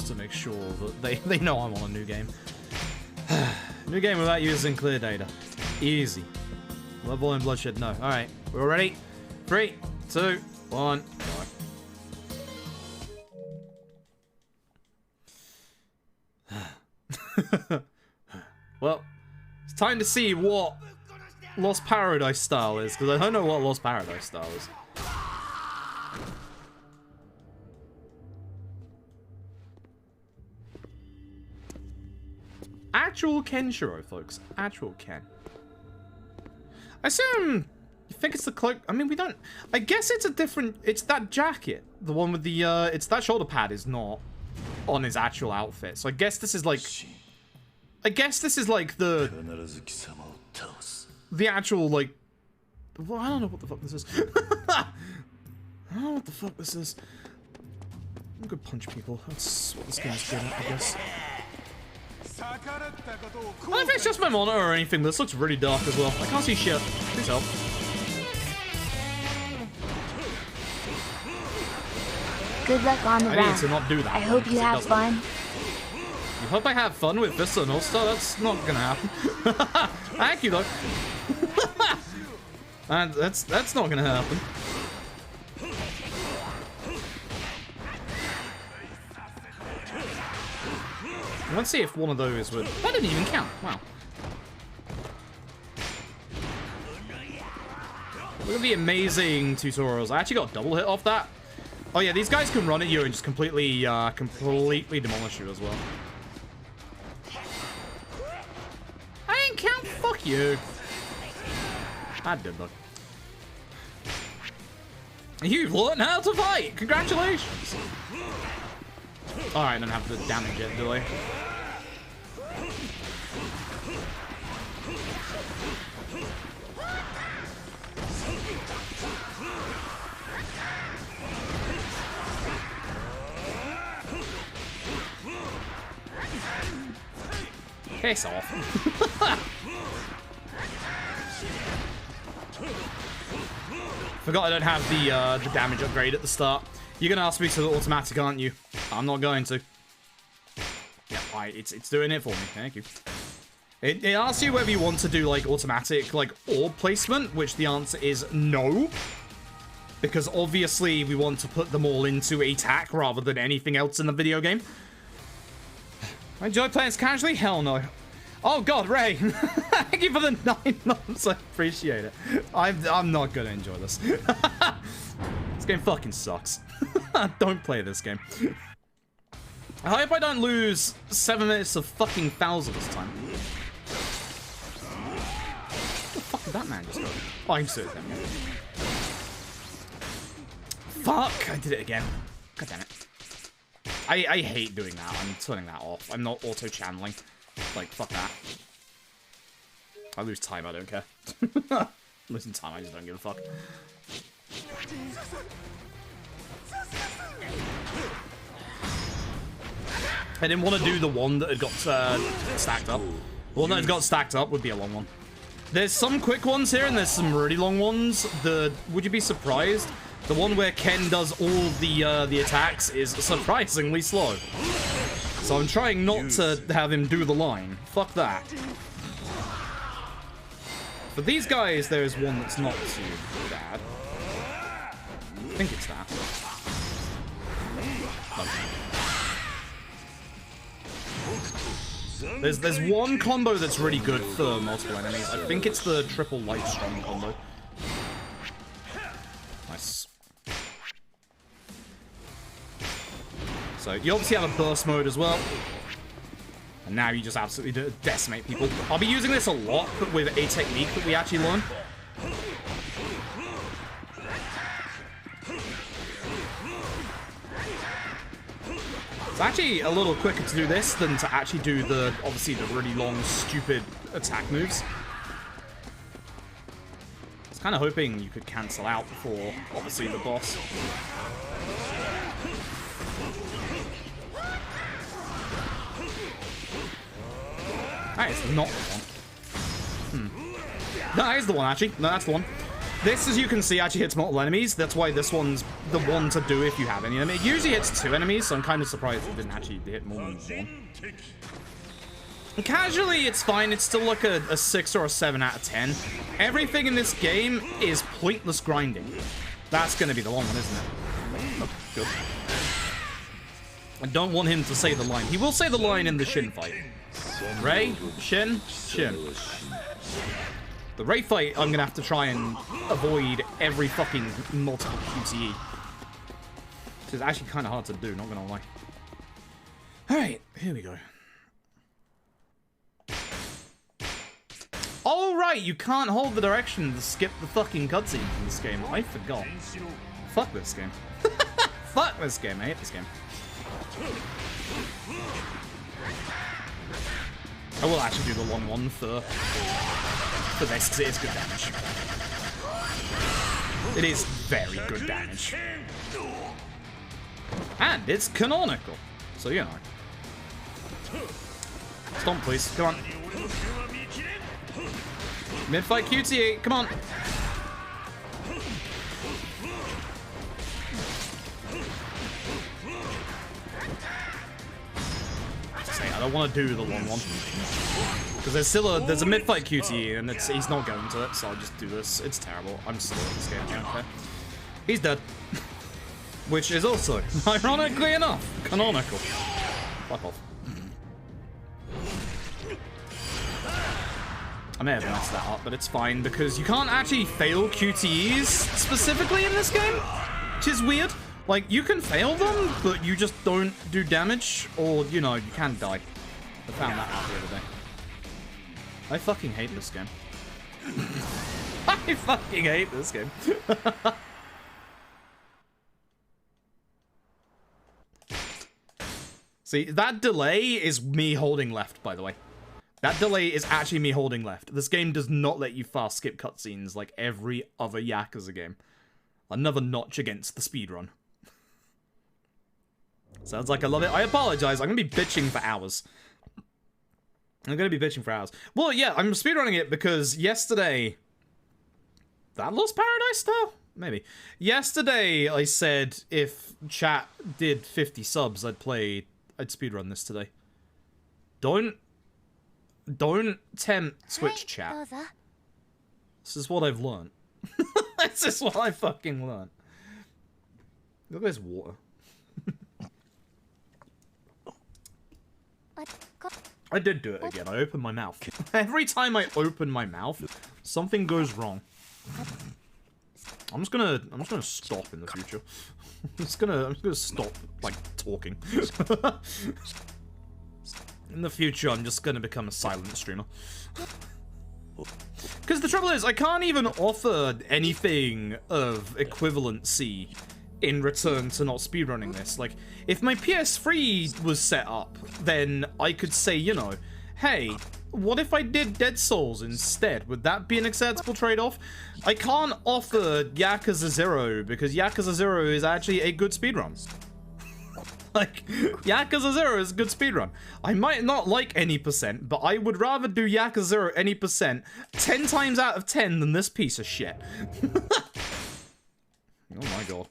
just to make sure that they know I'm on a new game. New game without using clear data. Easy. Level and bloodshed, no. Alright, we're all ready. 3, 2, 1, go. Well, it's time to see what Lost Paradise style is, because I don't know what Lost Paradise style is. Actual Kenshiro, folks. Actual Ken. I assume you think it's the cloak. I mean, we don't. I guess it's a different. It's that jacket. The one with the. It's that shoulder pad is not on his actual outfit. So I guess this is like. I guess this is like the actual like. Well, I don't know what the fuck this is. I don't know what the fuck this is. I'm gonna punch people. That's what this game is good at, I guess. I don't know if it's just my monitor or anything, but this looks really dark as well. I can't see shit. Please help. Good luck on the round. I need to not do that. I hope you have fun. You hope I have fun with this and also that's not gonna happen. Thank you though. And that's not gonna happen. Let's see if one of those would. That didn't even count. Wow. Look at the amazing tutorials. I actually got a double hit off that. Oh yeah, these guys can run at you and just completely demolish you as well. I didn't count. Fuck you. I did though. You've learned how to fight. Congratulations. Alright, I don't have the damage yet, do I? Piss off. Forgot I don't have the damage upgrade at the start. You're gonna ask me to the automatic, aren't you? I'm not going to. Yeah, right, it's doing it for me. Thank you. It asks you whether you want to do like automatic like orb placement, which the answer is no. Because obviously we want to put them all into attack rather than anything else in the video game. I enjoy playing this casually? Hell no. Oh god, Ray! Thank you for the 9 months. I appreciate it. I'm not gonna enjoy this. This game fucking sucks. Don't play this game. I hope I don't lose 7 minutes of fucking Bowser this time. What the fuck did that man just go? Oh, I'm so damn it. Fuck! I did it again. God damn it. I hate doing that. I'm turning that off. I'm not auto-channeling. Like, fuck that. I lose time, I don't care. Losing time, I just don't give a fuck. I didn't want to do the one that had got stacked up. The one that had got stacked up would be a long one. There's some quick ones here, and there's some really long ones. Would you be surprised? The one where Ken does all the attacks is surprisingly slow. So I'm trying not to have him do the line. Fuck that. For these guys, there's one that's not too bad. I think it's that. Okay. There's one combo that's really good for multiple enemies. I think it's the triple light strong combo. Nice. So you obviously have a burst mode as well. And now you just absolutely decimate people. I'll be using this a lot, but with a technique that we actually learn. It's actually a little quicker to do this than to actually do obviously the really long, stupid attack moves. I was kind of hoping you could cancel out before, obviously, the boss. That is not the one. No, that is the one, actually. No, that's the one. This, as you can see, actually hits multiple enemies. That's why this one's the one to do if you have any enemy. It usually hits 2 enemies, so I'm kind of surprised it didn't actually hit more than 1. Casually, it's fine. It's still like a 6 or a 7 out of 10. Everything in this game is pointless grinding. That's going to be the long one, isn't it? Oh, good. I don't want him to say the line. He will say the line in the Shin fight. Ray, Shin, Shin. The Ray fight, I'm going to have to try and avoid every fucking multiple QTE. It's actually kind of hard to do, not going to lie. Alright, here we go. Oh, right, you can't hold the direction to skip the fucking cutscenes in this game. I forgot. Fuck this game. Fuck this game. I hate this game. I will actually do the long one for this, because it is good damage. It is very good damage. And it's canonical. So, you know. Stomp, please. Come on. Mid-fight QTE. Come on. I don't want to do the long one. Because there's a mid-fight QTE, and he's not going to it, so I'll just do this. It's terrible. I'm slow at this game. I don't care. He's dead. Which is also, ironically enough, canonical. Fuck off. I may have messed that up, but it's fine, because you can't actually fail QTEs specifically in this game, which is weird. Like, you can fail them, but you just don't do damage, or, you know, you can die. I found that out the other day. I fucking hate this game. I fucking hate this game. See, that delay is me holding left, by the way. That delay is actually me holding left. This game does not let you fast skip cutscenes like every other Yakuza game. Another notch against the speedrun. Sounds like I love it. I apologize. I'm going to be bitching for hours. I'm going to be bitching for hours. Well, yeah, I'm speedrunning it because yesterday... That Lost Paradise style? Maybe. Yesterday, I said if chat did 50 subs, I'd speedrun this today. Don't tempt Switch chat. This is what I've learned. This is what I fucking learned. Look at this water. I did do it again. I opened my mouth. Every time I open my mouth, something goes wrong. I'm just gonna stop in the future. I'm just gonna stop like talking. In the future, I'm just gonna become a silent streamer. Because the trouble is, I can't even offer anything of equivalency in return to not speedrunning this. Like, if my PS3 was set up, then I could say, you know, hey, what if I did Dead Souls instead? Would that be an acceptable trade-off? I can't offer Yakuza 0 because Yakuza 0 is actually a good speedrun. Like, Yakuza 0 is a good speedrun. I might not like any percent, but I would rather do Yakuza 0 any percent 10 times out of 10 than this piece of shit. Oh my god.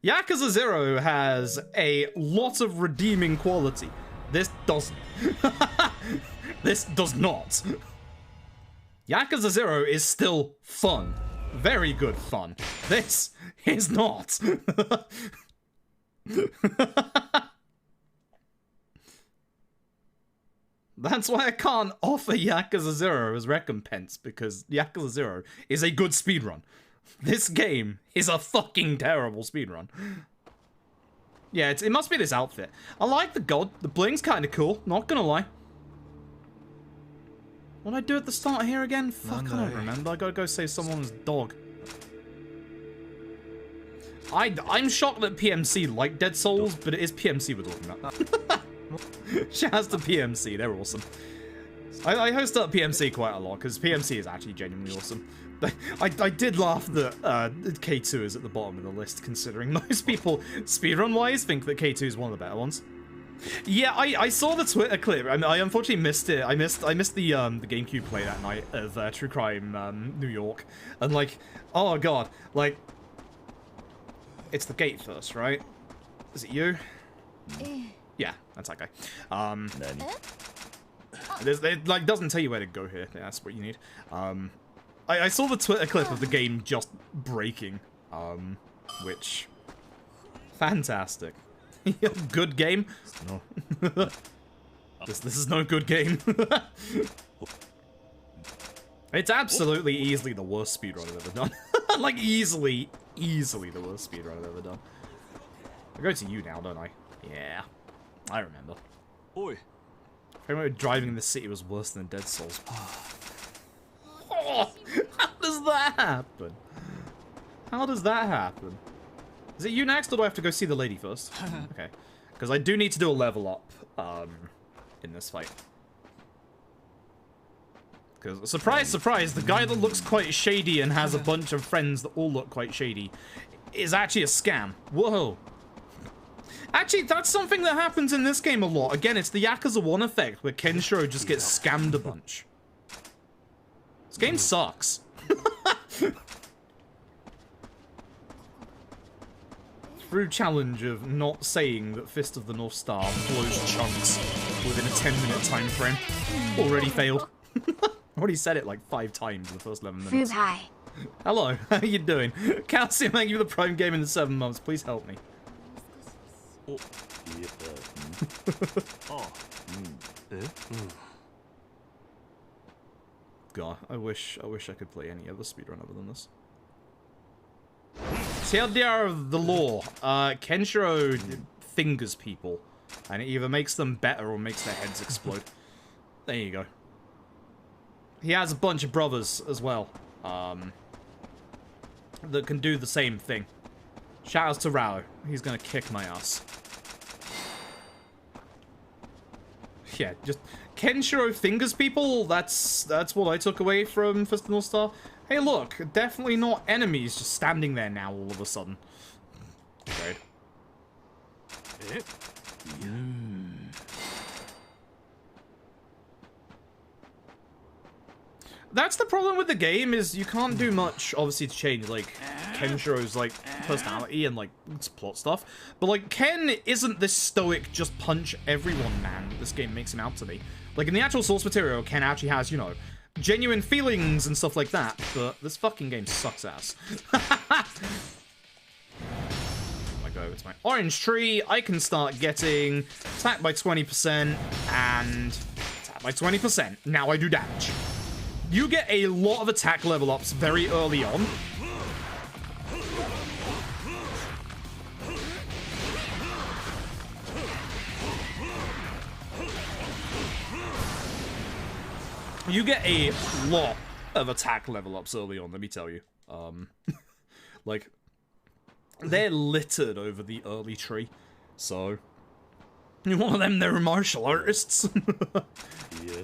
Yakuza 0 has a lot of redeeming quality. This doesn't. This does not. Yakuza 0 is still fun. Very good fun. This is not. That's why I can't offer Yakuza 0 as recompense, because Yakuza 0 is a good speedrun. This game is a fucking terrible speedrun. Yeah, it must be this outfit. I like the god. The bling's kind of cool, not gonna lie. What did I do at the start here again? Fuck, I don't remember. I gotta go save someone's dog. I'm shocked that PMC like Dead Souls, but it is PMC we're talking about. Shouts to PMC, they're awesome. I host up PMC quite a lot, because PMC is actually genuinely awesome. I did laugh that K2 is at the bottom of the list, considering most people, speedrun-wise, think that K2 is one of the better ones. Yeah, I saw the Twitter clip, and I unfortunately missed it. I missed the GameCube play that night of True Crime New York, and like, oh god, like, it's the gate first, right? Is it you? Yeah, that's that guy. It like doesn't tell you where to go here. That's what you need. I saw the Twitter clip of the game just breaking, which fantastic. Good game? No. This is no good game. It's absolutely easily the worst speedrun I've ever done. Like easily the worst speedrun I've ever done. I go to you now, don't I? Yeah, I remember. Oi. I remember driving in the city was worse than Dead Souls. Oh, how does that happen? How does that happen? Is it you next, or do I have to go see the lady first? Okay. Because I do need to do a level up, in this fight. Because, surprise, surprise, the guy that looks quite shady and has a bunch of friends that all look quite shady is actually a scam. Whoa. Actually, that's something that happens in this game a lot. Again, it's the Yakuza 1 effect, where Kenshiro just gets scammed a bunch. This game sucks. Through challenge of not saying that Fist of the North Star blows chunks within a 10-minute time frame. Already failed. Already said it like 5 times in the first 11 minutes. Hi. Hello, how you doing? Calcium, thank you for the Prime game in the 7 months. Please help me. Oh. Yeah. Oh. God, I wish I could play any other speedrun other than this. TLDR of the law. Kenshiro fingers people, and it either makes them better or makes their heads explode. There you go. He has a bunch of brothers as well, that can do the same thing. Shout out to Rao. He's gonna kick my ass. Yeah, just Kenshiro fingers people. That's what I took away from Fist of the North Star. Hey, look, definitely not enemies just standing there now all of a sudden. Great. That's the problem with the game, is you can't do much, obviously, to change, like, Kenshiro's, like, personality and, like, plot stuff. But, like, Ken isn't this stoic, just punch everyone man that this game makes him out to be. Like, in the actual source material, Ken actually has, you know, genuine feelings and stuff like that, but this fucking game sucks ass. I go over to my orange tree, I can start getting attacked by 20% and attacked by 20%. Now I do damage. You get a lot of attack level ups very early on. You get a lot of attack level ups early on, let me tell you. Like, they're littered over the early tree, so... You're one of them, they're martial artists. Yeah.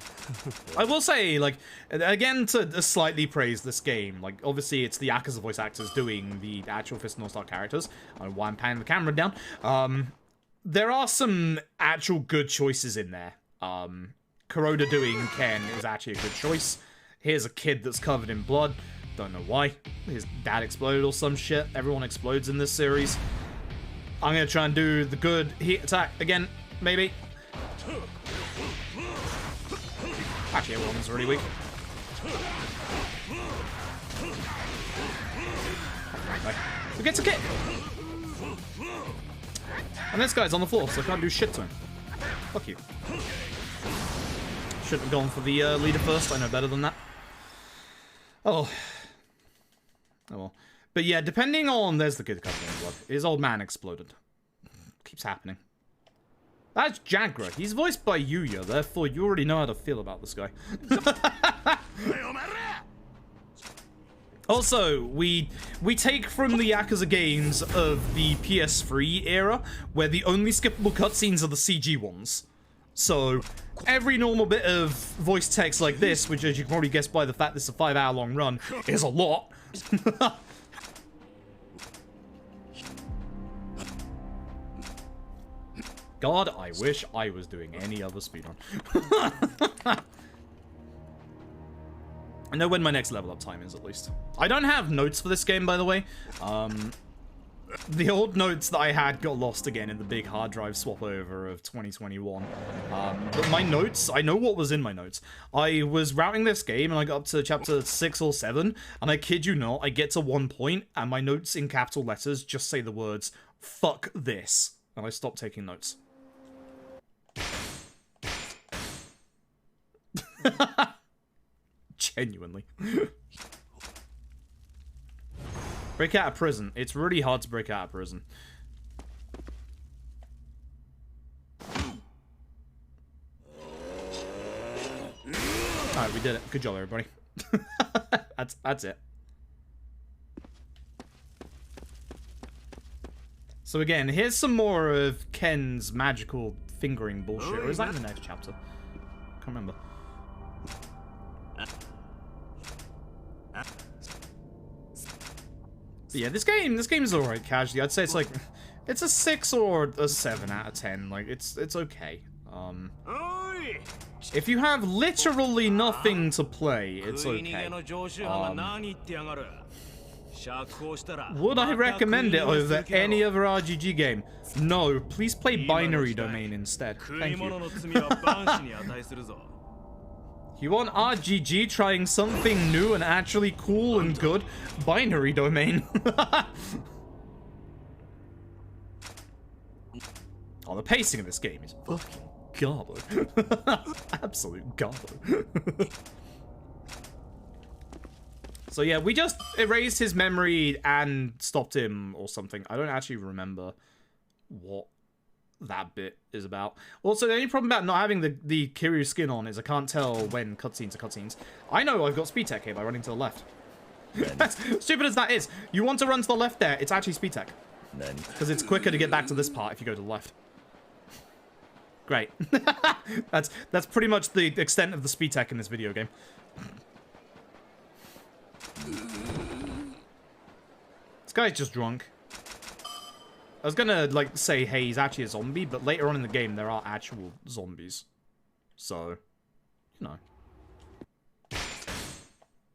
I will say, like, again, to slightly praise this game, like, obviously it's the Yakuza voice actors doing the actual Fist of the North Star characters. I don't know why I'm panning the camera down. There are some actual good choices in there. Kuroda doing Ken is actually a good choice. Here's a kid that's covered in blood. Don't know why. His dad exploded or some shit. Everyone explodes in this series. I'm gonna try and do the good heat attack again, maybe. Actually, everyone's really weak. Right. Who gets a kick? And this guy's on the floor, so I can't do shit to him. Fuck you. Shouldn't have gone for the leader first. I know better than that. Oh. Oh well. But yeah, depending on... There's the kid covered in blood. His old man exploded. Keeps happening. That's Jagra. He's voiced by Yuya, therefore you already know how to feel about this guy. Also, we take from the Yakuza games of the PS3 era, where the only skippable cutscenes are the CG ones. So, every normal bit of voice text like this, which as you can probably guess by the fact this is a 5-hour-long run, is a lot. God, I wish I was doing any other speedrun. I know when my next level up time is, at least. I don't have notes for this game, by the way. The old notes that I had got lost again in the big hard drive swap over of 2021. But my notes, I know what was in my notes. I was routing this game and I got up to chapter 6 or 7, and I kid you not, I get to one point and my notes in capital letters just say the words, "Fuck this," and I stopped taking notes. Genuinely. Break out of prison. It's really hard to break out of prison. Alright, we did it. Good job, everybody. That's it. So again, here's some more of Ken's magical fingering bullshit. Or is that in the next chapter? Can't remember. But yeah, this game is alright casually. I'd say it's like, it's a 6 or a 7 out of 10. Like, it's okay. If you have literally nothing to play, it's okay. Would I recommend it over any other RGG game? No, please play Binary Domain instead. Thank you. You want RGG trying something new and actually cool and good? Binary Domain. Oh, the pacing of this game is fucking garbo. Absolute garbo. So yeah, we just erased his memory and stopped him or something. I don't actually remember what that bit is about. Also, the only problem about not having the Kiryu skin on is I can't tell when cutscenes are cutscenes. I know I've got speed tech here by running to the left. As stupid as that is, you want to run to the left there, it's actually speed tech. Because it's quicker to get back to this part if you go to the left. Great. That's pretty much the extent of the speed tech in this video game. This guy's just drunk. I was gonna, like, say, hey, he's actually a zombie, but later on in the game, there are actual zombies. So, you know.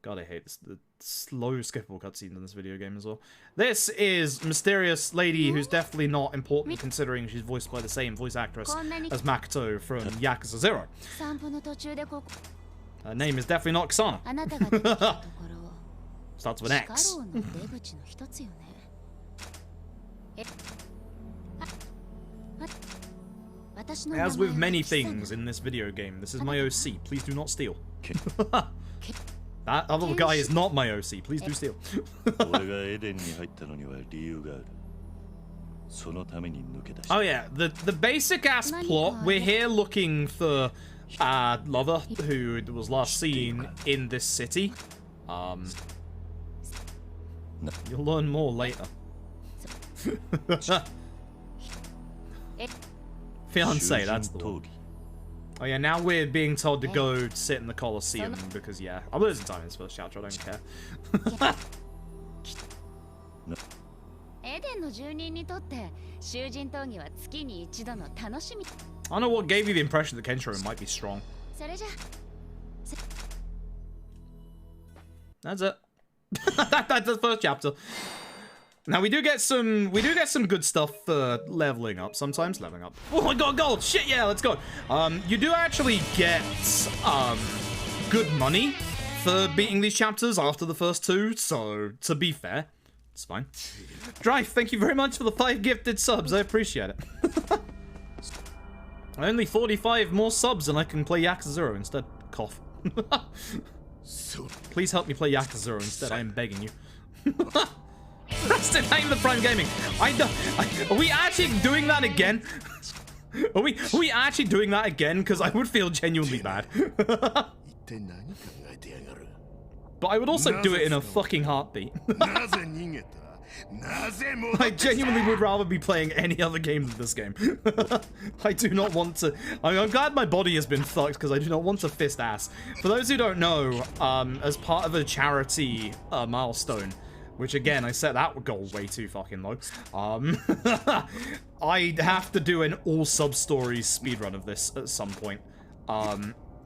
God, I hate this, the slow, skippable cutscenes in this video game as well. This is mysterious lady who's definitely not important, considering she's voiced by the same voice actress as Makoto from Yakuza 0. Her name is definitely not Ksana. Starts with X. As with many things in this video game, this is my OC. Please do not steal. That other guy is not my OC. Please do steal. Oh yeah, the basic ass plot. We're here looking for Lover, who was last seen in this city. You'll learn more later. Fiance, that's the one. Oh yeah, now we're being told to go sit in the Colosseum because, yeah, I'm losing time in this first chapter, I don't care. I don't know what gave you the impression that Kenshiro might be strong. That's it. That's the first chapter. Now we do get some good stuff for leveling up. Sometimes leveling up. Oh my god, gold! Shit, yeah, let's go. You do actually get good money for beating these chapters after the first two. So to be fair, it's fine. Drive, thank you very much for the 5 gifted subs. I appreciate it. Only 45 more subs and I can play Yakuza 0 instead. Cough. Please help me play Yakuza 0 instead. I am begging you. That's the name of the Prime Gaming. Are we actually doing that again? Are we actually doing that again? Because I would feel genuinely bad. But I would also do it in a fucking heartbeat. I genuinely would rather be playing any other game than this game. I do not want to. I'm glad my body has been fucked because I do not want to fist ass. For those who don't know, as part of a charity milestone, Which, again, I set that goal way too fucking low. I'd have to do an All SubStories speedrun of this at some point.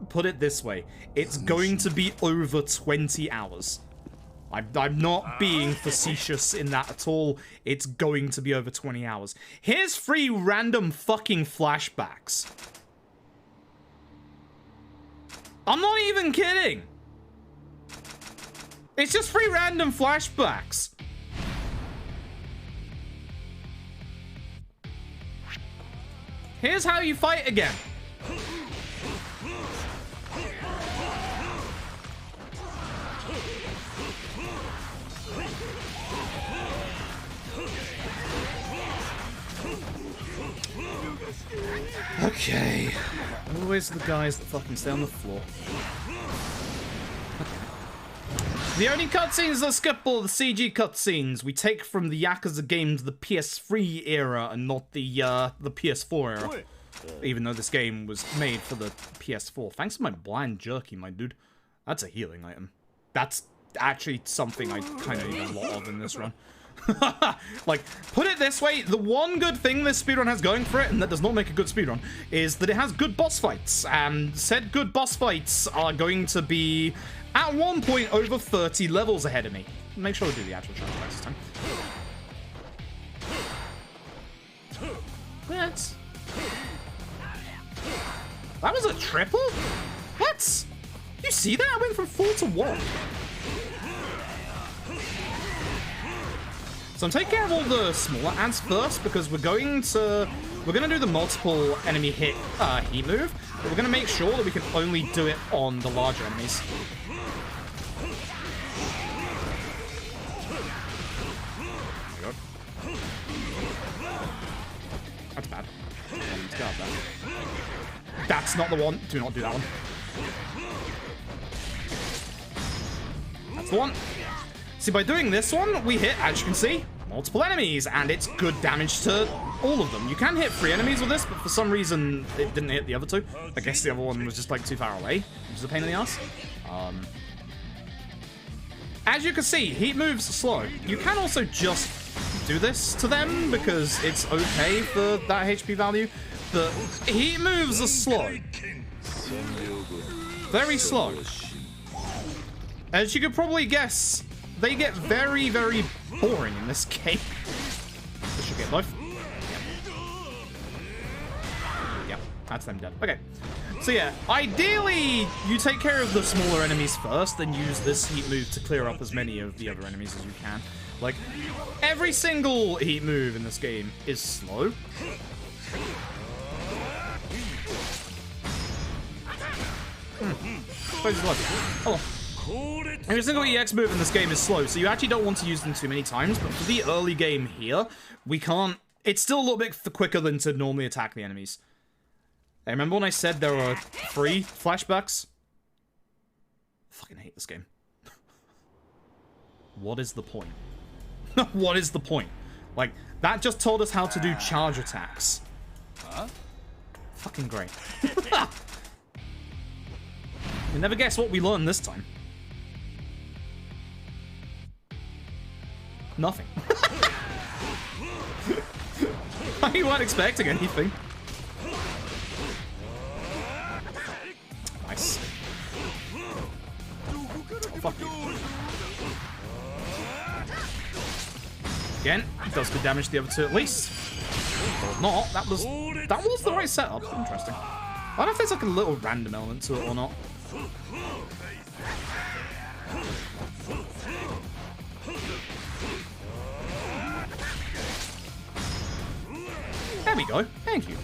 Put it this way. It's going to be over 20 hours. I'm not being facetious in that at all. It's going to be over 20 hours. Here's 3 random fucking flashbacks. I'm not even kidding. It's just 3 random flashbacks. Here's how you fight again. Okay. Always the guys that fucking stay on the floor. The only cutscenes that skip all the CG cutscenes we take from the Yakuza games, the PS3 era, and not the PS4 era. Even though this game was made for the PS4. Thanks for my bland jerky, my dude. That's a healing item. That's actually something I kind of need a lot of in this run. Like, put it this way, the one good thing this speedrun has going for it, and that does not make a good speedrun, is that it has good boss fights. And said good boss fights are going to be, at one point, over 30 levels ahead of me. Make sure to do the actual challenge this time. What? That was a triple? What? You see that? I went from 4 to 1. So I'm taking care of all the smaller ants first because we're gonna do the multiple enemy hit heat move, but we're gonna make sure that we can only do it on the larger enemies. There we go. That's bad. That's not the one. Do not do that one. That's the one. See, by doing this one, we hit, as you can see, multiple enemies, and it's good damage to all of them. You can hit 3 enemies with this, but for some reason, it didn't hit the other 2. I guess the other one was just, like, too far away, which is a pain in the ass. As you can see, heat moves are slow. You can also just do this to them, because it's okay for that HP value. The heat moves are slow. Very slow. As you could probably guess, they get very, very boring in this game. This should get life. Yep, that's them dead. Okay. So yeah, ideally, you take care of the smaller enemies first, then use this heat move to clear up as many of the other enemies as you can. Like, every single heat move in this game is slow. Oh. Every single EX move in this game is slow, so you actually don't want to use them too many times, but for the early game here, we can't... It's still a little bit quicker than to normally attack the enemies. Hey, remember when I said there were 3 flashbacks? I fucking hate this game. What is the point? What is the point? Like, that just told us how to do charge attacks. Huh? Fucking great. You never guess what we learned this time. Nothing. You weren't expecting anything. Nice. Oh, fuck you. Again, does good damage to the other 2 at least. Or not. That was the right setup. Interesting. I don't know if there's like a little random element to it or not. There we go. Thank you.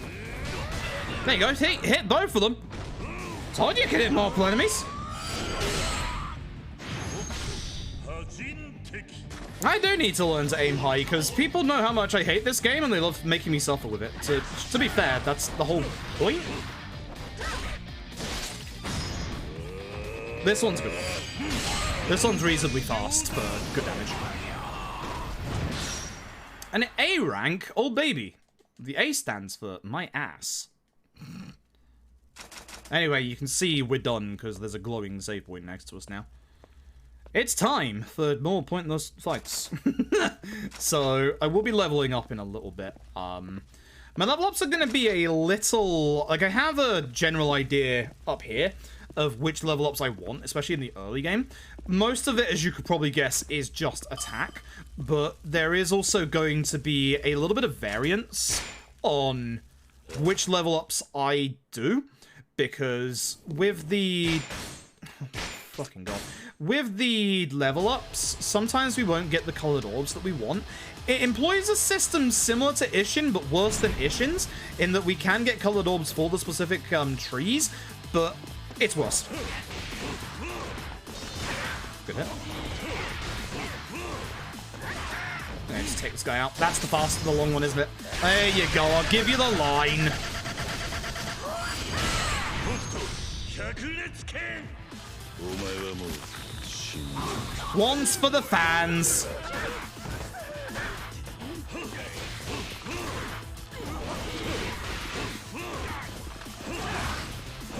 There you go. Hit both of them. Told you could hit multiple enemies. I do need to learn to aim high because people know how much I hate this game and they love making me suffer with it. To be fair, that's the whole point. This one's good. This one's reasonably fast for good damage. An A rank? Oh baby. The A stands for my ass. Anyway, you can see we're done because there's a glowing save point next to us now. It's time for more pointless fights. So, I will be leveling up in a little bit. My level ups are going to be a little... Like, I have a general idea up here of which level ups I want, especially in the early game. Most of it, as you could probably guess, is just attack. But there is also going to be a little bit of variance on which level ups I do. Because with the... Oh, fucking god. With the level ups, sometimes we won't get the colored orbs that we want. It employs a system similar to Ishin, but worse than Ishin's, in that we can get colored orbs for the specific trees, but it's worse. Good hit. Okay, just take this guy out. That's the fast, the long one, isn't it? There you go, I'll give you the line. Once for the fans.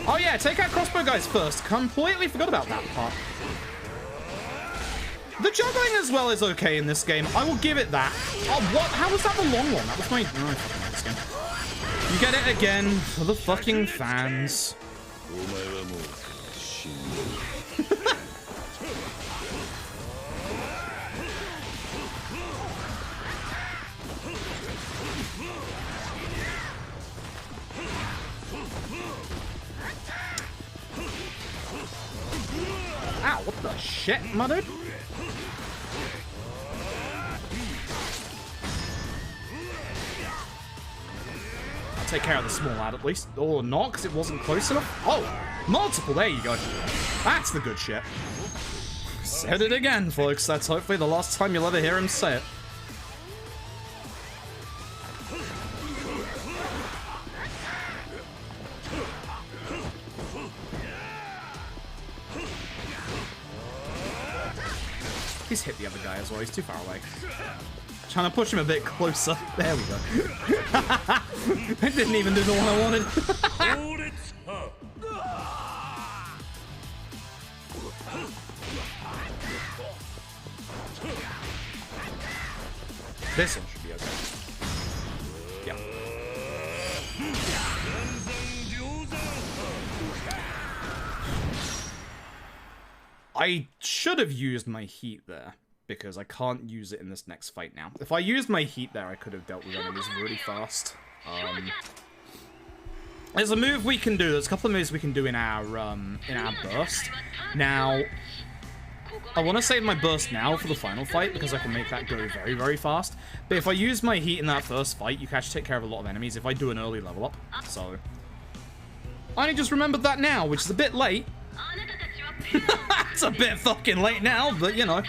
Oh yeah, take out crossbow guys first. Completely forgot about that part. The juggling as well is okay in this game. I will give it that. Oh, what? How was that the long one? That was my... Oh, this game. You get it again for the fucking fans. Ow, what the shit, my dude? I'll take care of the small lad at least. Or not, because it wasn't close enough. Oh, multiple, there you go. That's the good shit. Said it again, folks. That's hopefully the last time you'll ever hear him say it. He's hit the other guy as well. He's too far away. Trying to push him a bit closer. There we go. I didn't even do the one I wanted. This one should be okay. Yeah. I should have used my heat there, because I can't use it in this next fight now. If I used my heat there, I could have dealt with enemies really fast. There's a move we can do. There's a couple of moves we can do in our burst. Now, I want to save my burst now for the final fight, because I can make that go very, very fast. But if I use my heat in that first fight, you can actually take care of a lot of enemies if I do an early level up. So, I only just remembered that now, which is a bit late. It's a bit fucking late now, but you know.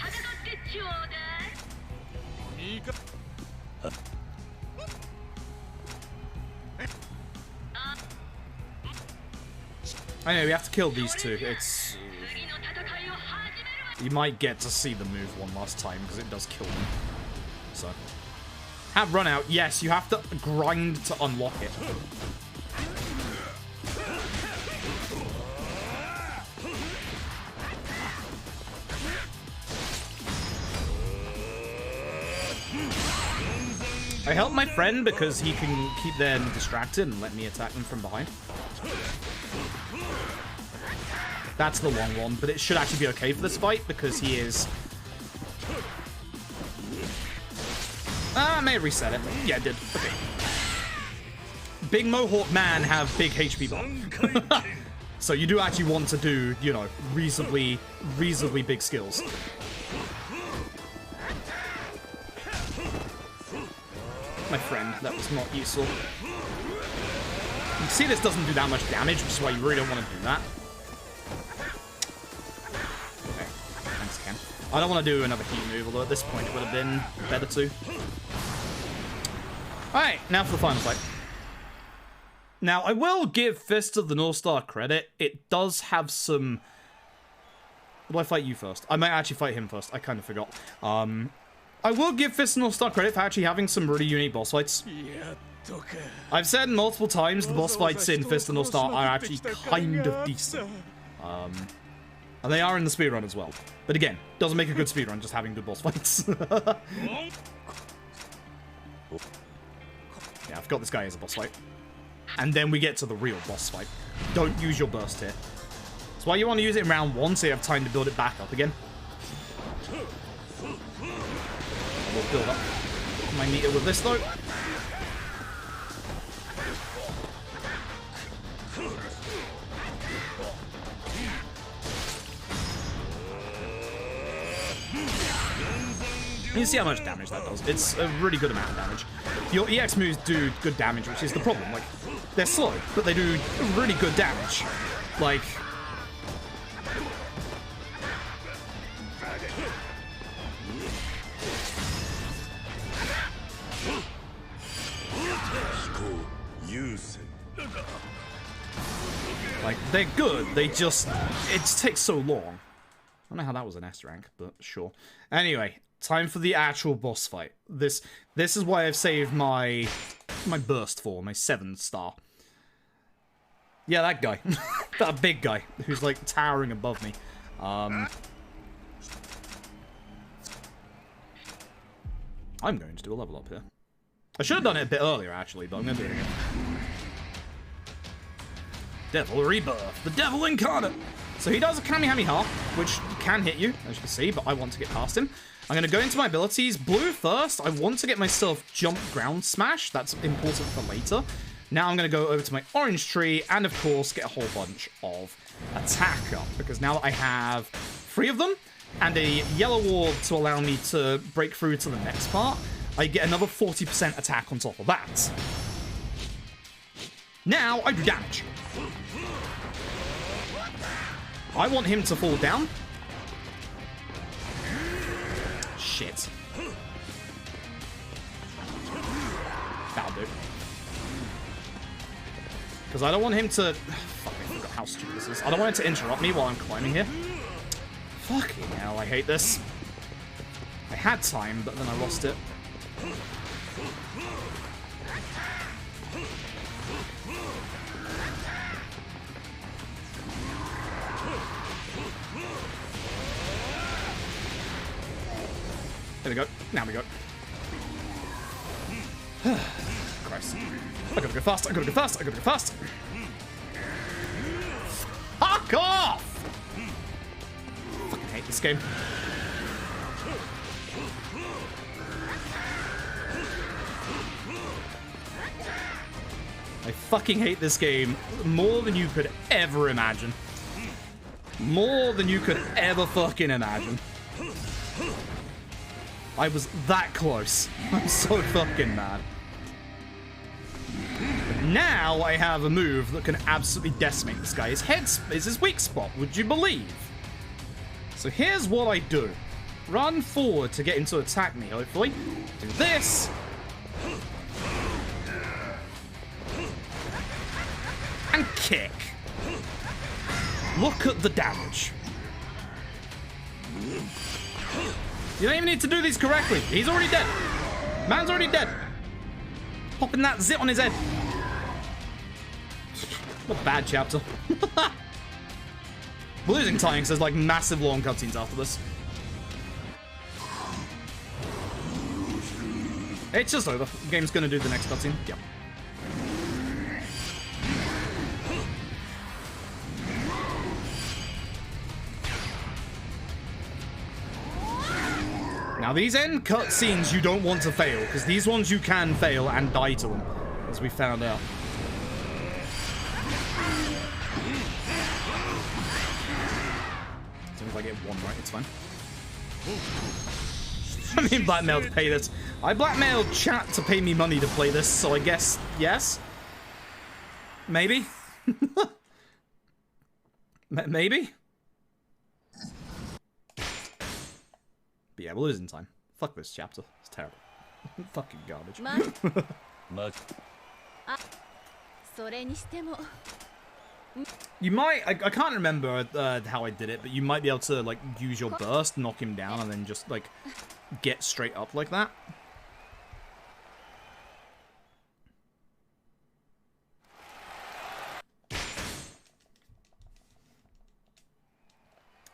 Anyway, we have to kill these two. It's... You might get to see the move one last time, because it does kill them. So... Have run out. Yes, you have to grind to unlock it. I help my friend because he can keep them distracted and let me attack them from behind. That's the long one, but it should actually be okay for this fight because he is... I may have reset it. Yeah, it did. Okay. Big Mohawk man have big HP bar. So you do actually want to do, you know, reasonably big skills. My friend, that was not useful. You can see this doesn't do that much damage, which is why you really don't want to do that. Okay, thanks, Ken. I don't want to do another heat move, although at this point it would have been better to. Alright, now for the final fight. Now, I will give Fist of the North Star credit. It does have some... Will I fight you first? I might actually fight him first. I kind of forgot. I will give Fist of the North Star credit for actually having some really unique boss fights. I've said multiple times the boss fights in Fist of the North Star are actually kind of decent. And they are in the speedrun as well. But again, doesn't make a good speedrun just having good boss fights. Yeah, I've got this guy as a boss fight. And then we get to the real boss fight. Don't use your burst here. That's why you want to use it in round 1, so you have time to build it back up again. We'll build up my meter with this, though. You see how much damage that does. It's a really good amount of damage. Your EX moves do good damage, which is the problem. Like, they're slow, but they do really good damage. Like... Like, they're good, they just... It just takes so long. I don't know how that was an S rank, but sure. Anyway, time for the actual boss fight. This is why I've saved my burst for, my 7-star. Yeah, that guy. That big guy, who's, like, towering above me. I'm going to do a level up here. I should have done it a bit earlier, actually, but I'm going to do it again. Devil Rebirth, the Devil Incarnate. So he does a Kamehameha, which can hit you, as you can see, but I want to get past him. I'm going to go into my abilities. Blue first. I want to get myself Jump Ground Smash. That's important for later. Now I'm going to go over to my orange tree and, of course, get a whole bunch of attack up. Because now that I have 3 of them and a yellow orb to allow me to break through to the next part, I get another 40% attack on top of that. Now I do damage. I want him to fall down. Shit. That'll do. Because I don't want him to... Fuck, I forgot how stupid this is. I don't want it to interrupt me while I'm climbing here. Fucking hell, I hate this. I had time, but then I lost it. There we go. Now we go. Christ. I gotta go fast. I gotta go fast. I gotta go fast. Fuck off! Fucking hate this game. I fucking hate this game more than you could ever imagine. More than you could ever fucking imagine. I was that close. I'm so fucking mad. But now I have a move that can absolutely decimate this guy. His head is his weak spot, would you believe? So here's what I do. Run forward to get him to attack me, hopefully. Do this. And kick. Look at the damage. You don't even need to do these correctly. He's already dead. Man's already dead. Popping that zit on his head. What a bad chapter. We're losing time because there's like massive long cutscenes after this. It's just over. The game's gonna do the next cutscene. Yep. Now, these end cutscenes you don't want to fail, because these ones you can fail and die to them, as we found out. As soon as I get one right, it's fine. I mean, blackmail to pay this. I blackmailed chat to pay me money to play this, so I guess, yes? Maybe? Maybe? But yeah, we're losing time. Fuck this chapter. It's terrible. Fucking garbage. You might... I can't remember how I did it, but you might be able to, like, use your burst, knock him down, and then just, like, get straight up like that.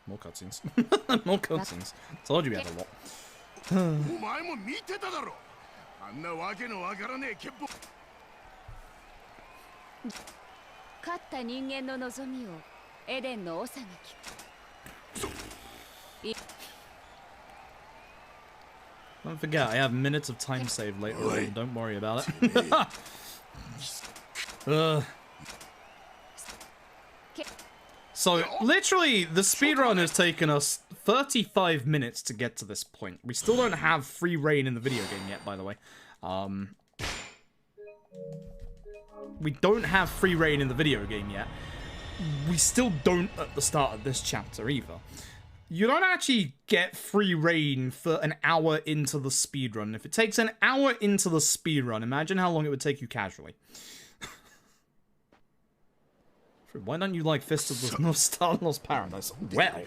More cutscenes. More cutscenes. Told you we had a lot. お前も見てただろあんなわけのわからねえケッポ勝った人間の望みをエデンの長が聞く Don't forget, I have minutes of time saved later on. Don't worry about it. So, literally, the speedrun has taken us 35 minutes to get to this point. We still don't have free reign in the video game yet, by the way. We don't have free reign in the video game yet. We still don't at the start of this chapter either. You don't actually get free reign for an hour into the speedrun. If it takes an hour into the speedrun, imagine how long it would take you casually. Why don't you like Fist of the North Star Lost Paradise? Well,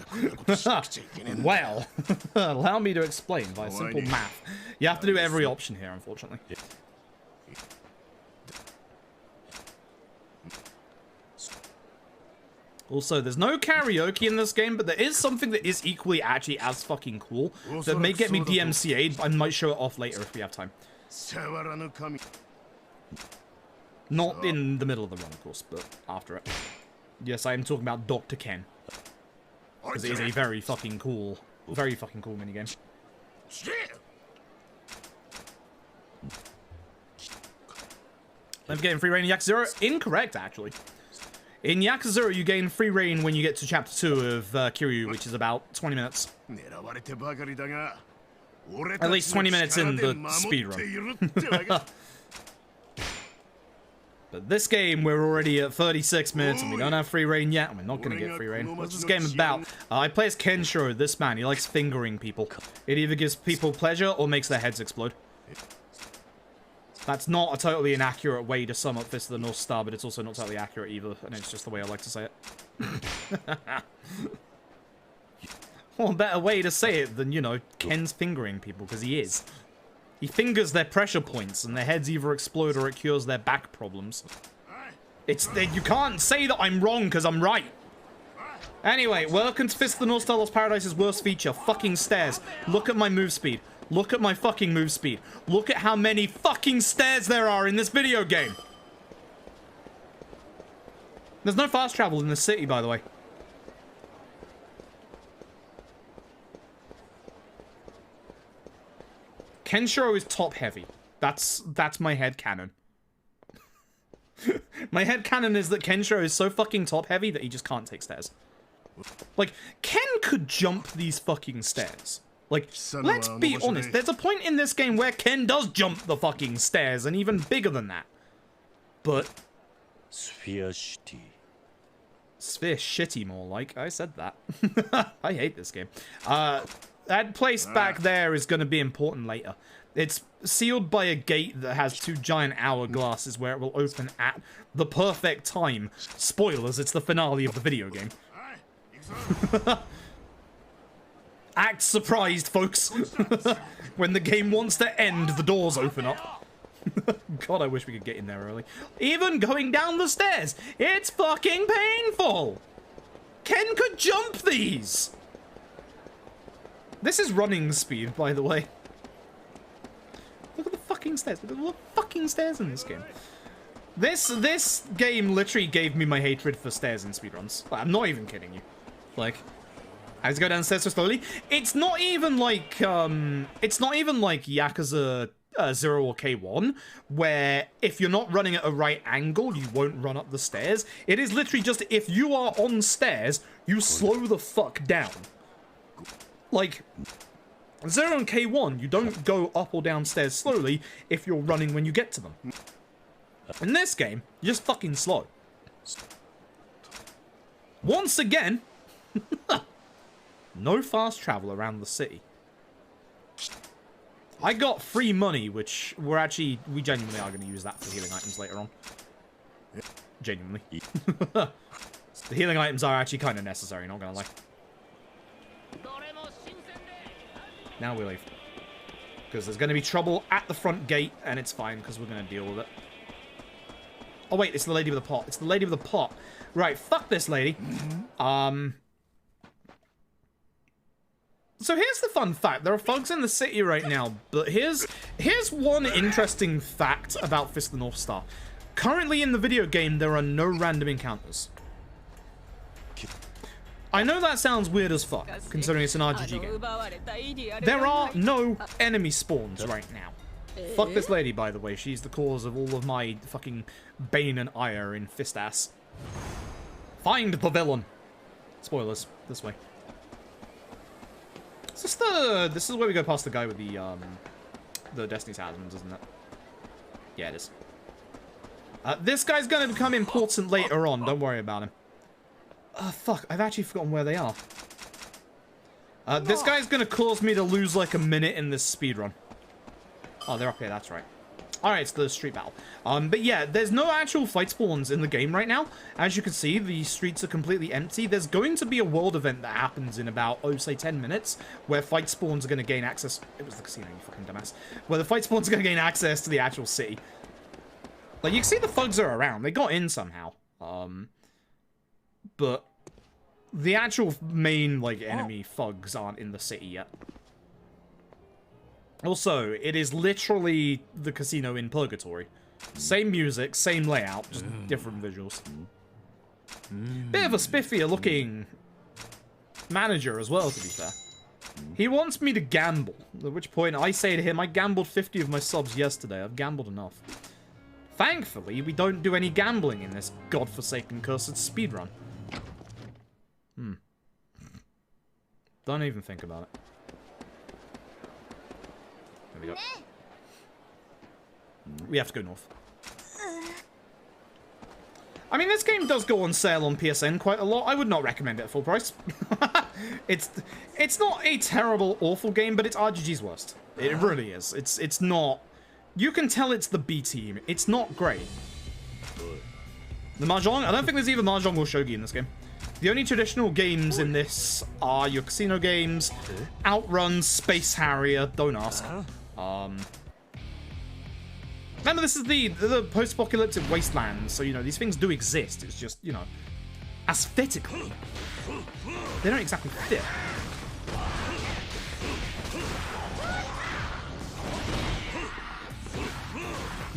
well, allow me to explain by simple math. You have to do every option here, unfortunately. Also, there's no karaoke in this game, but there is something that is equally actually as fucking cool that may get me DMCA'd. I might show it off later if we have time. Not in the middle of the run, of course, but after it. Yes, I am talking about Dr. Ken. Because it is a very fucking cool minigame. Don't forget, in free reign in Yakuza 0, incorrect, actually. In Yakuza 0, you gain free reign when you get to Chapter 2 of Kiryu, which is about 20 minutes. At least 20 minutes in the speedrun. But this game, we're already at 36 minutes, and we don't have free reign yet, and we're not going to get free reign. What's this game about? I play as Kenshiro, this man. He likes fingering people. It either gives people pleasure or makes their heads explode. That's not a totally inaccurate way to sum up Fist of the North Star, but it's also not totally accurate either, and it's just the way I like to say it. What better way to say it than, you know, Ken's fingering people, because he is. He fingers their pressure points, and their heads either explode or it cures their back problems. You can't say that I'm wrong, because I'm right. Anyway, welcome to Fist of the North Star Lost Paradise's worst feature, fucking stairs. Look at my move speed. Look at my fucking move speed. Look at how many fucking stairs there are in this video game. There's no fast travel in this city, by the way. Kenshiro is top heavy. That's my headcanon. My headcanon is that Kenshiro is so fucking top heavy that he just can't take stairs. Like, Ken could jump these fucking stairs. Like, let's be honest, there's a point in this game where Ken does jump the fucking stairs, and even bigger than that. But... Sphere Shitty. Sphere Shitty, more like. I said that. I hate this game. That place back there is going to be important later. It's sealed by a gate that has 2 giant hourglasses where it will open at the perfect time. Spoilers, it's the finale of the video game. Act surprised, folks. When the game wants to end, the doors open up. God, I wish we could get in there early. Even going down the stairs, it's fucking painful. Ken could jump these. This is running speed, by the way. Look at the fucking stairs. Look at the fucking stairs in this game. This game literally gave me my hatred for stairs in speedruns. Like, I'm not even kidding you. Like, I just go downstairs so slowly. It's not even like Yakuza 0 or K1, where if you're not running at a right angle, you won't run up the stairs. It is literally just if you are on stairs, you slow the fuck down. Like, 0 and K1, you don't go up or down stairs slowly if you're running when you get to them. In this game, you're just fucking slow. Once again, no fast travel around the city. I got free money, which we genuinely are going to use that for healing items later on. Genuinely. The healing items are actually kind of necessary, not gonna lie. Now we leave. Because there's going to be trouble at the front gate, and it's fine, because we're going to deal with it. Oh, wait, it's the lady with the pot. It's the lady with the pot. Right, fuck this lady. So here's the fun fact. There are thugs in the city right now, but here's one interesting fact about Fist of the North Star. Currently in the video game, there are no random encounters. I know that sounds weird as fuck, considering it's an RPG game. There are no enemy spawns right now. Fuck this lady, by the way. She's the cause of all of my fucking bane and ire in Fist ass. Find the villain. Spoilers. This way. This is where we go past the guy with the Destiny Talismans, isn't it? Yeah, it is. This guy's gonna become important later on. Don't worry about him. Fuck, I've actually forgotten where they are. This guy's gonna cause me to lose like a minute in this speedrun. Oh, they're up here, that's right. Alright, it's the street battle. But yeah, there's no actual fight spawns in the game right now. As you can see, the streets are completely empty. There's going to be a world event that happens in about, say 10 minutes, where fight spawns are going to gain access. It was the casino, you fucking dumbass. Where the fight spawns are going to gain access to the actual city. Like, you can see the thugs are around. They got in somehow. But the actual main, like, enemy thugs aren't in the city yet. Also, it is literally the casino in Purgatory. Same music, same layout, just different visuals. Bit of a spiffier looking manager as well, to be fair. He wants me to gamble, at which point I say to him, I gambled 50 of my subs yesterday. I've gambled enough. Thankfully, we don't do any gambling in this godforsaken cursed speedrun. Don't even think about it. There we go. We have to go north. I mean, this game does go on sale on PSN quite a lot. I would not recommend it at full price. It's not a terrible, awful game, but it's RGG's worst. It really is. It's not... You can tell it's the B team. It's not great. The Mahjong? I don't think there's either Mahjong or Shogi in this game. The only traditional games in this are your casino games, Outrun, Space Harrier, don't ask. Remember, this is the post-apocalyptic wasteland, so, you know, these things do exist. It's just, you know, aesthetically, they don't exactly fit.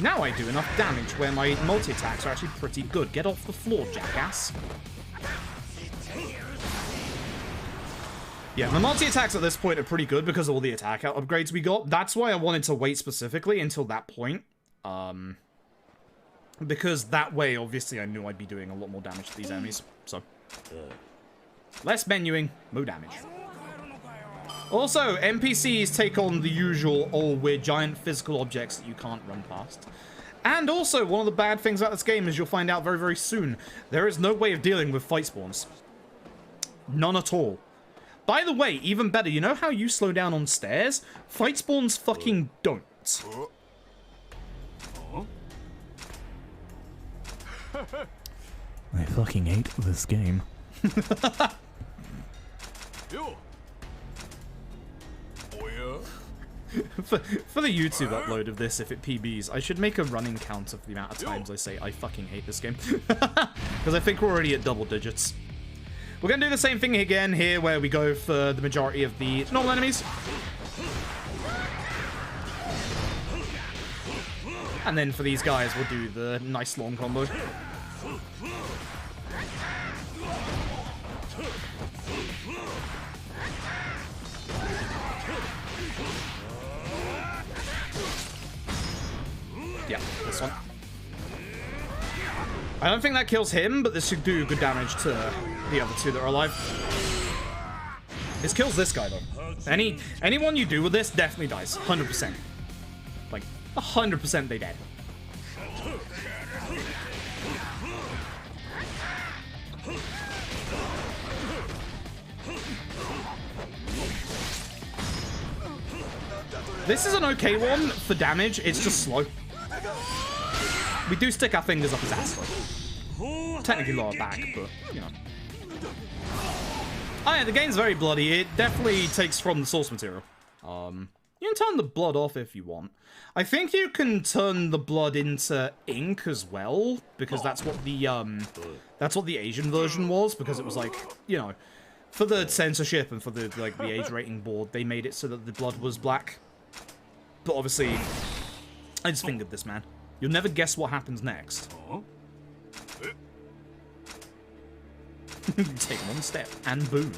Now I do enough damage where my multi-attacks are actually pretty good. Get off the floor, jackass. Yeah, my multi-attacks at this point are pretty good because of all the attack upgrades we got. That's why I wanted to wait specifically until that point. Because that way, obviously, I knew I'd be doing a lot more damage to these enemies. So, less menuing, more damage. Also, NPCs take on the usual, oh, we're giant physical objects that you can't run past. And also, one of the bad things about this game is you'll find out very, very soon, there is no way of dealing with fight spawns. None at all. By the way, even better, you know how you slow down on stairs? Fight spawns fucking don't. I fucking hate this game. For the YouTube upload of this, if it PBs, I should make a running count of the amount of times I say I fucking hate this game. Because I think we're already at double digits. We're going to do the same thing again here, where we go for the majority of the normal enemies. And then for these guys, we'll do the nice long combo. Yeah, this one. I don't think that kills him, but this should do good damage to the other two that are alive. This kills this guy, though. Anyone you do with this definitely dies. 100%. Like, 100% they dead. This is an okay one for damage. It's just slow. We do stick our fingers up his ass, though. Technically lower back, but, you know. Oh yeah, the game's very bloody. It definitely takes from the source material. You can turn the blood off if you want. I think you can turn the blood into ink as well, because that's what the Asian version was, because it was like, you know, For the censorship and for the the age rating board, they made it so that the blood was black. But obviously, I just fingered this man. You'll never guess what happens next. You take one step and boom.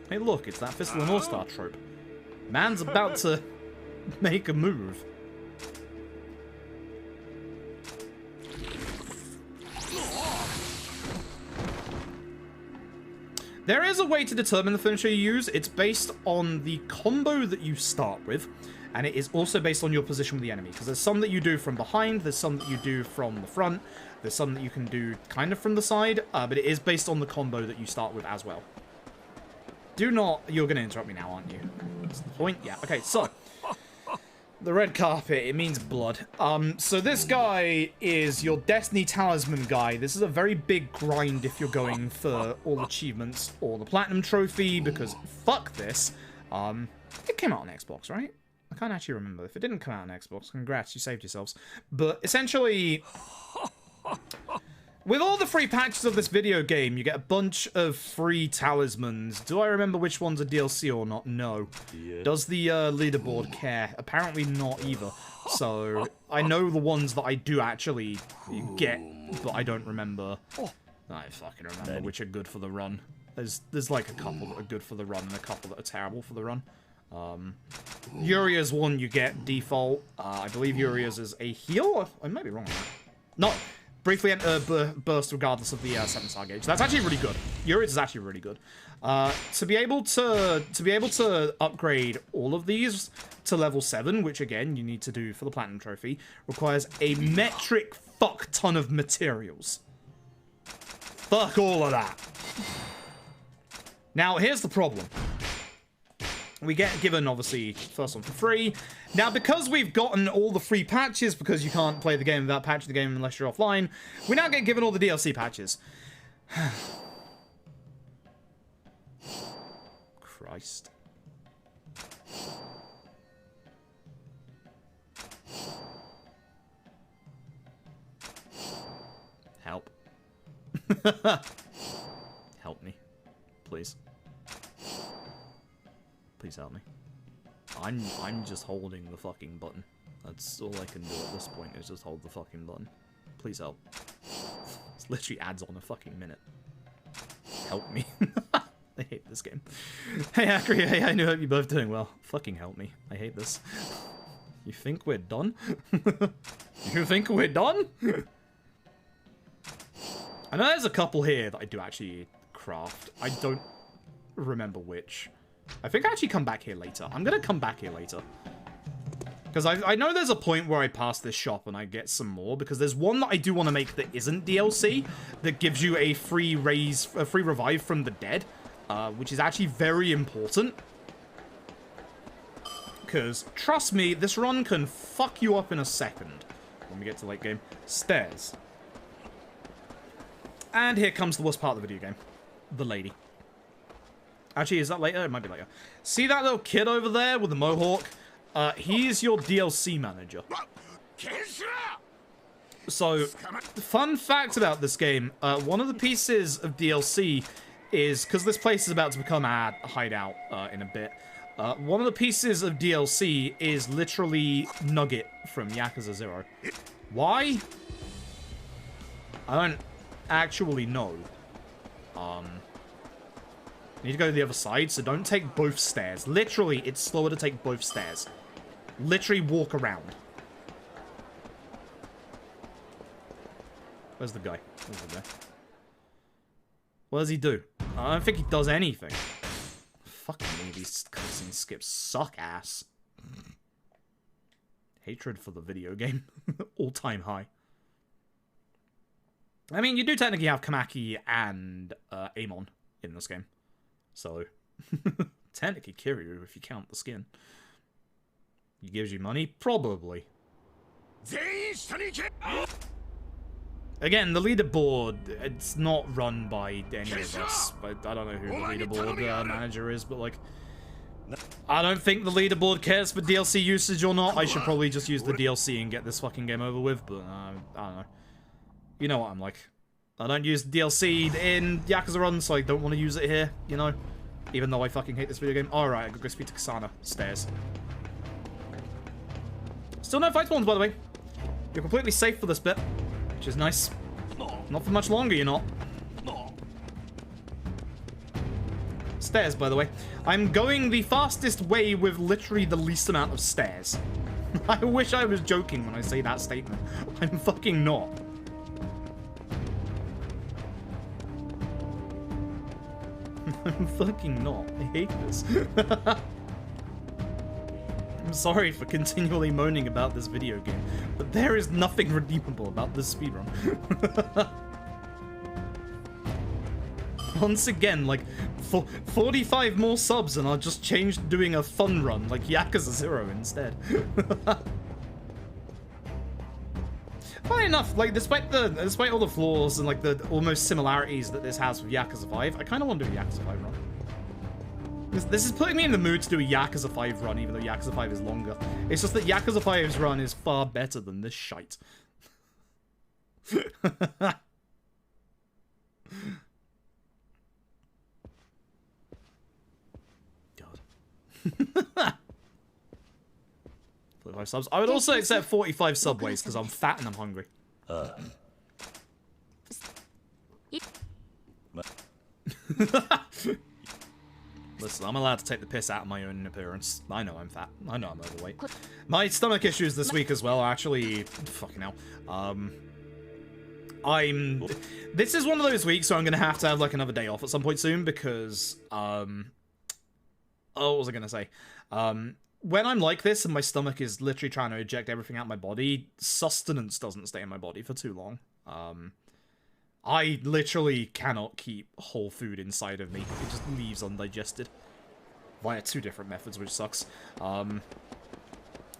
Hey look, it's that Fist of the North Star trope. Man's about to make a move. There is a way to determine the finisher you use. It's based on the combo that you start with, and it is also based on your position with the enemy. Because there's some that you do from behind, there's some that you do from the front, there's some that you can do kind of from the side, but it is based on the combo that you start with as well. Do not... You're going to interrupt me now, aren't you? That's the point? Yeah. Okay, so... The red carpet, it means blood. So this guy is your Destiny Talisman guy. This is a very big grind if you're going for all achievements or the Platinum Trophy, because fuck this. It came out on Xbox, right? I can't actually remember. If it didn't come out on Xbox, congrats, you saved yourselves. But essentially... With all the free patches of this video game, you get a bunch of free talismans. Do I remember which ones are DLC or not? No. Does the leaderboard care? Apparently not either. So, I know the ones that I do actually get, but I don't remember. I fucking remember which are good for the run. There's like a couple that are good for the run and a couple that are terrible for the run. Uria's one you get default. I believe Uria's is a heal? I might be wrong on that. No. Briefly enter burst regardless of the 7-star gauge. That's actually really good. Uri's is actually really good. To be able to upgrade all of these to level 7, which again you need to do for the Platinum Trophy, requires a metric fuck ton of materials. Fuck all of that. Now here's the problem. We get given, obviously, first one for free. Now, because we've gotten all the free patches, because you can't play the game without patching the game unless you're offline, we now get given all the DLC patches. Christ. Help. Help me. Please. Please help me. I'm just holding the fucking button. That's all I can do at this point, is just hold the fucking button. Please help. This literally adds on a fucking minute. Help me. I hate this game. Hey Akri, hey, I hope you're both doing well. Fucking help me. I hate this. You think we're done? You think we're done? I know there's a couple here that I do actually craft. I don't remember which. I think I actually come back here later. I'm going to come back here later. Because I know there's a point where I pass this shop and I get some more. Because there's one that I do want to make that isn't DLC. That gives you a free revive from the dead. Which is actually very important. Because, trust me, this run can fuck you up in a second. When we get to late game. Stairs. And here comes the worst part of the video game. The lady. Actually, is that later? It might be later. See that little kid over there with the mohawk? He's your DLC manager. So, fun fact about this game. One of the pieces of DLC is, because this place is about to become a hideout in a bit, one of the pieces of DLC is literally Nugget from Yakuza 0. Why? I don't actually know. You need to go to the other side, so don't take both stairs. Literally, it's slower to take both stairs. Literally walk around. Where's the guy? Where's the guy? What does he do? I don't think he does anything. Fucking me, these cutscene skips suck ass. Hatred for the video game. All-time high. I mean, you do technically have Kamaki and Amon in this game. So, technically Kiryu if you count the skin. He gives you money? Probably. Again, the leaderboard, it's not run by any of us. But I don't know who the leaderboard manager is, but like... I don't think the leaderboard cares for DLC usage or not. I should probably just use the DLC and get this fucking game over with, but I don't know. You know what I'm like. I don't use DLC in Yakuza Run, so I don't want to use it here, you know? Even though I fucking hate this video game. Alright, I gotta go speak to Kasana. Stairs. Still no fight spawns, by the way. You're completely safe for this bit, which is nice. Not for much longer, you're not. Stairs, by the way. I'm going the fastest way with literally the least amount of stairs. I wish I was joking when I say that statement. I'm fucking not. I'm fucking not. I hate this. I'm sorry for continually moaning about this video game, but there is nothing redeemable about this speedrun. Once again, like, 45 more subs and I'll just change doing a fun run, like Yakuza 0 instead. Funny enough, like, despite all the flaws and, like, the almost similarities that this has with Yakuza 5, I kind of want to do a Yakuza 5 run. This is putting me in the mood to do a Yakuza 5 run, even though Yakuza 5 is longer. It's just that Yakuza 5's run is far better than this shite. God. 45 subs. I would also accept 45 subways because I'm fat and I'm hungry. Listen, I'm allowed to take the piss out of my own appearance. I know I'm fat. I know I'm overweight. My stomach issues this week as well are actually... Fucking hell. This is one of those weeks where I'm going to have, like, another day off at some point soon because... Oh, what was I going to say? When I'm like this and my stomach is literally trying to eject everything out of my body, sustenance doesn't stay in my body for too long. I literally cannot keep whole food inside of me. It just leaves undigested. Via 2 different methods, which sucks.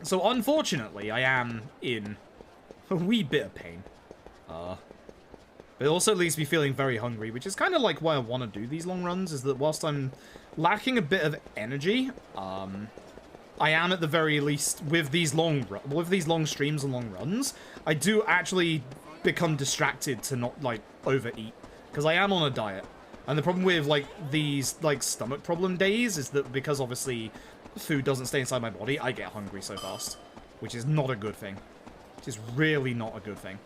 So unfortunately, I am in a wee bit of pain. But it also leaves me feeling very hungry, which is kind of like why I want to do these long runs, is that whilst I'm lacking a bit of energy, I am at the very least, with these long streams and long runs, I do actually become distracted to not, like, overeat, because I am on a diet. And the problem with, like, these, like, stomach problem days is that because, obviously, food doesn't stay inside my body, I get hungry so fast, which is not a good thing. Which is really not a good thing.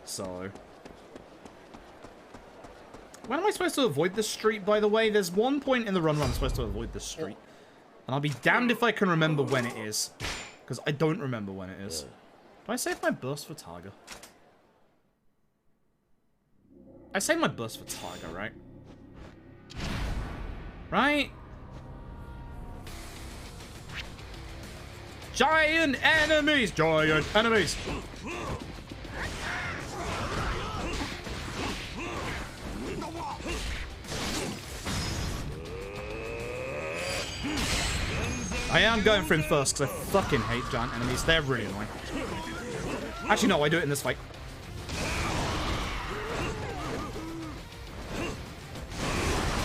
So... When am I supposed to avoid this street, by the way? There's one point in the run where I'm supposed to avoid this street. And I'll be damned if I can remember when it is. Because I don't remember when it is. Do I save my burst for Targa? I saved my burst for Targa, right? Right? Giant enemies! Giant enemies! I am going for him first because I fucking hate giant enemies. They're really annoying. Actually, no, I do it in this fight.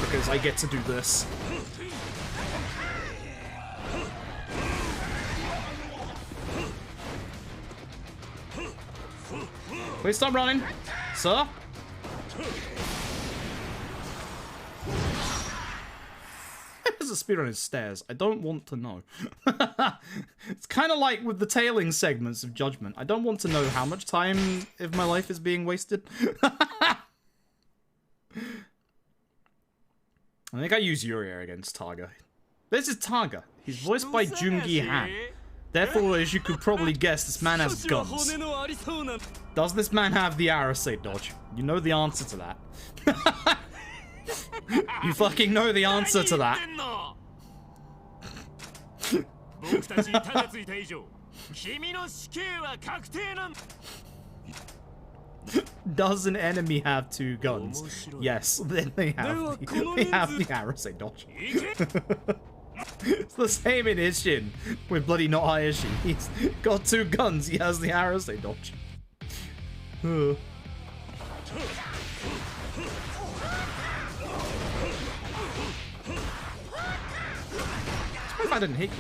Because I get to do this. Please stop running, sir. There's a speedrun in stairs. I don't want to know. It's kind of like with the tailing segments of Judgment. I don't want to know how much time of my life is being wasted. I think I use Yuria against Targa. This is Targa. He's voiced by Jungi Han. Therefore, as you could probably guess, this man has guns. Does this man have the Arase dodge? You know the answer to that. You fucking know the answer to that. Does an enemy have 2 guns? Yes, then they have the Arase dodge. It's the same in Ishin with bloody not Hayashi. He's got 2 guns, he has the Arase dodge. I didn't hit you.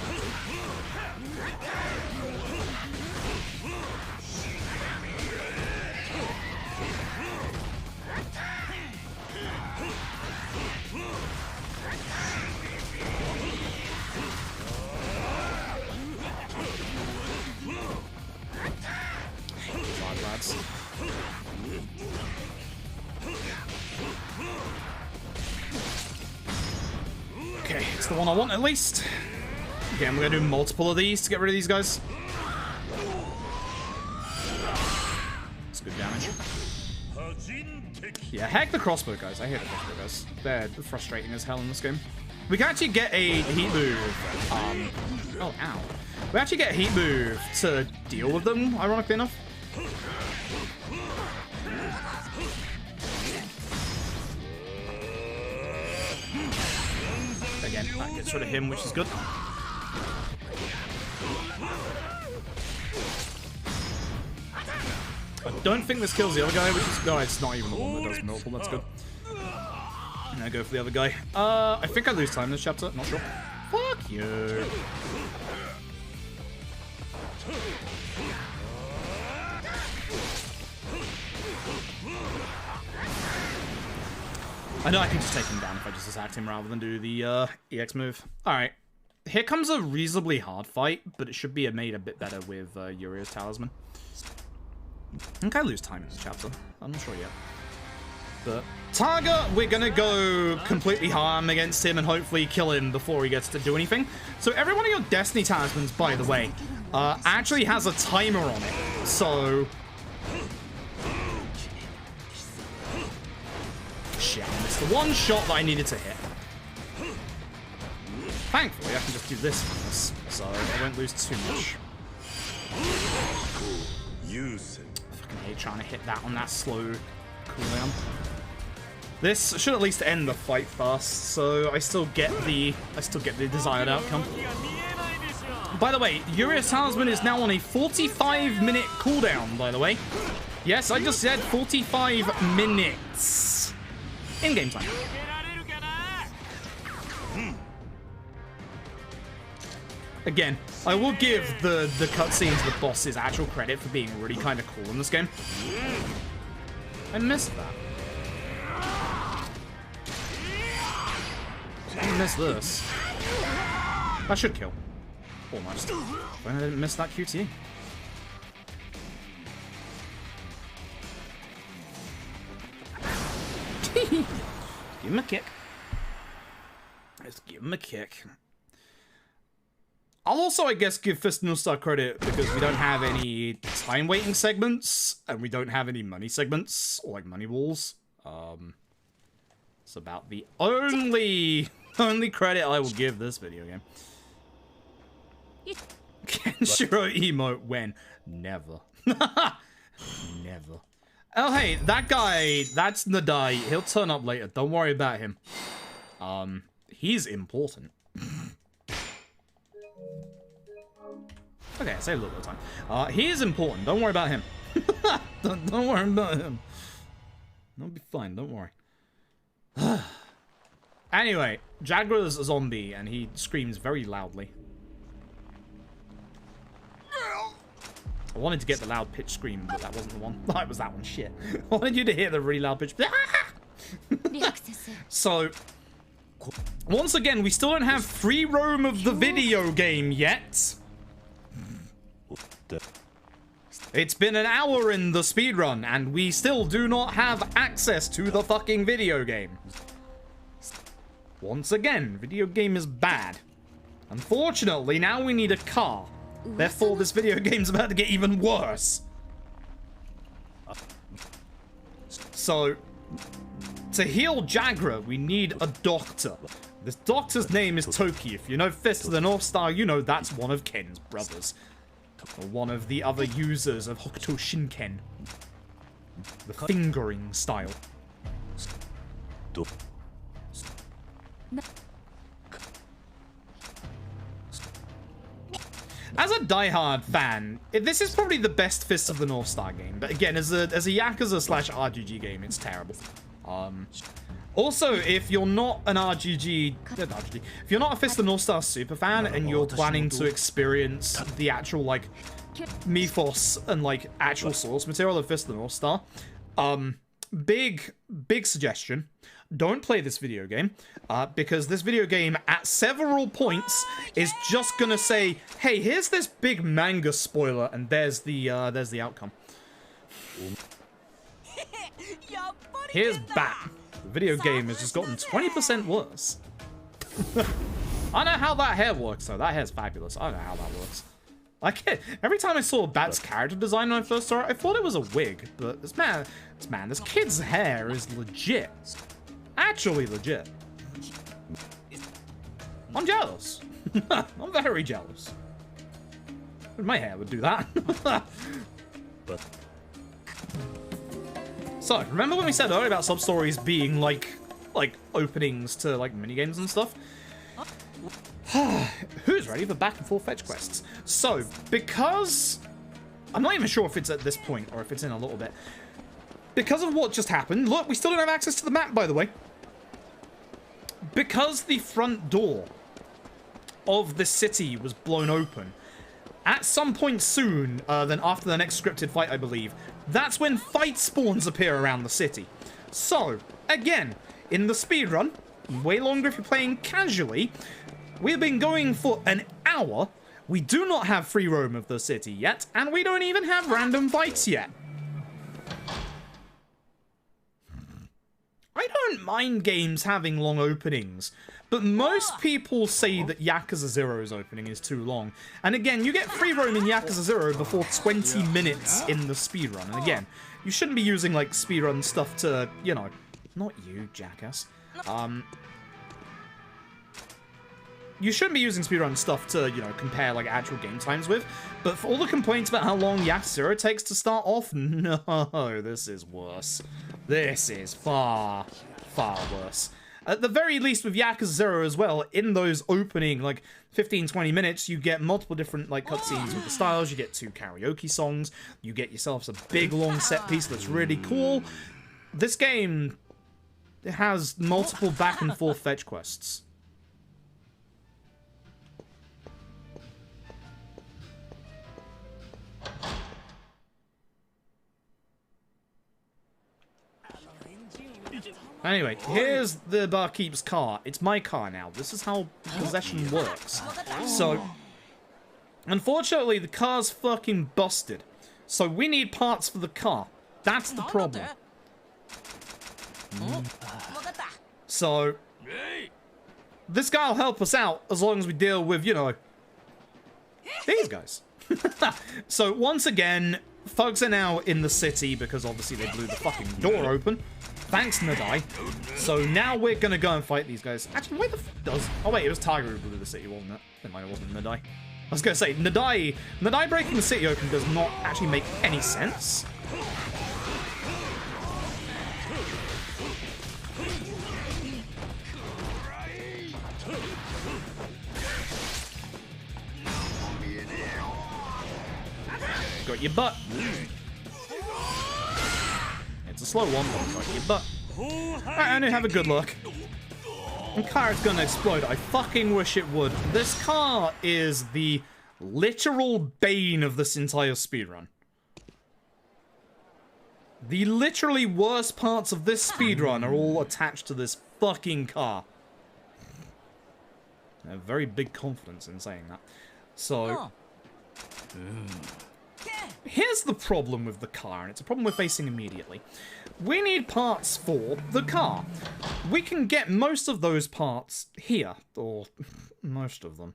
It's the one I want, at least. Again, we're gonna do multiple of these to get rid of these guys. That's good damage. Yeah, heck the crossbow guys. I hate the crossbow guys. They're frustrating as hell in this game. We can actually get a heat move. Oh, ow. We actually get a heat move to deal with them, ironically enough. Again, that gets rid of him, which is good. I don't think this kills the other guy, which is... No, it's not even the one that does multiple. That's good. And I go for the other guy. I think I lose time in this chapter. Not sure. Fuck you. I know I can just take him down if I just attacked him rather than do the EX move. Alright. Here comes a reasonably hard fight, but it should be made a bit better with Yurio's Talisman. I think I lose time in this chapter. I'm not sure yet. But Targa, we're gonna go completely harm against him and hopefully kill him before he gets to do anything. So every one of your Destiny Talismans, by the way, actually has a timer on it. So... Shit, I missed the one shot that I needed to hit. Thankfully, I can just do this on this, so I won't lose too much. I fucking hate trying to hit that on that slow cooldown. This should at least end the fight fast, so I still get the desired outcome. By the way, Yurio's Talisman is now on a 45-minute cooldown, by the way. Yes, I just said 45 minutes. In-game time. Again, I will give the cutscenes the boss's actual credit for being really kind of cool in this game. I missed that. I missed this. That should kill. Almost. But I didn't miss that QTE. Give him a kick. Let's give him a kick. I'll also, I guess, give Fist of Northstar credit because we don't have any time waiting segments and we don't have any money segments or like money walls. It's about the only credit I will give this video game. Kenshiro emote when? Never. Never. Oh, hey, that guy, that's Nadai. He'll turn up later. Don't worry about him. He's important. Okay, I saved a little bit of time. He is important. Don't worry about him. don't worry about him. I'll be fine. Don't worry. Anyway, Jagra's a zombie, and he screams very loudly. I wanted to get the loud pitch scream, but that wasn't the one. It was that one. Shit. I wanted you to hear the really loud pitch. So, once again, we still don't have free roam of the video game yet. It's been an hour in the speedrun, and we still do not have access to the fucking video game. Once again, video game is bad. Unfortunately, now we need a car. Therefore, this video game's about to get even worse. So, to heal Jagra, we need a doctor. This doctor's name is Toki. If you know Fist of the North Star, you know that's one of Ken's brothers. Or one of the other users of Hokuto Shinken. The fingering style. As a diehard fan, this is probably the best Fist of the North Star game. But again, as a Yakuza / RGG game, it's terrible. Also, if you're not an if you're not a Fist of the North Star super fan and you're planning to experience the actual, like, mythos and, like, actual source material of Fist of the North Star, big suggestion. Don't play this video game, because this video game, at several points, is just gonna say, hey, here's this big manga spoiler, and there's the outcome. Here's Bat. The video game has just gotten 20% worse. I know how that hair works, though. That hair's fabulous. I know how that works. Like, every time I saw Bat's character design when I first saw it, I thought it was a wig. But this kid's hair is legit. Actually legit. I'm jealous. I'm very jealous. My hair would do that. But So, remember when we said earlier about sub-stories being like openings to like minigames and stuff? Who's ready for back and forth fetch quests? So, because I'm not even sure if it's at this point or if it's in a little bit. Because of what just happened, look, we still don't have access to the map, by the way. Because the front door of the city was blown open, at some point soon, then after the next scripted fight, I believe, that's when fight spawns appear around the city. So, again, in the speedrun, way longer if you're playing casually, we've been going for an hour. We do not have free roam of the city yet, and we don't even have random fights yet. I don't mind games having long openings, but most people say that Yakuza 0's opening is too long. And again, you get free roam in Yakuza 0 before 20 minutes in the speedrun. And again, you shouldn't be using, like, speedrun stuff to, you know... Not you, jackass. You shouldn't be using speedrun stuff to, you know, compare, like, actual game times with. But for all the complaints about how long Yakuza 0 takes to start off, no, this is worse. This is far, far worse. At the very least with Yakuza 0 as well, in those opening, like, 15-20 minutes, you get multiple different, like, cutscenes with the styles, you get 2 karaoke songs, you get yourself a big, long set piece that's really cool. This game has multiple back and forth fetch quests. Anyway, here's the barkeep's car. It's my car now. This is how possession works. So, unfortunately, the car's fucking busted. So we need parts for the car. That's the problem. So, this guy will help us out as long as we deal with, you know, these guys. So, once again, thugs are now in the city because obviously they blew the fucking door open. Thanks, Nadai. So now we're gonna go and fight these guys. Actually, why the f does... Oh wait, it was Tiger who blew the city, wasn't it? It might have wasn't Nadai. I was gonna say, Nadai breaking the city open does not actually make any sense. Got your butt. It's a slow one, but got your butt. Alright, I didn't have a good look. And car's gonna explode. I fucking wish it would. This car is the literal bane of this entire speedrun. The literally worst parts of this speedrun are all attached to this fucking car. I have very big confidence in saying that. So... Here's the problem with the car, and it's a problem we're facing immediately. We need parts for the car. We can get most of those parts here, or most of them.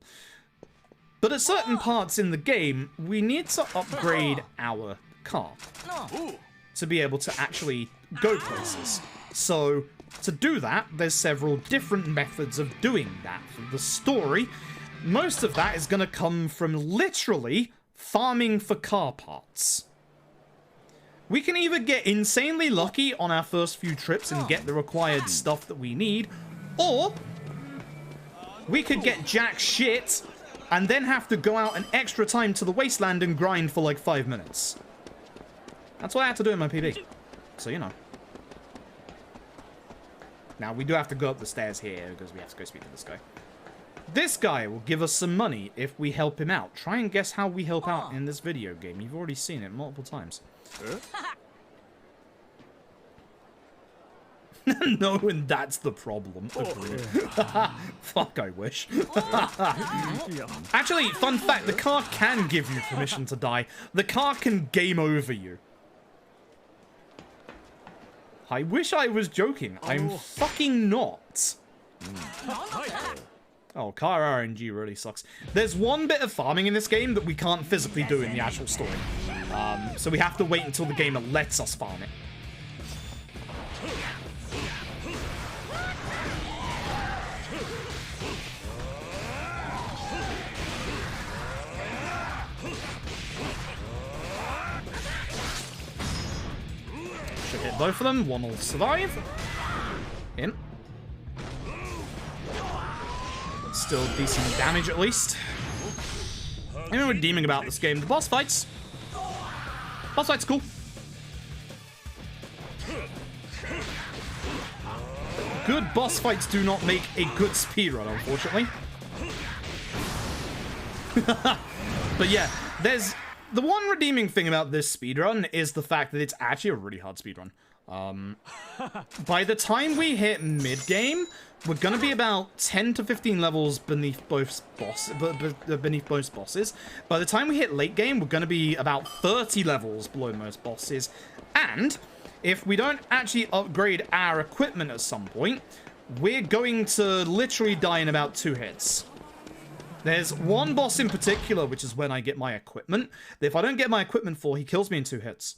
But at certain parts in the game, we need to upgrade our car to be able to actually go places. So, to do that, there's several different methods of doing that. For the story, most of that is going to come from literally farming for car parts. We can either get insanely lucky on our first few trips and get the required stuff that we need, or we could get jack shit and then have to go out an extra time to the wasteland and grind for like 5 minutes. That's what I had to do in my PD. So, you know. Now, we do have to go up the stairs here because we have to go speak to this guy. This guy will give us some money if we help him out. Try and guess how we help out in this video game. You've already seen it multiple times. No, and that's the problem. Fuck, I wish. Actually, fun fact, the car can give you permission to die. The car can game over you. I wish I was joking. I'm fucking not. Oh, car RNG really sucks. There's one bit of farming in this game that we can't physically do in the actual story. So we have to wait until the game lets us farm it. Should hit both of them. One will survive. In. Still decent damage at least. Anything redeeming about this game? The boss fights. Boss fights cool. Good boss fights do not make a good speedrun, unfortunately. But yeah, there's the one redeeming thing about this speedrun is the fact that it's actually a really hard speedrun. By the time we hit mid-game, we're gonna be about 10 to 15 levels beneath both bosses. By the time we hit late game, we're gonna be about 30 levels below most bosses. And if we don't actually upgrade our equipment at some point, we're going to literally die in about 2 hits. There's one boss in particular, which is when I get my equipment. If I don't get my equipment for, he kills me in 2 hits.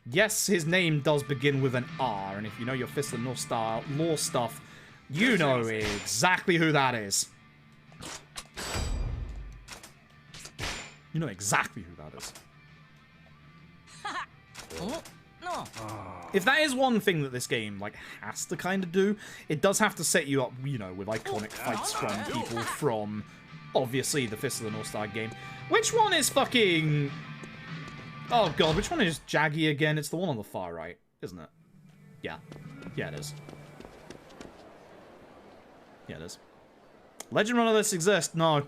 Yes, his name does begin with an R, and if you know your Fist of the North Star lore stuff, you know exactly who that is. You know exactly who that is. If that is one thing that this game, like, has to kind of do, it does have to set you up, you know, with iconic fights from people from, obviously, the Fist of the North Star game. Which one is fucking... Oh god, which one is Jaggy again? It's the one on the far right, isn't it? Yeah. Yeah, it is. Yeah, it is. Legend Run of this exists? No.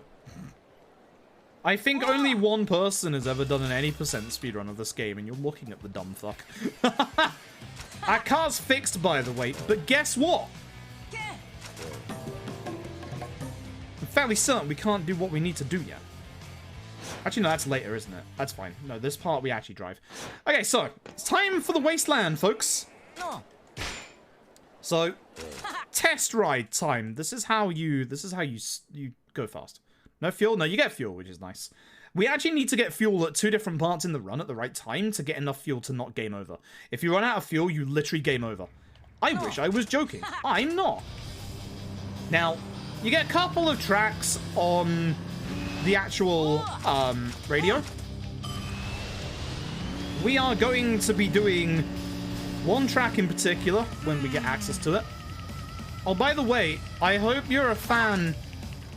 I think only one person has ever done an any % speedrun of this game, and you're looking at the dumb fuck. Our car's fixed, by the way, but guess what? I'm fairly certain we can't do what we need to do yet. Actually, no, that's later, isn't it? That's fine. No, this part we actually drive. Okay, so it's time for the wasteland, folks. So, test ride time. This is how you go fast. No fuel? No, you get fuel, which is nice. We actually need to get fuel at 2 different parts in the run at the right time to get enough fuel to not game over. If you run out of fuel, you literally game over. I wish I was joking. I'm not. Now, you get a couple of tracks on the actual radio. We are going to be doing one track in particular when we get access to it. Oh, by the way, I hope you're a fan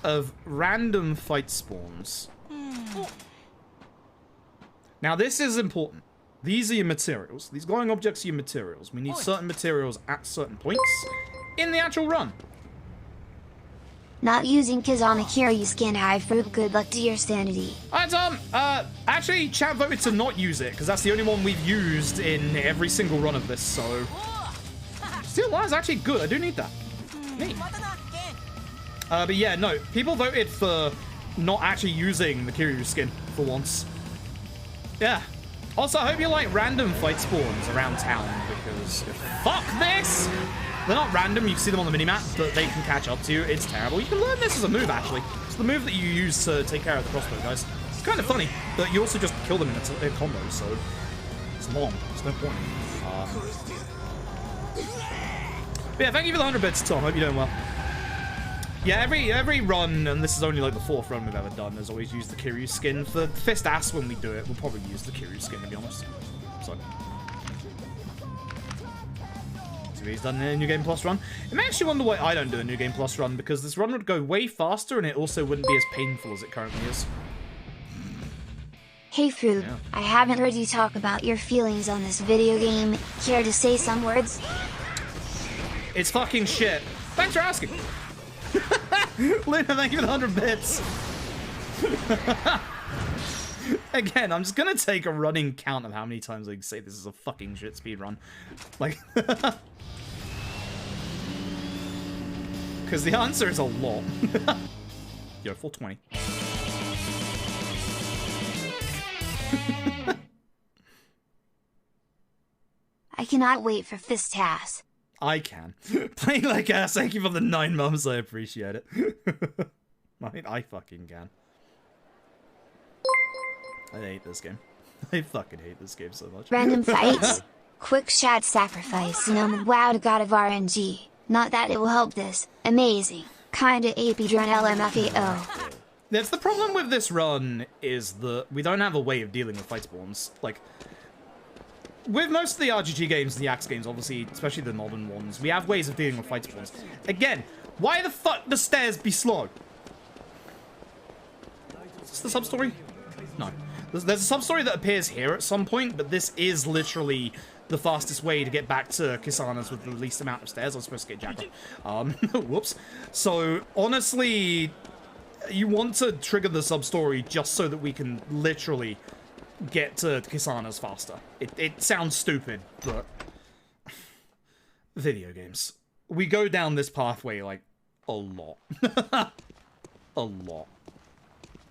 of random fight spawns. Now, this is important. These are your materials. These glowing objects are your materials. We need certain materials at certain points in the actual run. Not using Kizana Kiryu skin high fruit. Good luck to your sanity. Alright, actually, chat voted to not use it, because that's the only one we've used in every single run of this, so... Still, that's actually good. I do need that. Neat. But yeah, no, people voted for not actually using the Kiryu skin for once. Yeah. Also, I hope you like random fight spawns around town, because fuck this! They're not random, you can see them on the minimap, but they can catch up to you. It's terrible. You can learn this as a move, actually. It's the move that you use to take care of the crossbow guys. It's kind of funny, but you also just kill them in a combo, so it's long. There's no point. But yeah, thank you for the 100 bits, Tom. Hope you're doing well. Yeah, every run, and this is only like the 4th run we've ever done, has always used the Kiryu skin. For Fist Ass, when we do it, we'll probably use the Kiryu skin, to be honest. So he's done a New Game Plus run. It makes you wonder why I don't do a New Game Plus run, because this run would go way faster, and it also wouldn't be as painful as it currently is. Hey Froob, yeah. I haven't heard you talk about your feelings on this video game. Care to say some words? It's fucking shit. Thanks for asking. Luna, thank you for the 100 bits. Again, I'm just gonna take a running count of how many times I can say this is a fucking shit speedrun. Like, because the answer is a lot. Yo, 420. I cannot wait for Fist Ass. I can. Playing like ass, thank you for the 9 months, I appreciate it. I mean, I fucking can. I hate this game. I fucking hate this game so much. Random fights. Quick shot sacrifice. Wow, God of RNG. Not that it will help this. Amazing. Kinda AP drone LMFAO. That's the problem with this run, is that we don't have a way of dealing with fight spawns. Like, with most of the RGG games and the Axe games, obviously, especially the modern ones, we have ways of dealing with fight spawns. Again, why the fuck the stairs be slow? Is this the sub-story? No. There's a sub-story that appears here at some point, but this is literally the fastest way to get back to Kisana's with the least amount of stairs. I was supposed to get Jackal. Whoops. So, honestly, you want to trigger the sub-story just so that we can literally get to Kisana's faster. It sounds stupid, but... Video games. We go down this pathway, like, a lot. A lot.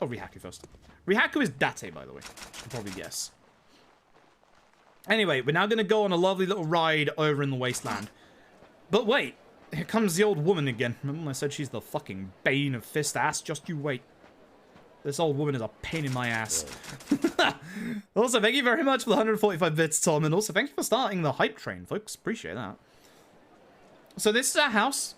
Oh, Rihaku first. Rihaku is Date, by the way. You should probably guess. Anyway, we're now going to go on a lovely little ride over in the wasteland. But wait, here comes the old woman again. Remember when I said she's the fucking bane of fist ass? Just you wait. This old woman is a pain in my ass. Also, thank you very much for the 145 bits, Tom. And also, thank you for starting the hype train, folks. Appreciate that. So this is our house.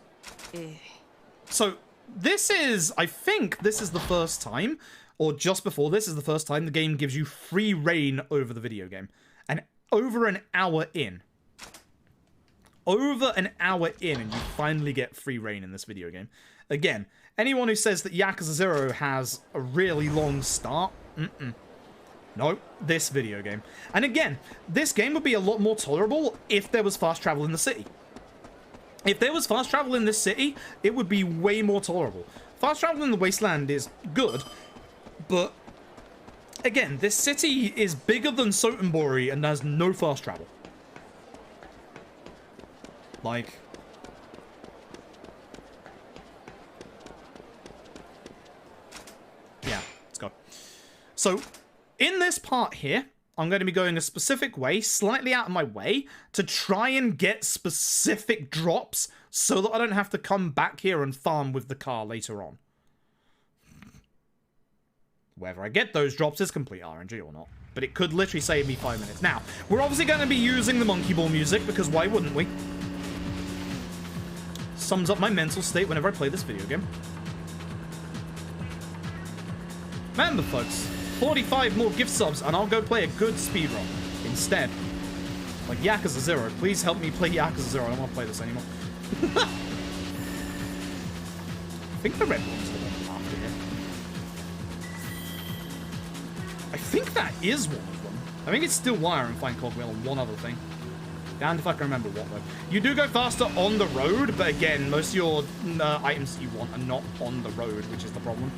So this is, I think this is the first time, or just before this is the first time the game gives you free reign over the video game. And over an hour in. Over an hour in, and you finally get free reign in this video game. Again, anyone who says that Yakuza 0 has a really long start, no, this video game. And again, this game would be a lot more tolerable if there was fast travel in the city. If there was fast travel in this city, it would be way more tolerable. Fast travel in the wasteland is good, but again, this city is bigger than Sotenbori and has no fast travel. Like... yeah, let's go. So, in this part here, I'm going to be going a specific way, slightly out of my way, to try and get specific drops so that I don't have to come back here and farm with the car later on. Whether I get those drops is complete RNG or not. But it could literally save me 5 minutes. Now, we're obviously going to be using the Monkey Ball music, because why wouldn't we? Sums up my mental state whenever I play this video game. Remember, folks, 45 more gift subs, and I'll go play a good speedrun instead. Like Yakuza 0. Please help me play Yakuza 0. I don't want to play this anymore. I think the red one's the one after here. I think that is one of them. I think it's still Wire and Fine Cogwheel and one other thing. Damned if I can remember what, though. You do go faster on the road, but again, most of your items you want are not on the road, which is the problem.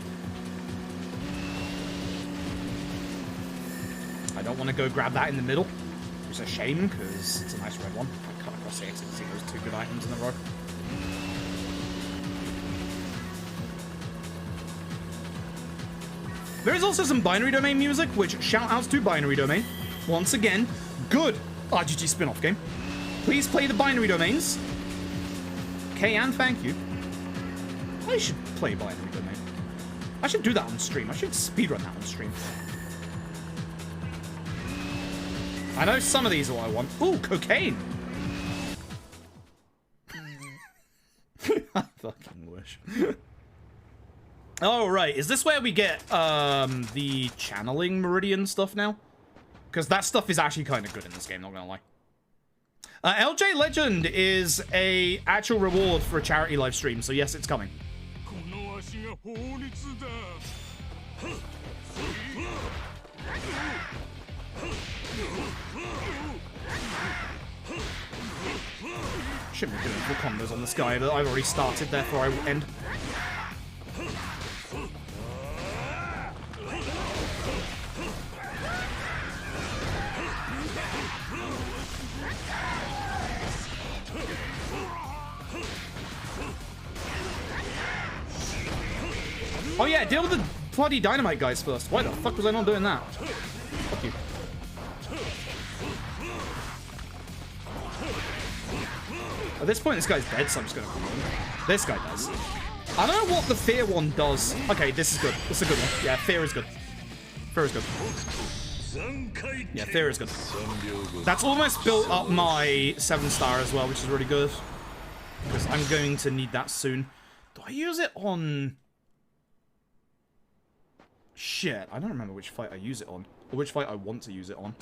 I don't want to go grab that in the middle, which is a shame, because it's a nice red one. I cut across the exit to see those two good items in a row. There is also some Binary Domain music, which shout-outs to Binary Domain. Once again, good RGG spin-off game. Please play the Binary Domains. Okay, and thank you. I should play Binary Domain. I should do that on stream. I should speedrun that on stream. I know some of these are what I want. Ooh, cocaine! I fucking wish. Oh, right. Is this where we get the channeling meridian stuff now? Because that stuff is actually kind of good in this game, not gonna lie. LJ Legend is a actual reward for a charity live stream, so yes, it's coming. Shouldn't be doing full combos on this guy, but I've already started, therefore I will end. Oh yeah, deal with the bloody dynamite guys first. Why the fuck was I not doing that? Fuck you. At this point, this guy's dead, so I'm just gonna come on. This guy does. I don't know what the fear one does. Okay, this is good. This is a good one. Yeah, fear is good. Fear is good. Yeah, fear is good. That's almost built up my 7-star as well, which is really good. Because I'm going to need that soon. Do I use it on... Shit, I don't remember which fight I use it on. Or which fight I want to use it on.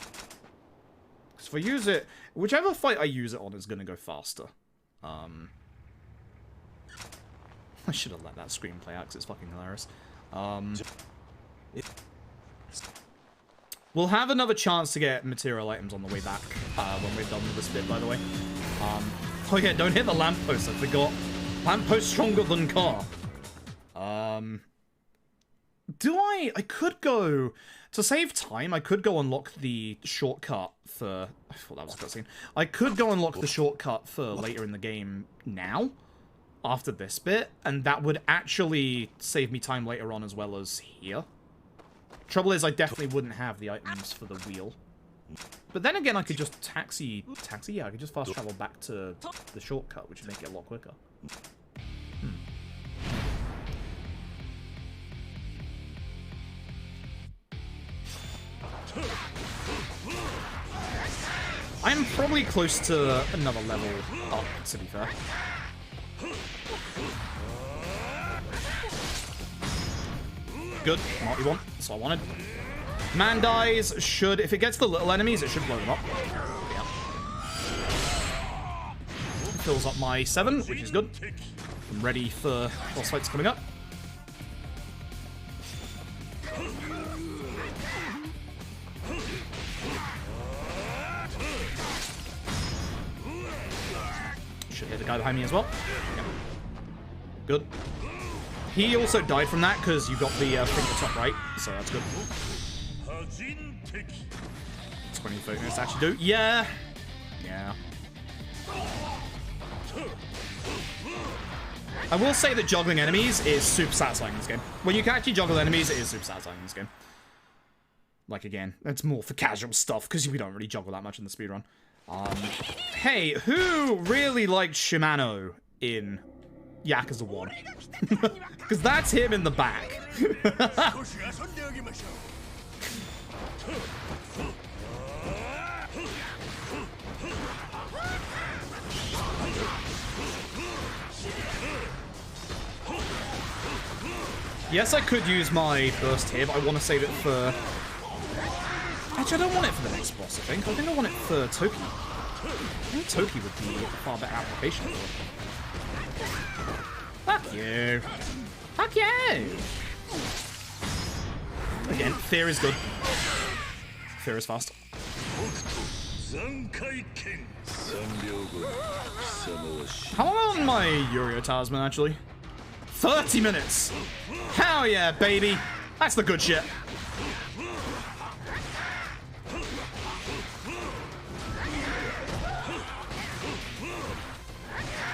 Because if I use it... Whichever fight I use it on is going to go faster. I should have let that screen play out because it's fucking hilarious. We'll have another chance to get material items on the way back when we're done with this bit, by the way. Oh yeah, don't hit the lamppost, I forgot. Lamppost stronger than car. I could go... To save time, I could go unlock the shortcut for... I thought that was a cutscene. I could go unlock the shortcut for later in the game now, after this bit, and that would actually save me time later on as well as here. Trouble is, I definitely wouldn't have the items for the wheel. But then again, I could just taxi? Yeah, I could just fast travel back to the shortcut, which would make it a lot quicker. I'm probably close to another level up, to be fair. Good, not what we want. That's what I wanted. Man dies should, if it gets the little enemies, it should blow them up. Yeah. Fills up my 7, which is good. I'm ready for boss fights coming up. Should hit the guy behind me as well. Yeah. Good. He also died from that because you got the thing at the top right, so that's good. 20 minutes actually do. Yeah. Yeah. I will say that juggling enemies is super satisfying in this game. When you can actually juggle enemies, it is super satisfying in this game. Like, again, it's more for casual stuff because we don't really juggle that much in the speedrun. Hey, who really liked Shimano in Yakuza 1? Because that's him in the back. Yes, I could use my burst here, but I want to save it for... Actually, I don't want it for the next boss, I think. I want it for Toki. I think Toki would be a far better application for it. Fuck you. Fuck you! Again, fear is good. Fear is fast. How long on my Yurio Talisman, actually? 30 minutes! Hell yeah, baby! That's the good shit.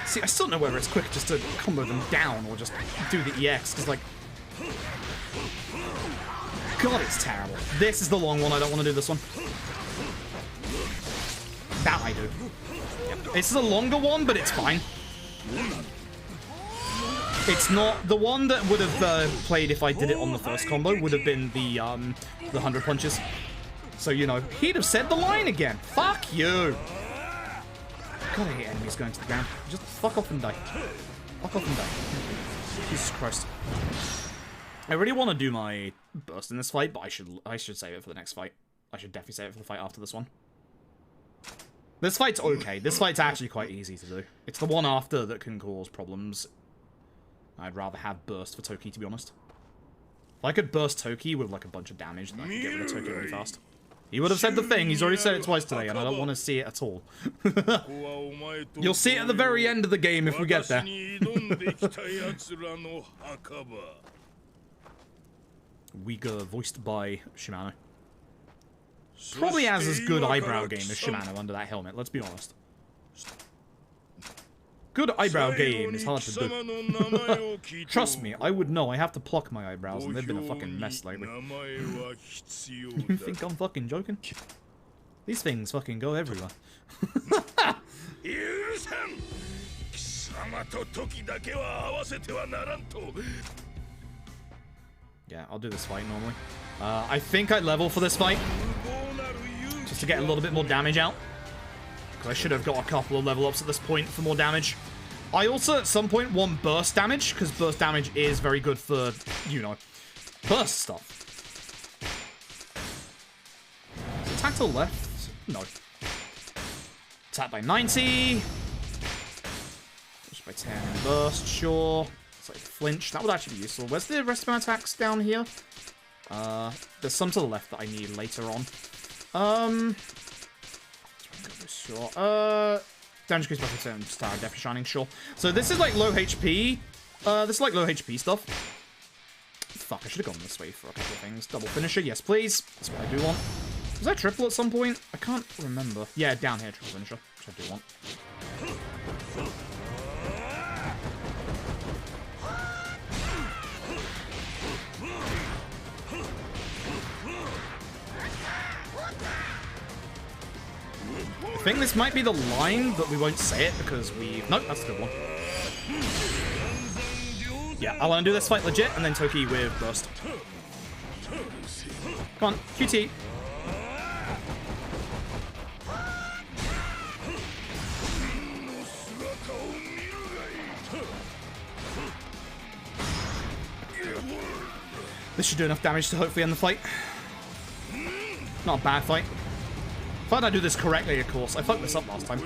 See, I still don't know whether it's quick just to combo them down or just do the EX, because, like... God, it's terrible. This is the long one. I don't want to do this one. That I do. Yep. This is a longer one, but it's fine. It's not... The one that would have played if I did it on the first combo would have been the 100 punches. So, you know, he'd have said the line again. Fuck you! God, I hate enemies going to the ground. Just fuck off and die. Fuck off and die. Jesus Christ. I really want to do my burst in this fight, but I should save it for the next fight. I should definitely save it for the fight after this one. This fight's okay. This fight's actually quite easy to do. It's the one after that can cause problems. I'd rather have burst for Toki, to be honest. If I could burst Toki with like a bunch of damage, then I could get rid of Toki really fast. He would have said the thing. He's already said it twice today, and I don't want to see it at all. You'll see it at the very end of the game if we get there. Uyghur, voiced by Shimano. Probably has as good eyebrow game as Shimano under that helmet, let's be honest. Good eyebrow game is hard to do. Trust me, I would know. I have to pluck my eyebrows, and they've been a fucking mess lately. You think I'm fucking joking? These things fucking go everywhere. Yeah, I'll do this fight normally. I think I level for this fight. Just to get a little bit more damage out. Because I should have got a couple of level ups at this point for more damage. I also, at some point, want burst damage. Because burst damage is very good for, you know, burst stuff. Attack to the left? No. Attack by 90. Push by 10 and burst, sure. It's like flinch. That would actually be useful. Where's the rest of my attacks down here? There's some to the left that I need later on. Sure. Damage increase by 10%. Star Death Shining, sure. So this is like low HP. This is like low HP stuff. Fuck, I should have gone this way for a couple of things. Double finisher, yes please. That's what I do want. Was that triple at some point? I can't remember. Yeah, down here, triple finisher, which I do want. I think this might be the line, but we won't say it because we... Nope, that's a good one. Yeah, I want to do this fight legit, and then Toki with burst. Come on, QT. This should do enough damage to hopefully end the fight. Not a bad fight. If I do this correctly, of course. I fucked this up last time.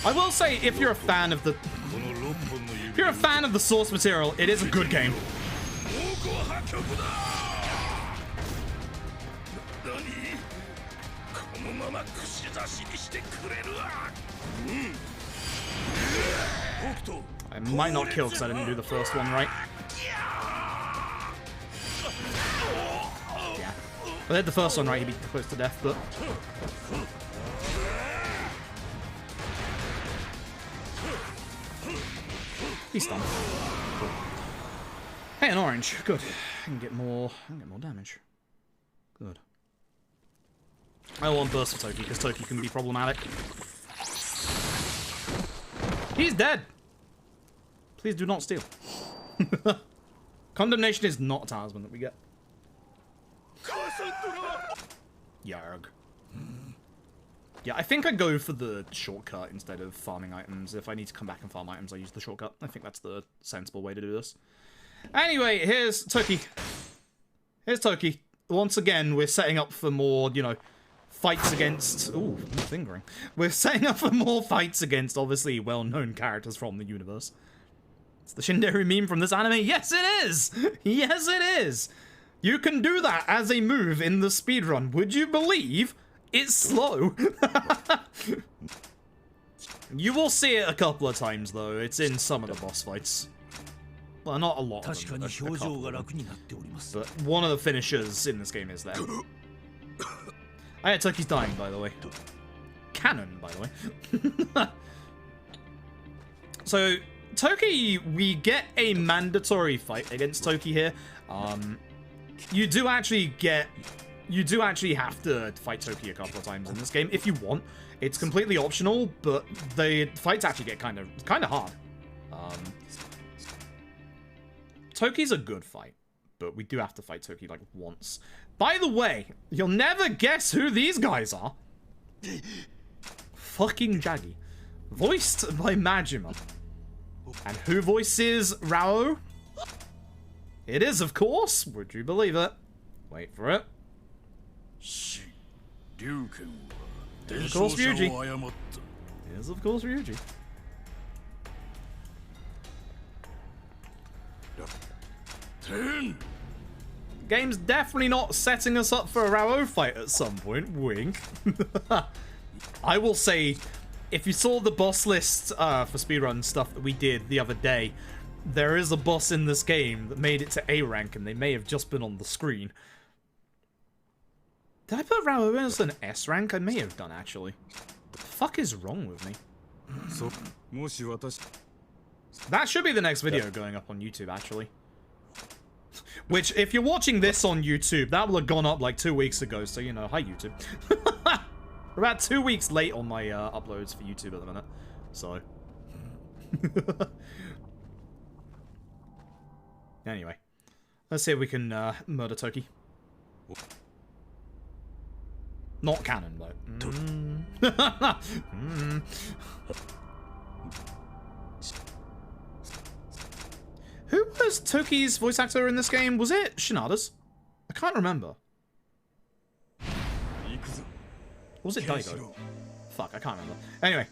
I will say, if you're a fan of the... If you're a fan of the source material, it is a good game. I might not kill because I didn't do the first one right. Yeah. If I did the first one right, he'd be close to death, but... He's stunned. Cool. Hey, an orange. Good. I can get more damage. Good. I want burst for Toki, because Toki can be problematic. He's dead! Please do not steal. Condemnation is not a talisman that we get. Yarg. Yeah, I think I go for the shortcut instead of farming items. If I need to come back and farm items, I use the shortcut. I think that's the sensible way to do this. Anyway, here's Toki. Here's Toki. Once again, we're setting up for more, you know, fights against... Ooh, fingering. We're setting up for more fights against, obviously, well-known characters from the universe. It's the Shinderu meme from this anime. Yes, it is! Yes, it is! You can do that as a move in the speedrun. Would you believe it's slow? You will see it a couple of times, though. It's in some of the boss fights. Well, not a lot of them, a couple of them. But one of the finishers in this game is there. Oh yeah, Toki's dying, by the way. Canon, by the way. So, Toki, we get a mandatory fight against Toki here. You do actually have to fight Toki a couple of times in this game if you want. It's completely optional, but the fights actually get kind of hard. Toki's a good fight, but we do have to fight Toki like once. By the way, you'll never guess who these guys are. Fucking Jaggy. Voiced by Majima. And who voices Rao? It is, of course. Would you believe it? Wait for it. It is, of course, Ryuji. It is, of course, Ryuji. Game's definitely not setting us up for a Rao fight at some point. Wink. I will say, if you saw the boss list for speedrun stuff that we did the other day, there is a boss in this game that made it to A rank, and they may have just been on the screen. Did I put Rao as an S rank? I may have done, actually. What the fuck is wrong with me? That should be the next video going up on YouTube, actually. Which, if you're watching this on YouTube, that will have gone up like 2 weeks ago, so, you know, hi YouTube. We're about 2 weeks late on my uploads for YouTube at the minute. So. Anyway. Let's see if we can murder Toki. Not canon, though. Who was Toki's voice actor in this game? Was it Shinada's? I can't remember. Was it Daigo? Fuck, I can't remember. Anyway.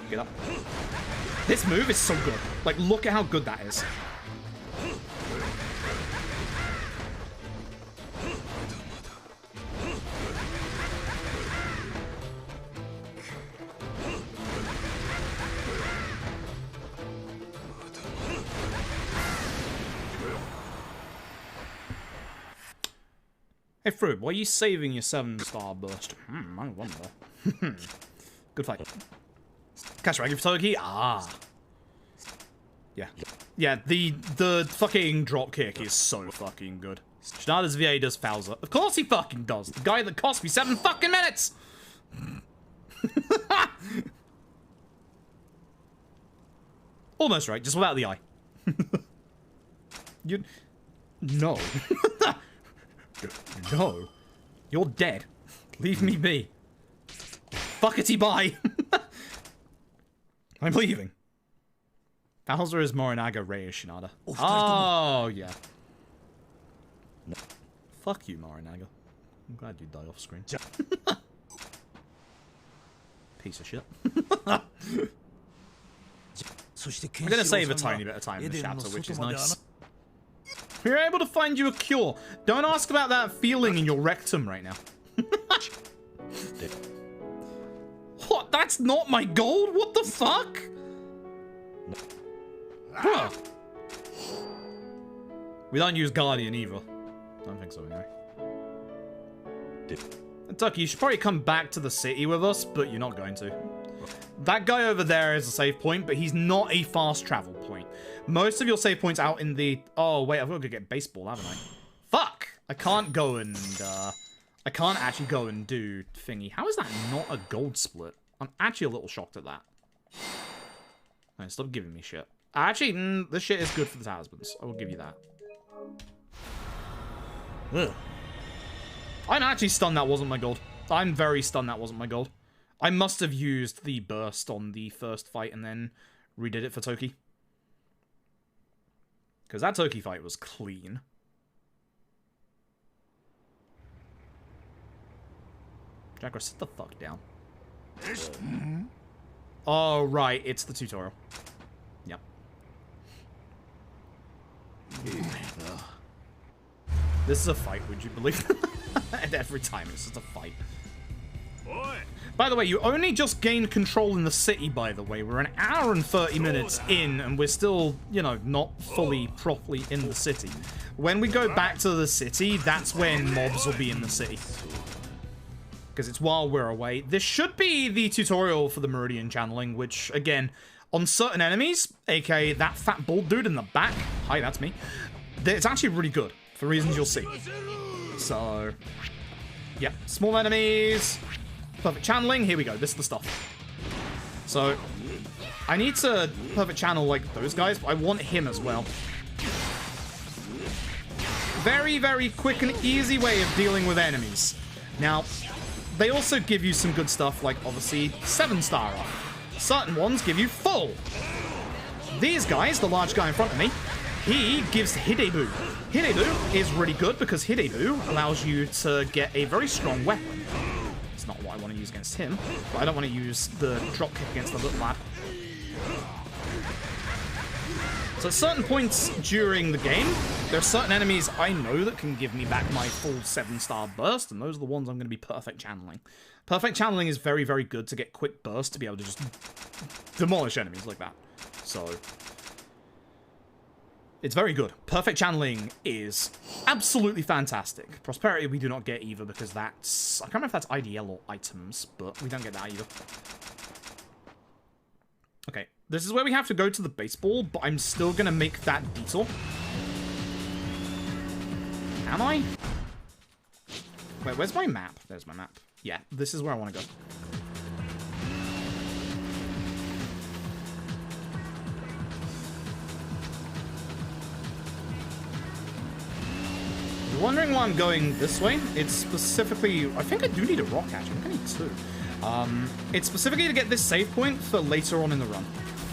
Get up. This move is so good. Like, look at how good that is. Hey, Fruit, why are you saving your 7-star burst? I wonder. Good fight. Catch Raggy for Toki? Ah. Yeah. Yeah, the fucking drop kick is so fucking good. Shinada's VA does Fowler. Of course he fucking does. The guy that cost me 7 fucking minutes! Almost right, just without the eye. You... No. No. You're dead. Leave me be. Fuckity bye. I'm leaving. Bowser is Morinaga, Rei is Shinada. Oh, yeah. No. Fuck you, Morinaga. I'm glad you died off screen. Piece of shit. I'm gonna save a tiny bit of time in the chapter, which is nice. We were able to find you a cure. Don't ask about that feeling in your rectum right now. What? That's not my gold? What the fuck? Huh. We don't use Guardian either. Don't think so anyway. Tucky, you should probably come back to the city with us, but you're not going to. That guy over there is a save point, but he's not a fast travel point. Most of your save points out in the... Oh, wait, I've got to get baseball, haven't I? Fuck! I can't go and... I can't actually go and do thingy. How is that not a gold split? I'm actually a little shocked at that. Right, stop giving me shit. Actually, this shit is good for the talismans. I will give you that. Ugh. I'm actually stunned that wasn't my gold. I'm very stunned that wasn't my gold. I must have used the burst on the first fight and then redid it for Toki. Because that Toki fight was clean. Jaguar, sit the fuck down. Oh, right. It's the tutorial. Yep. This is a fight, would you believe? And every time it's just a fight. By the way, you only just gained control in the city, by the way. We're an hour and 30 minutes in, and we're still, you know, not fully, properly in the city. When we go back to the city, that's when mobs will be in the city. Because it's while we're away. This should be the tutorial for the Meridian channeling, which, again, on certain enemies, aka that fat bald dude in the back, hi, that's me, it's actually really good, for reasons you'll see. So, yeah, small enemies, perfect channeling, here we go, this is the stuff. So, I need to perfect channel like those guys, but I want him as well. Very, very quick and easy way of dealing with enemies. Now, they also give you some good stuff, like, obviously, 7-star up. Certain ones give you full. These guys, the large guy in front of me, he gives Hidebu. Hidebu is really good because Hidebu allows you to get a very strong weapon. It's not what I want to use against him, but I don't want to use the dropkick against the little lad. So at certain points during the game, there are certain enemies I know that can give me back my full 7-star burst, and those are the ones I'm going to be perfect channeling. Perfect channeling is very, very good to get quick burst to be able to just demolish enemies like that. So, it's very good. Perfect channeling is absolutely fantastic. Prosperity we do not get either because that's... I can't remember if that's IDL or items, but we don't get that either. Okay, this is where we have to go to the baseball, but I'm still going to make that detour. Am I? Wait, where's my map? There's my map. Yeah, this is where I want to go. If you're wondering why I'm going this way, it's specifically... I think I do need a rock, actually. I think I need two. It's specifically to get this save point for later on in the run.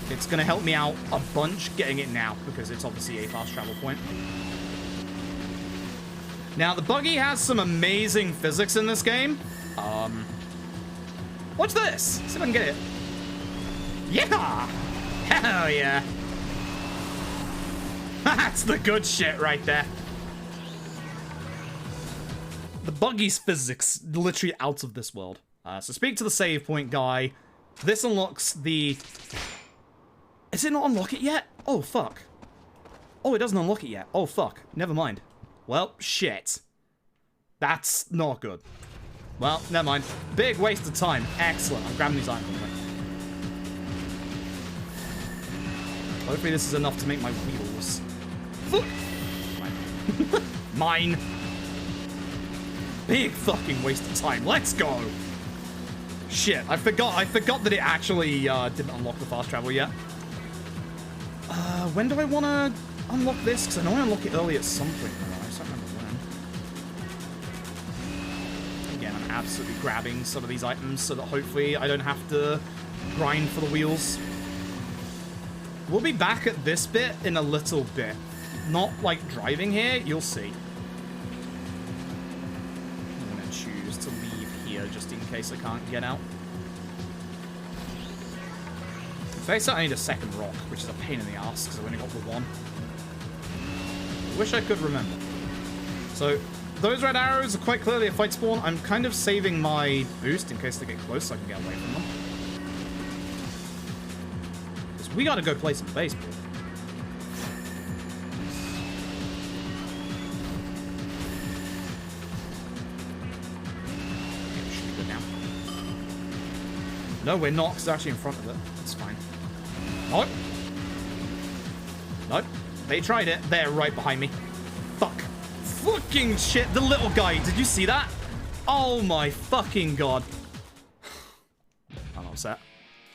It's going to help me out a bunch getting it now, because it's obviously a fast travel point. Now, the buggy has some amazing physics in this game. Watch this! See if I can get it. Yeah! Hell yeah! That's the good shit right there. The buggy's physics, literally out of this world. So speak to the save point guy. This unlocks the... Is it not unlock it yet? Oh, fuck. Oh, it doesn't unlock it yet. Oh, fuck. Never mind. Well, shit. That's not good. Well, never mind. Big waste of time. Excellent. I'm grabbing these items. Hopefully this is enough to make my wheels. Fuck. Mine. Mine. Big fucking waste of time. Let's go. Shit. I forgot that it actually didn't unlock the fast travel yet. When do I want to unlock this? Because I know I unlock it early at some point. I just don't remember when. Again, I'm absolutely grabbing some of these items so that hopefully I don't have to grind for the wheels. We'll be back at this bit in a little bit. Not like driving here, you'll see. I'm going to choose to leave here just in case I can't get out. Face it, I need a second rock, which is a pain in the ass because I've only got the one. I wish I could remember. So, those red arrows are quite clearly a fight spawn. I'm kind of saving my boost in case they get close so I can get away from them. Because we gotta go play some baseball. Okay, we should be good now. No, we're not, because they're actually in front of it. That's fine. Nope. Nope. They tried it. They're right behind me. Fuck. Fucking shit. The little guy. Did you see that? Oh my fucking god. I'm upset.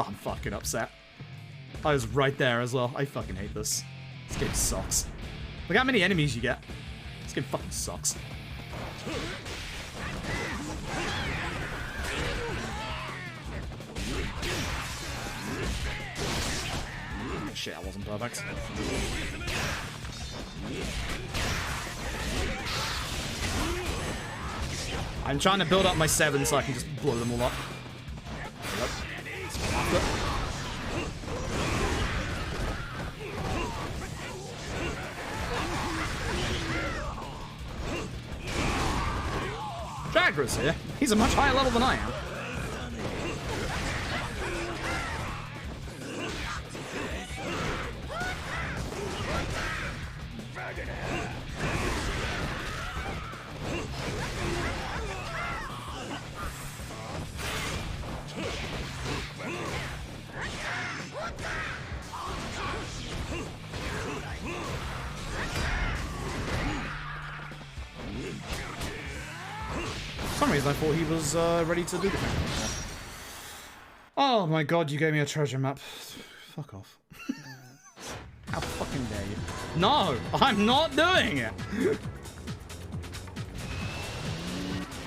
I'm fucking upset. I was right there as well. I fucking hate this. This game sucks. Look how many enemies you get. This game fucking sucks. Shit, that wasn't perfect. I'm trying to build up my 7 so I can just blow them all up. Jagra's here. He's a much higher level than I am. For some reason I thought he was ready to do the thing. Oh my god, you gave me a treasure map. Fuck off. How fucking dare you? No, I'm not doing it!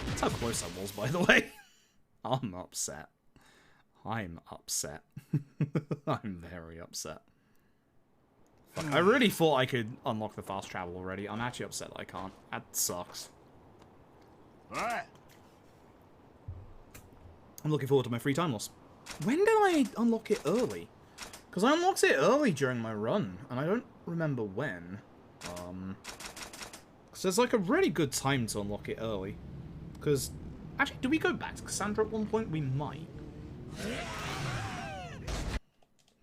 That's how close I was, by the way. I'm upset. I'm upset. I'm very upset. Fuck, I really thought I could unlock the fast travel already. I'm actually upset that I can't. That sucks. Alright. I'm looking forward to my free time loss. When did I unlock it early? Because I unlocked it early during my run, and I don't remember when. Because there's like a really good time to unlock it early. Because, actually, do we go back to Cassandra at one point? We might.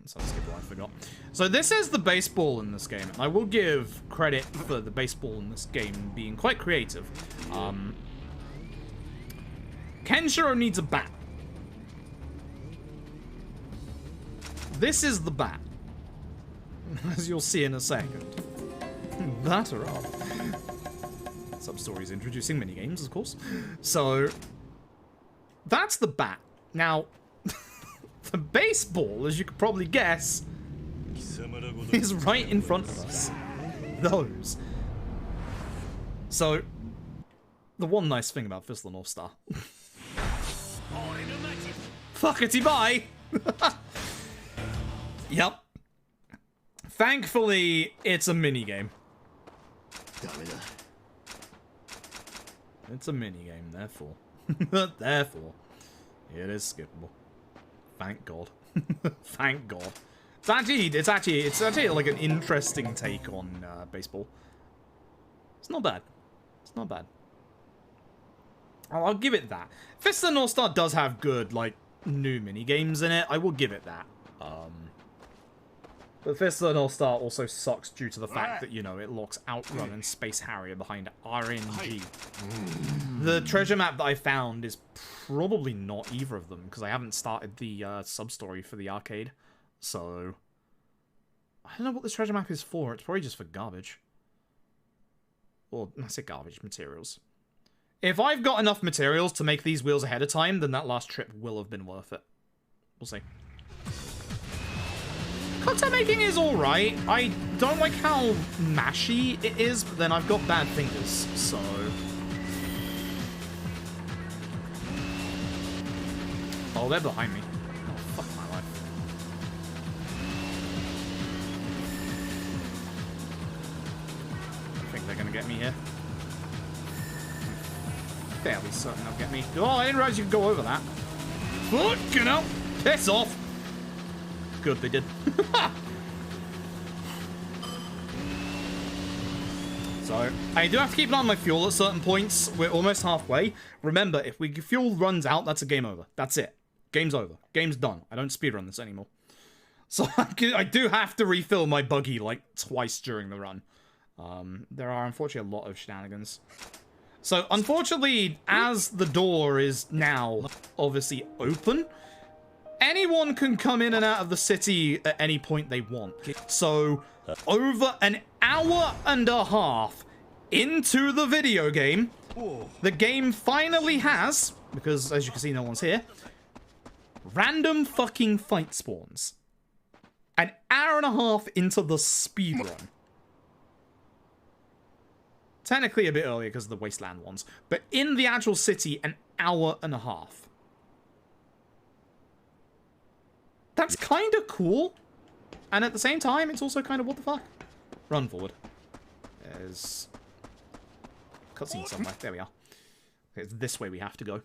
So let's skip what I forgot. So this is the baseball in this game. I will give credit for the baseball in this game being quite creative. Kenshiro needs a bat. This is the bat. As you'll see in a second. Batter up. SubStories introducing minigames, of course. So, that's the bat. Now, the baseball, as you could probably guess, is right in front of us. Those. So, the one nice thing about Fist of the North Star. Fuckity bye! Yep. Thankfully, it's a minigame. It's a minigame, therefore. Therefore, it is skippable. Thank God. Thank God. It's actually like an interesting take on baseball. It's not bad. It's not bad. I'll give it that. Fist of the North Star does have good, like, new minigames in it. I will give it that. But Fist of the North Star also sucks due to the fact that, you know, it locks Outrun and Space Harrier behind RNG. The treasure map that I found is probably not either of them, because I haven't started the sub-story for the arcade. So, I don't know what this treasure map is for. It's probably just for garbage. Or, I say garbage, materials. If I've got enough materials to make these wheels ahead of time, then that last trip will have been worth it. We'll see. Content making is alright. I don't like how mashy it is, but then I've got bad fingers, so... Oh, they're behind me. Oh, fuck my life. I think they're gonna get me here. I'm fairly certain they'll get me. Oh, I didn't realize you could go over that. Fucking hell! Piss off! Good, they did. So, I do have to keep an eye on my fuel at certain points. We're almost halfway. Remember, if fuel runs out, that's a game over. That's it. Game's over. Game's done. I don't speedrun this anymore. So, I do have to refill my buggy, like, twice during the run. There are, unfortunately, a lot of shenanigans. So, unfortunately, as the door is now obviously open, anyone can come in and out of the city at any point they want. So, over an hour and a half into the video game, the game finally has, because as you can see no one's here, random fucking fight spawns. An hour and a half into the speedrun. Technically a bit earlier because of the Wasteland ones, but in the actual city, an hour and a half. That's kind of cool. And at the same time, it's also kind of what the fuck. Run forward. There's cutscene somewhere. There we are. Okay, it's this way we have to go.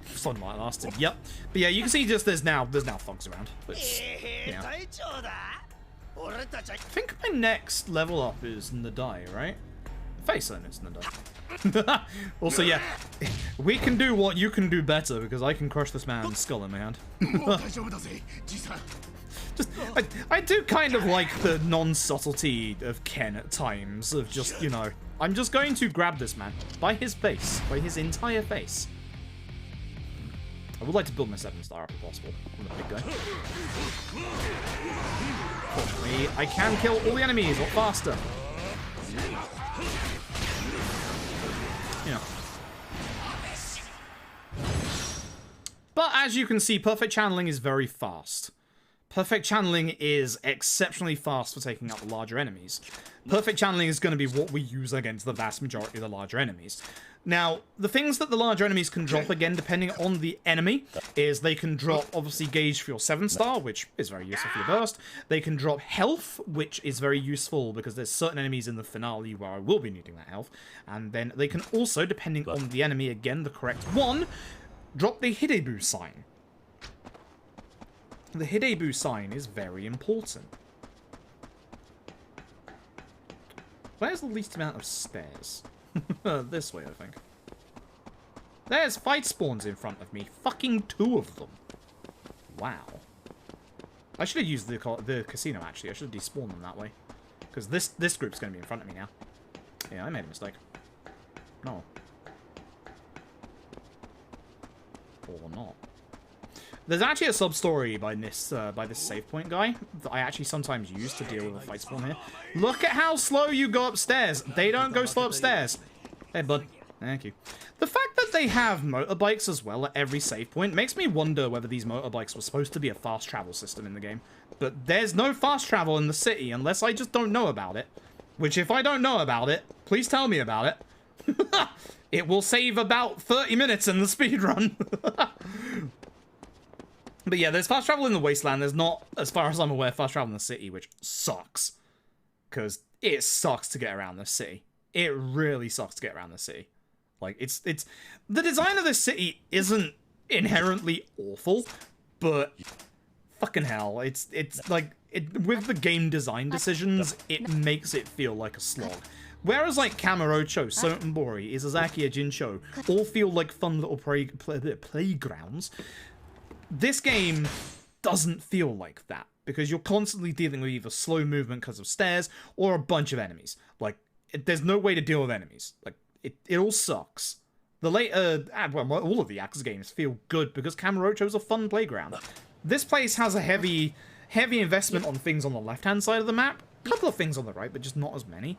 Fun while it lasted. Yep. But yeah, you can see just there's now thugs around. Which, yeah. I think my next level up is Nadai, right? Face on it's Nadai. Also, yeah, we can do what you can do better because I can crush this man's skull in my hand. Just, I do kind of like the non-subtlety of Ken at times, of just, you know, I'm just going to grab this man by his face, by his entire face. I would like to build my 7-star up if possible. I'm a big guy. Fortunately, I can kill all the enemies a lot faster. Yeah. But as you can see, perfect channeling is very fast. Perfect channeling is exceptionally fast for taking out the larger enemies. Perfect channeling is going to be what we use against the vast majority of the larger enemies. Now, the things that the larger enemies can drop, again, depending on the enemy, is they can drop, obviously, gauge for your 7-star, which is very useful for your burst. They can drop health, which is very useful because there's certain enemies in the finale where I will be needing that health. And then they can also, depending on the enemy, again, the correct one, drop the Hidebu sign. The Hidebu sign is very important. Where's the least amount of stairs? This way, I think. There's fight spawns in front of me. Fucking 2 of them. Wow. I should have used the casino, actually. I should have despawned them that way. Because this group's going to be in front of me now. Yeah, I made a mistake. No. Or not. There's actually a sub-story by this save point guy that I actually sometimes use to deal with a fight spawn here. Look at how slow you go upstairs. They don't go slow upstairs. Hey, bud. Thank you. The fact that they have motorbikes as well at every save point makes me wonder whether these motorbikes were supposed to be a fast travel system in the game. But there's no fast travel in the city unless I just don't know about it. Which, if I don't know about it, please tell me about it. It will save about 30 minutes in the speedrun. But yeah, there's fast travel in the wasteland. There's not, as far as I'm aware, fast travel in the city, which sucks. Because it sucks to get around the city. It really sucks to get around the city. Like, it's the design of this city isn't inherently awful, but fucking hell, it's like, with the game design decisions, it makes it feel like a slog. Whereas, like, Kamurocho, Sotenbori, Izazaki, and Jinsho all feel like fun little playgrounds, this game doesn't feel like that, because you're constantly dealing with either slow movement because of stairs, or a bunch of enemies. Like, there's no way to deal with enemies. Like, it all sucks. The later, well, all of the Yakuza games feel good, because Kamurocho's a fun playground. This place has a heavy investment on things on the left-hand side of the map. A couple of things on the right, but just not as many.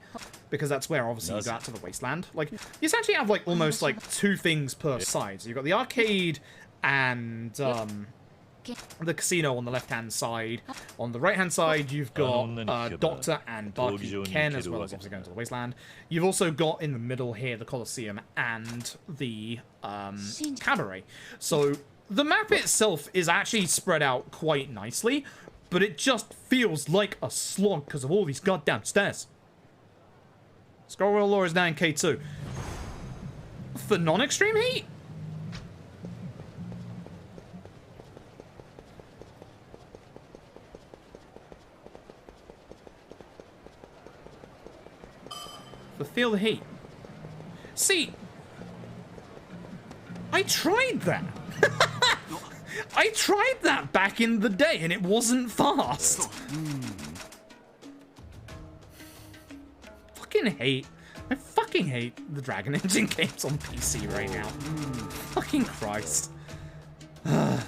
Because that's where, obviously, you go out to the wasteland. Like, you essentially have, like, almost, like, 2 things per side. So you've got the arcade and, the casino on the left-hand side. On the right-hand side, you've got, Doctor and Barkeep Ken, as well as obviously going to the wasteland. You've also got, in the middle here, the Colosseum and the, cabaret. So, the map itself is actually spread out quite nicely, but it just feels like a slog because of all these goddamn stairs. Scroll Wheel Law is now in K2. For non-extreme heat? For feel the heat. See, I tried that. I tried that back in the day, and it wasn't fast. I fucking hate the Dragon Engine games on PC right now. Fucking Christ. Well,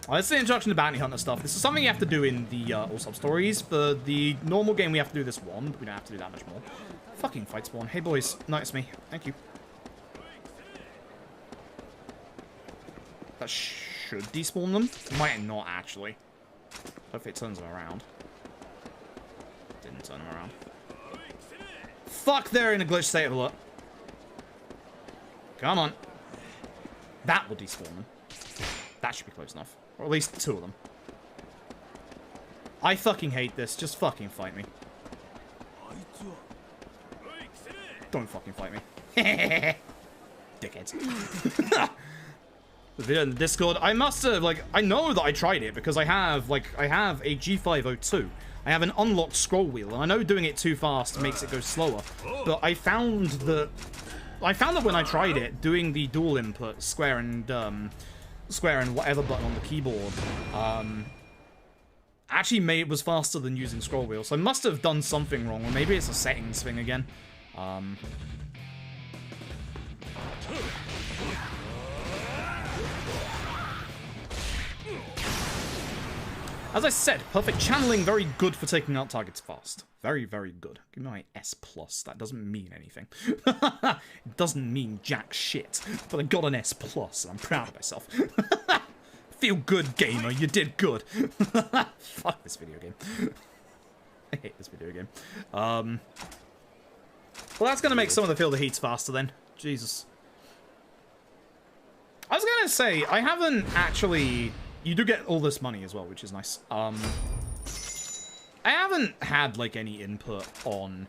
that's the introduction to Bounty Hunter stuff. This is something you have to do in the All SubStories. For the normal game, we have to do this one, but we don't have to do that much more. Fucking fight spawn. Hey, boys. Notice me. Thank you. That should despawn them. Might not, actually. Hopefully it turns them around. Didn't turn them around. Fuck, they're in a glitch state of alert. Come on. That will despawn them. That should be close enough. Or at least 2 of them. I fucking hate this. Just fucking fight me. Don't fucking fight me. Dickheads. The video in the Discord. I must have, like, I know that I tried it because I have a G502. I have an unlocked scroll wheel, and I know doing it too fast makes it go slower. But I found that when I tried it, doing the dual input square and whatever button on the keyboard, actually was faster than using scroll wheel. So I must have done something wrong, or maybe it's a settings thing again. As I said, perfect channeling, very good for taking out targets fast. Very, very good. Give me my S+. That doesn't mean anything. It doesn't mean jack shit. But I got an S+, and I'm proud of myself. Feel good, gamer. You did good. Fuck this video game. I hate this video game. Well, that's going to make some of the feel the heats faster then. Jesus. I was going to say, I haven't actually... You do get all this money as well, which is nice. I haven't had, like, any input on,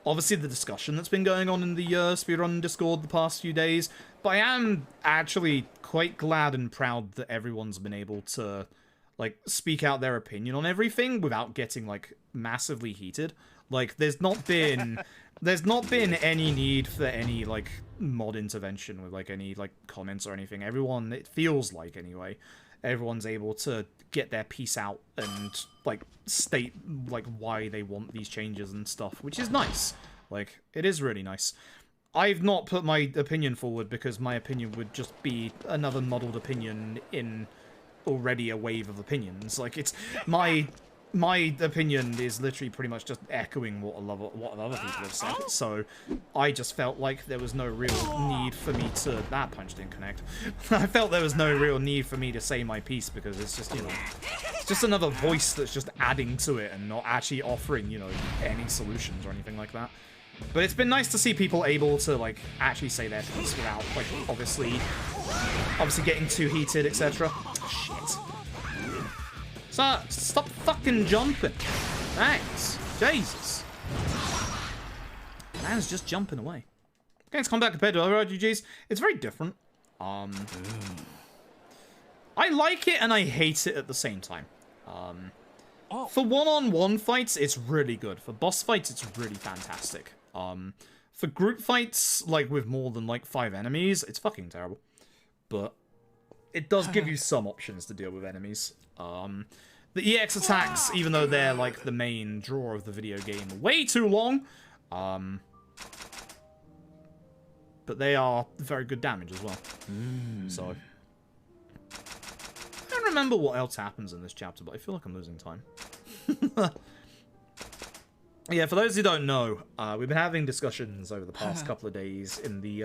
obviously, the discussion that's been going on in the speedrun Discord the past few days, but I am actually quite glad and proud that everyone's been able to, like, speak out their opinion on everything without getting, like, massively heated. Like, there's not been any need for any, like, mod intervention with, like, any, like, comments or anything. Everyone, it feels like, anyway, everyone's able to get their piece out and, like, state, like, why they want these changes and stuff, which is nice. Like, it is really nice. I've not put my opinion forward because my opinion would just be another muddled opinion in already a wave of opinions. Like, it's my opinion is literally pretty much just echoing what other people have said. So I just felt like there was no real need for me to... That punch didn't connect. I felt there was no real need for me to say my piece because it's just, you know, it's just another voice that's just adding to it and not actually offering, you know, any solutions or anything like that. But it's been nice to see people able to, like, actually say their piece without, like, obviously getting too heated, etc. Shit. So, stop fucking jumping. Thanks. Jesus. Man's just jumping away. Against combat compared to other RPGs, it's very different. I like it and I hate it at the same time. For one-on-one fights, it's really good. For boss fights, it's really fantastic. For group fights, like with more than like 5 enemies, it's fucking terrible. But it does give you some options to deal with enemies. The EX attacks, even though they're like the main draw of the video game, are way too long. But they are very good damage as well. So I don't remember what else happens in this chapter, but I feel like I'm losing time. Yeah, for those who don't know, we've been having discussions over the past couple of days in the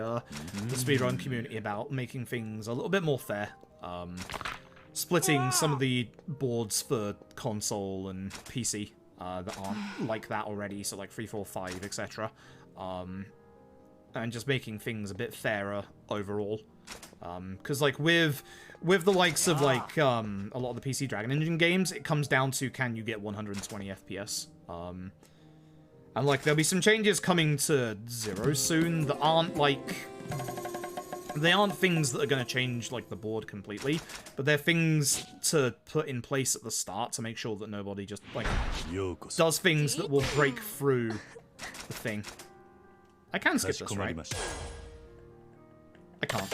speedrun community about making things a little bit more fair. Splitting some of the boards for console and PC that aren't like that already, so like 3, 4, 5, etc. And just making things a bit fairer overall. Because like with the likes of like a lot of the PC Dragon Engine games, it comes down to can you get 120 FPS. And like there'll be some changes coming to Zero soon that aren't like... They aren't things that are going to change, like, the board completely, but they're things to put in place at the start to make sure that nobody just, like, does things that will break through the thing. I can skip this, right? I can't. I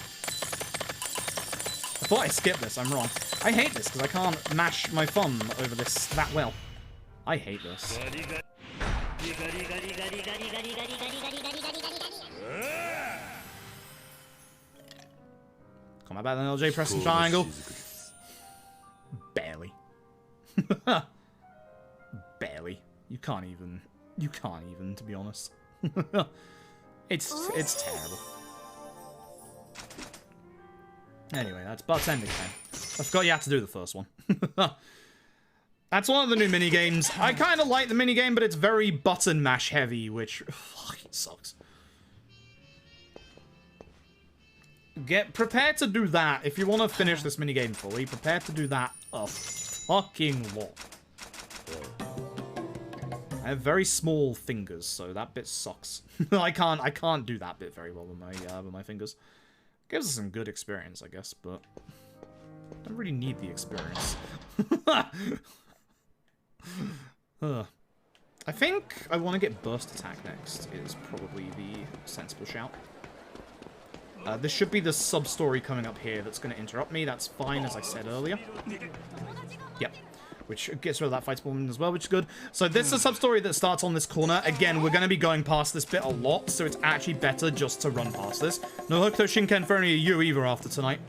thought I skipped this, I'm wrong. I hate this, because I can't mash my thumb over this that well. I hate this. Combat back then LJ pressing triangle. Barely. Barely. You can't even, to be honest. It's terrible. Anyway, that's Butt's ending then. I forgot you had to do the first one. That's one of the new minigames. I kind of like the minigame, but it's very button mash heavy, which fucking sucks. Get prepared to do that. If you want to finish this minigame fully, prepare to do that a fucking lot. I have very small fingers, so that bit sucks. I can't do that bit very well with my fingers. Gives us some good experience, I guess, but I don't really need the experience. I think I want to get burst attack next. Is probably the sensible shout. This should be the sub-story coming up here that's going to interrupt me. That's fine, as I said earlier. Yep. Which gets rid of that fight spawn as well, which is good. So this is a sub-story that starts on this corner. Again, we're going to be going past this bit a lot, so it's actually better just to run past this. No Hokuto Shinken for any of you either after tonight.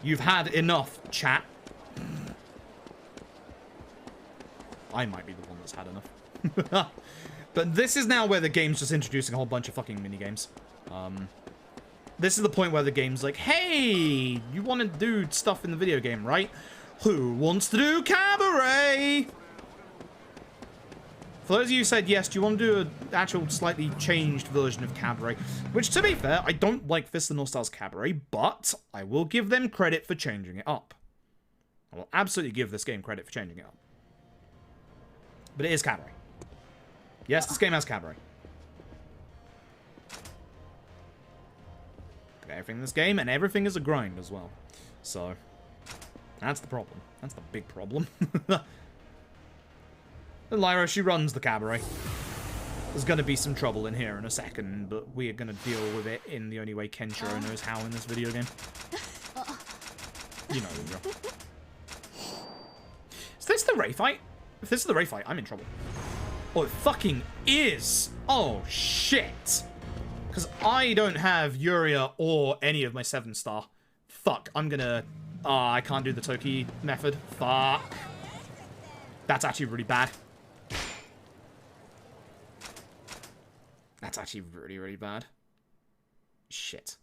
You've had enough, chat. I might be the one that's had enough. But this is now where the game's just introducing a whole bunch of fucking minigames. This is the point where the game's like, hey, you want to do stuff in the video game, right? Who wants to do cabaret? For those of you who said yes, do you want to do an actual slightly changed version of cabaret? Which, to be fair, I don't like Fist of North Star's cabaret, but I will give them credit for changing it up. I will absolutely give this game credit for changing it up. But it is cabaret. Yes, this game has cabaret. Everything in this game, and everything is a grind as well. So, that's the problem. That's the big problem. Lyra, she runs the cabaret. There's going to be some trouble in here in a second, but we are going to deal with it in the only way Kenshiro knows how in this video game. You know the drill. Is this the Ray fight? If this is the Ray fight, I'm in trouble. Oh, it fucking is! Oh, shit! Because I don't have Yuria or any of my 7-star. Fuck, I'm gonna... Ah, I can't do the Toki method. Fuck. That's actually really bad. That's actually really, really bad. Shit.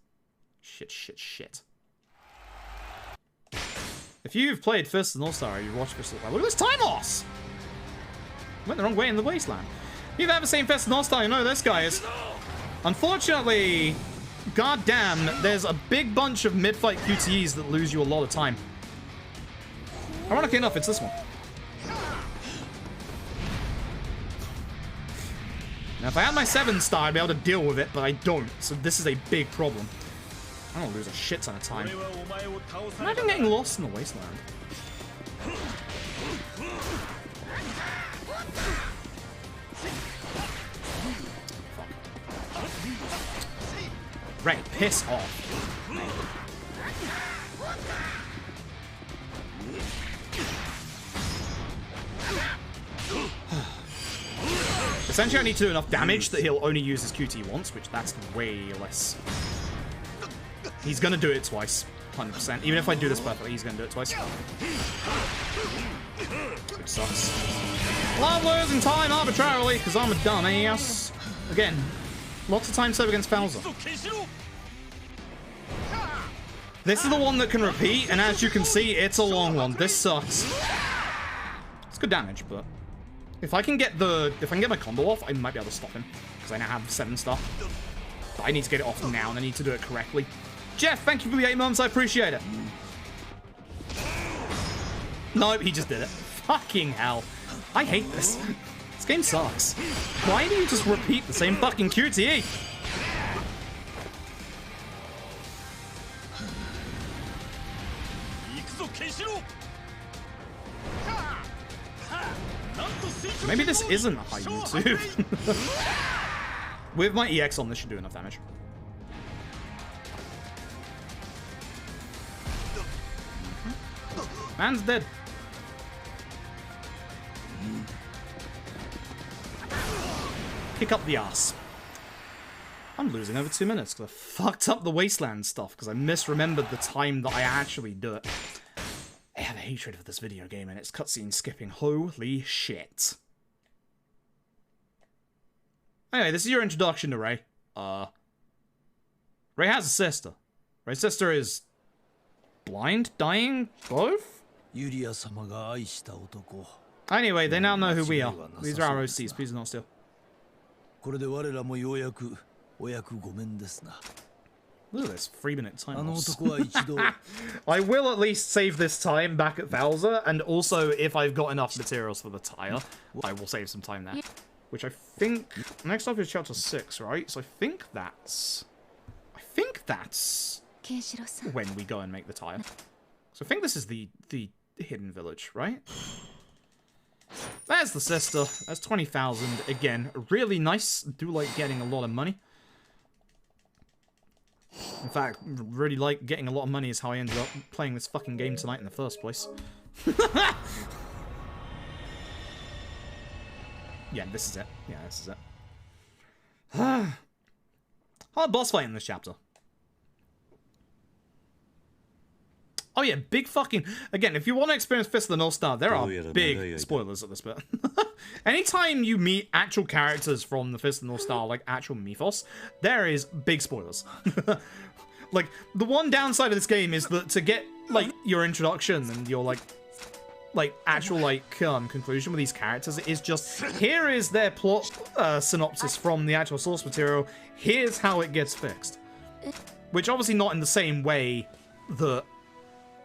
Shit. If you've played Fist and All-Star, you've watched Fist and All-Star. Look at this time loss! Went the wrong way in the wasteland. If you've ever seen Fist and All-Star, you know this guy is. Unfortunately, goddamn, there's a big bunch of mid-fight QTEs that lose you a lot of time. Ironically enough, it's this one. Now, if I had my 7-star, I'd be able to deal with it, but I don't, so this is a big problem. I'm gonna lose a shit ton of time. Imagine getting lost in the wasteland. Fuck. Ray, piss off. Essentially, I need to do enough damage that he'll only use his QT once, which that's way less. He's gonna do it twice, 100%. Even if I do this perfectly, he's gonna do it twice. Which sucks. Love losing time arbitrarily, because I'm a dumbass. Again, lots of time saved against Bowser. This is the one that can repeat, and as you can see, it's a long one. This sucks. It's good damage, but if I can get my combo off, I might be able to stop him, because I now have 7-star. But I need to get it off now, and I need to do it correctly. Jeff, thank you for the 8 months. I appreciate it. Nope, he just did it. Fucking hell. I hate this. This game sucks. Why do you just repeat the same fucking QTE? Maybe this isn't a high YouTube. With my EX on, this should do enough damage. Man's dead. Kick up the ass. I'm losing over 2 minutes because I fucked up the wasteland stuff because I misremembered the time that I actually do it. I have a hatred for this video game and its cutscene skipping. Holy shit. Anyway, this is your introduction to Ray. Ray has a sister. Ray's sister is blind, dying, both? Anyway, they now know who we are. These are our OCs. Please do not steal. Look at this 3-minute time loss. I will at least save this time back at Bowser, and also if I've got enough materials for the tire, I will save some time there. Which I think next up is chapter 6, right? So I think that's when we go and make the tire. So I think this is the hidden village, right? There's the sister. That's 20,000 again. Really nice. Do like getting a lot of money. In fact, really like getting a lot of money is how I ended up playing this fucking game tonight in the first place. Yeah, this is it. Yeah, this is it. Hard boss fight in this chapter. Oh yeah, big fucking... Again, if you want to experience Fist of the North Star, there are big spoilers at this bit. Anytime you meet actual characters from the Fist of the North Star, like actual mythos, there is big spoilers. Like, the one downside of this game is that to get, like, your introduction and your, like actual, like, conclusion with these characters is just, here is their plot synopsis from the actual source material, here's how it gets fixed. Which obviously not in the same way that...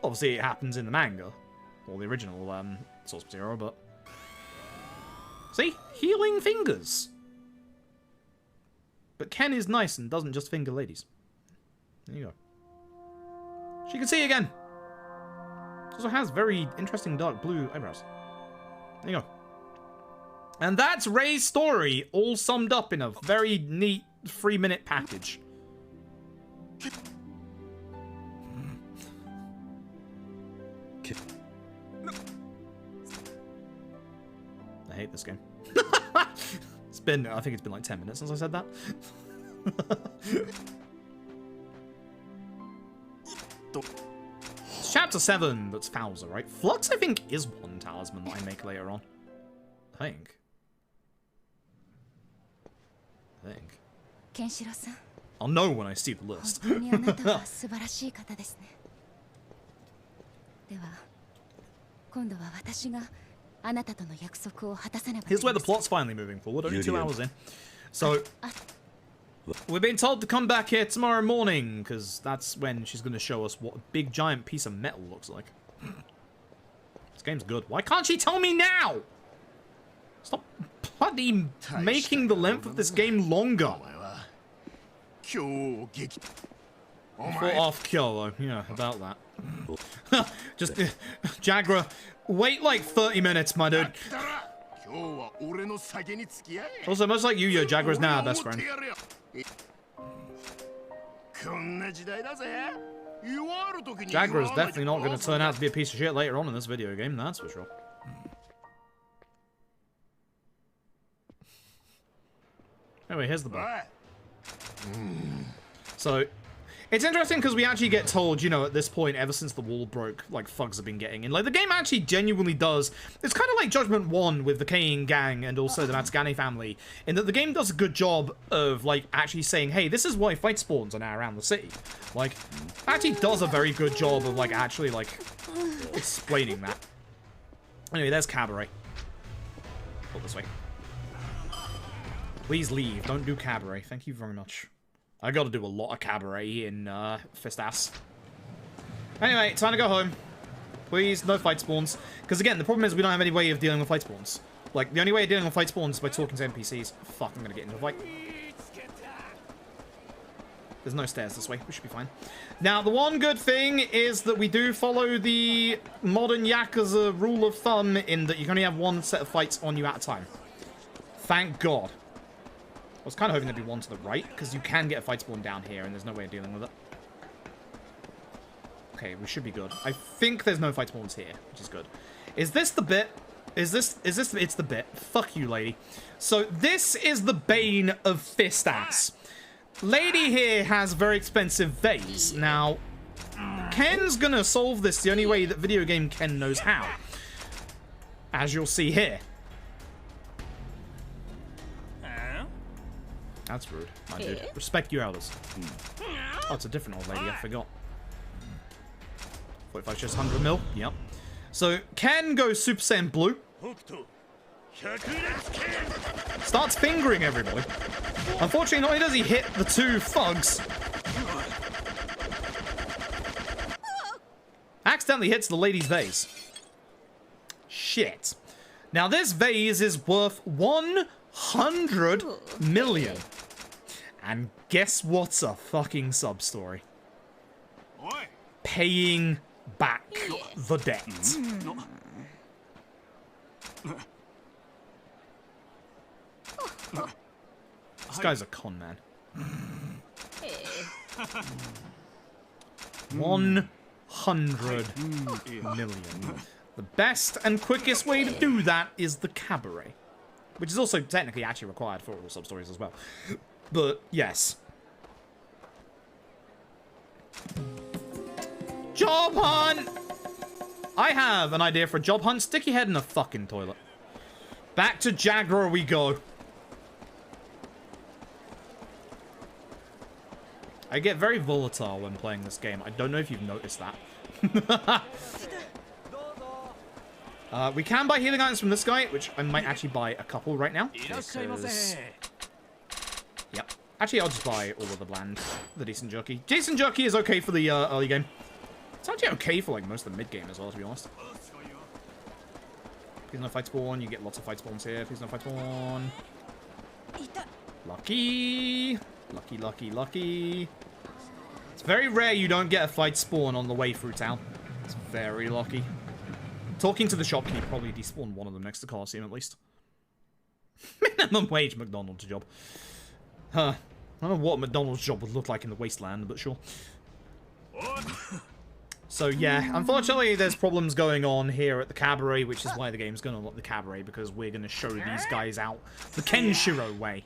Obviously, it happens in the manga, or the original source material, but... See? Healing fingers! But Ken is nice and doesn't just finger ladies. There you go. She can see again! She also has very interesting dark blue eyebrows. There you go. And that's Ray's story, all summed up in a very neat 3-minute package. I hate this game. I think it's been like 10 minutes since I said that. It's chapter 7 that's Fowler, right? Flux, I think, is one talisman that I make later on. I think. ケンシロウさん I'll know when I see the list. 本当にあなたは素晴らしい方ですねでは今度は私があなたとの約束を果たさねば Here's where the plot's finally moving forward, only 2 hours in. So, we're being told to come back here tomorrow morning, because that's when she's going to show us what a big giant piece of metal looks like. This game's good. Why can't she tell me now? Stop bloody making the length of this game longer. For off Kyoto, yeah, about that. Just, Jagra, wait like 30 minutes, my dude. Also, much like you, Jagra's now our best friend. Jagra is definitely not going to turn out to be a piece of shit later on in this video game, that's for sure. Anyway, here's the book. So, it's interesting because we actually get told, you know, at this point, ever since the wall broke, like, thugs have been getting in. Like, the game actually genuinely does. It's kind of like Judgment 1 with the Kane gang and also the Matsugane family, in that the game does a good job of, like, actually saying, hey, this is why fight spawns are now around the city. Like, actually does a very good job of, like, actually, like, explaining that. Anyway, there's Cabaret. Go this way. Please leave. Don't do Cabaret. Thank you very much. I gotta do a lot of Cabaret in Fistass. Anyway, time to go home. Please, no fight spawns. Because again, the problem is we don't have any way of dealing with fight spawns. Like, the only way of dealing with fight spawns is by talking to NPCs. Fuck, I'm gonna get into a fight. There's no stairs this way. We should be fine. Now, the one good thing is that we do follow the modern Yakuza rule of thumb in that you can only have one set of fights on you at a time. Thank God. I was kind of hoping there'd be one to the right, because you can get a fight spawn down here, and there's no way of dealing with it. Okay, we should be good. I think there's no fight spawns here, which is good. Is this the bit? Is this, it's the bit. Fuck you, lady. So, this is the bane of Fistass. Lady here has very expensive vase. Now, Ken's gonna solve this the only way that video game Ken knows how. As you'll see here. That's rude, my dude. Respect your elders. Oh, it's a different old lady, I forgot. 45 just 100 mil, yep. So, Ken goes Super Saiyan Blue. Starts fingering everybody. Unfortunately, not only does he hit the 2 thugs, accidentally hits the lady's vase. Shit. Now, this vase is worth 100 million. And guess what's a fucking sub-story? Paying back the debt. This guy's a con man. 100 million. The best and quickest way to do that is the Cabaret. Which is also technically actually required for all sub-stories as well. But, yes. Job hunt! I have an idea for a job hunt. Stick your head in a fucking toilet. Back to Jagra we go. I get very volatile when playing this game. I don't know if you've noticed that. We can buy healing items from this guy, which I might actually buy a couple right now. Because... Yep. Actually, I'll just buy all of the bland, the decent jerky. Decent jerky is okay for the early game. It's actually okay for like most of the mid game as well, to be honest. Please no fight spawn. You get lots of fight spawns here. Please no fight spawn. Lucky. Lucky, lucky, lucky. It's very rare you don't get a fight spawn on the way through town. It's very lucky. Talking to the shopkeeper probably despawn one of them next to Coliseum at least. Minimum wage McDonald's job. Huh. I don't know what a McDonald's job would look like in the wasteland, but sure. So yeah, unfortunately there's problems going on here at the Cabaret, which is why the game's going to unlock the Cabaret, because we're going to show these guys out the Kenshiro way.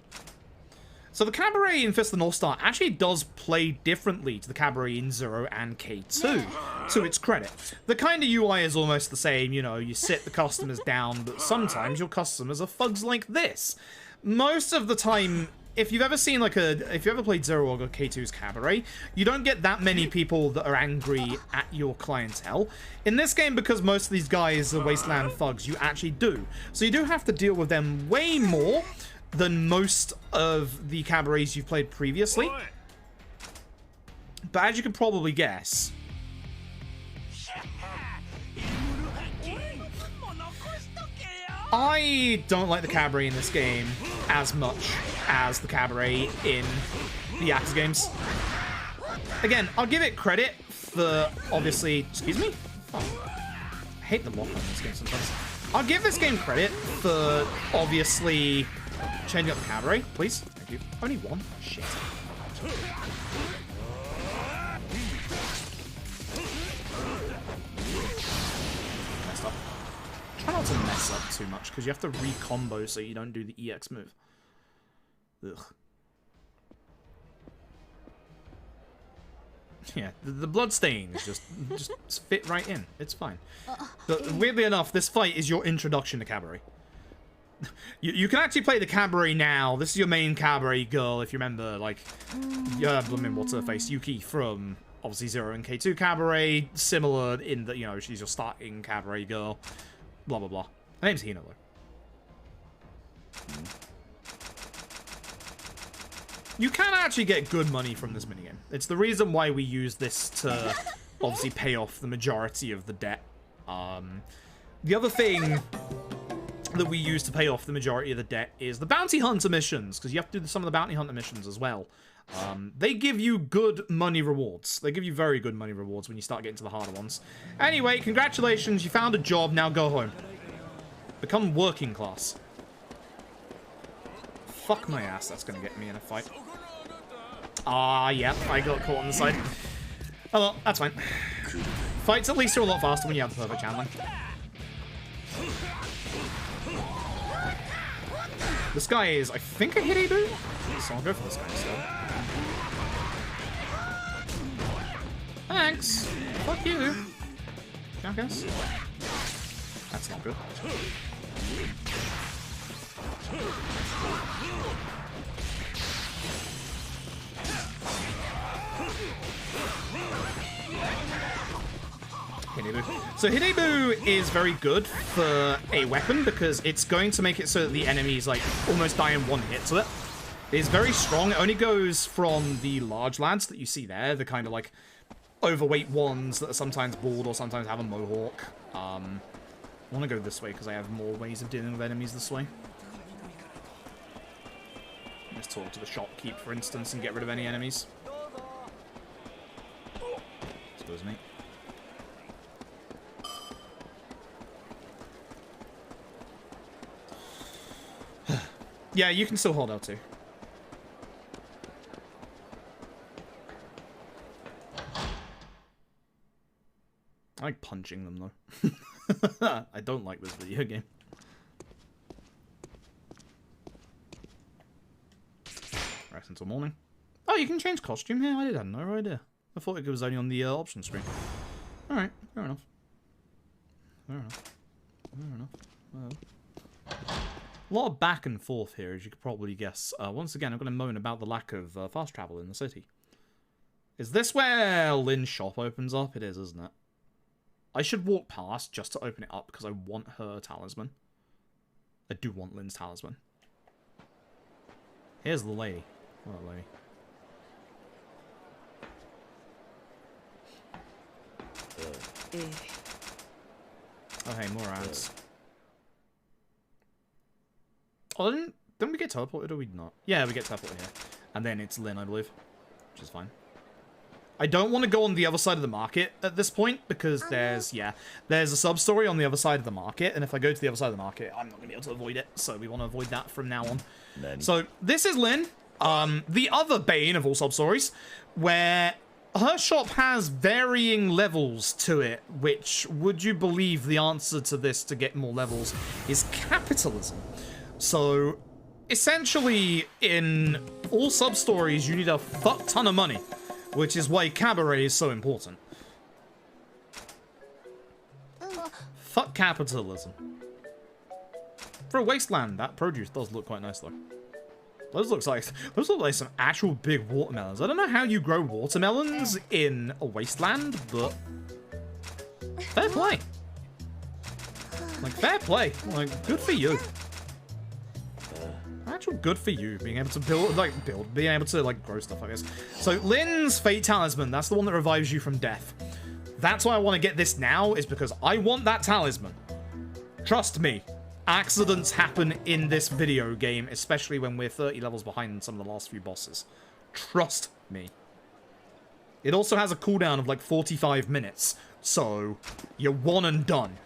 So the cabaret in Fist of the North Star actually does play differently to the cabaret in 0 and K2, to its credit. The kind of UI is almost the same, you know, you sit the customers down, but sometimes your customers are thugs like this. Most of the time, if you've ever seen if you ever played Zero or K2's cabaret, you don't get that many people that are angry at your clientele. In this game, because most of these guys are wasteland thugs, you actually do. So you do have to deal with them way more than most of the cabarets you've played previously. But as you can probably guess, I don't like the cabaret in this game as much as the cabaret in the Yakuza games. Again, I'll give it credit for obviously... Excuse me? Oh, I hate the lock on this game sometimes. I'll give this game credit for obviously changing up the cabaret, please. Thank you. Only one? Shit. Messed up. Try not to mess up too much, because you have to re-combo so you don't do the EX move. Ugh. Yeah, the blood stains just fit right in. It's fine. But weirdly enough, this fight is your introduction to cabaret. You can actually play the cabaret now. This is your main cabaret girl, if you remember, like, what's her face? Yuki from, obviously, 0 and K2 cabaret. Similar in that, you know, she's your starting cabaret girl. Blah, blah, blah. Her name's Hino, though. You can actually get good money from this minigame. It's the reason why we use this to, obviously, pay off the majority of the debt. The other thing that we use to pay off the majority of the debt is the bounty hunter missions, because you have to do some of the bounty hunter missions as well. They give you good money rewards. They give you very good money rewards when you start getting to the harder ones. Anyway, congratulations, you found a job, now go home. Become working class. Fuck my ass, that's gonna get me in a fight. Ah, yep, I got caught on the side. Oh well, that's fine. Fights at least are a lot faster when you have the perfect handling. This guy is, I think, a Hiribu? So I'll go for this guy instead. Thanks! Fuck you! Jackass. That's not good. Hiribu. So Hiribu is very good for a weapon because it's going to make it so that the enemies like almost die in one hit to it. It's very strong. It only goes from the large lads that you see there, the kind of like overweight ones that are sometimes bald or sometimes have a mohawk. I want to go this way because I have more ways of dealing with enemies this way. Let's talk to the shopkeep, for instance, and get rid of any enemies. Excuse me. Yeah, you can still hold out too. I like punching them though. I don't like this video game. Rest until morning. Oh, you can change costume here? I had no idea. I thought it was only on the option screen. Alright, fair enough. Fair enough. Fair enough. Well. A lot of back and forth here, as you could probably guess. Once again, I'm going to moan about the lack of fast travel in the city. Is this where Lynn's shop opens up? It is, isn't it? I should walk past just to open it up because I want her talisman. I do want Lynn's talisman. Here's the lady. What a lady. Oh, hey, more ads. Oh, didn't we get teleported or we not? Yeah, we get teleported here. And then it's Lynn, I believe. Which is fine. I don't want to go on the other side of the market at this point because there's a sub-story on the other side of the market. And if I go to the other side of the market, I'm not going to be able to avoid it. So we want to avoid that from now on. So this is Lynn, the other Bane of all sub-stories, where her shop has varying levels to it, which, would you believe the answer to this to get more levels is capitalism. So essentially, in all sub-stories, you need a fuck ton of money, which is why cabaret is so important. Fuck capitalism. For a wasteland, that produce does look quite nice, though. Those look like some actual big watermelons. I don't know how you grow watermelons in a wasteland, but fair play. Like, fair play. Like, good for you. Actual good for you, being able to being able to, like, grow stuff, I guess. So, Lynn's Fate Talisman, that's the one that revives you from death. That's why I want to get this now, is because I want that talisman. Trust me. Accidents happen in this video game, especially when we're 30 levels behind some of the last few bosses. Trust me. It also has a cooldown of like 45 minutes, so you're one and done.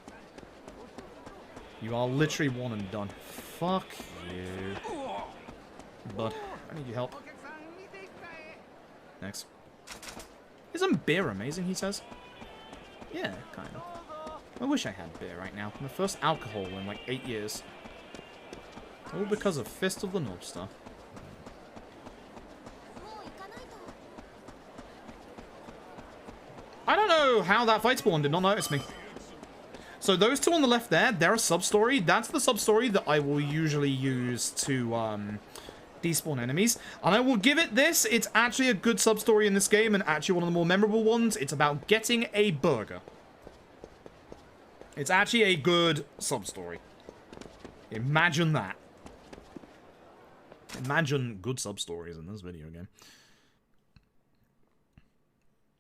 You are literally one and done. Fuck you. Bud, I need your help. Next. Isn't beer amazing, he says? Yeah, kind of. I wish I had beer right now. My first alcohol in like 8 years. All because of Fist of the North Star. I don't know how that fight spawn did not notice me. So those two on the left there, they're a sub-story. That's the sub-story that I will usually use to despawn enemies. And I will give it this. It's actually a good sub-story in this game and actually one of the more memorable ones. It's about getting a burger. It's actually a good sub-story. Imagine that. Imagine good sub-stories in this video game.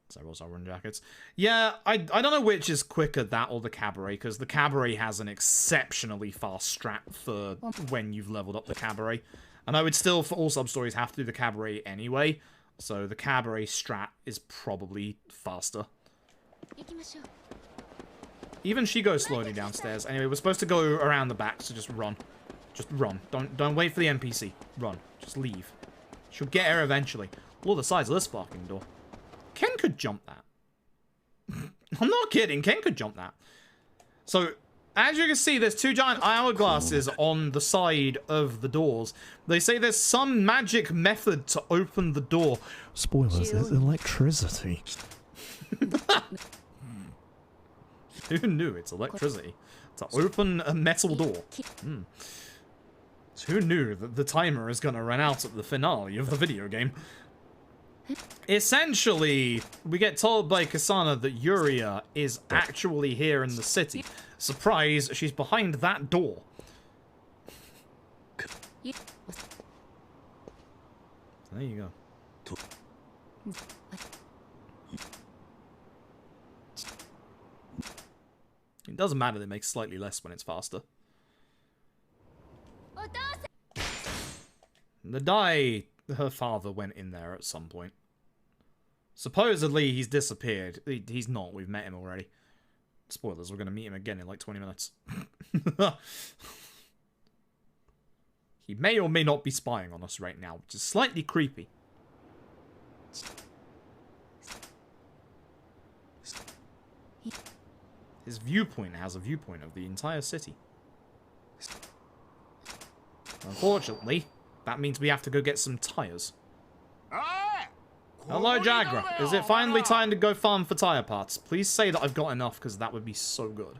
Several sovereign jackets. Yeah, I don't know which is quicker, that or the cabaret, because the cabaret has an exceptionally fast strat for when you've leveled up the cabaret. And I would still, for all sub-stories, have to do the cabaret anyway. So the cabaret strat is probably faster. Even she goes slowly downstairs. Anyway, we're supposed to go around the back, so just run. Just run. Don't wait for the NPC. Run. Just leave. She'll get here eventually. Look at the size of this fucking door. Ken could jump that. I'm not kidding. Ken could jump that. So, as you can see, there's two giant hourglasses on the side of the doors. They say there's some magic method to open the door. Spoilers, there's electricity. Who knew it's electricity to open a metal door? Who knew that the timer is going to run out at the finale of the video game? Essentially, we get told by Kasana that Yuria is actually here in the city. Surprise, she's behind that door. There you go. It doesn't matter that it makes slightly less when it's faster. The Dai, her father went in there at some point. Supposedly he's disappeared. He's not, we've met him already. Spoilers, we're going to meet him again in like 20 minutes. He may or may not be spying on us right now, which is slightly creepy. His viewpoint has a viewpoint of the entire city. Unfortunately, that means we have to go get some tires. Hello, Jagra. Is it finally time to go farm for tire parts? Please say that I've got enough, because that would be so good.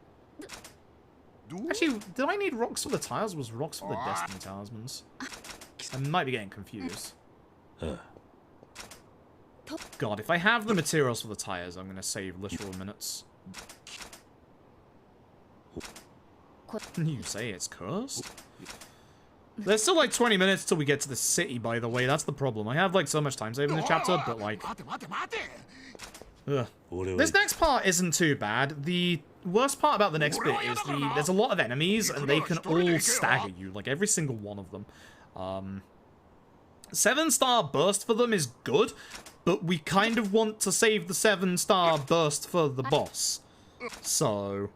Actually, did I need rocks for the tires? Was rocks for the Destiny Talismans? I might be getting confused. God, if I have the materials for the tires, I'm going to save literal minutes. You say it's cursed? There's still like 20 minutes till we get to the city, by the way. That's the problem. I have like so much time saved in this chapter, but like... Ugh. This next part isn't too bad. The worst part about the next bit is there's a lot of enemies, and they can all stagger you, like every single one of them. 7-star burst for them is good, but we kind of want to save the 7-star burst for the boss. So...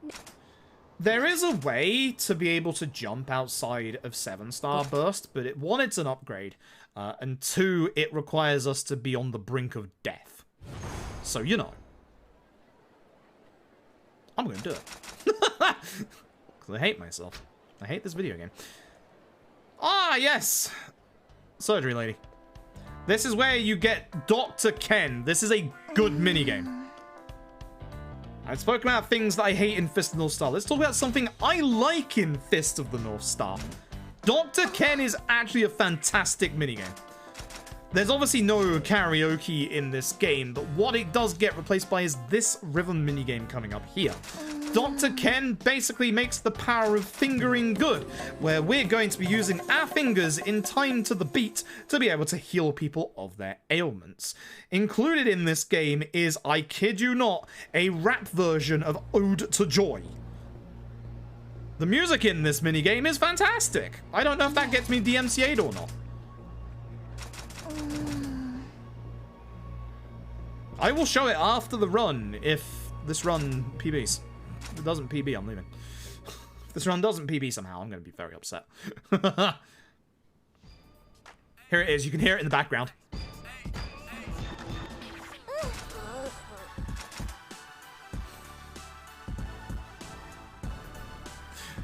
there is a way to be able to jump outside of 7-star burst, but one, it's an upgrade, and 2, it requires us to be on the brink of death. So, you know. I'm gonna do it. Because I hate myself. I hate this video game. Ah, yes. Surgery lady. This is where you get Dr. Ken. This is a good minigame. I've spoken about things that I hate in Fist of the North Star. Let's talk about something I like in Fist of the North Star. Dr. Ken is actually a fantastic minigame. There's obviously no karaoke in this game, but what it does get replaced by is this rhythm minigame coming up here. Dr. Ken basically makes the power of fingering good, where we're going to be using our fingers in time to the beat to be able to heal people of their ailments. Included in this game is, I kid you not, a rap version of Ode to Joy. The music in this minigame is fantastic. I don't know if that gets me DMCA'd or not. I will show it after the run if this run PBs. If it doesn't PB, I'm leaving. If this run doesn't PB somehow, I'm going to be very upset. Here it is. You can hear it in the background.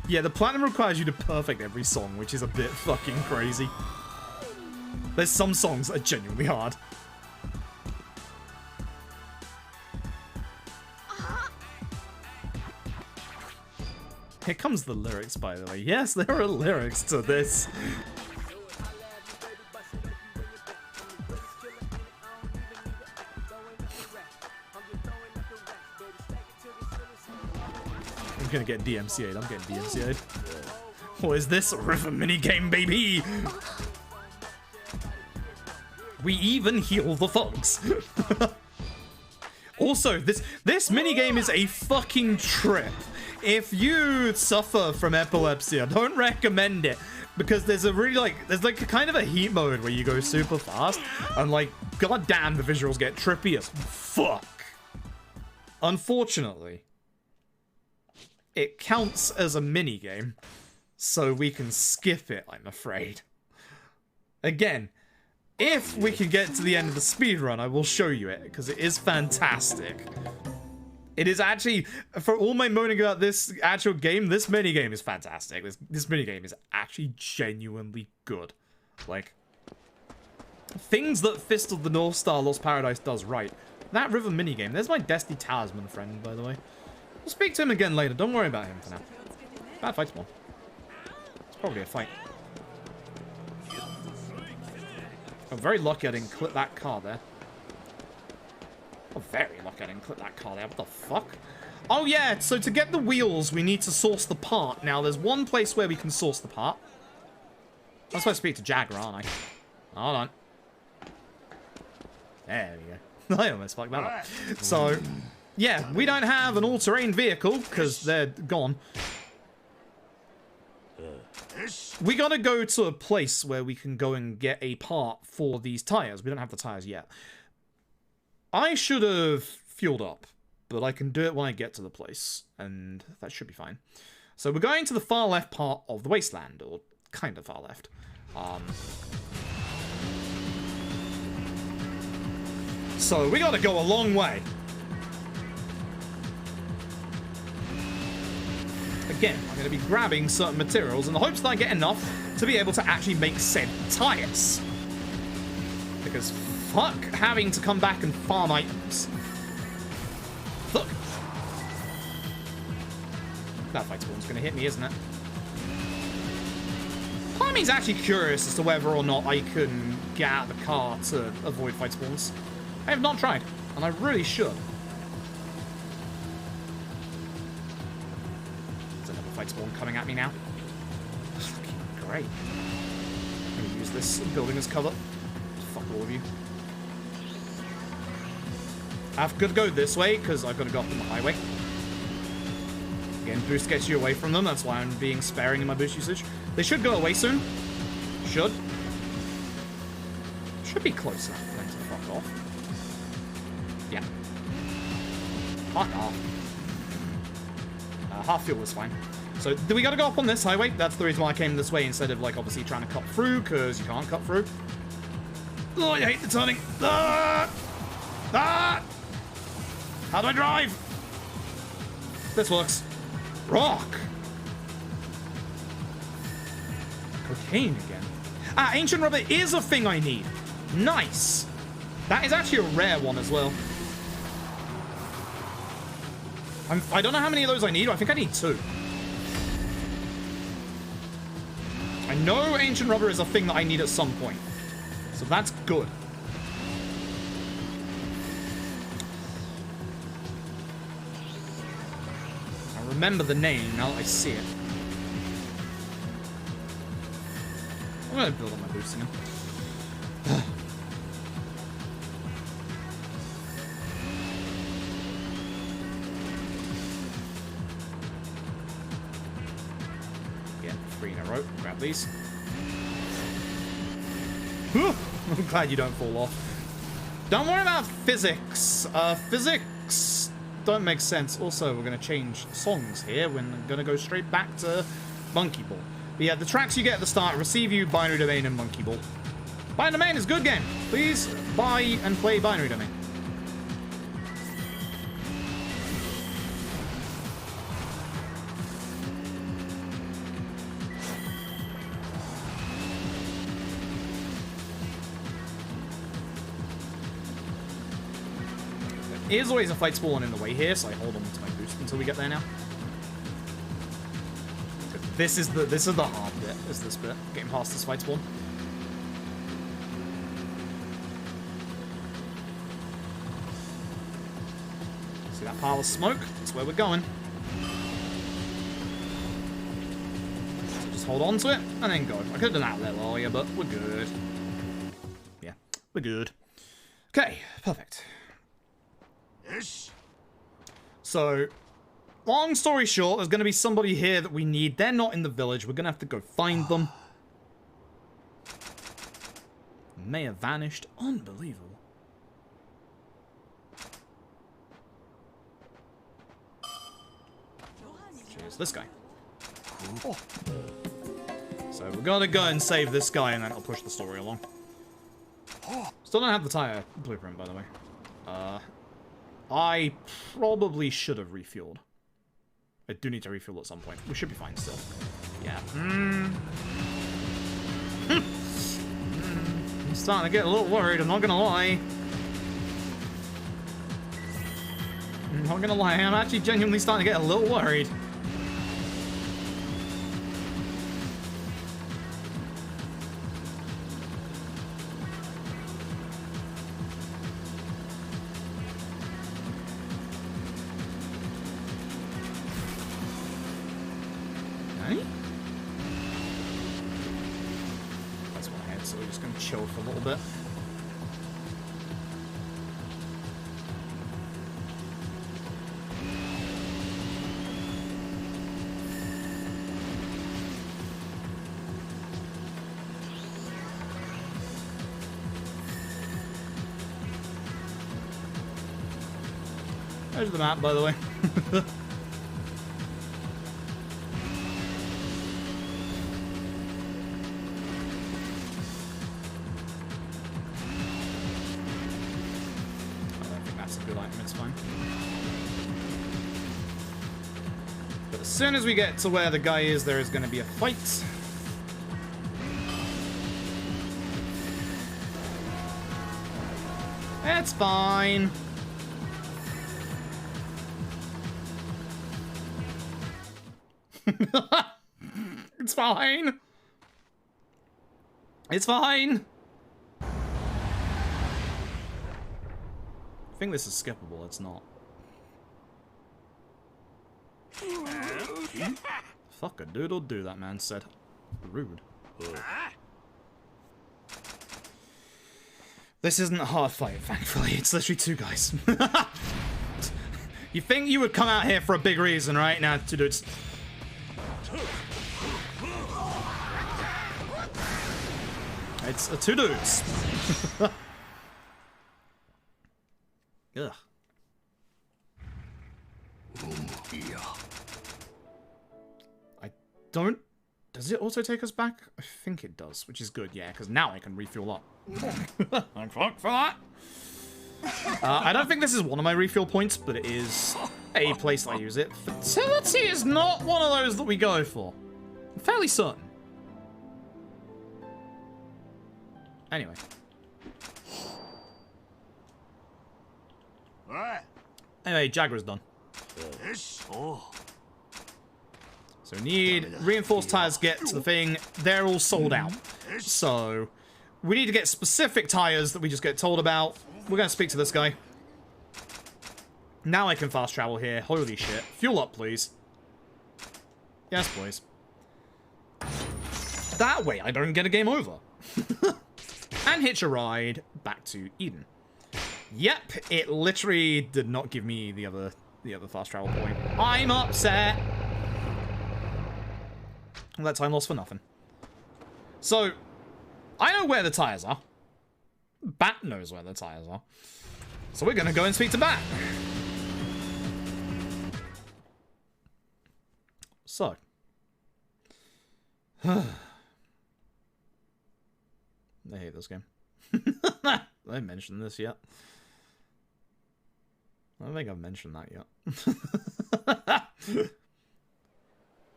Yeah, the platinum requires you to perfect every song, which is a bit fucking crazy. There's some songs that are genuinely hard. Here comes the lyrics, by the way. Yes, there are lyrics to this. I'm gonna get DMCA'd. I'm getting DMCA'd. What is this? Rhythm minigame, baby! We even heal the thugs. Also, this minigame is a fucking trip. If you suffer from epilepsy, I don't recommend it, because there's a really there's a kind of a heat mode where you go super fast, and goddamn, the visuals get trippy as fuck. Unfortunately, it counts as a minigame, so we can skip it, I'm afraid. Again, if we can get to the end of the speedrun, I will show you it, because it is fantastic. It is actually, for all my moaning about this actual game, this minigame is fantastic. This minigame is actually genuinely good. Things that Fist of the North Star Lost Paradise does right. That river minigame, there's my Destiny Talisman friend, by the way. We'll speak to him again later, don't worry about him for now. Bad fight spawn. It's probably a fight. I'm very lucky I didn't clip that car there. I'm very lucky I didn't clip that car there. What the fuck? Oh yeah, so to get the wheels, we need to source the part. Now, there's one place where we can source the part. I'm supposed to speak to Jagger, aren't I? Hold on. There we go. I almost fucked that up. So, yeah, we don't have an all-terrain vehicle, because they're gone. We gotta go to a place where we can go and get a part for these tires. We don't have the tires yet. I should have fueled up, but I can do it when I get to the place, and that should be fine. So we're going to the far left part of the wasteland, or kind of far left. So we gotta go a long way. Again, I'm going to be grabbing certain materials in the hopes that I get enough to be able to actually make said tires. Because fuck having to come back and farm items. Look. That fight spawn's going to hit me, isn't it? Part of me is actually curious as to whether or not I can get out of the car to avoid fight spawns. I have not tried, and I really should. Fight spawn coming at me now. Fucking great. I'm gonna use this building as cover. Fuck all of you. I've got to go this way because I've got to go up on the highway. Again, boost gets you away from them. That's why I'm being sparing in my boost usage. They should go away soon. Should be close enough for them to fuck off. Yeah. Fuck off. Half fuel was fine. So, do we gotta go up on this highway? That's the reason why I came this way instead of, obviously trying to cut through, because you can't cut through. Oh, I hate the turning. Ah! Ah! How do I drive? This works. Rock! Cocaine again. Ah, ancient rubber is a thing I need. Nice. That is actually a rare one as well. I don't know how many of those I need. I think I need 2. I know ancient rubber is a thing that I need at some point. So that's good. I remember the name now that I see it. I'm going to build on my boost again. Yeah, 3 in a row. Grab these. I'm glad you don't fall off. Don't worry about physics. Physics don't make sense. Also, we're going to change songs here. We're going to go straight back to Monkey Ball. But yeah, the tracks you get at the start, Receive You, Binary Domain, and Monkey Ball. Binary Domain is a good game. Please buy and play Binary Domain. There is always a fight spawn in the way here, so I hold on to my boost until we get there now. This is the hard bit, is this bit. Getting past this fight spawn. See that pile of smoke? That's where we're going. So just hold on to it, and then go. I could have done that a little earlier, but we're good. Yeah, we're good. Okay, perfect. So, long story short, there's going to be somebody here that we need. They're not in the village. We're going to have to go find them. May have vanished. Unbelievable. Cheers, this guy. Oh. So we're going to go and save this guy, and then I'll push the story along. Still don't have the tire blueprint, by the way. I probably should have refueled. I do need to refuel at some point. We should be fine still. Yeah. I'm starting to get a little worried, I'm not gonna lie. I'm not gonna lie, I'm actually genuinely starting to get a little worried. Chill for a little bit. There's the map, by the way. As soon as we get to where the guy is, there is going to be a fight. It's fine. It's fine. It's fine. I think this is skippable. It's not. Fuck a doodle do, that man said. Rude. This isn't a hard fight, thankfully. It's literally 2 guys. You think you would come out here for a big reason, right? Now, 2 dudes. It's 2 dudes. Ugh. Don't... Does it also take us back? I think it does, which is good, yeah, because now I can refuel up. Thank fuck for that. I don't think this is one of my refuel points, but it is a place I use it. Fertility is not one of those that we go for. I'm fairly certain. Anyway. Anyway, Jaguar's done. Oh. So we need reinforced tires to get to the thing. They're all sold out. So we need to get specific tires that we just get told about. We're going to speak to this guy. Now I can fast travel here. Holy shit. Fuel up, please. Yes, please. That way I don't get a game over. And hitch a ride back to Eden. Yep, it literally did not give me the other fast travel point. I'm upset. All that time lost for nothing. So, I know where the tires are. Bat knows where the tires are. So we're gonna go and speak to Bat. So. I hate this game. I haven't mentioned this yet. I don't think I've mentioned that yet.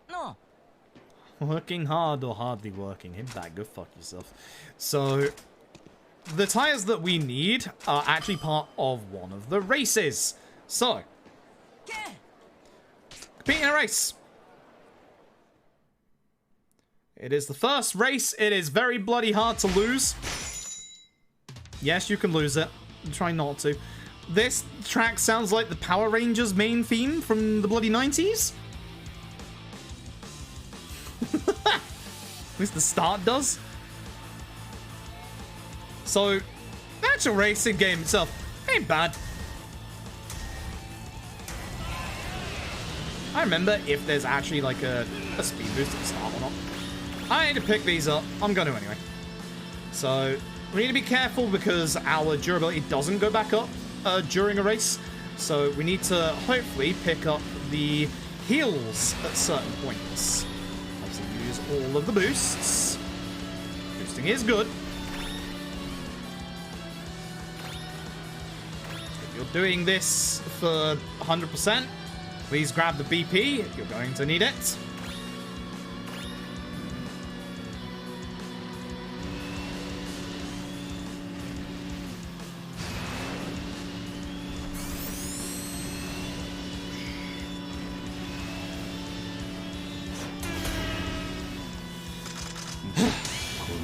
No. Working hard or hardly working. Hit that, go fuck yourself. So, the tires that we need are actually part of one of the races. So, compete in a race. It is the first race. It is very bloody hard to lose. Yes, you can lose it. Try not to. This track sounds like the Power Rangers main theme from the bloody 90s. At least the start does. So, the actual racing game itself ain't bad. I remember if there's actually like a speed boost at the start or not. I need to pick these up. I'm going to anyway. So, we need to be careful because our durability doesn't go back up during a race. So, we need to hopefully pick up the heals at certain points. Obviously, use all of the boosts. Boosting is good. If you're doing this for 100%, please grab the BP. You're going to need it.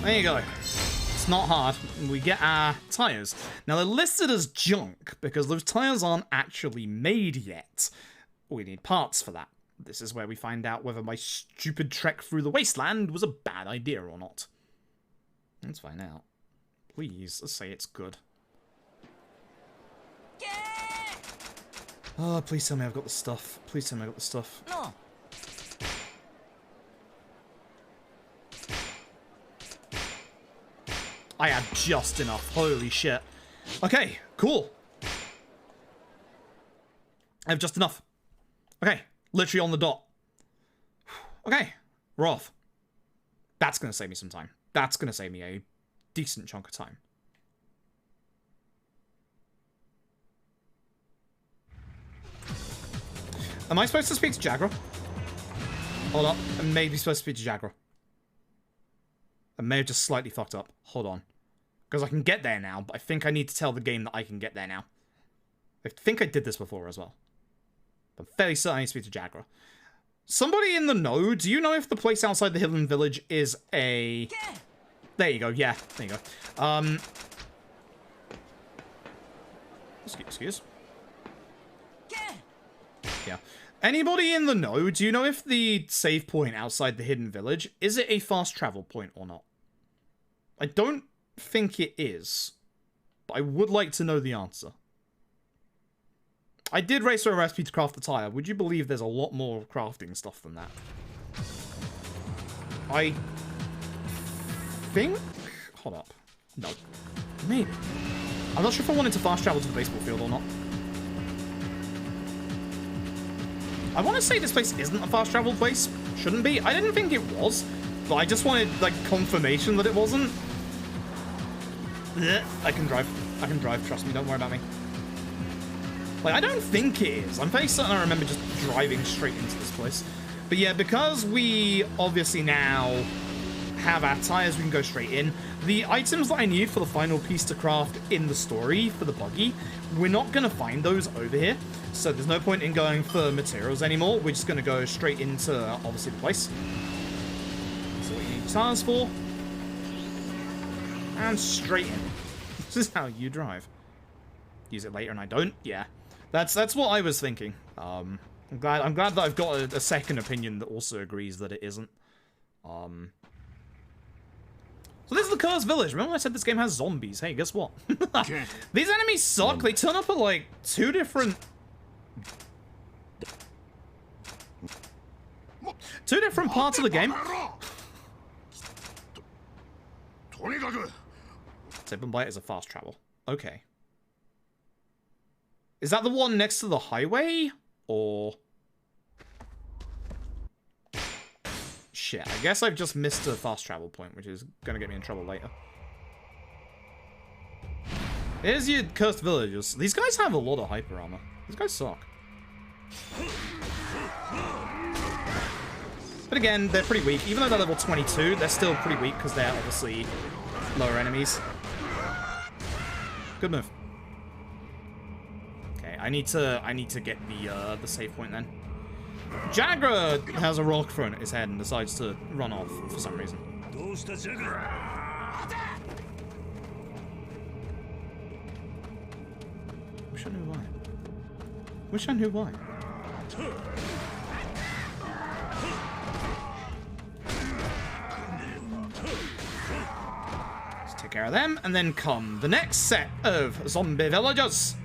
There you go. It's not hard. We get our tires. Now, they're listed as junk because those tires aren't actually made yet. We need parts for that. This is where we find out whether my stupid trek through the wasteland was a bad idea or not. Let's find out. Please, let's say it's good. Oh, please tell me I've got the stuff. Please tell me I've got the stuff. No. I had just enough. Holy shit. Okay, cool. I have just enough. Okay, literally on the dot. Okay, we're off. That's going to save me some time. That's going to save me a decent chunk of time. Am I supposed to speak to Jagra? Hold up. I'm maybe supposed to speak to Jagra. I may have just slightly fucked up. Hold on. Because I can get there now, but I think I need to tell the game that I can get there now. I think I did this before as well. But I'm fairly certain I need to speak to Jagra. Somebody in the know, do you know if the place outside the Hidden Village is a... There you go, yeah, there you go. Excuse. Yeah. Anybody in the know, do you know if the save point outside the Hidden Village, is it a fast travel point or not? I don't think it is, but I would like to know the answer. I did race for a recipe to craft the tire. Would you believe there's a lot more crafting stuff than that? I think... Hold up. No. Maybe. I'm not sure if I wanted to fast travel to the baseball field or not. I want to say this place isn't a fast travel place. Shouldn't be. I didn't think it was, but I just wanted, like, confirmation that it wasn't. I can drive. I can drive, trust me, don't worry about me. Like, I don't think it is. I'm fairly certain I remember just driving straight into this place. But yeah, because we obviously now have our tires, we can go straight in. The items that I need for the final piece to craft in the story for the buggy, we're not going to find those over here. So there's no point in going for materials anymore. We're just going to go straight into, obviously, the place. That's what you need tires for. And straight in. This is how you drive. Use it later and I don't? Yeah. That's what I was thinking. I'm glad that I've got a second opinion that also agrees that it isn't. So this is the Cursed Village. Remember I said this game has zombies? Hey, guess what? These enemies suck. They turn up at like 2 different parts of the game. Tip and Bite is a fast travel. Okay. Is that the one next to the highway? Or... Shit, I guess I've just missed a fast travel point, which is gonna get me in trouble later. Here's your Cursed Villagers. These guys have a lot of hyper armor. These guys suck. But again, they're pretty weak. Even though they're level 22, they're still pretty weak because they're obviously lower enemies. Good move. Okay, I need to get the save point then. Jagra has a rock thrown at his head and decides to run off for some reason. Wish I knew why. Wish I knew why. Let's take care of them, and then come the next set of zombie villagers.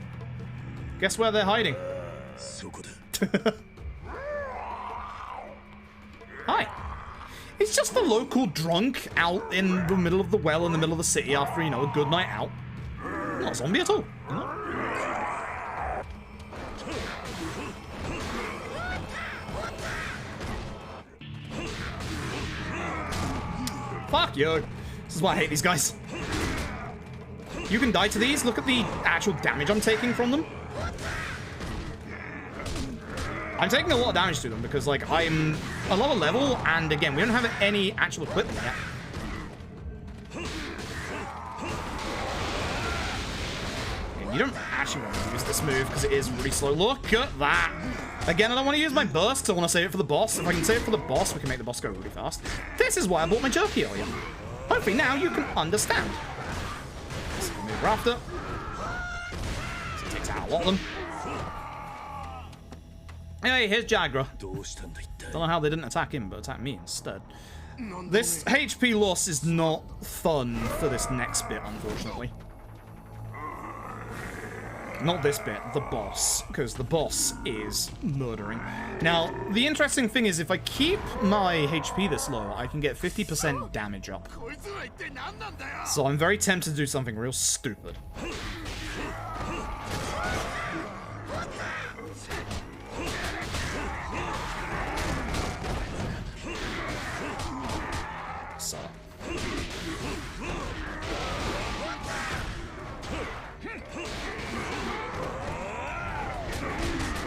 Guess where they're hiding? Hi. It's just the local drunk out in the middle of the well in the middle of the city after, you know, a good night out. Not a zombie at all, you know? Fuck you. This is why I hate these guys. You can die to these. Look at the actual damage I'm taking from them. I'm taking a lot of damage to them because, like, I'm a lower level, and again, we don't have any actual equipment yet. Okay, you don't actually want to use this move because it is really slow. Look at that. Again, I don't want to use my burst. I want to save it for the boss. If I can save it for the boss, we can make the boss go really fast. This is why I bought my jerky earlier. Hopefully now you can understand. So move after. So it takes out a lot of them. Hey, here's Jagra. Don't know how they didn't attack him, but attack me instead. This HP loss is not fun for this next bit, unfortunately. Not this bit, the boss, because the boss is murdering. Now, the interesting thing is if I keep my HP this low, I can get 50% damage up. So I'm very tempted to do something real stupid. So.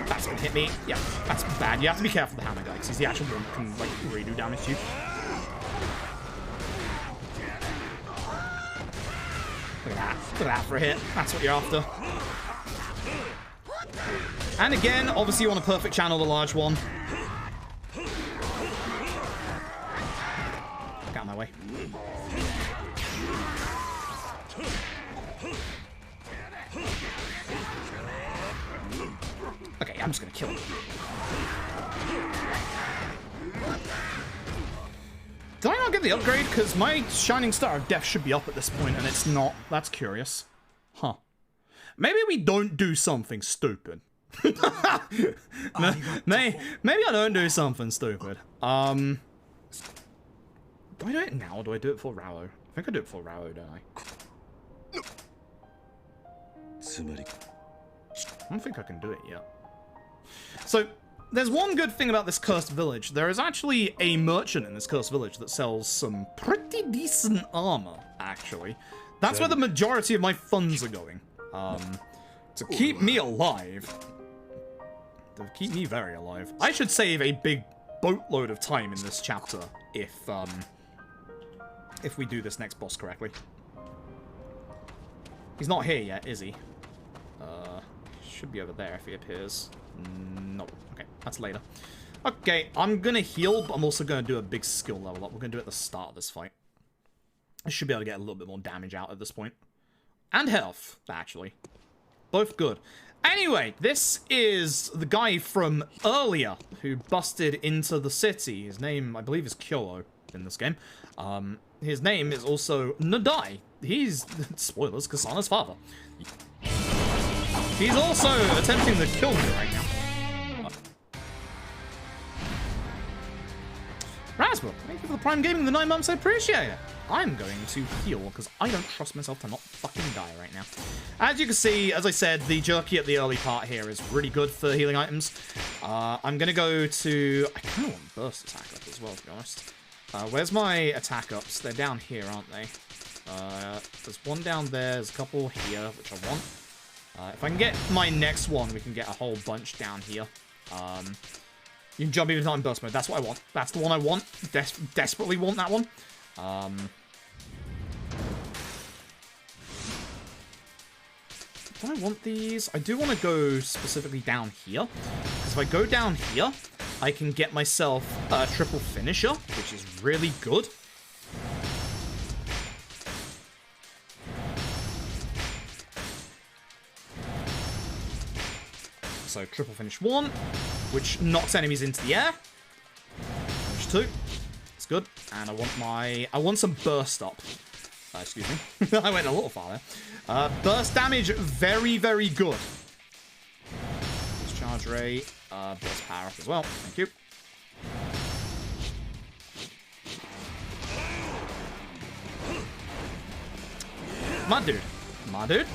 That's gonna hit me. Yeah, that's bad. You have to be careful with the hammer guy, because he's the actual one that can, like, really do damage to you. Look at that. Look at that for a hit. That's what you're after. And again, obviously you want to perfect channel the large one. Get out of my way. Okay, I'm just gonna kill him. Did I not get the upgrade? Because my Shining Star of Death should be up at this point, and it's not. That's curious. Huh. Maybe we don't do something stupid. Maybe I don't do something stupid. Do I do it now, or do I do it for Rao? I think I do it for Rao, don't I? I don't think I can do it yet. So, there's one good thing about this cursed village. There is actually a merchant in this cursed village that sells some pretty decent armor, actually. That's where the majority of my funds are going. To keep me alive. To keep me very alive. I should save a big boatload of time in this chapter if if we do this next boss correctly. He's not here yet, is he? Should be over there if he appears. No. Okay, that's later. Okay, I'm gonna heal, but I'm also gonna do a big skill level up. We're gonna do it at the start of this fight. I should be able to get a little bit more damage out at this point. And health, actually. Both good. Anyway, this is the guy from earlier who busted into the city. His name, I believe, is Kyoto in this game. His name is also Nadai. He's, spoilers, Kasana's father. He's also attempting to kill me right now. Raspberry, thank you for the Prime Gaming the 9 months, I appreciate it. I'm going to heal, because I don't trust myself to not fucking die right now. As you can see, as I said, the jerky at the early part here is really good for healing items. I'm going to go to... I kind of want burst attack up as well, to be honest. Where's my attack ups? They're down here, aren't they? There's one down there, there's a couple here, which I want. If I can get my next one, we can get a whole bunch down here. You can jump even time burst mode. That's what I want. That's the one I want. Desperately want that one. Do I want these? I do want to go specifically down here. Because if I go down here, I can get myself a triple finisher, which is really good. So triple finish 1, which knocks enemies into the air. Finish 2. It's good. And I want some burst up. Excuse me. I went a little far there. Burst damage, very, very good. Discharge rate, burst power up as well. Thank you. My dude. My dude.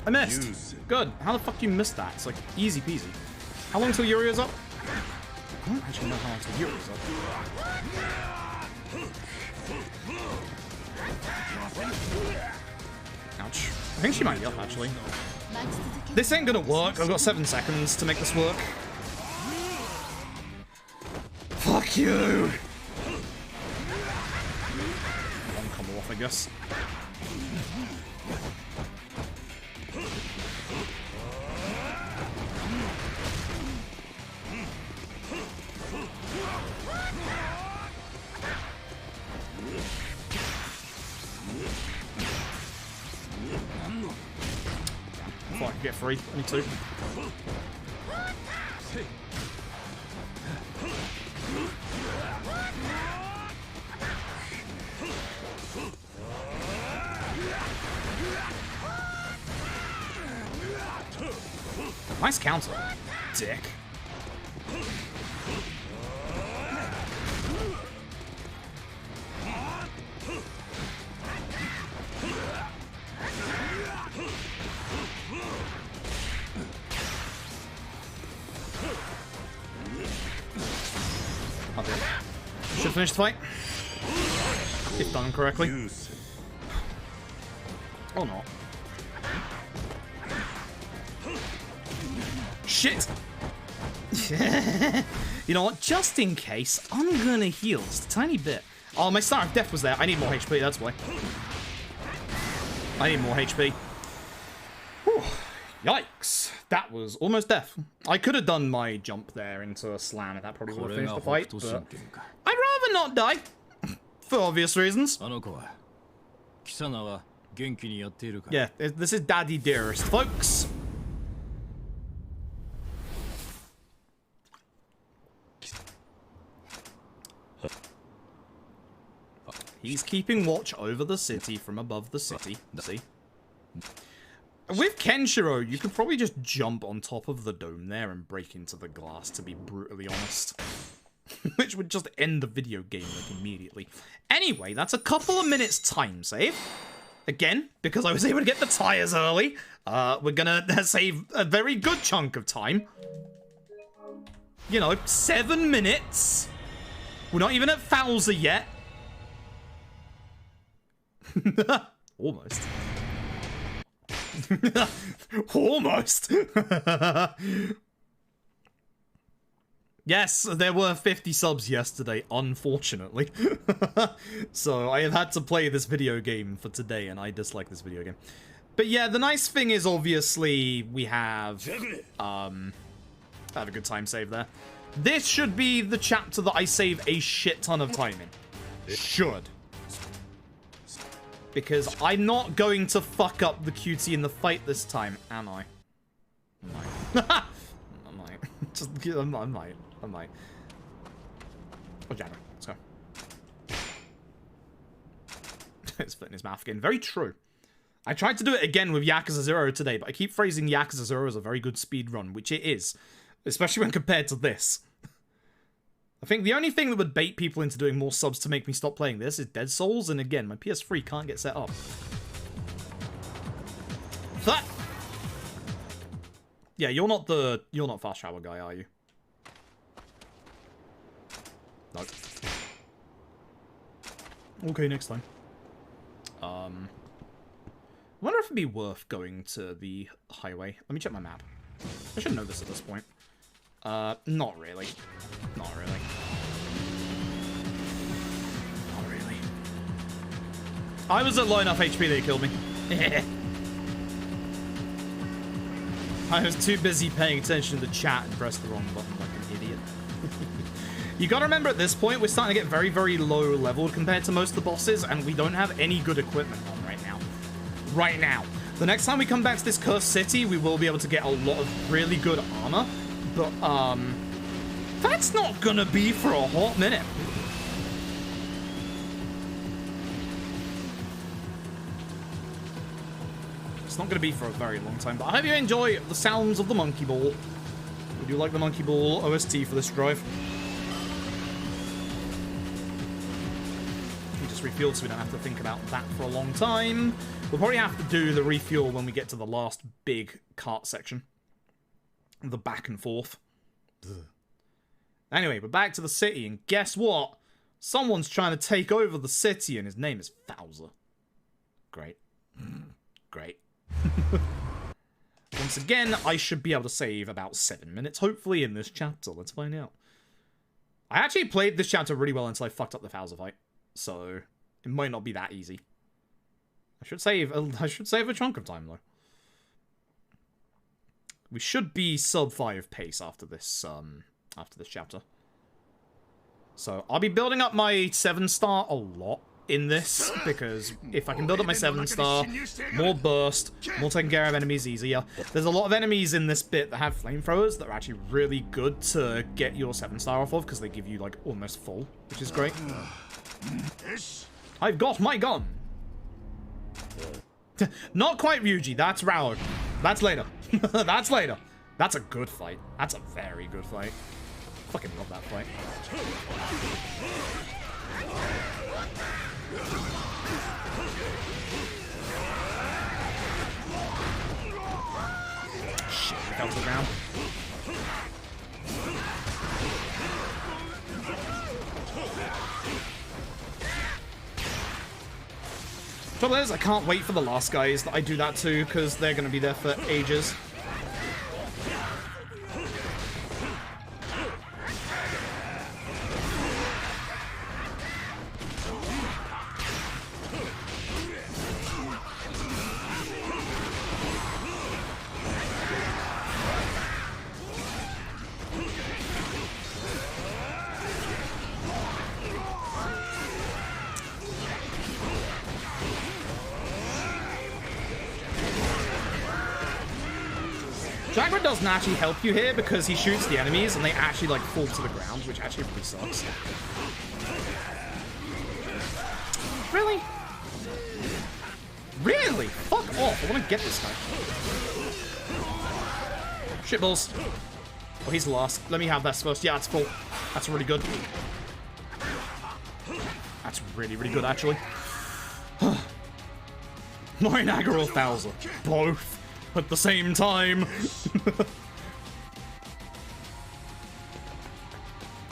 I missed. Good. How the fuck do you miss that? It's like easy peasy. How long till Yurio's up? I don't actually know how long till Yurio's up. Ouch. I think she might be up actually. This ain't gonna work. I've got 7 seconds to make this work. Fuck you! One combo off, I guess. Before I can get free, I need to. Nice counter, dick. Okay. Should finish the fight. If done correctly. Oh no. Shit! You know what? Just in case, I'm gonna heal just a tiny bit. Oh, my Star of Death was there. I need more HP, that's why. I need more HP. Whew. Yikes. That was almost death. I could have done my jump there into a slam, and that probably would have finished the fight, but I'd rather not die. For obvious reasons. Yeah, this is Daddy Dearest, folks. He's keeping watch over the city from above the city. See? With Kenshiro, you could probably just jump on top of the dome there and break into the glass, to be brutally honest. Which would just end the video game, like, immediately. Anyway, that's a couple of minutes time save. again, because I was able to get the tires early, we're gonna save a very good chunk of time. You know, 7 minutes. We're not even at Fowler yet. Almost. Almost. Yes, there were 50 subs yesterday, unfortunately. So I have had to play this video game for today, and I dislike this video game. But yeah, the nice thing is, obviously, we have a good time save there. This should be the chapter that I save a shit ton of time in. Should. Because I'm not going to fuck up the QT in the fight this time, am I? I might. I might. Just, I might. I might. Oh, Jabber. Let's go. It's spitting his mouth again. Very true. I tried to do it again with Yakuza 0 today, but I keep phrasing Yakuza 0 as a very good speed run, which it is. Especially when compared to this. I think the only thing that would bait people into doing more subs to make me stop playing this is Dead Souls, and again, my PS3 can't get set up. That. Yeah, you're not fast travel guy, are you? No. Okay, next time. I wonder if it'd be worth going to the highway. Let me check my map. I should know this at this point. Not really. Not really. Not really. I was at low enough HP that he killed me. I was too busy paying attention to the chat and pressed the wrong button like an idiot. You gotta remember at this point, we're starting to get very, very low leveled compared to most of the bosses, and we don't have any good equipment on right now. Right now. The next time we come back to this cursed city, we will be able to get a lot of really good armor, but, that's not gonna be for a hot minute. It's not gonna be for a very long time, but I hope you enjoy the sounds of the Monkey Ball. Would you like the Monkey Ball OST for this drive? We just refueled so we don't have to think about that for a long time. We'll probably have to do the refuel when we get to the last big cart section. The back and forth. Ugh. Anyway, we're back to the city, and guess what? Someone's trying to take over the city, and his name is Fowler. Great. Great. Once again, I should be able to save about 7 minutes, hopefully, in this chapter. Let's find out. I actually played this chapter really well until I fucked up the Fowler fight, so it might not be that easy. I should save a chunk of time, though. We should be sub 5 pace after this chapter. So I'll be building up my 7-star a lot in this, because if I can build up my 7-star, more burst, more taking care of enemies easier. There's a lot of enemies in this bit that have flamethrowers that are actually really good to get your 7-star off of, because they give you like almost full, which is great. I've got my gun. Not quite Ryuji, that's Raoh. That's later. That's later. That's a good fight. That's a very good fight. Fucking love that fight. Shit, we fell to the ground. Trouble is, I can't wait for the last guys that I do that to, because they're going to be there for ages. Jaguar doesn't actually help you here because he shoots the enemies and they actually like fall to the ground, which actually really sucks. Really? Really? Fuck off. I want to get this guy. Shitballs. Oh, he's lost. Let me have this first. Yeah, it's full. That's really good. That's really, really good, actually. Morinaga or Bowser? Both at the same time.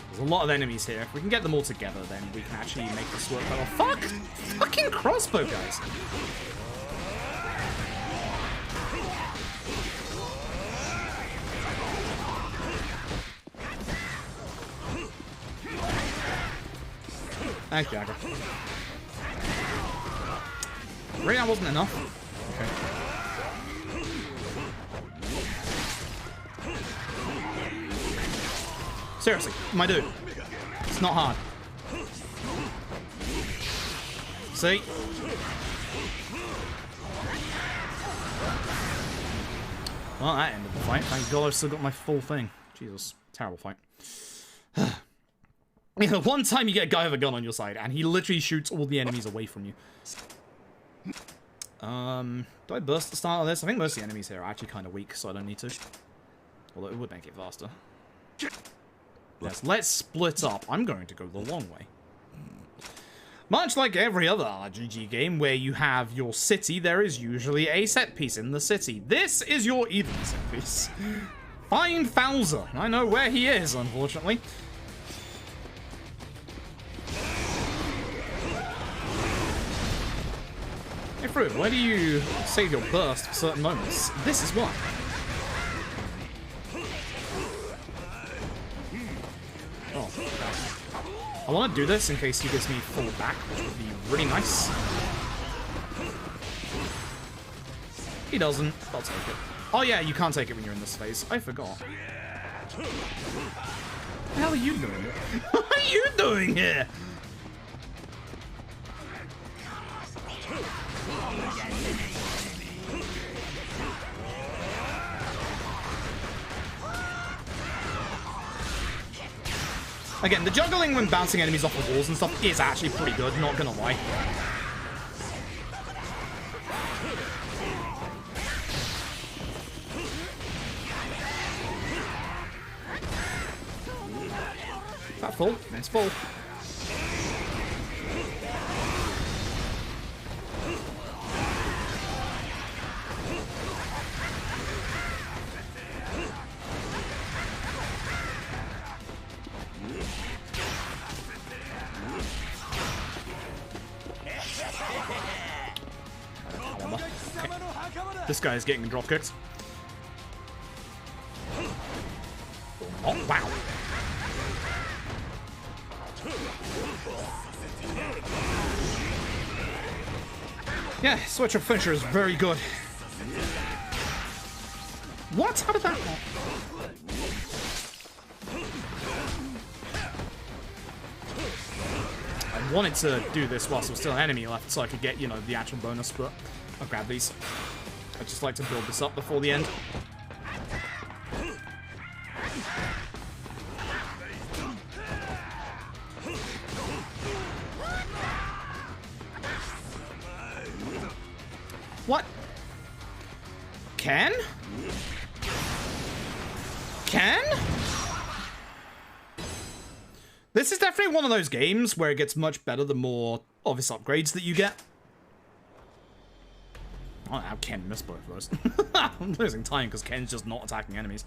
There's a lot of enemies here. If we can get them all together, then we can actually make this work better. Fuck! Fucking crossbow, guys! Thanks, Jagger. Really, that wasn't enough? Okay. Seriously, my dude. It's not hard. See? Well, that ended the fight. Thank God I've still got my full thing. Jesus. Terrible fight. You know, one time you get a guy with a gun on your side, and he literally shoots all the enemies away from you. Do I burst the start of this? I think most of the enemies here are actually kind of weak, so I don't need to. Although it would make it faster. Yes, let's split up. I'm going to go the long way. Much like every other RPG game where you have your city, there is usually a set piece in the city. This is your Eden set piece. Find Bowser. I know where he is, unfortunately. Hey, Fruit, where do you save your burst for certain moments? This is one. Oh, okay. I want to do this in case he gives me full back, which would be really nice. He doesn't. I'll take it. Oh yeah, you can't take it when you're in this phase. I forgot. What the hell are you doing? What are you doing here? Again, the juggling when bouncing enemies off the walls and stuff is actually pretty good, not gonna lie. Is that full? It's full. This guy is getting drop kicked. Oh, wow. Yeah, switch up finisher is very good. What? How did that happen? I wanted to do this whilst there was still an enemy left so I could get, you know, the actual bonus, but I'll grab these. I just like to build this up before the end. What? Ken? Ken? This is definitely one of those games where it gets much better the more obvious upgrades that you get. Oh, how Ken missed both of those. I'm losing time because Ken's just not attacking enemies.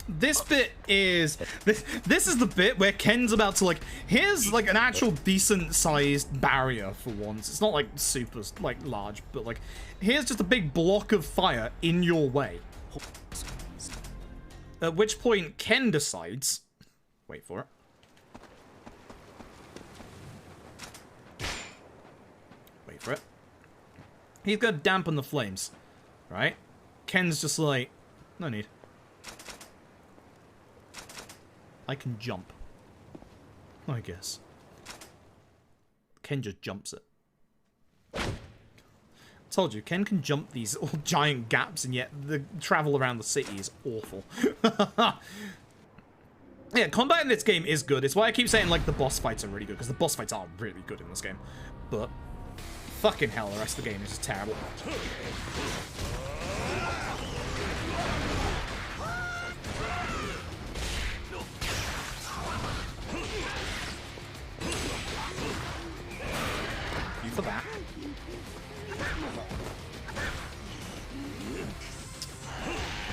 This bit is... This is the bit where Ken's about to, like... Here's, like, an actual decent-sized barrier for once. It's not, like, super, like, large, but, like... Here's just a big block of fire in your way. At which point, Ken decides... Wait for it. Wait for it. He's got to dampen the flames, right? Ken's just like, no need. I can jump. I guess. Ken just jumps it. I told you, Ken can jump these giant gaps, and yet the travel around the city is awful. Yeah, combat in this game is good. It's why I keep saying, like, the boss fights are really good, because the boss fights are really good in this game. But... fucking hell, the rest of the game is just terrible. You for that.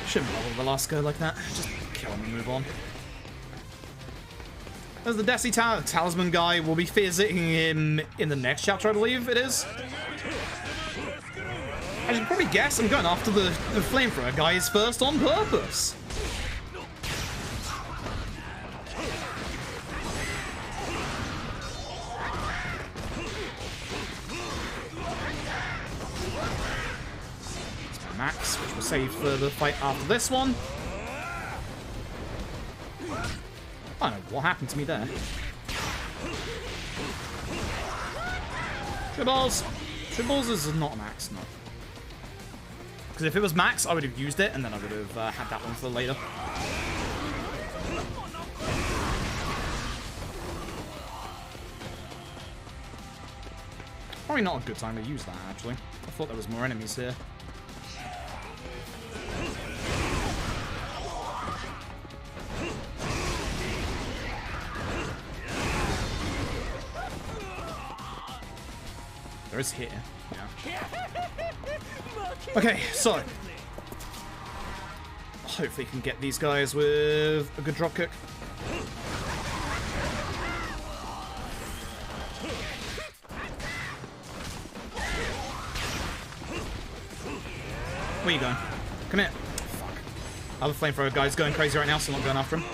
Shouldn't bother with the last go like that. Just kill him and move on. There's the Desi Talisman guy. We'll be visiting him in the next chapter, I believe it is. As you can probably guess, I'm going after the flamethrower guys first on purpose. Max, which we'll save for the fight after this one. I don't know what happened to me there. Tribbles! Tribbles is not max, no. Because if it was max, I would have used it, and then I would have had that one for later. Probably not a good time to use that, actually. I thought there was more enemies here. There is here. Yeah. Okay, so hopefully can get these guys with a good dropkick. Where you going? Come here. Fuck. Other flamethrower guy's going crazy right now, so I'm not going after him.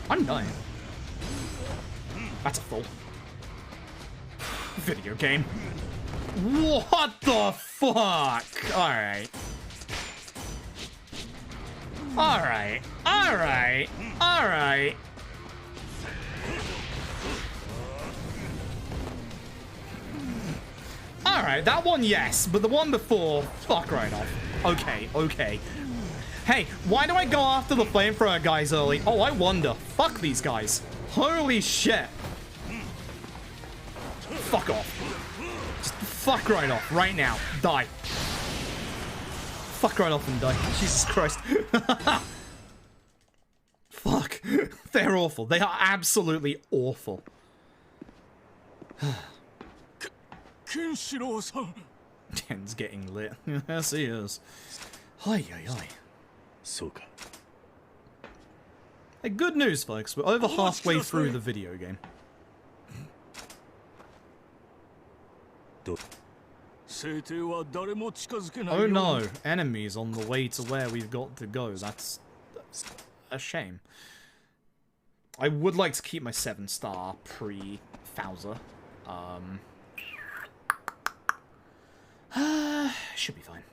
I'm dying. That's a full. Video game. What the fuck? Alright. Alright. Alright. Alright. Alright, that one, yes. But the one before, fuck right off. Okay, okay. Hey, why do I go after the flamethrower guys early? Oh, I wonder. Fuck these guys. Holy shit. Fuck off. Just fuck right off. Right now. Die. Fuck right off and die. Jesus Christ. Fuck. They're awful. They are absolutely awful. Ken's getting lit. Yes, he is. Hi, hi, hi. Hey, good news, folks. We're over halfway through the video game. Oh no, enemies on the way to where we've got to go. That's a shame. I would like to keep my 7-star pre-Fowler. Should be fine.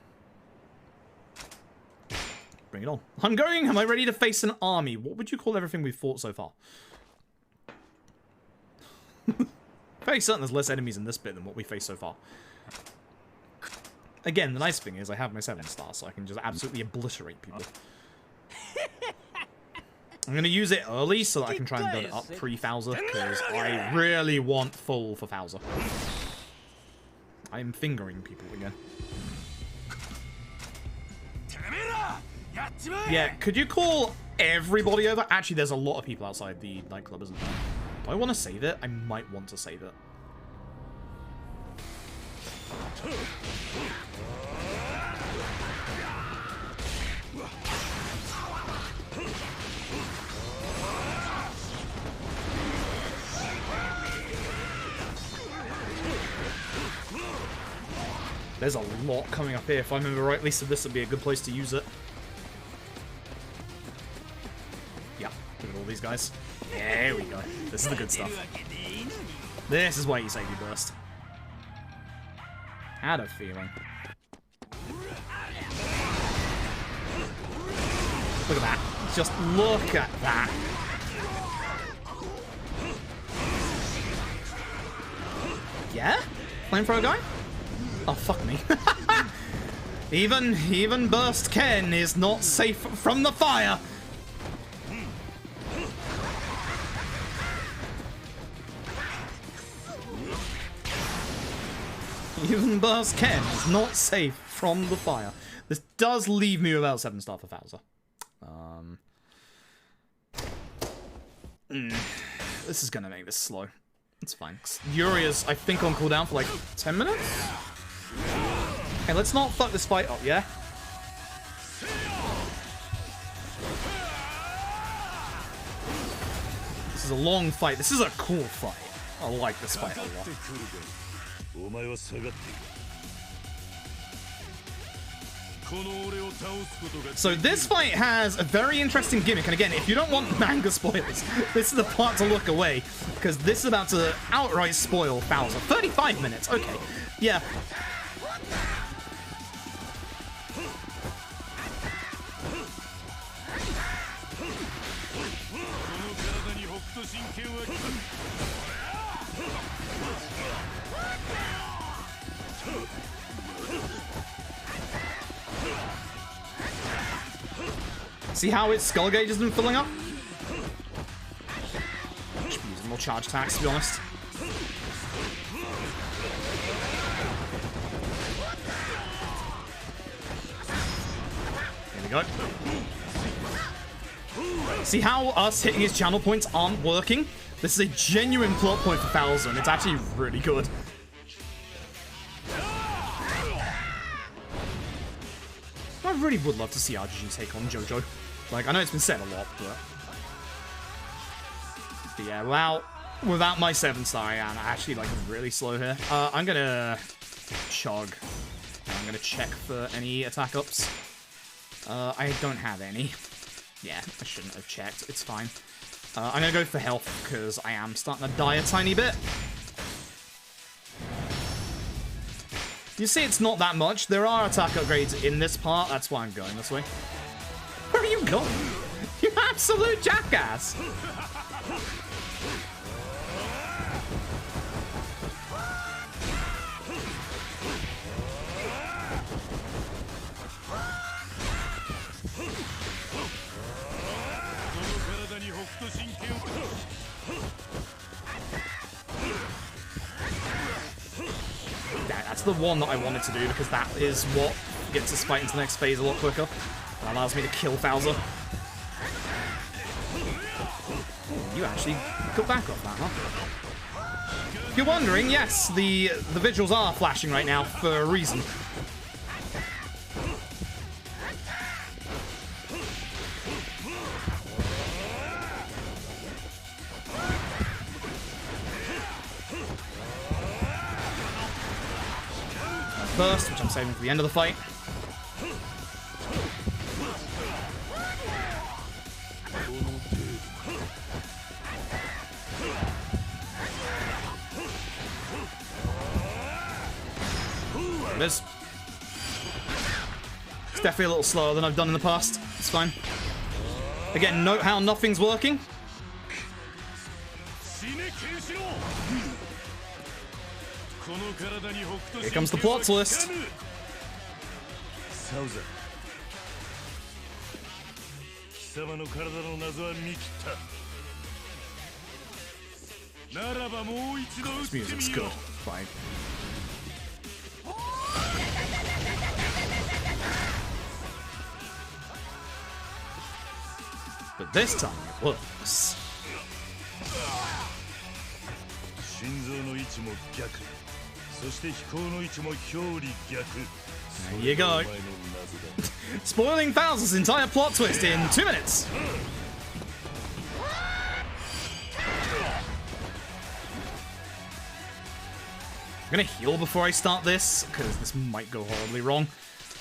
Bring it on. I'm going. Am I ready to face an army? What would you call everything we've fought so far? Very certain there's less enemies in this bit than what we faced so far. Again, the nice thing is I have my 7-star, so I can just absolutely obliterate people. I'm going to use it early so that I can try and build it up pre-Fowler, because I really want full for Fowler. I am fingering people again. Yeah, could you call everybody over? Actually, there's a lot of people outside the nightclub, isn't there? Do I want to save it? I might want to save it. There's a lot coming up here, if I remember rightly, so this would be a good place to use it. Yeah, look at all these guys. There we go. This is the good stuff. This is why you save your burst. Had a feeling. Look at that. Just look at that. Yeah? Flamethrower guy? Oh, fuck me. Even Burst Ken is not safe from the fire. Even Burst Ken is not safe from the fire. This does leave me without 7-star for Fowler. This is gonna make this slow. It's fine. Yuri is, I think, on cooldown for like 10 minutes? Hey, let's not fuck this fight up, yeah? This is a long fight. This is a cool fight. I like this fight a lot. So this fight has a very interesting gimmick, and again, if you don't want manga spoilers, this is the part to look away, because this is about to outright spoil Bowser. 35 minutes, okay. Yeah. See how its skull gauge has been filling up? Should be using more charge attacks, to be honest. Here we go. See how us hitting his channel points aren't working? This is a genuine plot point for Bowser, and it's actually really good. I really would love to see RGG take on JoJo. Like, I know it's been said a lot, but yeah, without my 7-star, I am actually, like, really slow here. I'm gonna chug. And I'm gonna check for any attack ups. I don't have any. Yeah, I shouldn't have checked. It's fine. I'm gonna go for health, because I am starting to die a tiny bit. You see, it's not that much. There are attack upgrades in this part. That's why I'm going this way. Where are you going? You absolute jackass! That's the one that I wanted to do, because that is what gets us fight into the next phase a lot quicker. That allows me to kill Bowser. You actually got back off that, huh? If you're wondering, yes, the visuals are flashing right now for a reason. First, which I'm saving for the end of the fight. There it is. It's definitely a little slower than I've done in the past. It's fine. Again, note how nothing's working. Here comes the plot twist. This music's good. Fine. But this time it works. There you go. Spoiling Bowser's entire plot twist in 2 minutes. I'm gonna heal before I start this, because this might go horribly wrong.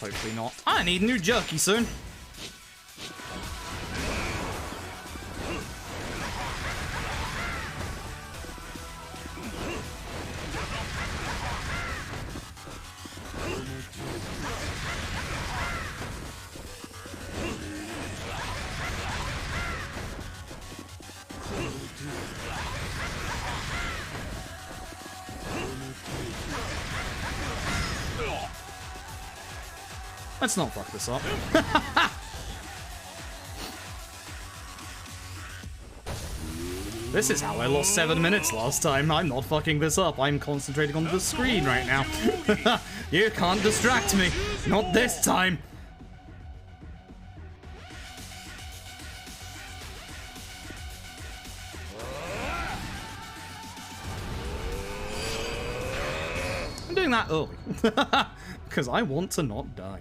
Hopefully not. I need new jerky soon. Let's not fuck this up. This is how I lost 7 minutes last time. I'm not fucking this up. I'm concentrating on the screen right now. You can't distract me. Not this time. I'm doing that early. Because I want to not die.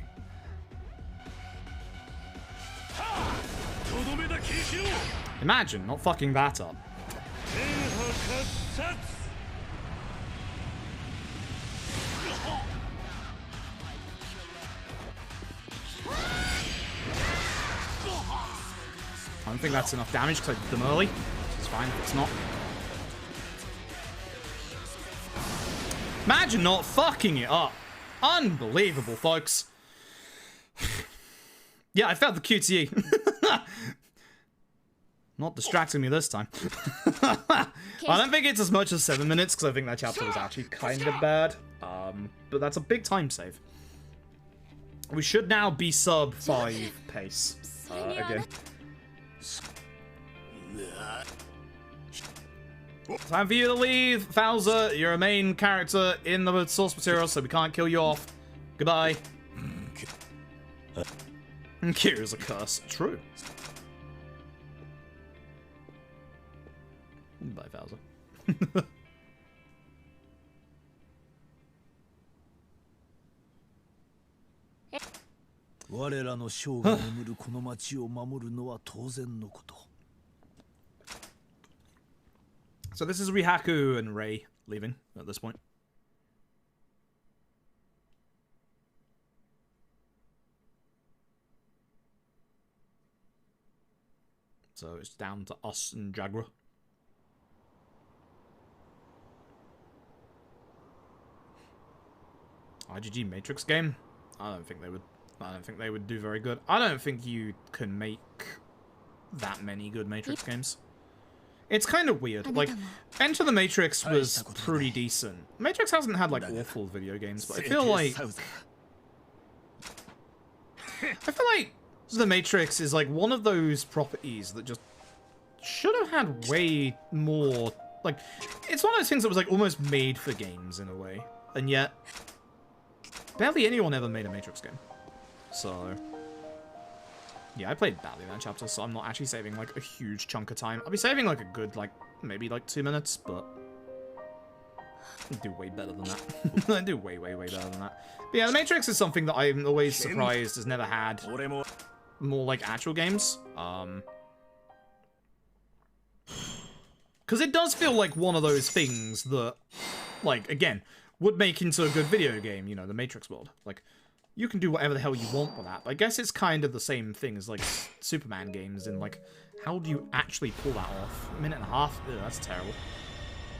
Imagine not fucking that up. I don't think that's enough damage because I did them early. Which is fine if it's not. Imagine not fucking it up. Unbelievable, folks. Yeah, I failed the QTE. Not distracting me this time. I don't think it's as much as 7 minutes because I think that chapter was actually kind of bad. But that's a big time save. We should now be sub 5 pace again. Time for you to leave, Fowler. You're a main character in the source material, so we can't kill you off. Goodbye. Kira's a curse. True. Bye, Fowler. 我らの将が眠るこの町を守るのは当然のこと。 So this is Rihaku and Rei leaving at this point. So it's down to us and Jagra. IGG Matrix game? I don't think they would. I don't think they would do very good. I don't think you can make that many good Matrix games. It's kind of weird. Like, Enter the Matrix was pretty decent. Matrix hasn't had like awful video games, but I feel like the Matrix is like one of those properties that just should have had way more. Like, it's one of those things that was like almost made for games in a way, and yet barely anyone ever made a Matrix game. So yeah, I played badly that chapter, so I'm not actually saving like a huge chunk of time. I'll be saving like a good like maybe like 2 minutes, but I do way better than that. I do way better than that. But yeah, the Matrix is something that I'm always surprised has never had more like actual games. Because it does feel like one of those things that, like, again, would make into a good video game, you know, the Matrix world. Like, you can do whatever the hell you want with that. But I guess it's kind of the same thing as, like, Superman games, and, like, how do you actually pull that off? A minute and a half? Ew, that's terrible.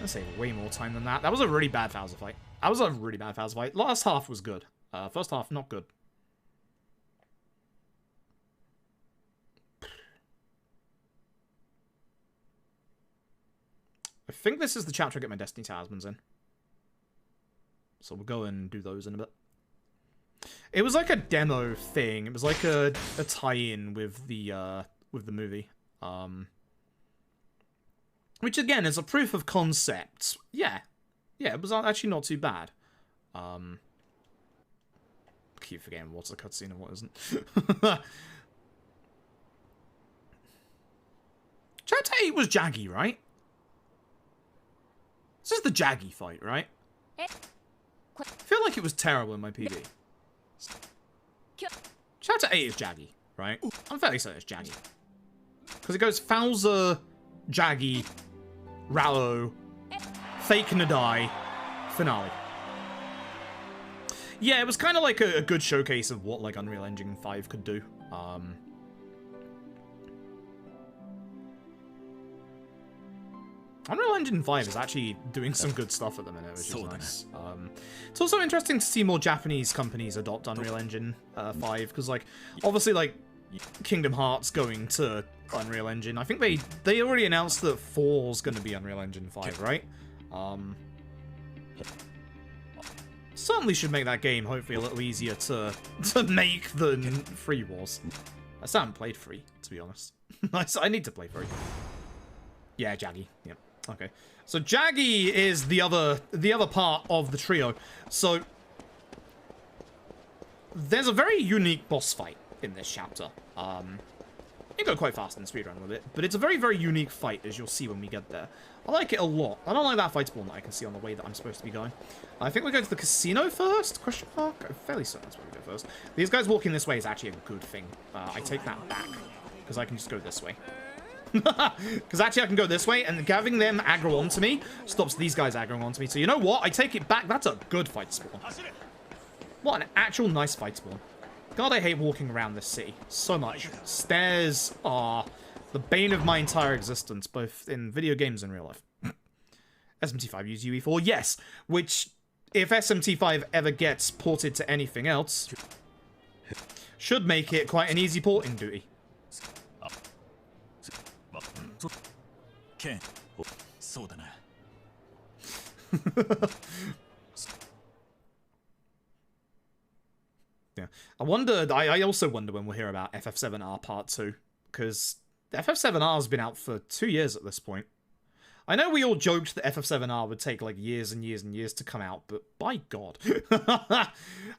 I'd say way more time than that. That was a really bad Bowser fight. That was a really bad Bowser fight. Last half was good. First half, not good. I think this is the chapter I get my Destiny Talismans in. So we'll go and do those in a bit. It was like a demo thing. It was like a tie-in with the movie. Which again is a proof of concept. Yeah. Yeah, it was actually not too bad. I keep forgetting what's a cutscene and what isn't. Chapter 8 was Jaggy, right? This is the Jaggy fight, right? I feel like it was terrible in my PB. Chapter 8 is Jaggy, right? I'm fairly certain it's Jaggy. Because it goes Bowser, Jaggy, Rallo, Fake Nadai, finale. Yeah, it was kind of like a good showcase of what like Unreal Engine 5 could do. Unreal Engine 5 is actually doing some good stuff at the minute, which is nice. It's also interesting to see more Japanese companies adopt Unreal Engine 5, because, like, obviously, like, Kingdom Hearts going to Unreal Engine. I think they already announced that 4's going to be Unreal Engine 5, right? Certainly should make that game, hopefully, a little easier to make than 3 was. I still haven't played 3, to be honest. I need to play 3. Yeah, Jaggy. Yep. Okay. So Jaggy is the other part of the trio. So there's a very unique boss fight in this chapter. You go quite fast in the speedrun with it, but it's a very, very unique fight, as you'll see when we get there. I like it a lot. I don't like that fight spawn that I can see on the way that I'm supposed to be going. I think we go to the casino first? Question mark? I'm fairly certain that's where we go first. These guys walking this way is actually a good thing. I take that back, because I can just go this way. Because actually I can go this way, and having them aggro onto me stops these guys aggroing onto me. So you know what? I take it back. That's a good fight spawn. What an actual nice fight spawn. God, I hate walking around this city so much. Stairs are the bane of my entire existence, both in video games and real life. SMT5 use UE4, yes. Which, if SMT5 ever gets ported to anything else, should make it quite an easy porting duty. Yeah, I also wonder when we'll hear about FF7R Part 2, because FF7R has been out for 2 years at this point. I know we all joked that FF7R would take, like, years and years and years to come out, but by God. I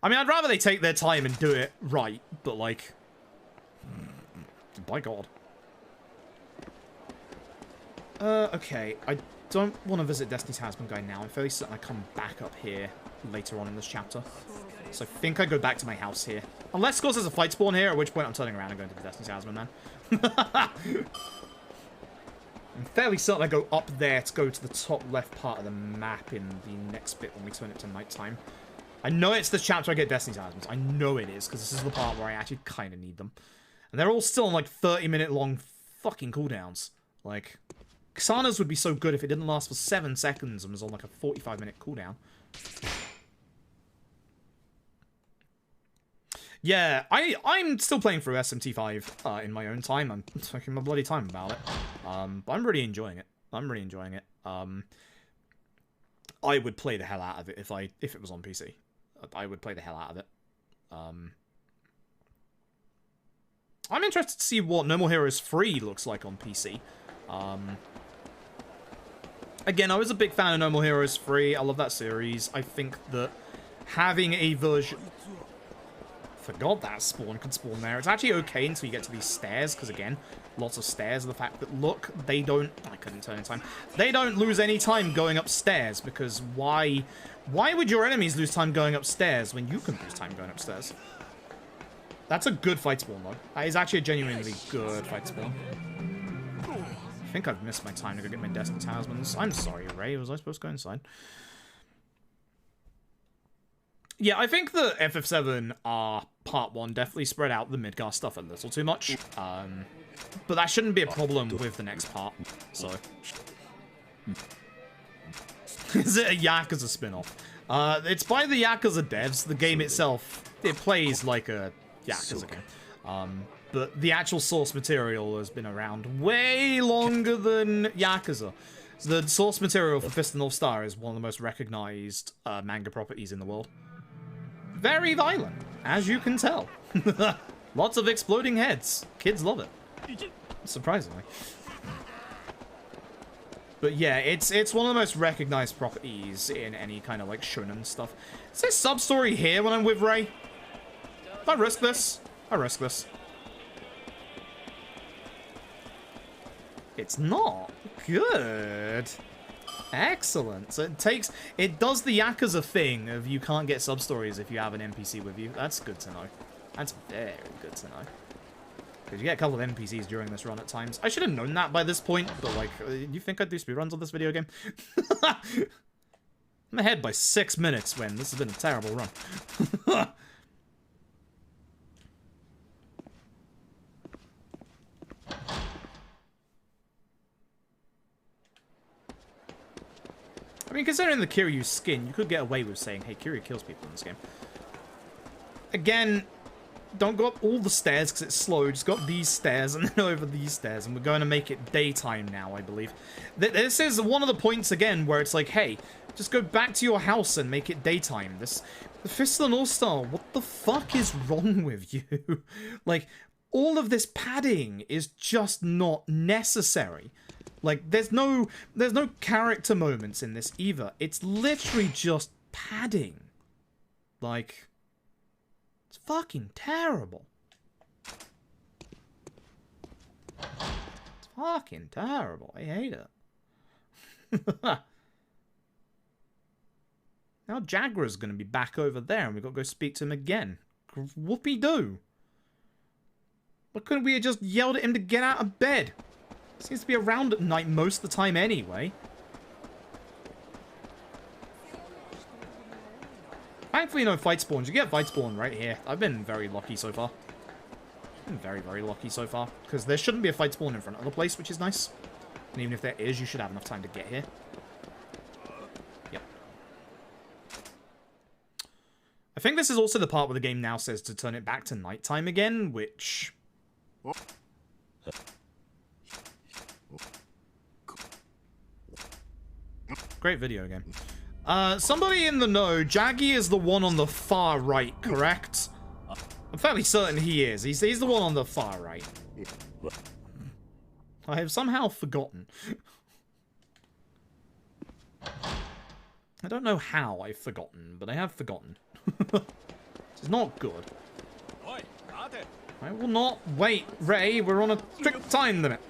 mean, I'd rather they take their time and do it right, but, like, by God. Okay, I don't want to visit Destiny's Talisman guy now. I'm fairly certain I come back up here later on in this chapter. So I think I go back to my house here. Unless, of course, there's a fight spawn here, at which point I'm turning around and going to the Destiny's Talisman, man. I'm fairly certain I go up there to go to the top left part of the map in the next bit when we turn it to nighttime. I know it's the chapter I get Destiny's Talismans. I know it is, because this is the part where I actually kind of need them. And they're all still on, like, 30-minute long fucking cooldowns. Like, Xana's would be so good if it didn't last for 7 seconds and was on, like, a 45-minute cooldown. Yeah, I'm still playing through SMT5 in my own time. I'm taking my bloody time about it. But I'm really enjoying it. I would play the hell out of it if it was on PC. I would play the hell out of it. I'm interested to see what No More Heroes 3 looks like on PC. Again, I was a big fan of No More Heroes 3. I love that series. I think that having a version... Forgot that spawn could spawn there. It's actually okay until you get to these stairs, because again, lots of stairs. The fact that, look, they don't... I couldn't turn in time. They don't lose any time going upstairs, because why would your enemies lose time going upstairs when you can lose time going upstairs? That's a good fight spawn, though. That is actually a genuinely good fight spawn. I think I've missed my time to go get my Destiny Talismans. I'm sorry, Ray. Was I supposed to go inside? Yeah, I think the FF7R Part 1 definitely spread out the Midgar stuff a little too much. But that shouldn't be a problem with the next part, so... Is it a Yakuza spin-off? It's by the Yakuza devs. The game itself, it plays like a Yakuza game. But the actual source material has been around way longer than Yakuza. The source material for Fist of the North Star is one of the most recognized manga properties in the world. Very violent, as you can tell. Lots of exploding heads. Kids love it. Surprisingly. But yeah, it's one of the most recognized properties in any kind of like shonen stuff. Is there sub-story here when I'm with Ray? If I risk this? I risk this. It's not. Good. Excellent. So it does the Yakuza thing of you can't get sub-stories if you have an NPC with you. That's good to know. That's very good to know. Because you get a couple of NPCs during this run at times. I should have known that by this point, but like, you think I'd do speedruns on this video game? I'm ahead by 6 minutes when this has been a terrible run. I mean, considering the Kiryu's skin, you could get away with saying, hey, Kiryu kills people in this game. Again, don't go up all the stairs because it's slow. Just go up these stairs and then over these stairs. And we're going to make it daytime now, I believe. This is one of the points, again, where it's like, hey, just go back to your house and make it daytime. The Fist of the North Star, what the fuck is wrong with you? Like, all of this padding is just not necessary. Like, there's no character moments in this either. It's literally just padding. Like, it's fucking terrible. It's fucking terrible. I hate it. Now Jaguar's going to be back over there, and we've got to go speak to him again. Whoopie-doo. Why couldn't we have just yelled at him to get out of bed? Seems to be around at night most of the time anyway. Thankfully no fight spawns. You get fight spawn right here. I've been very lucky so far. Been very, very lucky so far. Because there shouldn't be a fight spawn in front of the place, which is nice. And even if there is, you should have enough time to get here. Yep. I think this is also the part where the game now says to turn it back to nighttime again, which... Great video game. Somebody in the know, Jaggy is the one on the far right, correct? I'm fairly certain he is. He's the one on the far right. I have somehow forgotten. I don't know how I've forgotten, but I have forgotten. It's not good. I will not wait, Ray. We're on a strict time limit.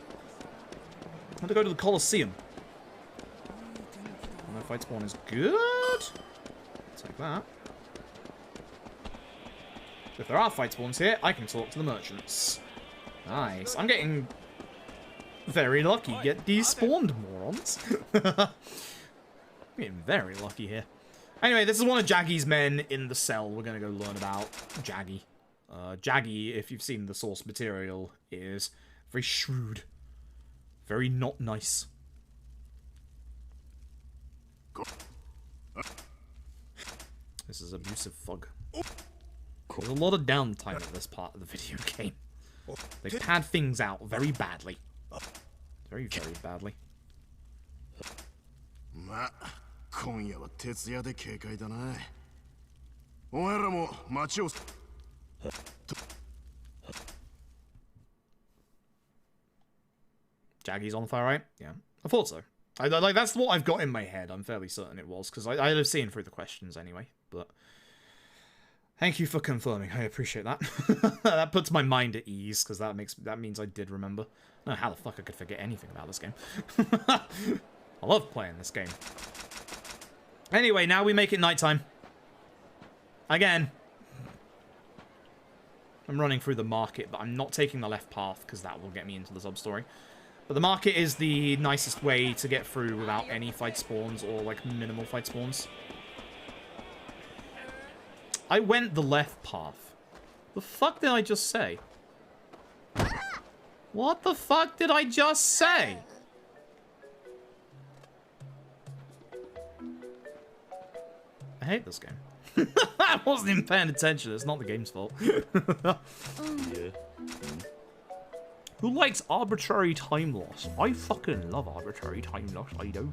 I have to go to the Colosseum. No fight spawn is good. Take that. So if there are fight spawns here, I can talk to the merchants. Nice. I'm getting very lucky. Get despawned, morons. Getting very lucky here. Anyway, this is one of Jaggy's men in the cell. We're going to go learn about Jaggy. Jaggy, if you've seen the source material, is very shrewd. Very not nice. This is abusive fug. There's a lot of downtime in this part of the video game. They pad things out very badly. Very, very badly. ま、今夜は徹夜で警戒だな。お前らも街を。 Jaggy's on the far right? Yeah. I thought so. Like, that's what I've got in my head. I'm fairly certain it was, because I'd have seen through the questions anyway. But thank you for confirming. I appreciate that. That puts my mind at ease, because that means I did remember. I don't know how the fuck I could forget anything about this game. I love playing this game. Anyway, now we make it nighttime. Again. I'm running through the market, but I'm not taking the left path, because that will get me into the sub-story. But the market is the nicest way to get through without any fight spawns or, like, minimal fight spawns. I went the left path. The fuck did I just say? What the fuck did I just say? I hate this game. I wasn't even paying attention. It's not the game's fault. Yeah. Who likes arbitrary time loss? I fucking love arbitrary time loss, I do.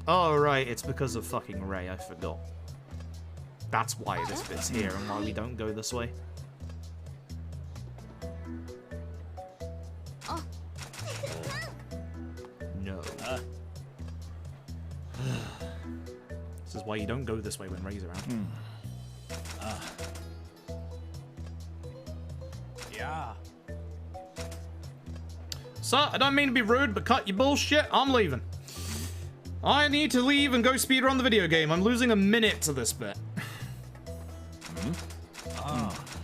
Oh, right, it's because of fucking Ray, I forgot. That's why this bit's here and why we don't go this way. No. This is why you don't go this way when Ray's around. Yeah. Sir, I don't mean to be rude, but cut your bullshit. I'm leaving. I need to leave and go speedrun the video game. I'm losing a minute to this bit.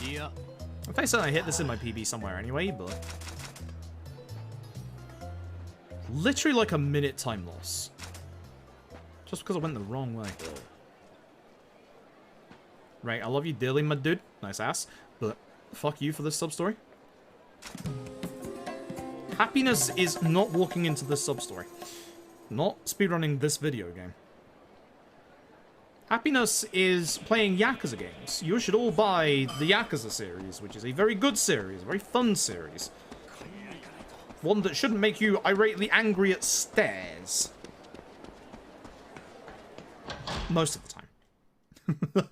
Yeah. I think I hit this in my PB somewhere anyway, but... literally like a minute time loss. Just because I went the wrong way. Right, I love you dearly, my dude. Nice ass. But fuck you for this sub-story. Happiness is not walking into this sub-story. Not speedrunning this video game. Happiness is playing Yakuza games. You should all buy the Yakuza series, which is a very good series, a very fun series. One that shouldn't make you irately angry at stairs. Most of the time.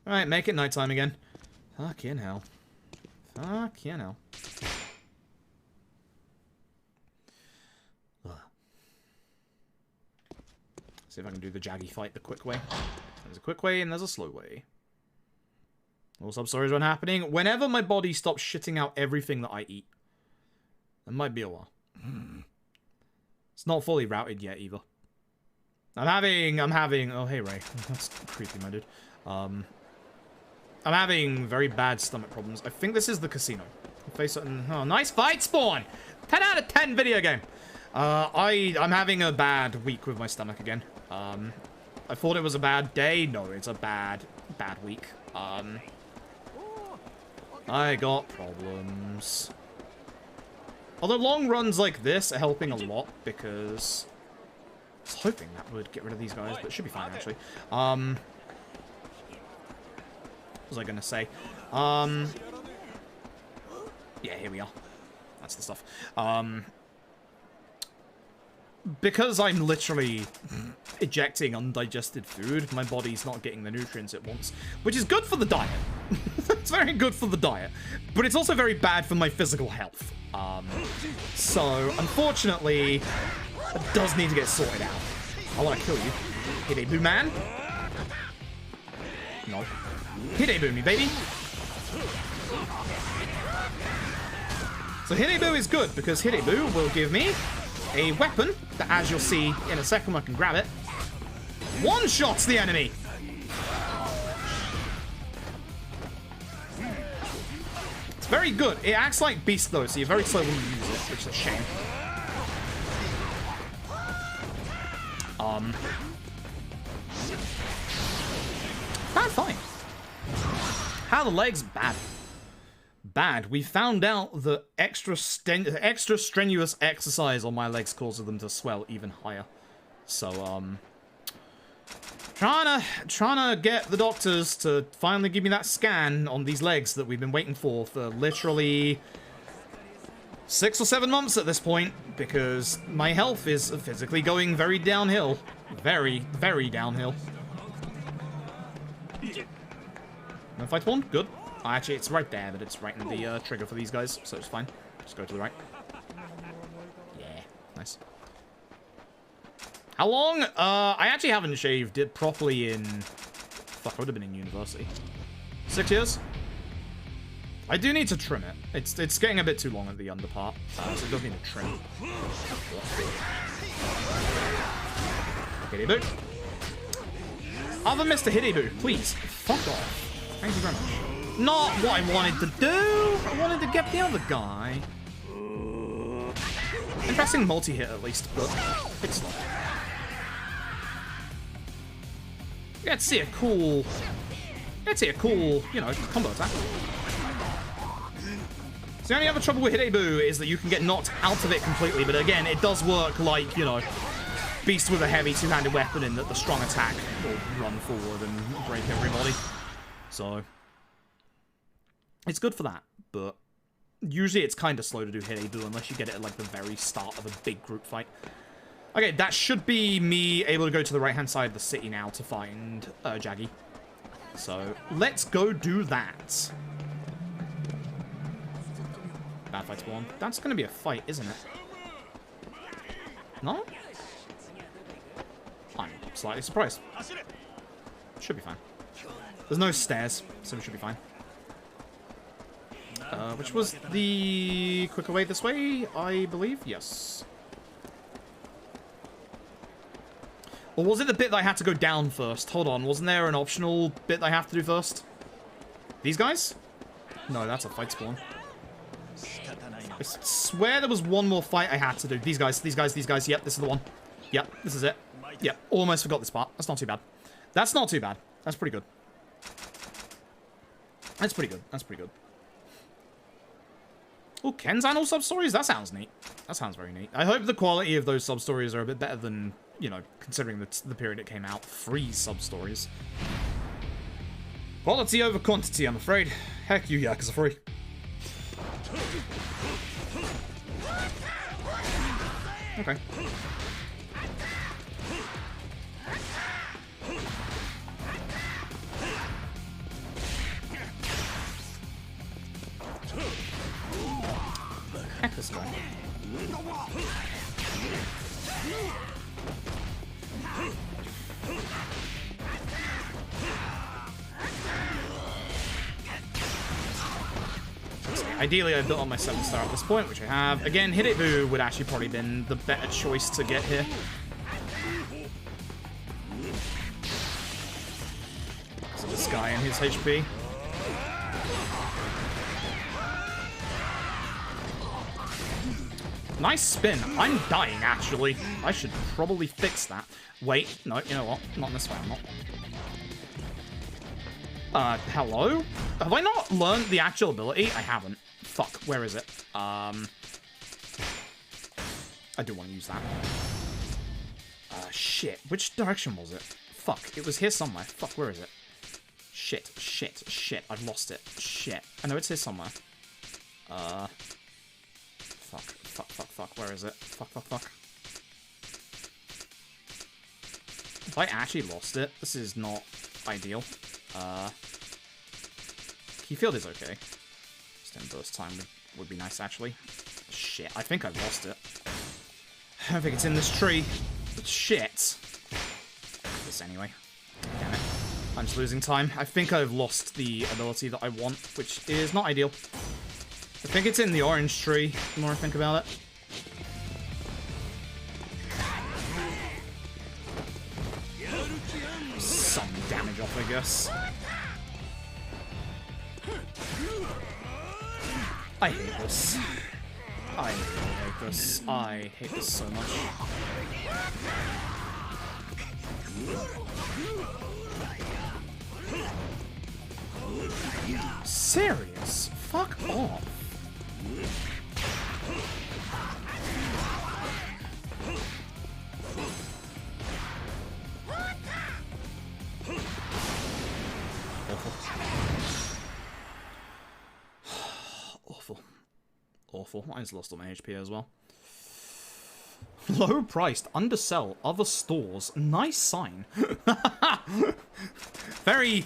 Alright, make it nighttime again. Fucking hell. Fucking hell. See if I can do the Jaggy fight the quick way. There's a quick way and there's a slow way. All sub-stories run happening whenever my body stops shitting out everything that I eat. That might be a while. It's not fully routed yet either. I'm having, oh hey Ray, that's creepy, my dude. I'm having very bad stomach problems. I think this is the casino. Face it, oh, nice fight spawn! 10 out of 10 video game. I'm having a bad week with my stomach again. I thought it was a bad day. No, it's a bad week. I got problems. Although long runs like this are helping a lot because I was hoping that would get rid of these guys, but it should be fine actually. What was I gonna say? Yeah, here we are. That's the stuff. Because I'm literally ejecting undigested food, my body's not getting the nutrients it wants, which is good for the diet. It's very good for the diet, but it's also very bad for my physical health. So, unfortunately, it does need to get sorted out. I want to kill you. Hideboo man. No. Hideboo me, baby. So Hideboo is good, because Hideboo will give me a weapon that, as you'll see in a second, I can grab it. One-shots the enemy! It's very good. It acts like Beast, though, so you're very slow when you use it, which is a shame. Bad fight. How are the legs? Bad. Bad. We found out that extra strenuous exercise on my legs causes them to swell even higher. So, trying to get the doctors to finally give me that scan on these legs that we've been waiting for literally 6 or 7 months at this point, because my health is physically going very downhill. Very, very downhill. No fight one? Good. Actually, it's right there, but it's right in the trigger for these guys, so it's fine. Just go to the right. Yeah, nice. How long? I actually haven't shaved it properly in... Fuck, I would have been in university. 6 years? I do need to trim it. It's getting a bit too long at the under part, so it does need a trim. Hideboo. Other Mr. Hideboo, please, fuck off. Thank you very much. Not what I wanted to do. I wanted to get the other guy. Interesting multi-hit at least, but it's slow. Let's see a cool, you know, combo attack. So the only other trouble with Hideboo is that you can get knocked out of it completely, but again, it does work like, you know, Beast with a heavy two-handed weapon in that the strong attack will run forward and break everybody. So it's good for that, but usually it's kind of slow to do Hideboo unless you get it at like the very start of a big group fight. Okay, that should be me able to go to the right-hand side of the city now to find Jaggy. So let's go do that. Bad fight spawn. That's going to be a fight, isn't it? No? I'm slightly surprised. Should be fine. There's no stairs, so we should be fine. Which was the quicker way this way, I believe? Yes. Or was it the bit that I had to go down first? Hold on, wasn't there an optional bit that I have to do first? These guys? No, that's a fight spawn. I swear there was one more fight I had to do. These guys. Yep, this is the one. Yep, this is it. Yep, almost forgot this part. That's not too bad. That's not too bad. That's pretty good. That's pretty good. That's pretty good. Oh, Kenzan All SubStories? That sounds neat. That sounds very neat. I hope the quality of those sub-stories are a bit better than, you know, considering the period it came out. Free sub-stories. Quality over quantity, I'm afraid. Heck you, yeah, because they're free. Okay. Heck this guy. Ideally, I've got on my 7-star at this point, which I have. Again, Hit It Boo would actually probably been the better choice to get here. So this guy and his HP. Nice spin. I'm dying, actually. I should probably fix that. Wait, no, you know what? Not in this way, I'm not. Hello? Have I not learned the actual ability? I haven't. Fuck, where is it? I do want to use that. Shit. Which direction was it? Fuck, it was here somewhere. Fuck, where is it? Shit, shit, shit. I've lost it. Shit. I know it's here somewhere. Fuck, fuck, fuck. Where is it? Fuck, fuck, fuck. If I actually lost it, this is not ideal. Keyfield is okay. Just in burst time would be nice, actually. Shit, I think I've lost it. I don't think it's in this tree. But shit. This anyway. Damn it. I'm just losing time. I think I've lost the ability that I want, which is not ideal. I think it's in the orange tree, the more I think about it. Some damage off, I guess. I hate this. I really hate this. I hate this so much. Serious? Fuck off. Awful. Awful. I just lost all my HP as well. Low priced, undersell, other stores. Nice sign. Very,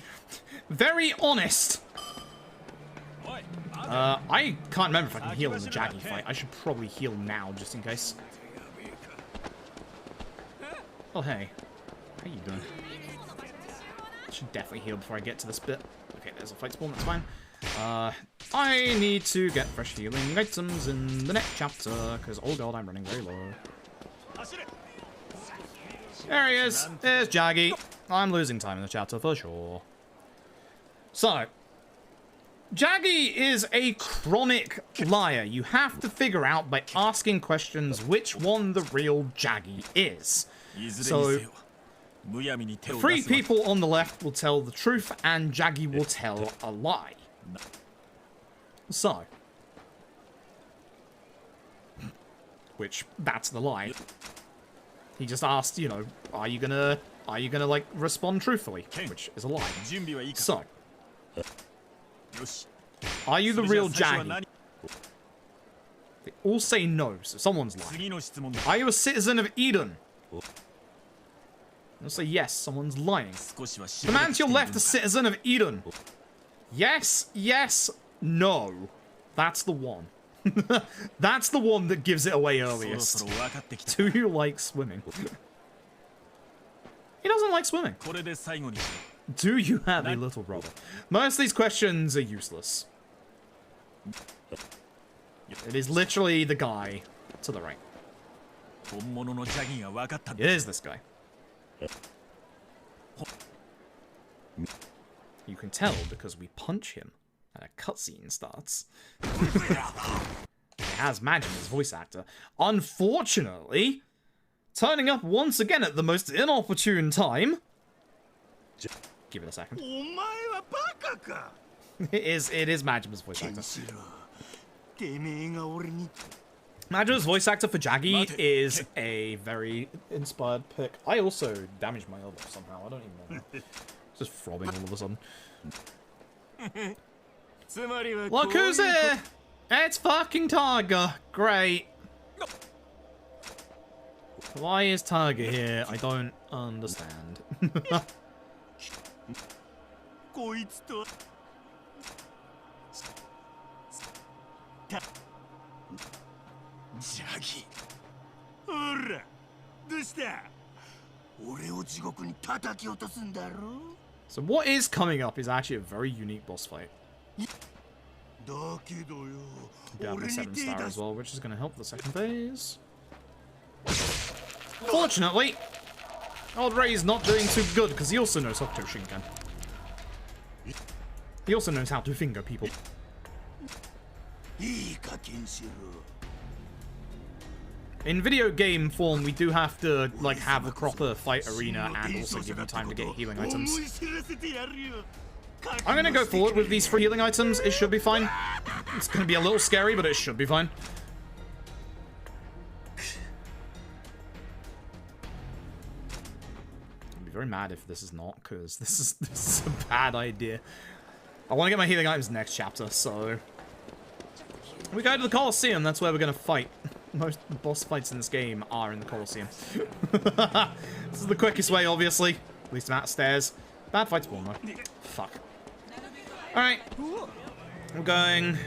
very honest. I can't remember if I can heal in the Jaggy fight. I should probably heal now, just in case. Oh, hey. How you doing? I should definitely heal before I get to this bit. Okay, there's a fight spawn, that's fine. I need to get fresh healing items in the next chapter, because, oh god, I'm running very low. There he is! There's Jaggy. I'm losing time in the chapter for sure. So, Jaggy is a chronic liar. You have to figure out by asking questions which one the real Jaggy is. So, 3 people on the left will tell the truth, and Jaggy will tell a lie. So, which, that's the lie. He just asked, you know, are you gonna like respond truthfully? Which is a lie. So, are you the real Jaggy? They all say no, so someone's lying. Are you a citizen of Eden? They'll say yes, someone's lying. The man to your left, a citizen of Eden. Yes, yes, no. That's the one. That's the one that gives it away earliest. Do you like swimming? He doesn't like swimming. Do you have a little brother? Most of these questions are useless. It is literally the guy to the right. It is this guy. You can tell because we punch him and a cutscene starts. It has Majima's voice actor. Unfortunately, turning up once again at the most inopportune time. Give it a second. It is Majima's voice actor. Majima's voice actor for Jaggy is a very inspired pick. I also damaged my elbow somehow. I don't even know. It's just throbbing all of a sudden. Look who's here! It's fucking Tiger. Great. Why is Tiger here? I don't understand. So what is coming up is actually a very unique boss fight. We have a 7-star as well, which is going to help the second phase. Fortunately, old Ray's not doing too good because he also knows Hokuto Shinken. He also knows how to finger people. In video game form, we do have to like have a proper fight arena and also give you time to get healing items. I'm gonna go forward with these free healing items. It should be fine. It's gonna be a little scary, but it should be fine. I'd be very mad if this is not, because this is a bad idea. I want to get my healing items next chapter, so we go to the Colosseum. That's where we're gonna fight. Most boss fights in this game are in the Colosseum. This is the quickest way, obviously. Least amount of stairs. Bad fight spawn, though. Fuck. Alright. I'm going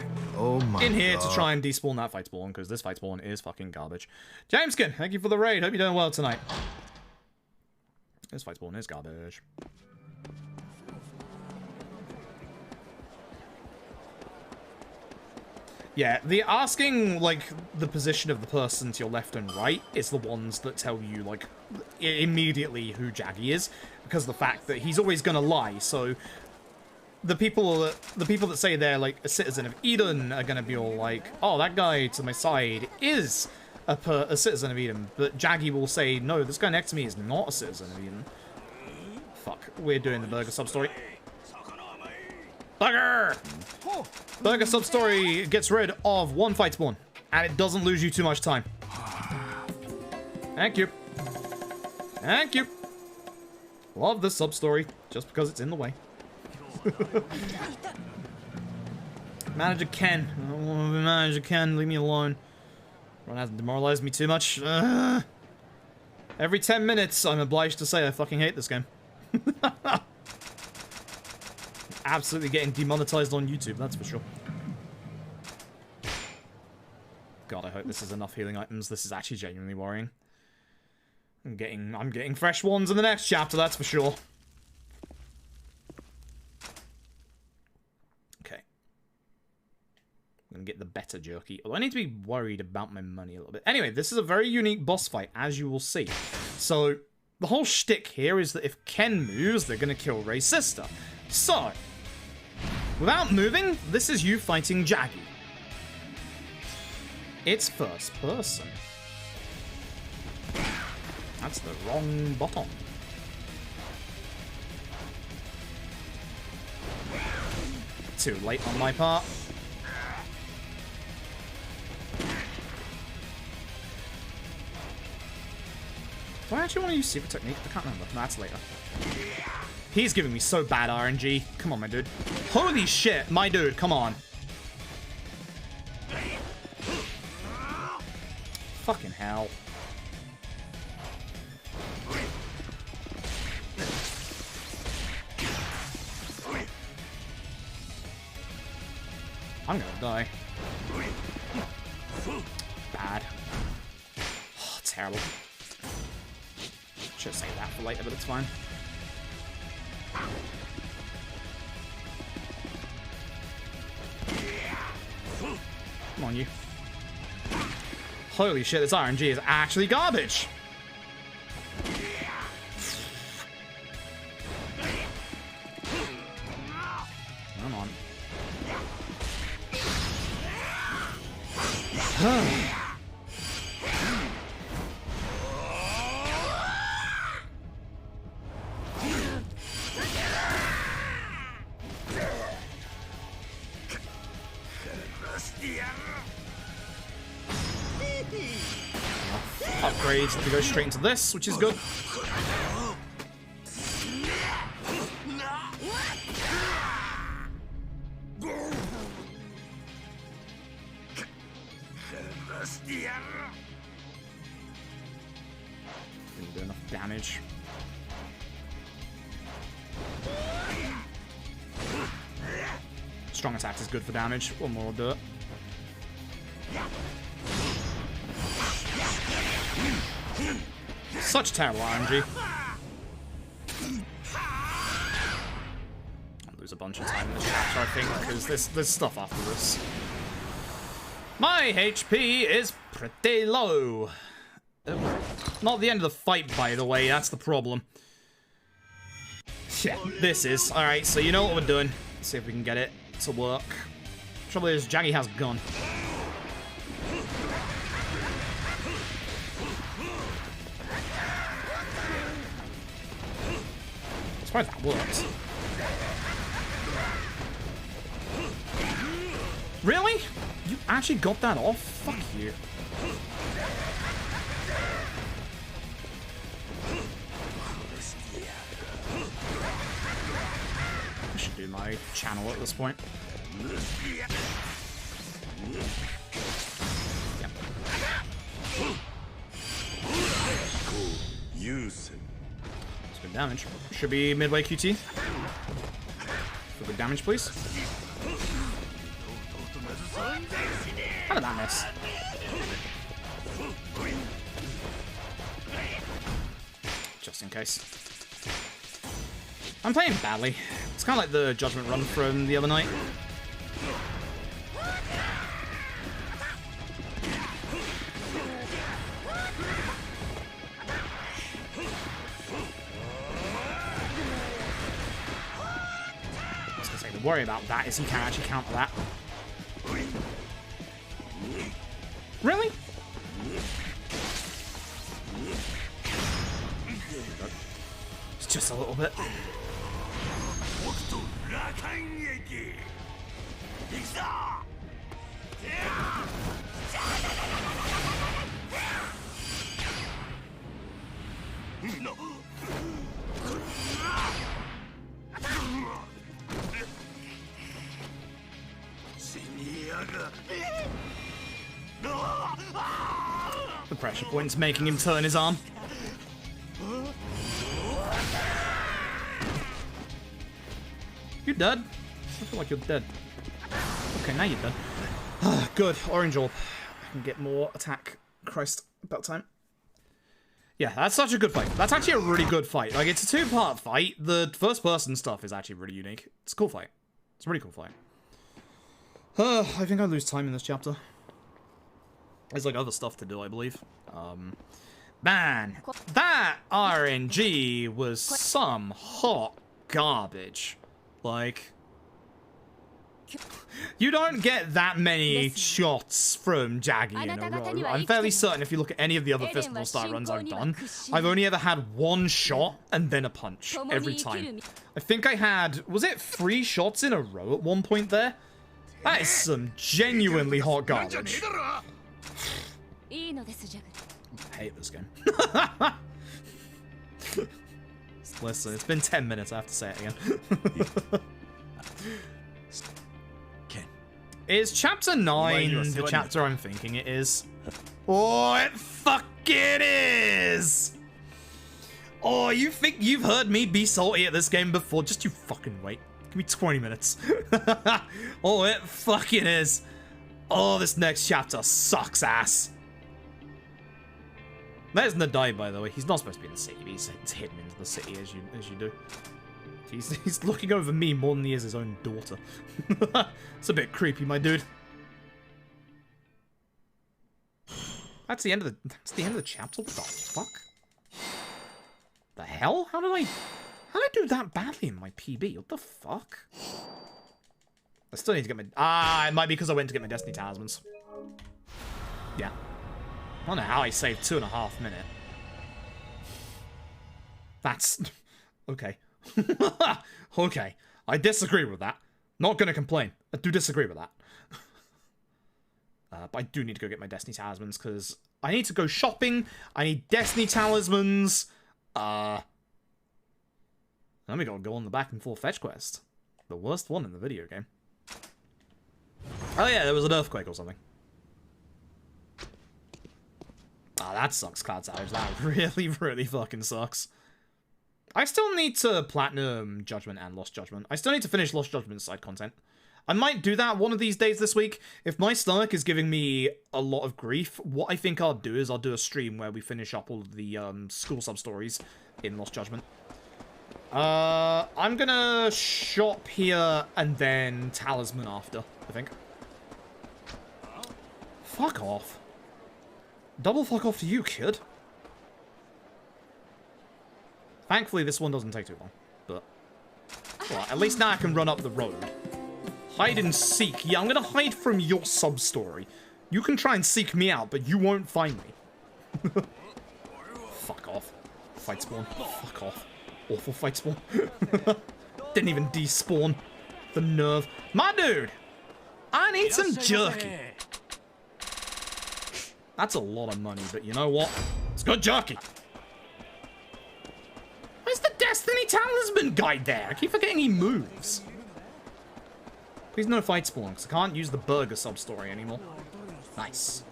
in here to try and despawn that fight spawn, because this fight spawn is fucking garbage. Jameskin, thank you for the raid. Hope you're doing well tonight. This fight spawn is garbage. Yeah, the asking, like, the position of the person to your left and right is the ones that tell you, like, immediately who Jaggy is, because of the fact that he's always gonna lie, so the people that say they're, like, a citizen of Eden are gonna be all like, oh, that guy to my side is a citizen of Eden, but Jaggy will say, no, this guy next to me is not a citizen of Eden. Fuck, we're doing the burger sub-story. Burger! Burger sub-story gets rid of one fight spawn, and it doesn't lose you too much time. Thank you. Thank you. Love this sub-story, just because it's in the way. Manager Ken. I don't want to be Manager Ken, leave me alone. Everyone hasn't demoralized me too much. Every 10 minutes, I'm obliged to say I fucking hate this game. Absolutely getting demonetized on YouTube, that's for sure. God, I hope this is enough healing items. This is actually genuinely worrying. I'm getting fresh ones in the next chapter, that's for sure. Okay. I'm gonna get the better jerky. Although I need to be worried about my money a little bit. Anyway, this is a very unique boss fight, as you will see. So, the whole shtick here is that if Ken moves, they're gonna kill Ray's sister. So, without moving, this is you fighting Jaggy. It's first person. That's the wrong button. Too late on my part. Do I actually want to use secret technique? I can't remember. No, that's later. He's giving me so bad RNG. Come on, my dude. Holy shit, my dude, come on. Fucking hell. I'm gonna die. Bad. Oh, terrible. Should save that for later, but it's fine. Come on, you. Holy shit, this RNG is actually garbage. Come on. Upgrades to go straight into this, which is good. Didn't do enough damage. Strong attack is good for damage. One more will do it. Such terrible RNG. I'll lose a bunch of time in this chapter, I think, because there's stuff after this. My HP is pretty low. Oh, not the end of the fight, by the way, that's the problem. Yeah, this is. Alright, so you know what we're doing. Let's see if we can get it to work. Trouble is, Jaggy has gun. As far as that works. Really? You actually got that off? Fuck you. I should do my channel at this point. Yep. That's good damage. Should be midway QT. For good damage, please. How did that miss? Just in case. I'm playing badly. It's kind of like the Judgment run from the other night. I was gonna say, the worry about that is he can't actually counter that. Really? It's just a little bit. The pressure point's making him turn his arm. You're dead. I feel like you're dead. Okay, now you're dead. Good. Orange orb. I can get more attack. Christ, about time. Yeah, that's such a good fight. That's actually a really good fight. Like, it's a two-part fight. The first-person stuff is actually really unique. It's a cool fight. It's a really cool fight. I think I lose time in this chapter. There's like other stuff to do, I believe. Man, that RNG was some hot garbage. Like, you don't get that many shots from Jaggy in a row. I'm fairly certain if you look at any of the other Festival Star runs I've done, I've only ever had one shot and then a punch every time. I think I had, was it 3 shots in a row at one point there? That is some genuinely hot garbage. I hate this game. Listen, it's been 10 minutes, I have to say it again. Is chapter 9 the chapter I'm thinking it is? Oh, it fucking is! Oh, you think you've heard me be salty at this game before? Just you fucking wait. Give me 20 minutes. Oh, it fucking is. Oh, this next chapter sucks ass. There's Nadai, by the way. He's not supposed to be in the city, but he's hidden into the city as you do. He's looking over me more than he is his own daughter. It's a bit creepy, my dude. That's the end of the chapter. What the fuck? The hell? How did I do that badly in my PB? What the fuck? I still need to get my... it might be because I went to get my Destiny Talismans. Yeah. I don't know how I saved 2.5 minutes. That's... okay. Okay. I disagree with that. Not gonna complain. I do disagree with that. But I do need to go get my Destiny Talismans, because I need to go shopping. I need Destiny Talismans. Then we gotta go on the back and forth fetch quest. The worst one in the video game. Oh yeah, there was an earthquake or something. Ah, that sucks, Cloud Savage. That really, really fucking sucks. I still need to platinum Judgment and Lost Judgment. I still need to finish Lost Judgment side content. I might do that one of these days this week. If my stomach is giving me a lot of grief, what I think I'll do is I'll do a stream where we finish up all of the school sub-stories in Lost Judgment. I'm gonna shop here and then talisman after, I think. Fuck off. Double fuck off to you, kid. Thankfully, this one doesn't take too long, but... Well, at least now I can run up the road. Hide and seek. Yeah, I'm gonna hide from your sub-story. You can try and seek me out, but you won't find me. Fuck off. Fight spawn. Fuck off. Awful fight spawn. Didn't even despawn. The nerve. My dude! I need some jerky. That's a lot of money, but you know what? It's good jerky. Where's the Destiny Talisman guy there? I keep forgetting he moves. Please no fight spawn, because I can't use the burger sub-story anymore. Nice.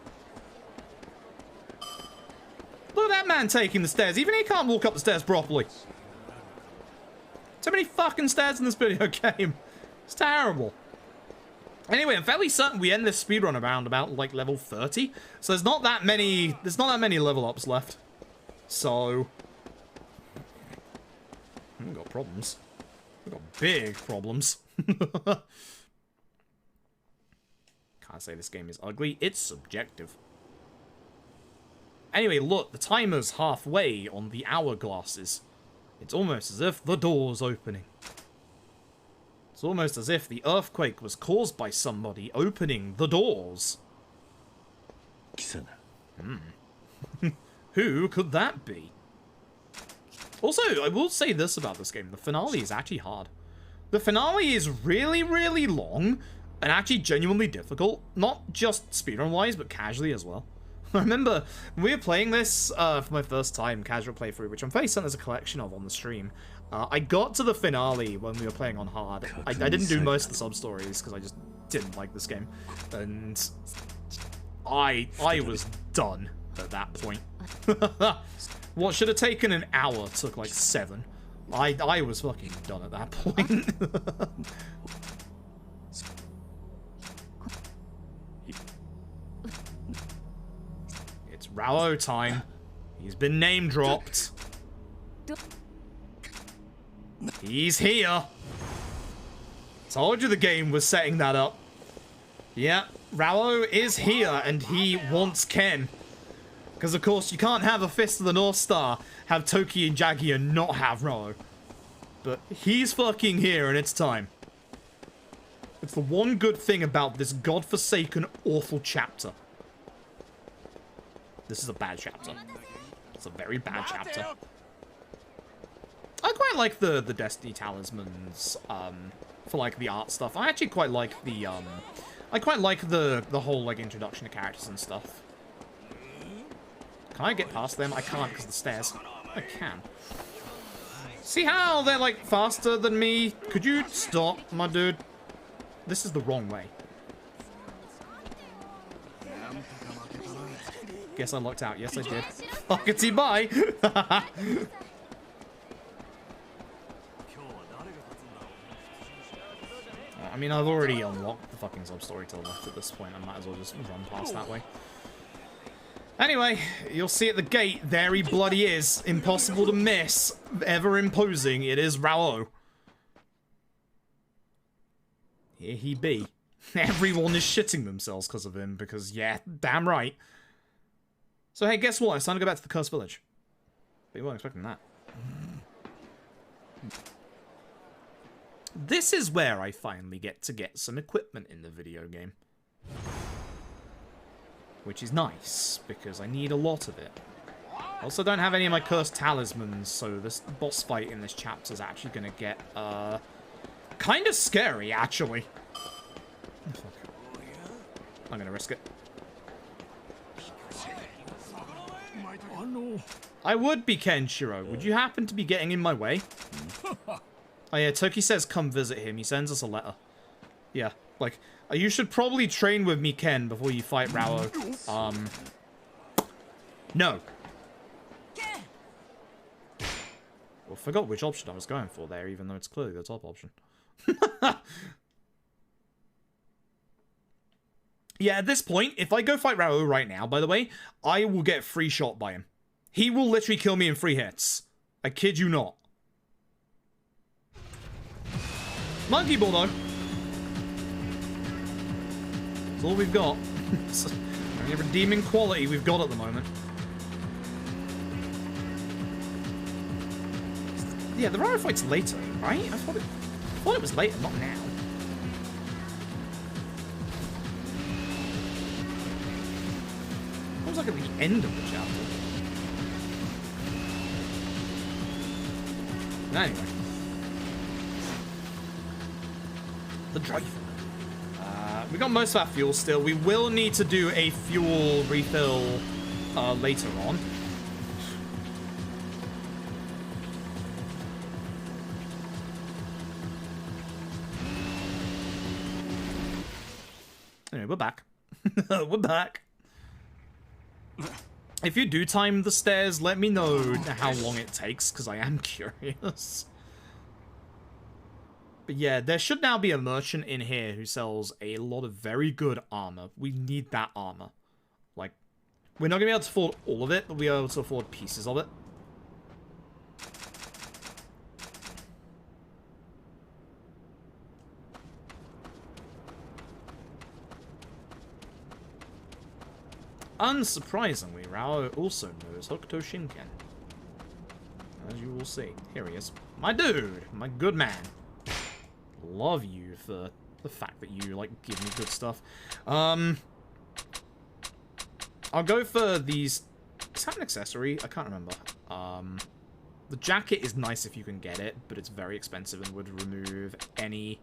Look at that man taking the stairs. Even he can't walk up the stairs properly. So many fucking stairs in this video game. It's terrible. Anyway, I'm fairly certain we end this speedrun around about like level 30. So there's not that many level ups left. So we've got problems. We've got big problems. Can't say this game is ugly. It's subjective. Anyway, look, the timer's halfway on the hourglasses. It's almost as if the door's opening. It's almost as if the earthquake was caused by somebody opening the doors. Who could that be? Also, I will say this about this game. The finale is actually hard. The finale is really, really long and actually genuinely difficult. Not just speedrun-wise, but casually as well. I remember we were playing this for my first time, casual playthrough, which I'm fairly certain there's a collection of on the stream. I got to the finale when we were playing on hard. I didn't do most of the sub-stories because I just didn't like this game. And I was done at that point. What should have taken an hour took like 7. I was fucking done at that point. It's Rao time. He's been name dropped. He's here. Told you the game was setting that up. Yeah, Rao is here and he wants Ken. Because of course you can't have a Fist of the North Star, have Toki and Jaggy and not have Rao. But he's fucking here and it's time. It's the one good thing about this godforsaken awful chapter. This is a bad chapter. It's a very bad chapter. I quite like the Destiny Talismans, for like the art stuff. I actually quite like the, I quite like the whole like introduction to characters and stuff. Can I get past them? I can't because of the stairs. I can. See how they're like faster than me? Could you stop, my dude? This is the wrong way. Guess I locked out. Yes, I did. Fuckity bye. I mean, I've already unlocked the fucking sub-story to the left at this point. I might as well just run past that way. Anyway, you'll see at the gate, there he bloody is. Impossible to miss. Ever imposing, it is Rao. Here he be. Everyone is shitting themselves because of him, because, yeah, damn right. So, hey, guess what? It's time to go back to the Cursed Village. But you weren't expecting that. This is where I finally get to get some equipment in the video game. Which is nice, because I need a lot of it. I also don't have any of my cursed talismans, so this boss fight in this chapter is actually going to get, kind of scary, actually. Oh, fuck. I'm going to risk it. I would be Kenshiro. Would you happen to be getting in my way? Oh yeah, Toki says come visit him. He sends us a letter. Yeah, like, you should probably train with me, Ken, before you fight Rao. No. Well, I forgot which option I was going for there, even though it's clearly the top option. Yeah, at this point, if I go fight Rao right now, by the way, I will get free shot by him. He will literally kill me in 3 hits. I kid you not. Monkey ball, though. That's all we've got. It's the only redeeming quality we've got at the moment. Yeah, the Rhino fight's later, right? I thought it was later, not now. It was like at the end of the chapter. Anyway. The drive. We got most of our fuel still. We will need to do a fuel refill later on. Anyway, we're back. We're back. If you do time the stairs, let me know how long it takes, because I am curious. But yeah, there should now be a merchant in here who sells a lot of very good armor. We need that armor. Like, we're not going to be able to afford all of it, but we're able to afford pieces of it. Unsurprisingly, Rao also knows Hokuto Shinken. As you will see. Here he is. My dude! My good man. Love you for the fact that you, like, give me good stuff. I'll go for these... Is that an accessory? I can't remember. The jacket is nice if you can get it, but it's very expensive and would remove any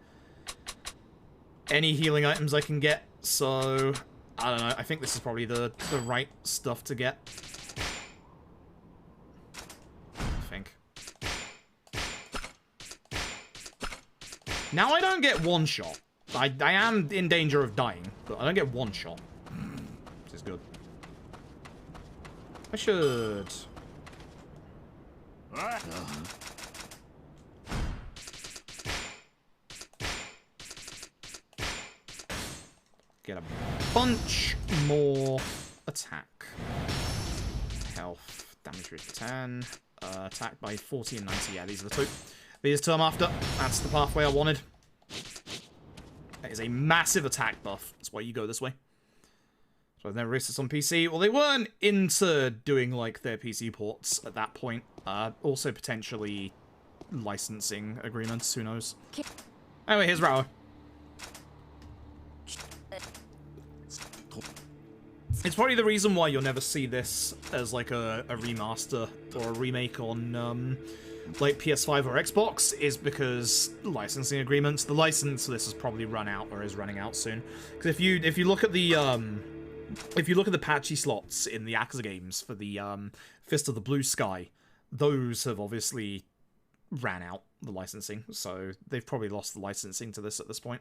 healing items I can get, so... I don't know, I think this is probably the right stuff to get. I think. Now I don't get one shot. I am in danger of dying, but I don't get one shot. This is good. I should... Get a bunch more attack. Health, damage reduced to 10. Attack by 40 and 90. Yeah, these are the two. These two I'm after. That's the pathway I wanted. That is a massive attack buff. That's why you go this way. So I've never raced this on PC. Well, they weren't into doing, like, their PC ports at that point. Also, potentially licensing agreements. Who knows? Anyway, here's Rao. It's probably the reason why you'll never see this as, like, a remaster or a remake on, like, PS5 or Xbox, is because licensing agreements. The license for this has probably run out or is running out soon. Because if you look at the, patchy slots in the Yakuza games for the, Fist of the Blue Sky, those have obviously ran out, the licensing. So they've probably lost the licensing to this at this point.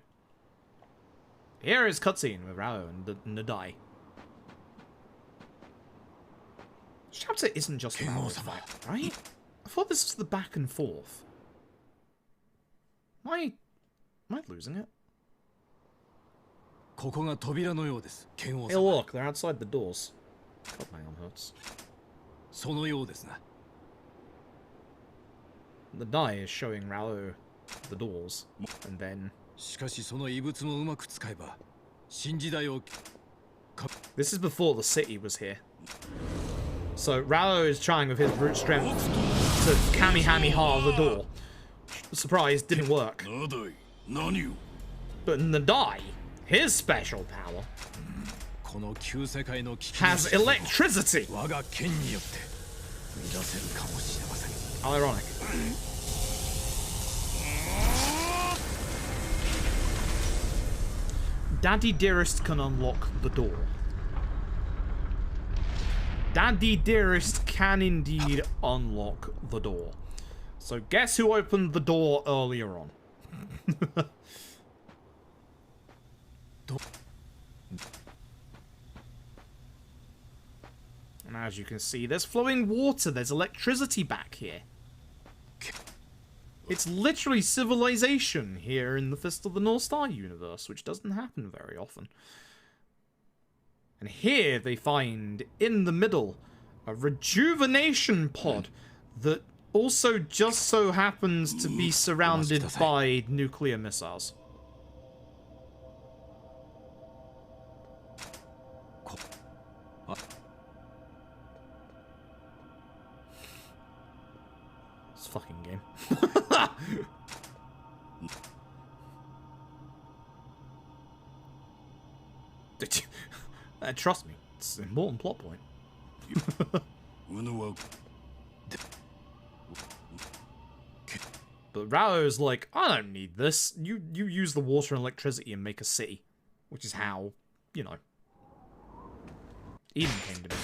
Here is cutscene with Rao and Nadai. This chapter isn't just about the fight, right? I thought this was the back and forth. Am I losing it? Hey, look, they're outside the doors. God, my arm hurts. The die is showing Rao the doors, and then... This is before the city was here. So Rao is trying with his brute strength to Kamehameha the door. Surprise, didn't work. But Nadai, his special power, has electricity. How ironic. Daddy Dearest can unlock the door. Daddy Dearest can indeed unlock the door. So guess who opened the door earlier on? And as you can see, there's flowing water, there's electricity back here. It's literally civilization here in the Fist of the North Star universe, which doesn't happen very often. And here they find, in the middle, a rejuvenation pod that also just so happens to be surrounded by nuclear missiles. This fucking game. Trust me, it's an important plot point. But Rao's like, I don't need this. You use the water and electricity and make a city. Which is how, you know, Eden came to be.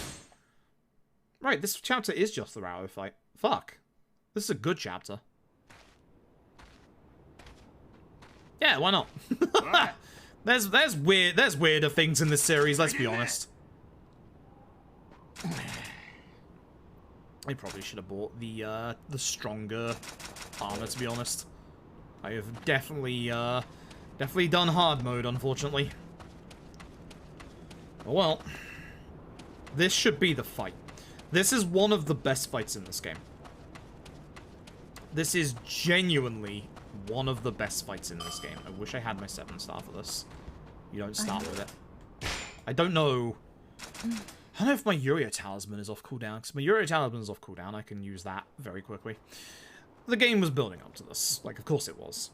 Right, this chapter is just the Rao fight. Fuck. This is a good chapter. Yeah, why not? There's weirder things in this series, let's be honest. I probably should have bought the stronger armor, to be honest. I have definitely done hard mode, unfortunately. Oh well. This should be the fight. This is one of the best fights in this game. This is genuinely one of the best fights in this game. I wish I had my 7-star for this. You don't start with it. I don't know. I don't know if my Yuria Talisman is off cooldown. Because my Yuria Talisman is off cooldown. I can use that very quickly. The game was building up to this. Like, of course it was.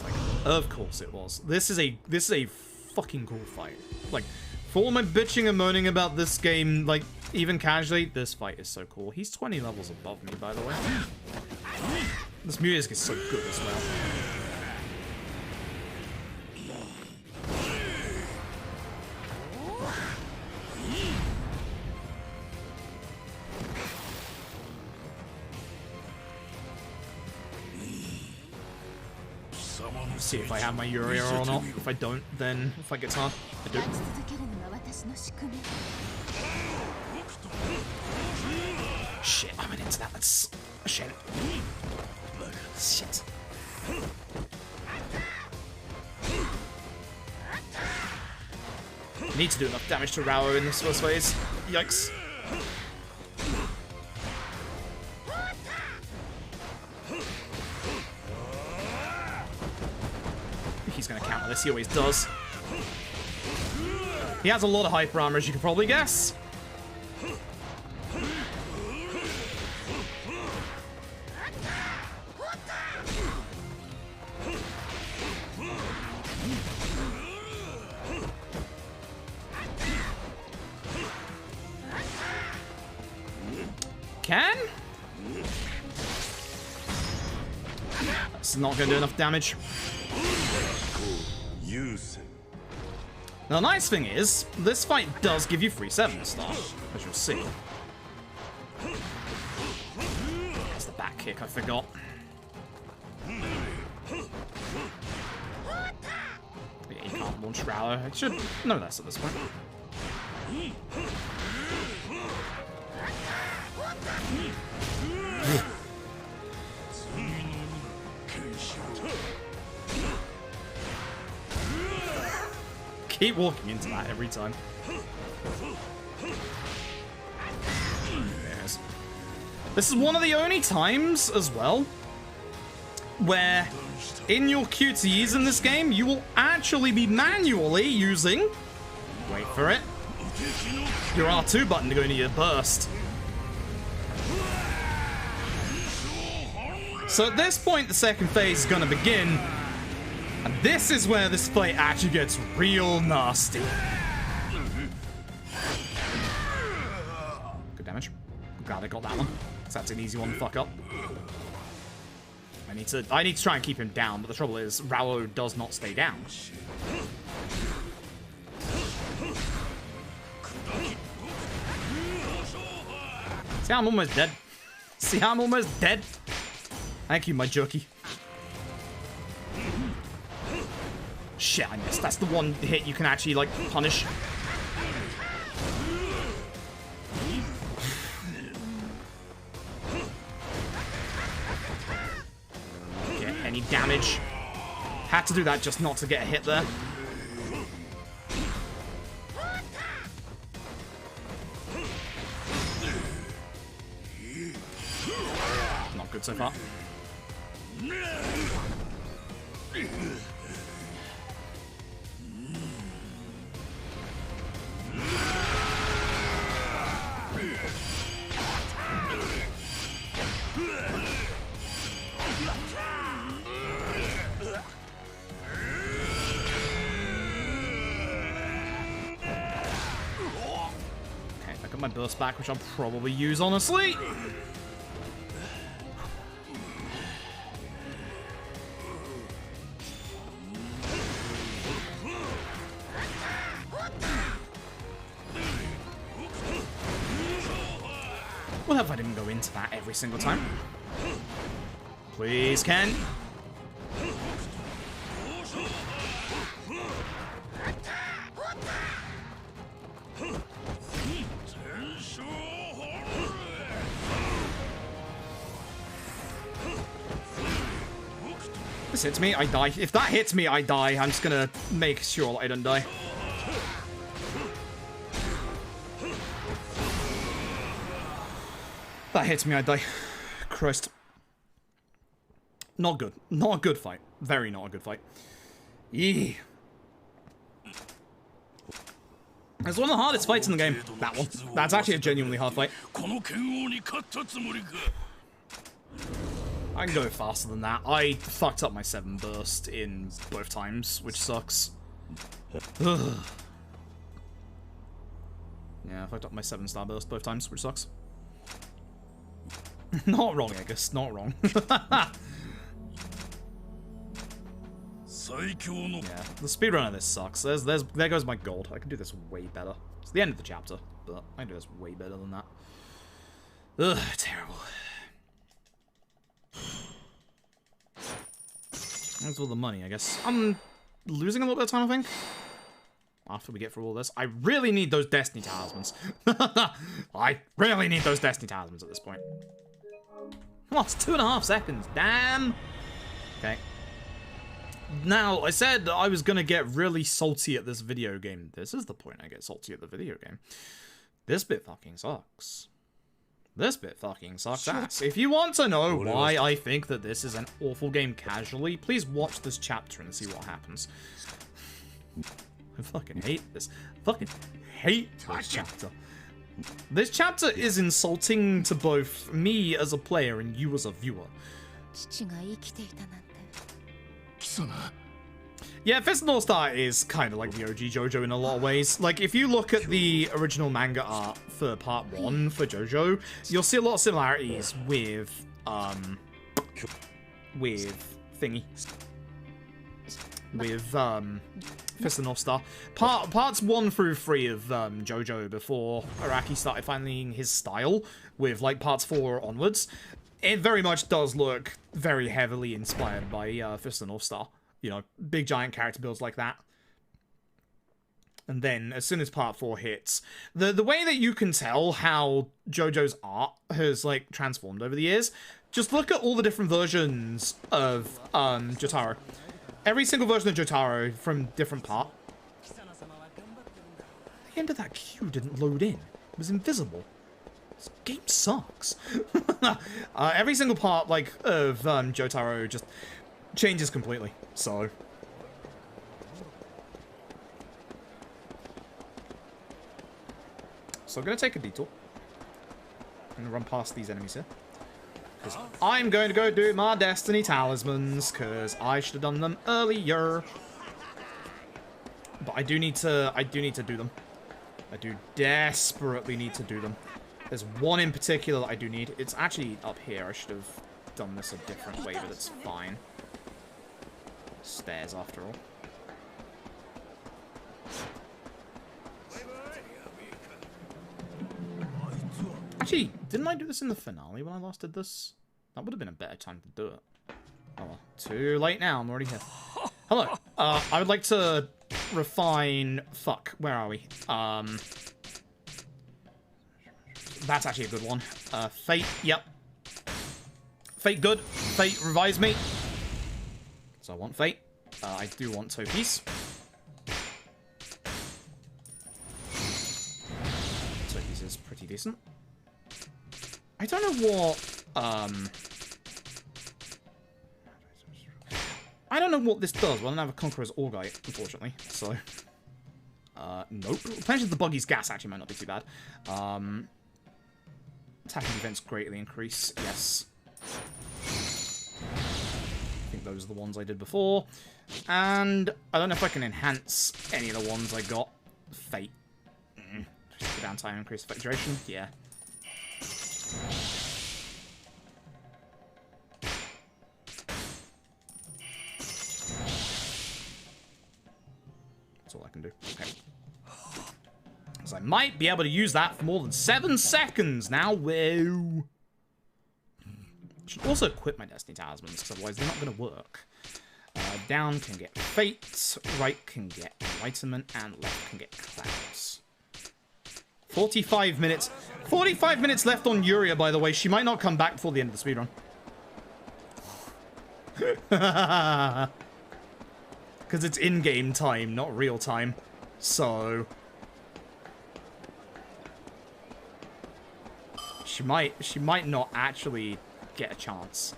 Like, of course it was. This is a fucking cool fight. Like, for all my bitching and moaning about this game, like, even casually, this fight is so cool. He's 20 levels above me, by the way. This music is so good as well. Let's see if I have my Yuria or not. If I don't, then if I get hard, I do. Shit, I went into that. That's a shame. Shit. Need to do enough damage to Rao in this first phase. Yikes. He's gonna counter this, he always does. He has a lot of hyper armor, as you can probably guess. Can? That's not gonna do enough damage. Now, the nice thing is, this fight does give you free 7-star, as you'll see. That's the back kick, I forgot. Yeah, you can't launch Rao. I should know this at this point. Keep walking into that every time. Yes. This is one of the only times, as well, where in your QTEs in this game, you will actually be manually using, wait for it, your R2 button to go into your burst. So at this point, the second phase is going to begin. And this is where this fight actually gets real nasty. Good damage. I'm glad I got that one. Because that's an easy one to fuck up. I need to try and keep him down, but the trouble is, Rao does not stay down. See how I'm almost dead? See how I'm almost dead? Thank you, my jerky. Shit, I missed. That's the one hit you can actually, like, punish. Get any damage. Had to do that just not to get a hit there. not good so far. My burst back, which I'll probably use, honestly. Well, if I didn't go into that every single time. Please, Ken. This hits me, I die. If that hits me, I die. I'm just gonna make sure I don't die. That hits me, I die. Christ. Not good. Not a good fight. Very not a good fight. Yee. It's one of the hardest fights in the game. That one. That's actually a genuinely hard fight. I can go faster than that. I fucked up my 7 burst in both times, which sucks. Yeah, I fucked up my 7-star burst both times, which sucks. Not wrong, Aegis. Not wrong. Yeah, the speedrun of this sucks. There goes my gold. I can do this way better. It's the end of the chapter, but I can do this way better than that. Ugh, terrible. That's all the money, I guess. I'm losing a little bit of time, I think. After we get through all this. I really need those Destiny Talismans. I really need those Destiny Talismans at this point. Oh, it's 2.5 seconds. Damn. Okay. Now, I said I was going to get really salty at this video game. This is the point I get salty at the video game. This bit fucking sucks. This bit fucking sucks ass. If you want to know why I think that this is an awful game casually, please watch this chapter and see what happens. I fucking hate this. Fucking hate this chapter. This chapter is insulting to both me as a player and you as a viewer. Yeah, Fist of North Star is kind of like the OG JoJo in a lot of ways. Like, if you look at the original manga art for part 1 for JoJo, you'll see a lot of similarities with thingy. With, Fist of North Star. Parts 1 through 3 of JoJo before Araki started finding his style, with, like, parts 4 onwards, it very much does look very heavily inspired by Fist of North Star. You know, big giant character builds like that. And then, as soon as part 4 hits, the way that you can tell how JoJo's art has, like, transformed over the years, just look at all the different versions of Jotaro. Every single version of Jotaro from different part. The end of that queue didn't load in. It was invisible. This game sucks. Every single part, like, of Jotaro just changes completely. So I'm gonna take a detour. I'm gonna run past these enemies here. Because I'm going to go do my Destiny Talismans, because I should have done them earlier. But I do need to do them. I do desperately need to do them. There's one in particular that I do need. It's actually up here. I should have done this a different way, but it's fine. Stairs, after all. Actually, didn't I do this in the finale when I last did this? That would have been a better time to do it. Oh well, too late now, I'm already here. Hello, I would like to refine... Fuck, where are we? That's actually a good one. Fate, yep. Fate good. Fate revise me. So I want Fate. I do want Topi's. Topi's is pretty decent. I don't know what I don't know what this does. Well, I don't have a Conqueror's Augite, unfortunately. So, nope. Potentially the Buggy's Gas actually might not be too bad. Attack and defense greatly increase. Yes. I think those are the ones I did before. And I don't know if I can enhance any of the ones I got. Fate. Just go down time, increase effect duration. Yeah. That's all I can do. Okay. So I might be able to use that for more than 7 seconds now. Whoa. Should also equip my Destiny Talismans, because otherwise they're not going to work. Down can get Fate, right can get Enlightenment, and left can get Clouds. 45 minutes. 45 minutes left on Yuria, by the way. She might not come back before the end of the speedrun. Because it's in-game time, not real time. So... She might not actually get a chance.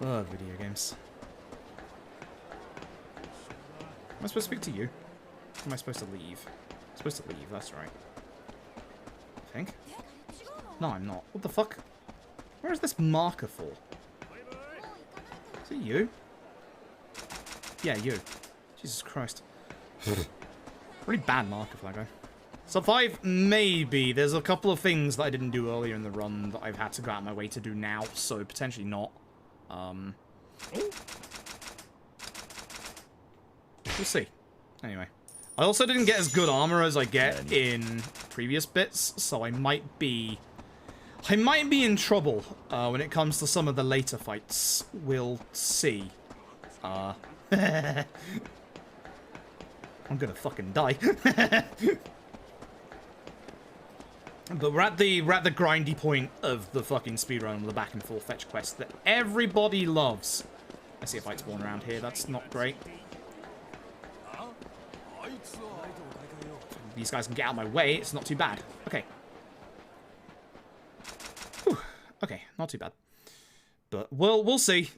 Oh, video games. Am I supposed to speak to you? Or am I supposed to leave? I'm supposed to leave, that's right. I think. No, I'm not. What the fuck? Where is this marker for? Is it you? Yeah, you. Jesus Christ. Really bad marker for that guy. Sub 5, maybe. There's a couple of things that I didn't do earlier in the run that I've had to go out of my way to do now, so potentially not. We'll see. Anyway. I also didn't get as good armor as I get in previous bits, so I might be in trouble when it comes to some of the later fights. We'll see. I'm gonna fucking die. But we're at the grindy point of the fucking speedrun with the back and forth fetch quest that everybody loves. I see a fight spawn around here. That's not great. These guys can get out of my way. It's not too bad. Okay. Whew. Okay, not too bad. But we'll see.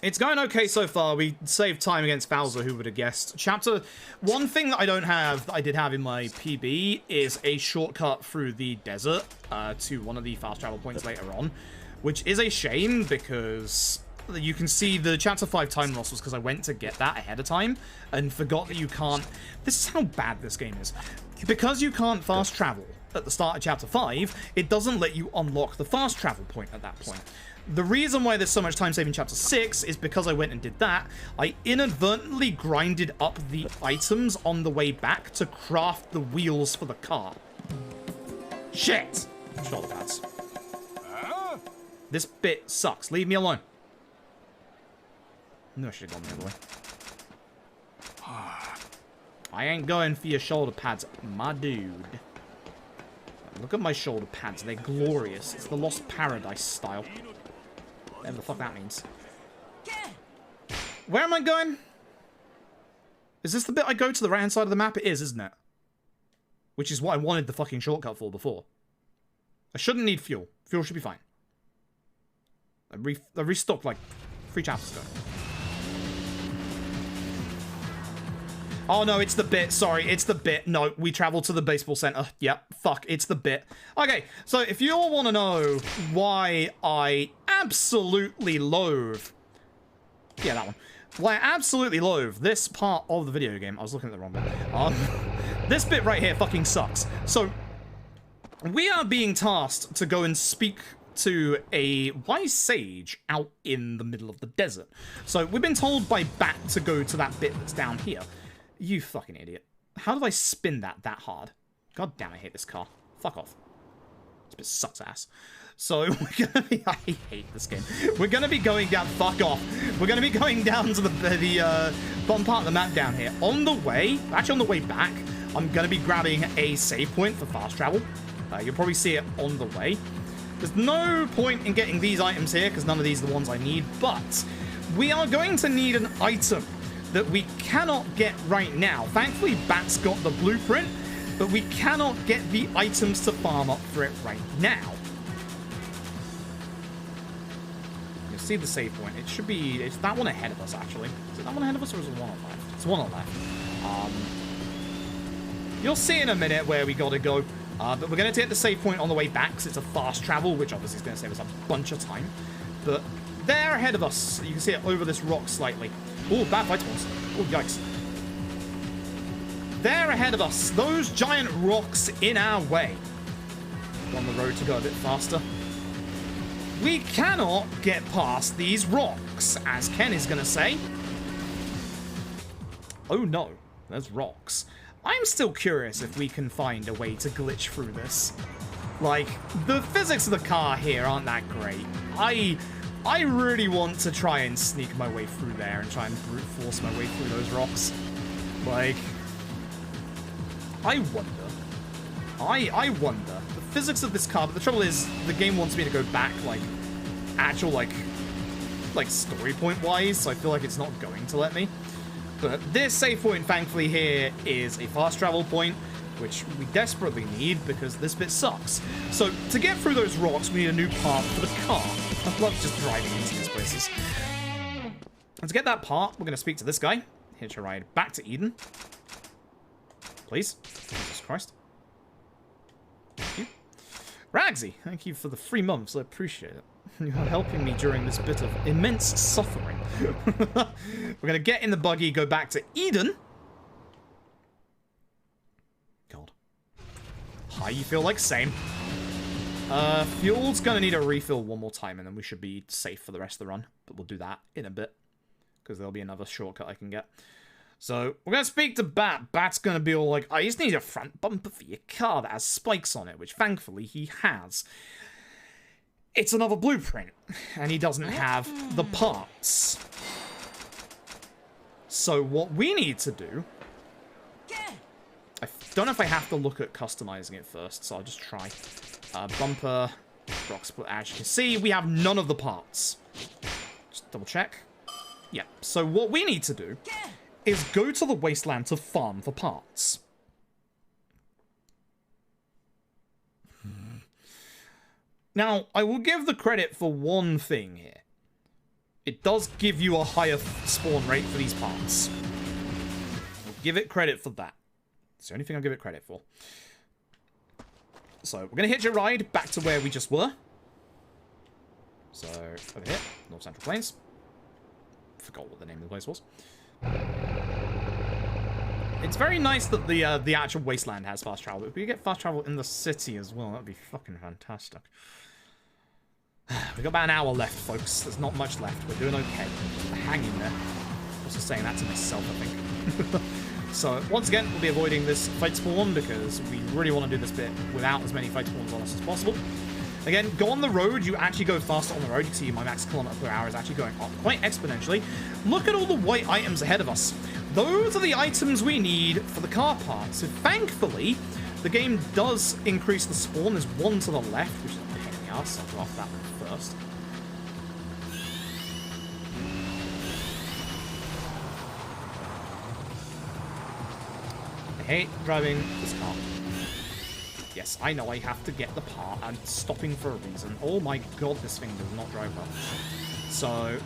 It's going okay so far. We saved time against Bowser, who would have guessed. One thing that I don't have, that I did have in my PB, is a shortcut through the desert to one of the fast travel points later on, which is a shame because you can see the Chapter 5 time loss was because I went to get that ahead of time and forgot that you can't... This is how bad this game is. Because you can't fast travel at the start of Chapter 5, it doesn't let you unlock the fast travel point at that point. The reason why there's so much time saving Chapter 6 is because I went and did that. I inadvertently grinded up the items on the way back to craft the wheels for the car. Shit! Shoulder pads. This bit sucks. Leave me alone. No, I should have gone the other way. I ain't going for your shoulder pads, my dude. Look at my shoulder pads. They're glorious. It's the Lost Paradise style. Whatever the fuck that means. Where am I going? Is this the bit I go to the right-hand side of the map? It is, isn't it? Which is what I wanted the fucking shortcut for before. I shouldn't need fuel. Fuel should be fine. I restocked like 3 chapters ago. Oh no, it's the bit. Sorry, it's the bit. No, we travel to the baseball center. Yep, fuck, it's the bit. Okay, so if you all want to know why I absolutely loathe... Yeah, that one. Why I absolutely loathe this part of the video game. I was looking at the wrong bit. This bit right here fucking sucks. So, we are being tasked to go and speak to a wise sage out in the middle of the desert. So, we've been told by Bat to go to that bit that's down here. You fucking idiot. How did I spin that hard? God damn, I hate this car. Fuck off. This bit sucks ass. So, we're gonna be... I hate this game. We're gonna be going down... Fuck off. We're gonna be going down to the bottom part of the map down here. On the way... Actually, on the way back, I'm gonna be grabbing a save point for fast travel. You'll probably see it on the way. There's no point in getting these items here, because none of these are the ones I need, but we are going to need an item that we cannot get right now. Thankfully, Bat's got the blueprint, but we cannot get the items to farm up for it right now. You'll see the save point. It should be... It's that one ahead of us, actually. Is it that one ahead of us, or is it one on left? It's one on left. You'll see in a minute where we gotta go. But we're going to take the save point on the way back, because it's a fast travel, which obviously is going to save us a bunch of time. But they're ahead of us. You can see it over this rock slightly. Oh, bad fight spawns. Oh, yikes. They're ahead of us. Those giant rocks in our way. On the road to go a bit faster. We cannot get past these rocks, as Ken is going to say. Oh no, there's rocks. I'm still curious if we can find a way to glitch through this. Like, the physics of the car here aren't that great. I really want to try and sneak my way through there and try and brute force my way through those rocks. Like, I wonder. I wonder. The physics of this car, but the trouble is, the game wants me to go back, like, actual, like story point wise, so I feel like it's not going to let me. But this save point, thankfully, here is a fast travel point, which we desperately need because this bit sucks. So to get through those rocks, we need a new part for the car. I love just driving into these places. And to get that part, we're going to speak to this guy. Hitch a ride back to Eden. Please. Jesus Christ. Thank you. Ragsy, thank you for the 3 months. I appreciate it. You're helping me during this bit of immense suffering. We're going to get in the buggy, go back to Eden. God. Hi, you feel like same. Fuel's going to need a refill one more time, and then we should be safe for the rest of the run. But we'll do that in a bit, because there'll be another shortcut I can get. So, we're going to speak to Bat. Bat's going to be all like, I just need a front bumper for your car that has spikes on it, which thankfully he has. It's another blueprint, and he doesn't have the parts. So what we need to do... I don't know if I have to look at customizing it first, so I'll just try. Bumper, rock split. As you can see, we have none of the parts. Just double check. Yeah, so what we need to do is go to the wasteland to farm for parts. Now, I will give the credit for one thing here. It does give you a higher spawn rate for these parts. I'll give it credit for that. It's the only thing I'll give it credit for. So, we're going to hitch a ride back to where we just were. So, over here, North Central Plains. Forgot what the name of the place was. It's very nice that the actual wasteland has fast travel. If we get fast travel in the city as well, that'd be fucking fantastic. We've got about an hour left, folks. There's not much left. We're doing okay. Hang in there. I was just saying that to myself, I think. So, once again, we'll be avoiding this fight spawn because we really want to do this bit without as many fight spawns on us as possible. Again, go on the road. You actually go faster on the road. You can see my max kilometer per hour is actually going up quite exponentially. Look at all the white items ahead of us. Those are the items we need for the car parts. So, thankfully, the game does increase the spawn. There's one to the left, which is a pain in the ass. I'll go off that one first. I hate driving this car. Yes, I know I have to get the part. I'm stopping for a reason. Oh my god, this thing does not drive well. So,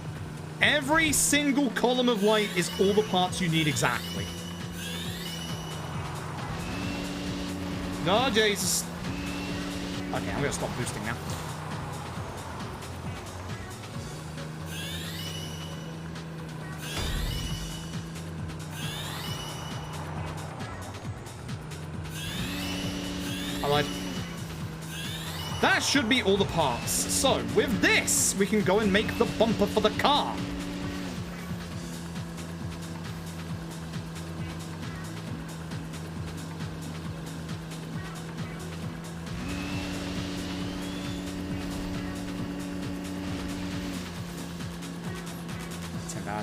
every single column of light is all the parts you need exactly. No, Jesus. Okay, I'm going to stop boosting now. Alright. That should be all the parts. So, with this, we can go and make the bumper for the car.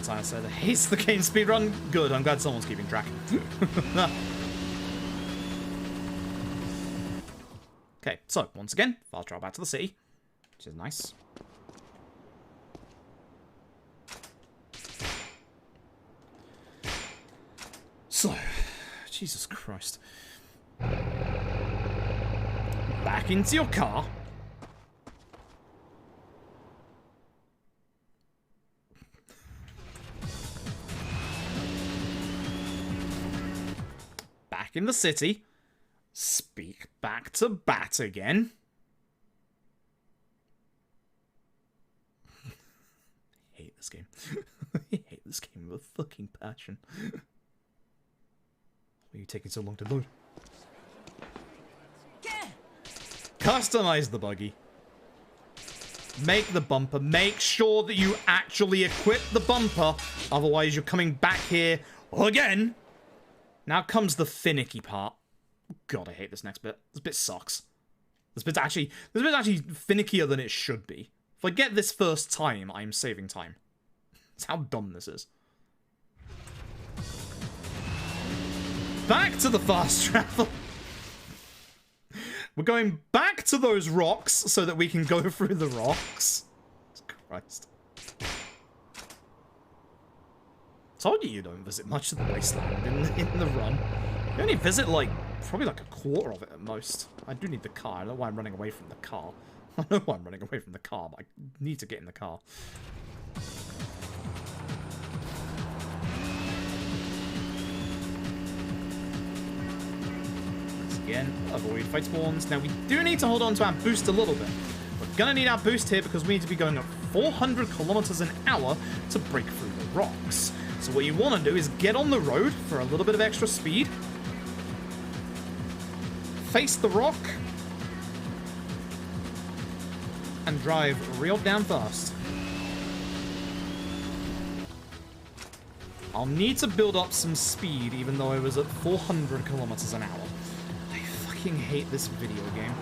I said, hates the game speedrun. Good, I'm glad someone's keeping track. Okay, so, once again, fast travel back to the city, which is nice. So, Jesus Christ. Back into your car. back in the city. Speak back to Bat again. I hate this game. I hate this game with a fucking passion. Why are you taking so long to load? Customize the buggy. Make the bumper. Make sure that you actually equip the bumper. Otherwise, you're coming back here again. Now comes the finicky part. God, I hate this next bit. This bit sucks. This bit's actually finickier than it should be. If I get this first time, I'm saving time. That's how dumb this is. Back to the fast travel. We're going back to those rocks so that we can go through the rocks. Christ. Told you don't visit much of the wasteland in the run. You only visit, like, probably like a quarter of it at most. I do need the car. I don't know why I'm running away from the car. I know why I'm running away from the car, but I need to get in the car. Again, avoid fight spawns. Now, we do need to hold on to our boost a little bit. We're gonna need our boost here because we need to be going at 400 kilometers an hour to break through the rocks. So what you want to do is get on the road for a little bit of extra speed. Face the rock. And drive real damn fast. I'll need to build up some speed even though I was at 400 kilometers an hour. I fucking hate this video game.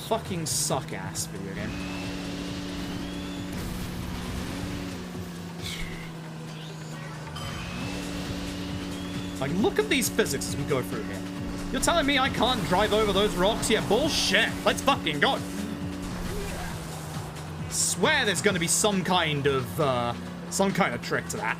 Fucking suck-ass video game. Like, look at these physics as we go through here. You're telling me I can't drive over those rocks? Yeah, bullshit. Let's fucking go. Swear there's gonna be some kind of trick to that.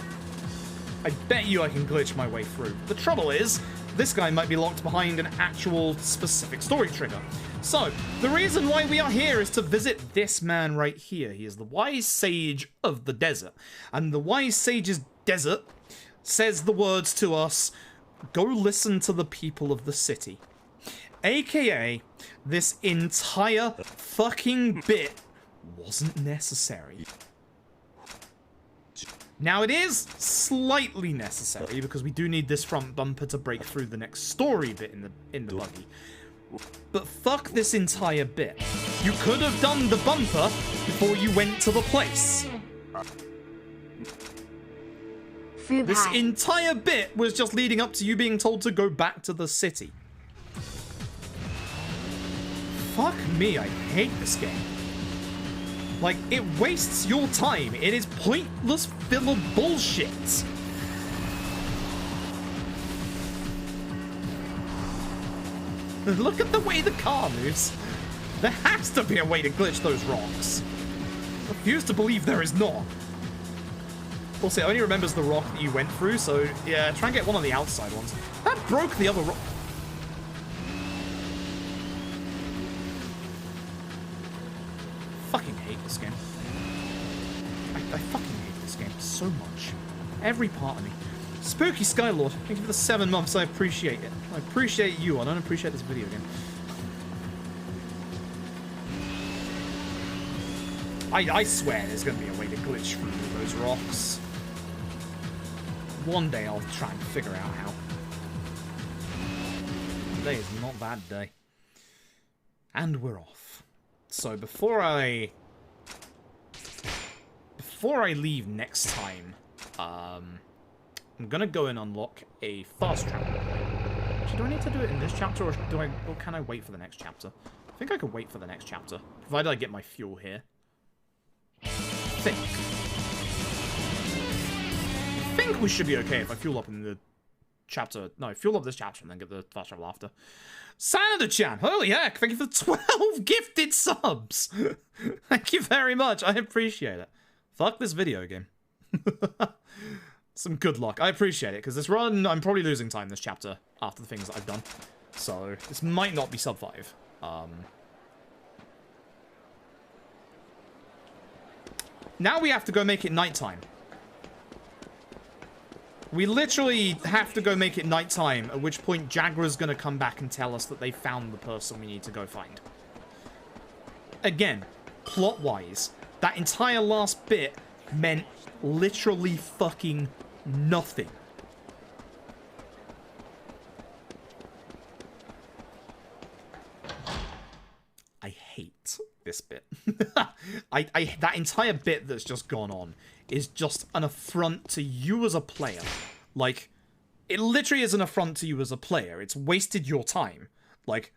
I bet you I can glitch my way through. The trouble is, this guy might be locked behind an actual specific story trigger. So, the reason why we are here is to visit this man right here. He is the wise sage of the desert. And the wise sage's desert says the words to us, go listen to the people of the city. AKA, this entire fucking bit wasn't necessary. Now it is slightly necessary because we do need this front bumper to break through the next story bit in the buggy. But fuck this entire bit. You could have done the bumper before you went to the place. This entire bit was just leading up to you being told to go back to the city. Fuck me, I hate this game. Like, it wastes your time. It is pointless filler bullshit. Look at the way the car moves. There has to be a way to glitch those rocks. I refuse to believe there is not. Also, it only remembers the rock that you went through, so yeah, try and get one of the outside ones. That broke the other rock. Fucking hate this game. I fucking hate this game so much. Every part of me. Spooky Skylord, thank you for the 7 months, I appreciate it. I appreciate you, I don't appreciate this video game. I swear there's gonna be a way to glitch through those rocks. One day I'll try and figure out how. Today is not that day. And we're off. So before I leave next time, I'm gonna go and unlock a fast travel. Actually, do I need to do it in this chapter, or can I wait for the next chapter? I think I could wait for the next chapter, provided I get my fuel here. I think we should be okay if I fuel up in the chapter. No, fuel up this chapter and then get the fast travel after. Sanada-chan, holy heck, thank you for 12 gifted subs. Thank you very much, I appreciate it. Fuck this video game. Some good luck, I appreciate it, because this run, I'm probably losing time this chapter after the things that I've done. So, this might not be sub 5. Now we have to go make it nighttime. We literally have to go make it nighttime, at which point Jaguar's gonna come back and tell us that they found the person we need to go find. Again, plot-wise, that entire last bit meant literally fucking nothing. I hate this bit. That entire bit that's just gone on is just an affront to you as a player. Like, it literally is an affront to you as a player. It's wasted your time. Like,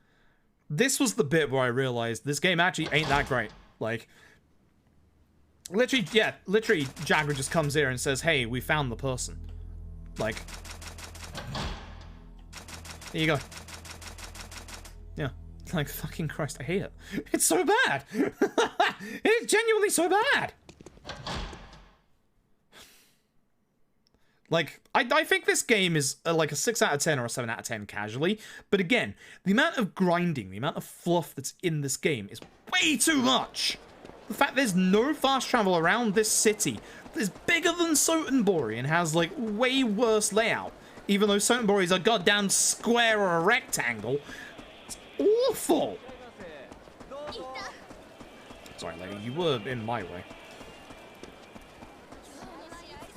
this was the bit where I realized this game actually ain't that great. Like, literally, yeah, literally, Jaguar just comes here and says, hey, we found the person. Like, there you go. Yeah. Like, fucking Christ, I hate it. It's so bad. It's genuinely so bad. Like, I think this game is like a 6 out of 10 or a 7 out of 10 casually. But again, the amount of grinding, the amount of fluff that's in this game is way too much. The fact there's no fast travel around this city is bigger than Sotenbori and has, like, way worse layout. Even though Sotenbori is a goddamn square or a rectangle. It's awful. Sorry, lady, you were in my way.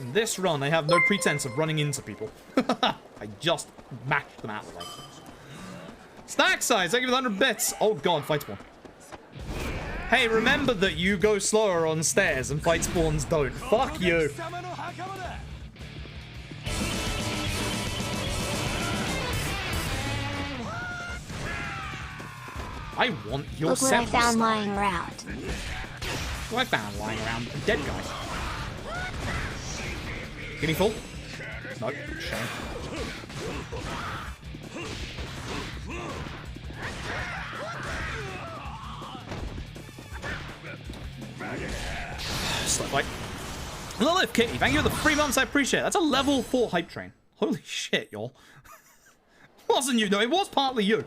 In this run, I have no pretense of running into people. I just mashed them out of the way. Snack size, thank you for the 100 bits. Oh god, fight spawn. Hey, remember that you go slower on stairs and fight spawns don't. Fuck you. I want your Look what I found lying around. What I found lying around? A dead guy. Give me full. No, shame. Slow fight. Lilith Kitty, thank you for the 3 months, I appreciate it. That's a level 4 hype train. Holy shit, y'all. Wasn't you, no, it was partly you.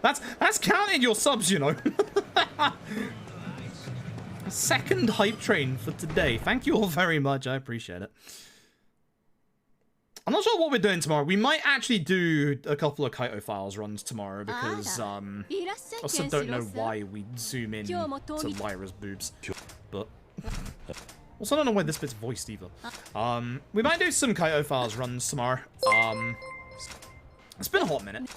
that's counted your subs, you know. Second hype train for today. Thank you all very much, I appreciate it. I'm not sure what we're doing tomorrow. We might actually do a couple of Kaito Files runs tomorrow because I also don't know why we zoom in to Lyra's boobs. But also don't know why this bit's voiced either. We might do some Kaito Files runs tomorrow. It's been a hot minute.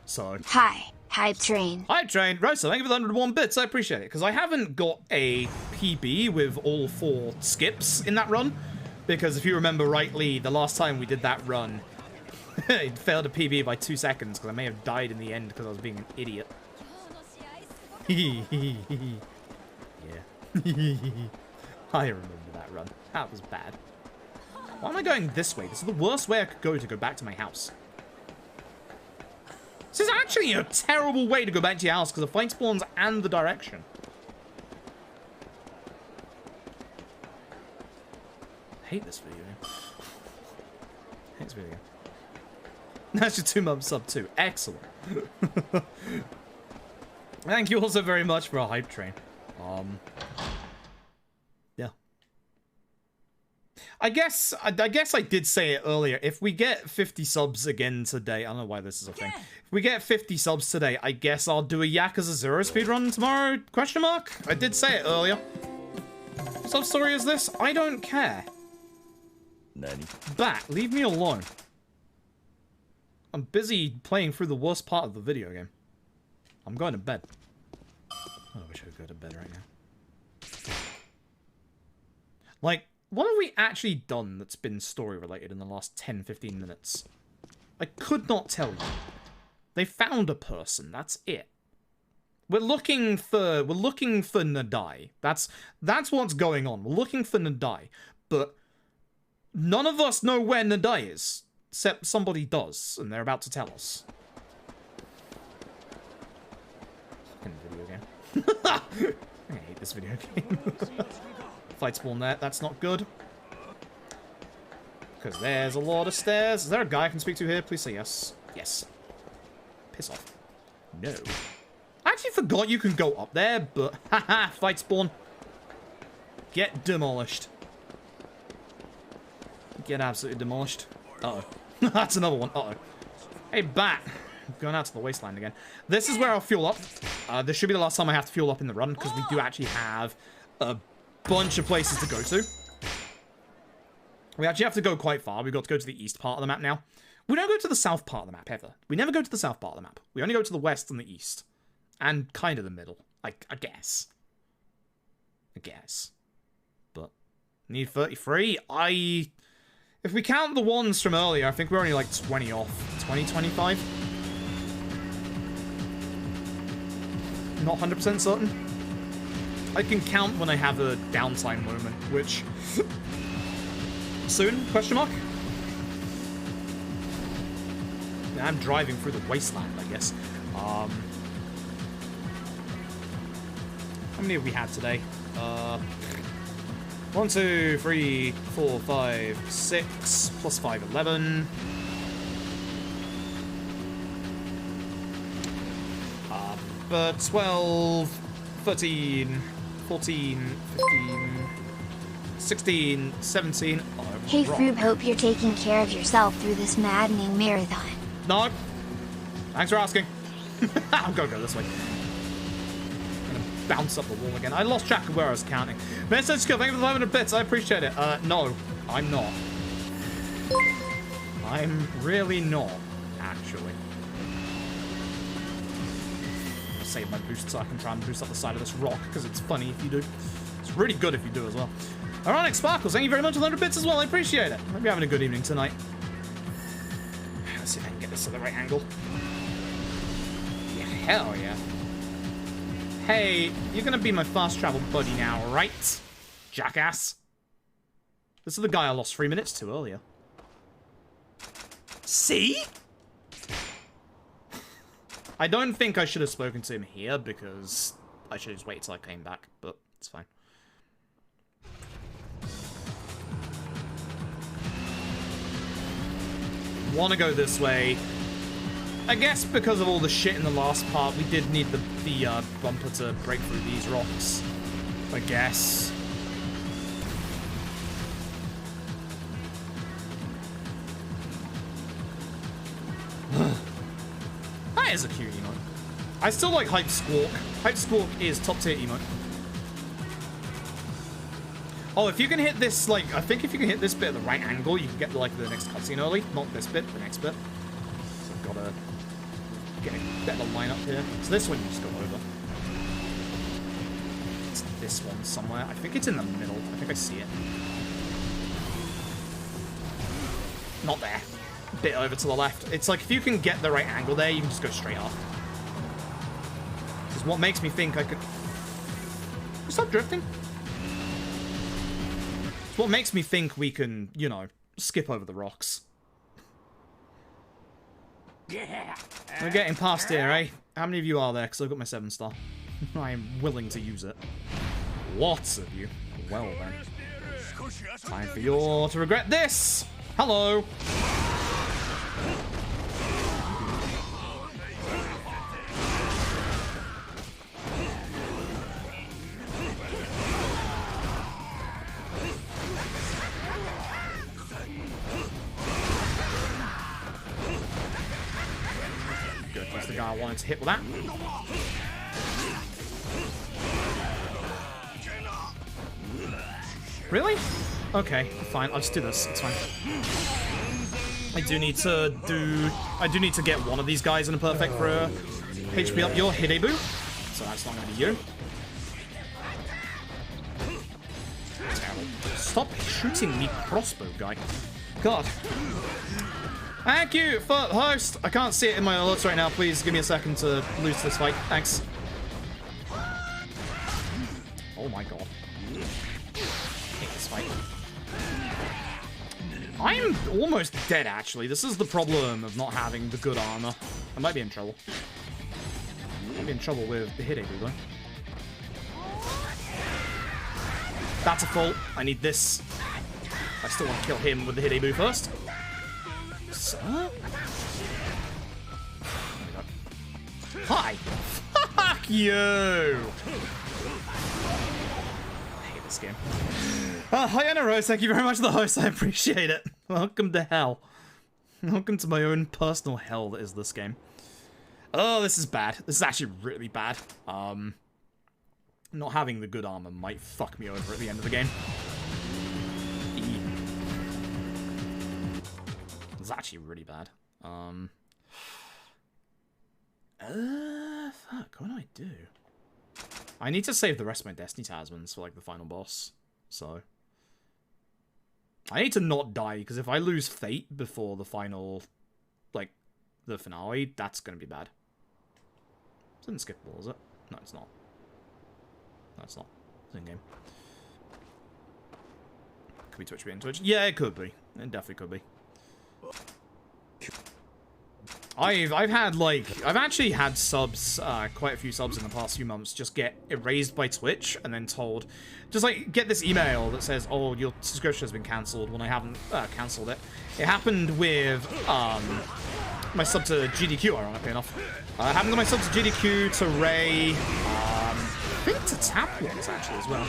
So Hi, hype train. Hype train. Rosa, thank you for the 101 bits. I appreciate it. Because I haven't got a PB with all 4 skips in that run. Because if you remember rightly, the last time we did that run, it failed a PB by 2 seconds because I may have died in the end because I was being an idiot. Yeah. I remember that run. That was bad. Why am I going this way? This is the worst way I could go to go back to my house. This is actually a terrible way to go back to your house because of fight spawns and the direction. I hate this video game. I hate this video game. That's your 2-month sub too. Excellent. Thank you also very much for a hype train. Yeah. I guess I did say it earlier. If we get 50 subs again today, I don't know why this is a thing. If we get 50 subs today, I guess I'll do a Yakuza 0 speedrun tomorrow? Question mark? I did say it earlier. Sub story is this? I don't care. Bat, leave me alone. I'm busy playing through the worst part of the video game. I'm going to bed. I wish I could go to bed right now. Like, what have we actually done that's been story related in the last 10-15 minutes? I could not tell you. They found a person, that's it. We're looking for Nadai. That's what's going on. We're looking for Nadai, but none of us know where Nadai is, except somebody does, and they're about to tell us. Fucking video game. I hate this video game. Fight spawn there, that's not good. Because there's a lot of stairs. Is there a guy I can speak to here? Please say yes. Yes. Piss off. No. I actually forgot you can go up there, but haha, fight spawn. Get demolished. Get absolutely demolished. Uh-oh. That's another one. Uh-oh. Hey, bat. I'm going out to the wasteland again. This is where I'll fuel up. This should be the last time I have to fuel up in the run, because we do actually have a bunch of places to go to. We actually have to go quite far. We've got to go to the east part of the map now. We don't go to the south part of the map, ever. We never go to the south part of the map. We only go to the west and the east. And kind of the middle. I guess. I guess. But, need 33. If we count the ones from earlier, I think we're only like 20 off. 20, 25? Not 100% certain. I can count when I have a downtime moment, which... soon? Question mark? Yeah, I'm driving through the wasteland, I guess. How many have we had today? 1, 2, 3, 4, 5, 6, plus 5, 11. 12, 13, 14, 15, 16, 17. Oh, Hey wrong. Froob, hope you're taking care of yourself through this maddening marathon. No. Thanks for asking. I'm gonna go this way. I'm gonna bounce up the wall again. I lost track of where I was counting. Message skill, thank you for the 500 bits. I appreciate it. No, I'm not. I'm really not, actually. I'll save my boost so I can try and boost up the side of this rock, because it's funny if you do. It's really good if you do as well. Ironic Sparkles, thank you very much for the 100 bits as well. I appreciate it. Hope you're having a good evening tonight. Let's see if I can get this to the right angle. Yeah, hell yeah. Hey, you're gonna be my fast travel buddy now, right? Jackass. This is the guy I lost 3 minutes to earlier. See? I don't think I should have spoken to him here, because I should have just waited till I came back, but it's fine. Want to go this way. I guess because of all the shit in the last part, we did need the bumper to break through these rocks. I guess. That is a cute emote. I still like Hype Squawk. Hype Squawk is top tier emote. Oh, if you can hit this, like, I think if you can hit this bit at the right angle, you can get, like, the next cutscene early. Not this bit, the next bit. So I've got to get a better line up here. So this one you just go over. It's this one somewhere. I think it's in the middle. I think I see it. Not there. A bit over to the left. It's like, if you can get the right angle there, you can just go straight up. Because what makes me think I could... Stop drifting. It's what makes me think we can, you know, skip over the rocks. We're getting past here, eh? How many of you are there? Because I've got my 7-star. I am willing to use it. Lots of you. Well then. Time for you all to regret this! Hello! Good, that's the guy I wanted to hit with that. Really? Okay, fine. I'll just do this. It's fine. I do need to get one of these guys in a perfect for HP up your Hideboo. So that's not going to be you. Terrible. Stop shooting me, crossbow guy. God. Thank you for host. I can't see it in my alerts right now. Please give me a second to lose this fight. Thanks. Oh my god. Hate this fight. I'm almost dead, actually. This is the problem of not having the good armor. I might be in trouble. I might be in trouble with the Hideboo, though. That's a fault. I need this. I still want to kill him with the Hideboo first. Sir? Hi. Fuck you. I hate this game. Hi, Anna Rose. Thank you very much for the host. I appreciate it. Welcome to hell. Welcome to my own personal hell that is this game. Oh, this is bad. This is actually really bad. Not having the good armor might fuck me over at the end of the game. It's actually really bad. Fuck, what do I do? I need to save the rest of my Destiny Tasmans for, like, the final boss. So I need to not die, because if I lose Fate before the final, like, the finale, that's gonna be bad. It's unskippable, is it? No, it's not. No, it's not. It's in-game. Could be Twitch being Twitch? Yeah, it could be. It definitely could be. I've actually had subs, quite a few subs in the past few months just get erased by Twitch and then told, just like, get this email that says, oh, your subscription has been cancelled when I haven't cancelled it. It happened with, my sub to GDQ, ironically enough. It happened to my sub to GDQ, to Ray, I think to Tapwans, actually, as well.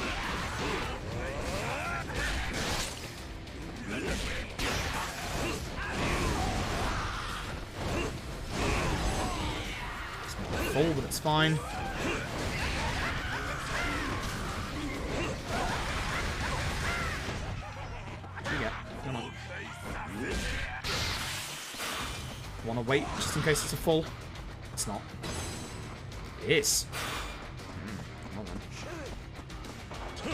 Full, but it's fine. Yeah, come on. Wanna wait just in case it's a full? It's not. It is. Hold on.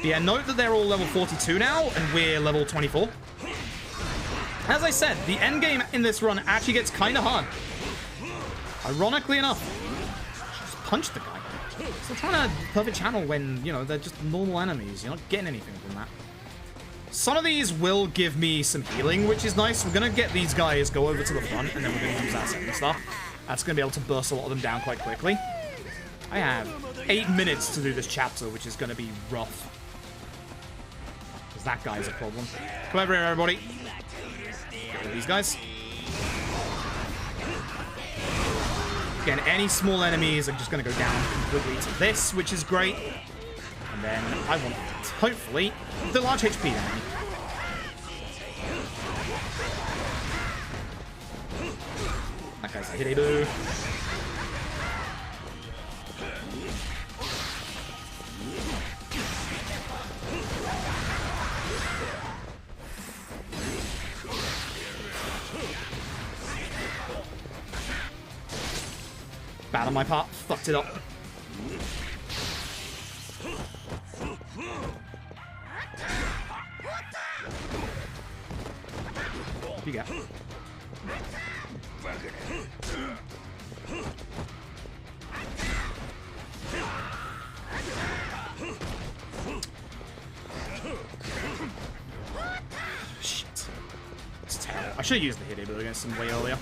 Yeah, note that they're all level 42 now, and we're level 24. As I said, the end game in this run actually gets kind of hard. Ironically enough, just punch the guy. Still trying to perfect channel when, you know, they're just normal enemies. You're not getting anything from that. Some of these will give me some healing, which is nice. We're going to get these guys, go over to the front, and then we're going to use that second stuff. That's going to be able to burst a lot of them down quite quickly. I have 8 minutes to do this chapter, which is going to be rough. Because that guy's a problem. Come over here, everybody. Get rid of these guys. Again, any small enemies are just going to go down completely to this, which is great. And then I want, hopefully, the large HP enemy. That guy's a hitty-boo. Bad on my part. Fucked it up. What you got? Shit. It's terrible. I should have used the hit against him way earlier.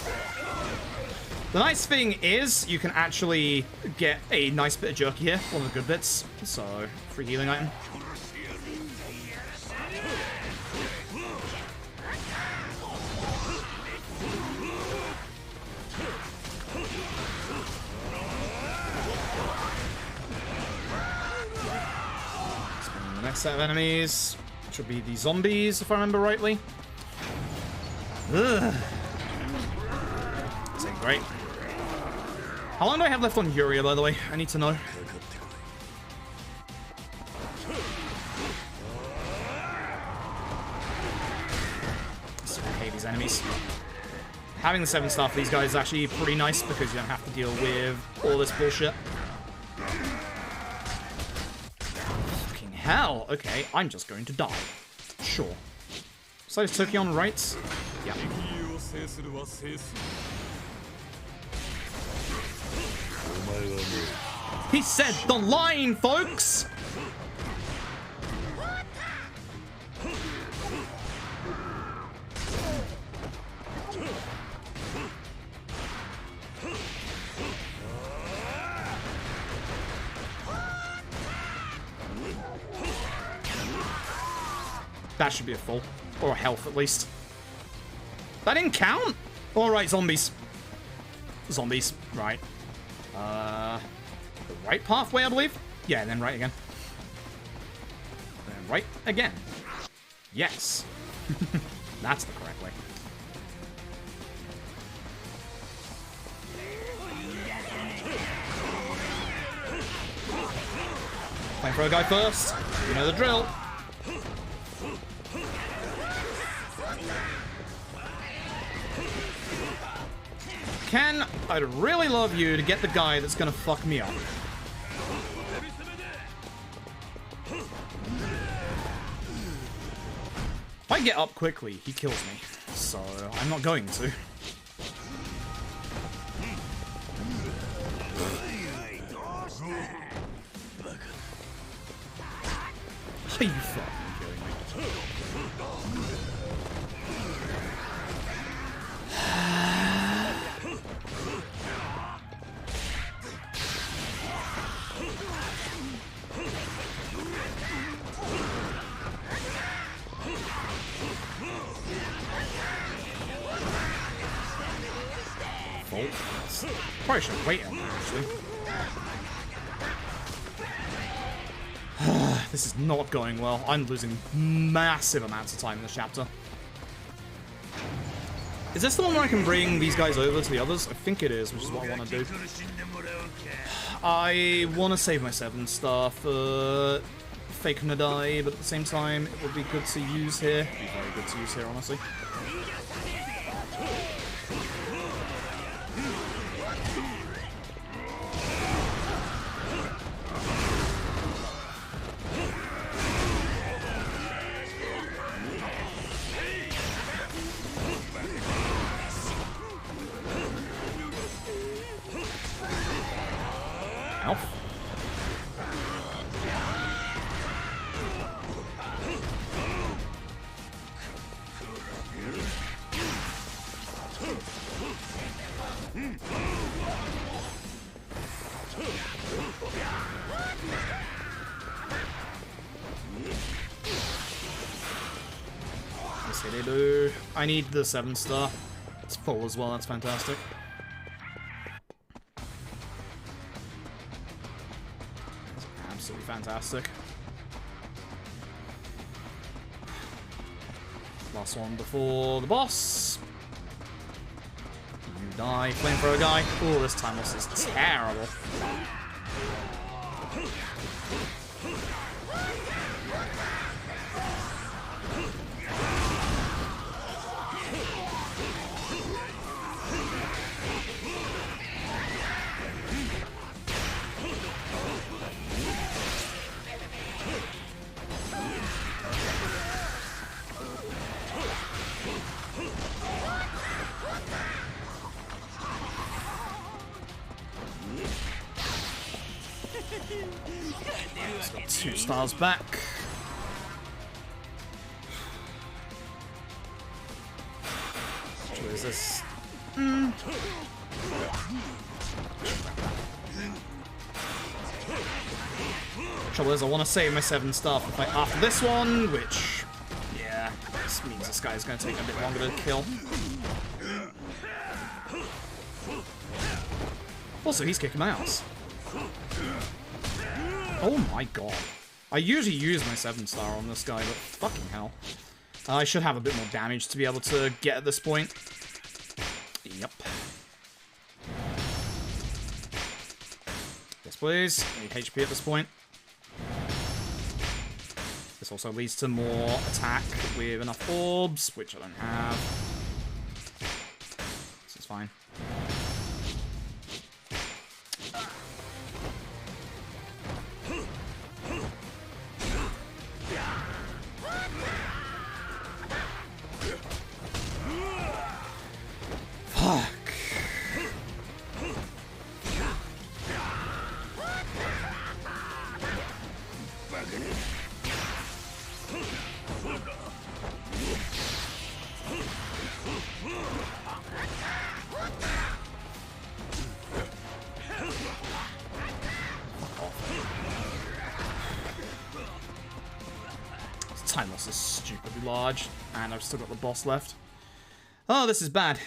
The nice thing is, you can actually get a nice bit of jerky here, one of the good bits. So, free healing item. The next set of enemies, which will be the zombies, if I remember rightly. Ugh. This ain't great. How long do I have left on Yuria, by the way? I need to know. So okay, these enemies. Having the 7-star for these guys is actually pretty nice because you don't have to deal with all this bullshit. Fucking hell. Okay, I'm just going to die. Sure. So is Tokyo on right? Yeah. He said the line, folks! That should be a full. Or a health, at least. That didn't count? Alright, zombies. Zombies, right. The right pathway, I believe? Yeah, and then right again. And then right again. Yes. That's the correct way. Flamethrower guy first. You know the drill. Ken, I'd really love you to get the guy that's gonna fuck me up. If I get up quickly, he kills me. So, I'm not going to. Are you fucking kidding me? Probably should wait on that, actually. This is not going well. I'm losing massive amounts of time in this chapter. Is this the one where I can bring these guys over to the others? I think it is, which is what I want to do. I want to save my 7-star for Fake Nadai, but at the same time, it would be good to use here. It'd be very good to use here, honestly. I need the 7-star. It's full as well, that's fantastic. That's absolutely fantastic. Last one before the boss. You die, flamethrower guy. Oh, this time loss is terrible. Got 2 stars back. What is this? Trouble is, I want to save my 7-star for fight after this one, which, yeah, this means this guy's going to take a bit longer to kill. Also, he's kicking my ass. Oh my god. I usually use my 7-star on this guy, but fucking hell. I should have a bit more damage to be able to get at this point. Yep. Yes, please. I need HP at this point. This also leads to more attack with enough orbs, which I don't have. This is fine. Time loss is stupidly large, and I've still got the boss left. Oh, this is bad.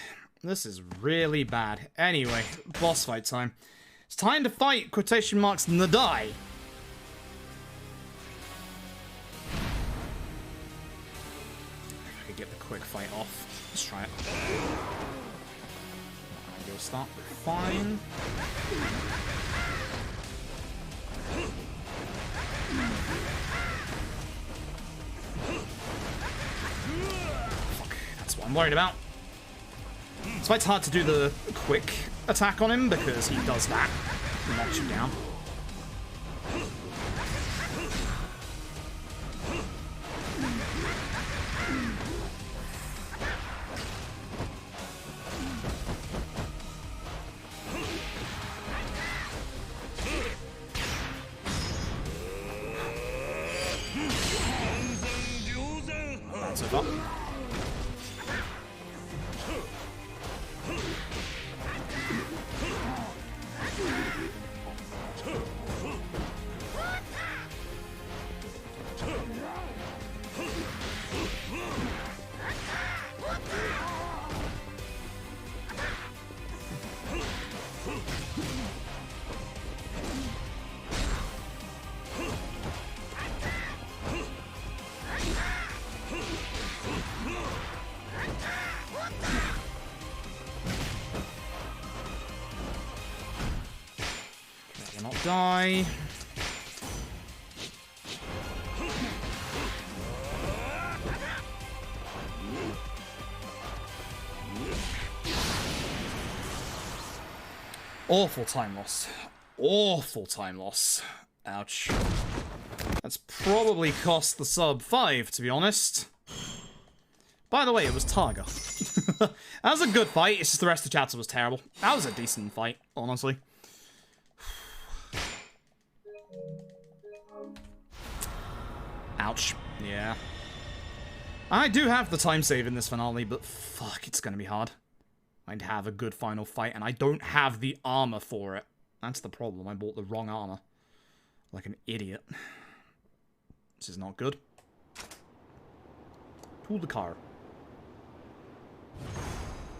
This is really bad. Anyway, boss fight time. It's time to fight, quotation marks, Nadai. I could get the quick fight off. Let's try it. We'll start fine. Fuck, that's what I'm worried about. So it's hard to do the quick attack on him because he does that. He knocks you down. That's it up. Not die. Awful time loss. Awful time loss. Ouch. That's probably cost the sub 5, to be honest. By the way, it was Targa. That was a good fight, it's just the rest of the chapter was terrible. That was a decent fight, honestly. Ouch. Yeah. I do have the time save in this finale, but fuck, it's gonna be hard. I'd have a good final fight, and I don't have the armor for it. That's the problem. I bought the wrong armor. Like an idiot. This is not good. Pull the car.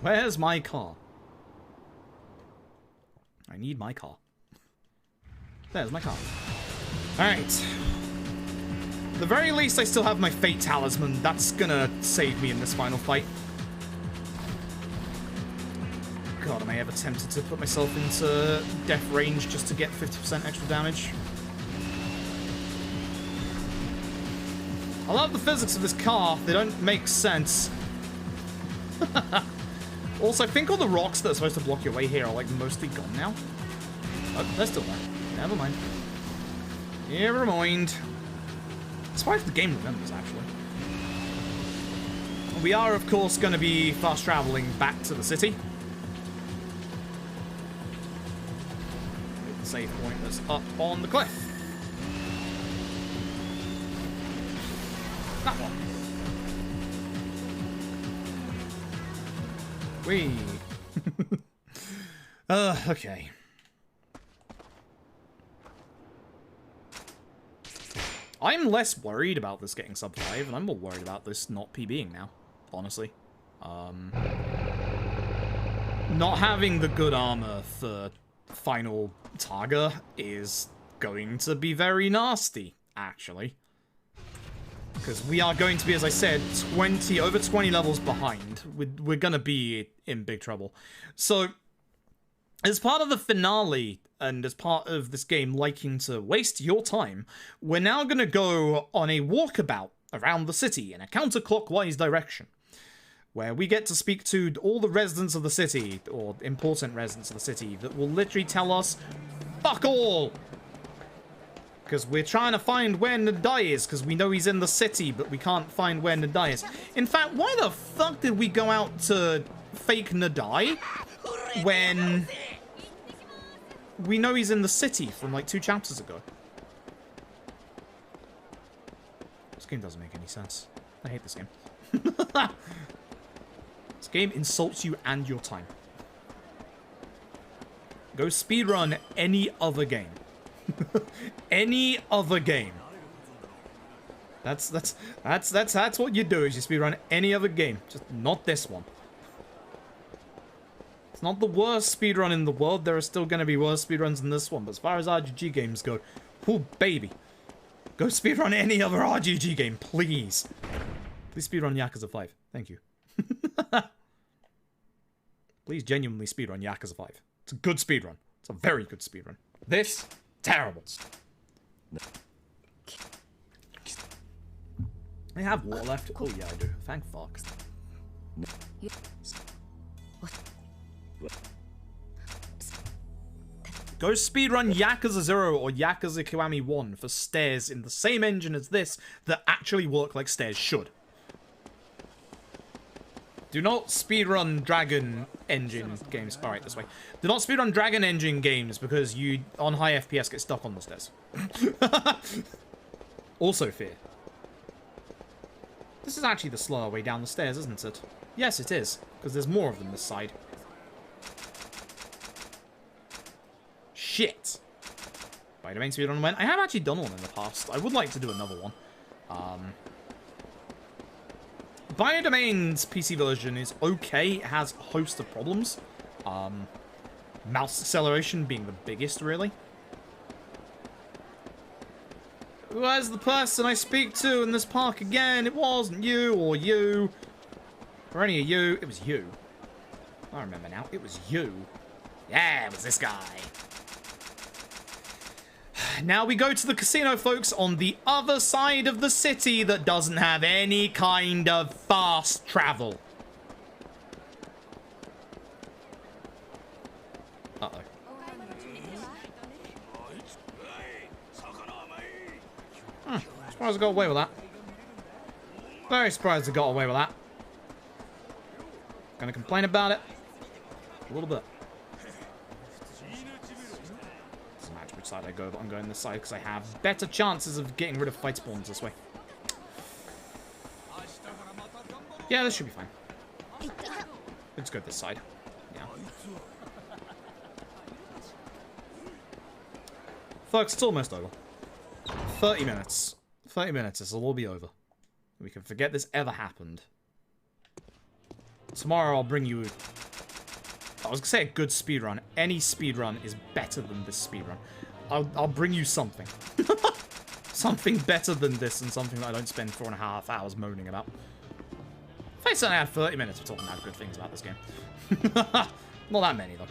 Where's my car? I need my car. There's my car. Alright. At the very least, I still have my Fate Talisman. That's gonna save me in this final fight. God, am I ever tempted to put myself into death range just to get 50% extra damage? I love the physics of this car. They don't make sense. Also, I think all the rocks that are supposed to block your way here are, like, mostly gone now. Oh, they're still there. Never mind. Never mind. As far as the game remembers, actually. We are, of course, going to be fast traveling back to the city. With the save point that's up on the cliff. That one. Whee. Okay. I'm less worried about this getting sub 5, and I'm more worried about this not PBing now, honestly. Not having the good armor for final Targa is going to be very nasty, actually. Because we are going to be, as I said, over 20 levels behind. We're going to be in big trouble. So, as part of the finale, and as part of this game liking to waste your time, we're now going to go on a walkabout around the city in a counterclockwise direction, where we get to speak to all the residents of the city, or important residents of the city, that will literally tell us, fuck all! Because we're trying to find where Nadai is, because we know he's in the city, but we can't find where Nadai is. In fact, why the fuck did we go out to fake Nadai when we know he's in the city from like 2 chapters ago? This game doesn't make any sense. I hate this game. This game insults you and your time. Go speedrun any other game. Any other game. That's what you do, is you speedrun any other game. Just not this one. It's not the worst speedrun in the world. There are still going to be worse speedruns than this one. But as far as RGG games go, oh baby. Go speedrun any other RGG game, please. Please speedrun Yakuza 5. Thank you. Please genuinely speedrun Yakuza 5. It's a good speedrun. It's a very good speedrun. This, terrible. I have water left. Oh yeah, I do. Thank fuck. Go speedrun Yakuza 0 or Yakuza Kiwami 1 for stairs in the same engine as this that actually work like stairs should. Do not speedrun Dragon Engine games. Alright, this way. Do not speedrun Dragon Engine games because you, on high FPS, get stuck on the stairs. Also fear. This is actually the slower way down the stairs, isn't it? Yes, it is. Because there's more of them this side. Shit. Biodomain speedrun went. I have actually done one in the past. I would like to do another one. Biodomain's PC version is okay. It has a host of problems. Mouse acceleration being the biggest, really. Where's the person I speak to in this park again? It wasn't you or you. For any of you, it was you. I remember now. It was you. Yeah, it was this guy. Now we go to the casino, folks, on the other side of the city that doesn't have any kind of fast travel. Uh-oh. Surprised I got away with that. Very surprised I got away with that. Gonna complain about it. A little bit. Doesn't matter which side I go, but I'm going this side because I have better chances of getting rid of fight spawns this way. Yeah, this should be fine. Let's go this side. Yeah. Folks, it's almost over. 30 minutes. 30 minutes, this will all be over. We can forget this ever happened. Tomorrow I'll bring you... I was gonna say a good speedrun. Any speedrun is better than this speedrun. I'll bring you something. Something better than this and something that I don't spend 4.5 hours moaning about. If I certainly had 30 minutes of talking about good things about this game. Not that many, though.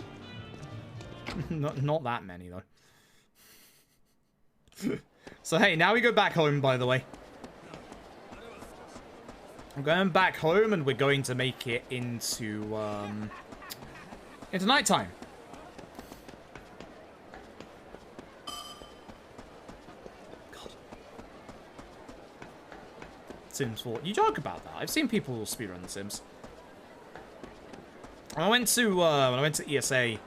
Not that many, though. So, hey, now we go back home, by the way. I'm going back home, and we're going to make it into nighttime. God. Sims 4. You joke about that. I've seen people speedrun The Sims. When I went to ESA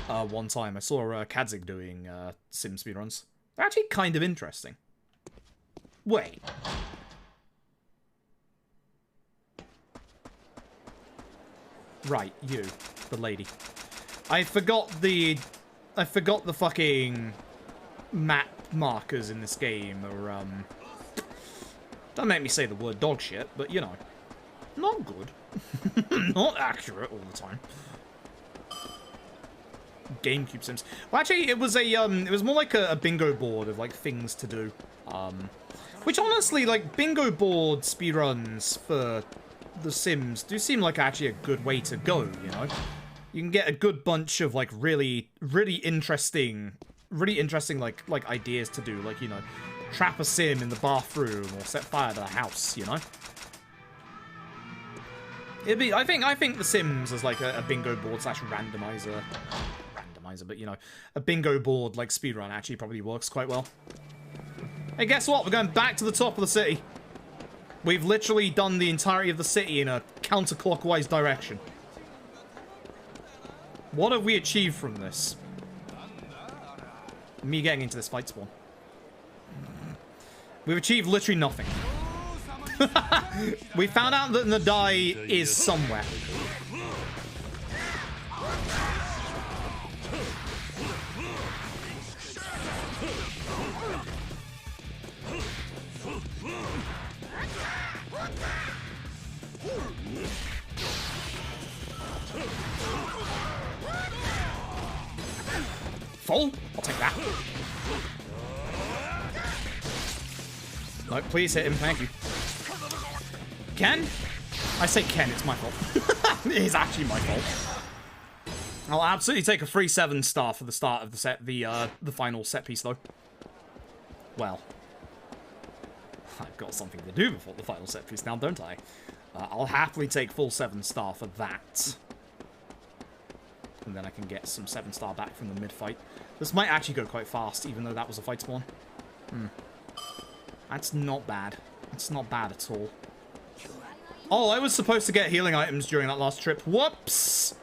one time, I saw Kadzig doing Sim speedruns. They're actually kind of interesting. Wait. Right, you, the lady. I forgot the fucking map markers in this game are don't make me say the word dog shit, but you know, not good. Not accurate all the time. GameCube Sims. Well, actually, it was it was more like a bingo board of like things to do. Which honestly, like bingo board speedruns for The Sims do seem like actually a good way to go. You know, you can get a good bunch of like really interesting like ideas to do. Like, you know, trap a sim in the bathroom or set fire to the house. You know. It'd be, I think The Sims as like a bingo board / randomizer, but you know, a bingo board like speedrun actually probably works quite well. Hey, guess what? We're going back to the top of the city. We've literally done the entirety of the city in a counterclockwise direction. What have we achieved from this? Me getting into this fight spawn. We've achieved literally nothing. We found out that Nadai is somewhere. Full? I'll take that. No, please hit him, thank you. Ken? I say Ken, it's my fault. It is actually my fault. I'll absolutely take a free 7-star for the start of the set, the final set piece, though. Well, I've got something to do before the final set piece now, don't I? I'll happily take full 7-star for that. And then I can get some 7-star back from the mid-fight. This might actually go quite fast, even though that was a fight spawn. That's not bad. That's not bad at all. Oh, I was supposed to get healing items during that last trip. Whoops!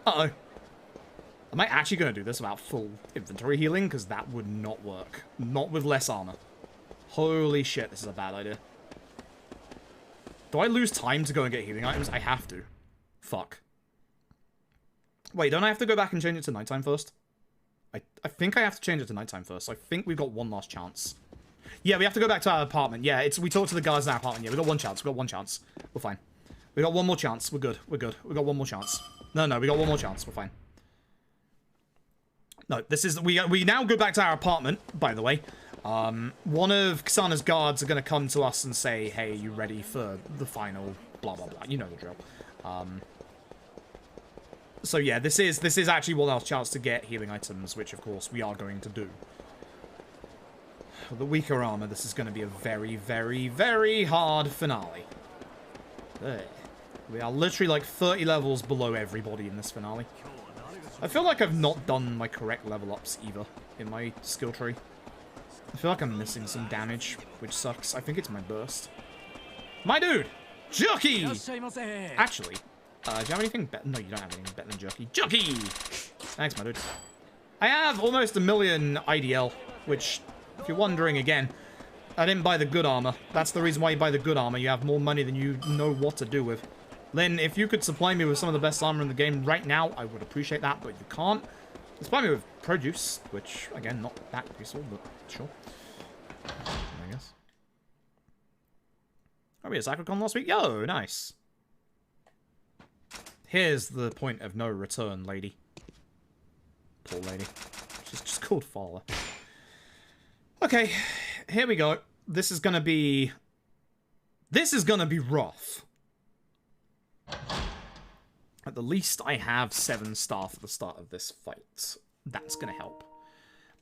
Uh-oh. Am I actually going to do this without full inventory healing? Because that would not work. Not with less armor. Holy shit, this is a bad idea. Do I lose time to go and get healing items? I have to. Fuck. Wait, don't I have to go back and change it to nighttime first? I think I have to change it to nighttime first. So I think we've got one last chance. Yeah, we have to go back to our apartment. Yeah, we talked to the guys in our apartment. Yeah, we got one chance. We got one chance. We're fine. We got one more chance. We're good. We're good. We got one more chance. No, we got one more chance. We're fine. No, this is... We now go back to our apartment, by the way. One of Kasana's guards are going to come to us and say, hey, you ready for the final blah, blah, blah. You know the drill. So yeah, this is actually one last chance to get healing items, which of course we are going to do. For the weaker armor, this is going to be a very, very, very hard finale. There. We are literally like 30 levels below everybody in this finale. I feel like I've not done my correct level ups either in my skill tree. I feel like I'm missing some damage, which sucks. I think it's my burst. My dude! Jerky! Actually, do you have anything better? No, you don't have anything better than Jerky. Jerky! Thanks, my dude. I have almost 1 million IDL, which, if you're wondering again, I didn't buy the good armor. That's the reason why you buy the good armor. You have more money than you know what to do with. Lynn, if you could supply me with some of the best armor in the game right now, I would appreciate that, but you can't. Supply me with produce, which, again, not that useful, but sure. I guess. Oh, we had Sakricon last week? Yo, nice. Here's the point of no return, lady. Poor lady. She's just called Fowler. Okay, here we go. This is gonna be rough. At the least, I have 7-star for the start of this fight. That's gonna help.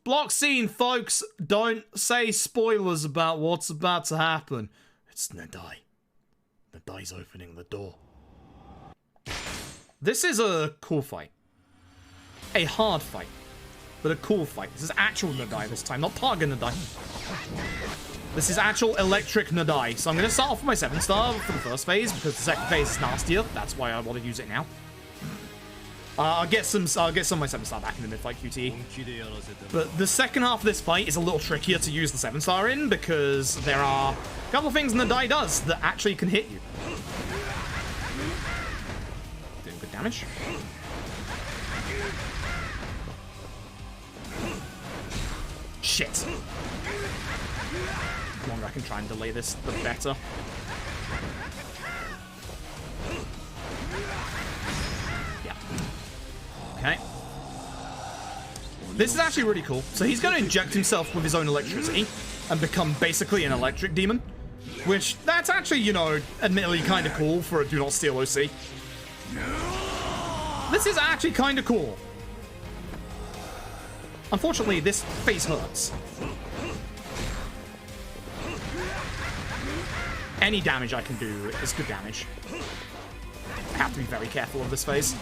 Block scene, folks! Don't say spoilers about what's about to happen. It's Nadai. Nadai's opening the door. This is a cool fight. A hard fight. But a cool fight. This is actual Nadai this time, not Targa Nadai. This is actual electric Nadai. So I'm going to start off with my 7-star for the first phase, because the second phase is nastier. That's why I want to use it now. I'll get some of my 7-star back in the mid-fight QTE. But the second half of this fight is a little trickier to use the 7-star in, because there are a couple of things Nadai does that actually can hit you. Doing good damage. Shit. The longer I can try and delay this, the better. Yeah. Okay. This is actually really cool. So he's going to inject himself with his own electricity and become basically an electric demon. Which, that's actually, you know, admittedly kind of cool for a Do Not Steal OC. This is actually kind of cool. Unfortunately, this phase hurts. Any damage I can do is good damage. I have to be very careful of this phase.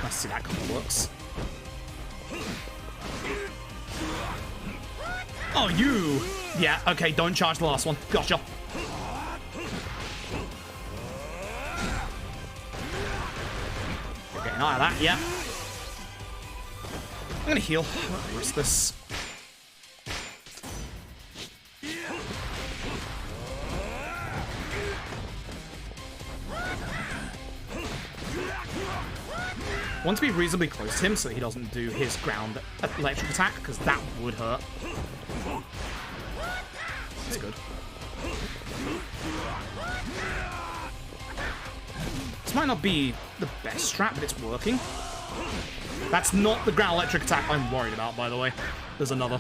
Let's see that kind of works. Oh, you! Yeah, okay, don't charge the last one. Gotcha. You're getting out of that, yeah. I'm gonna heal. I'm gonna risk this. I want to be reasonably close to him so he doesn't do his ground electric attack, because that would hurt. That's good. This might not be the best strat, but it's working. That's not the ground electric attack I'm worried about, by the way. There's another.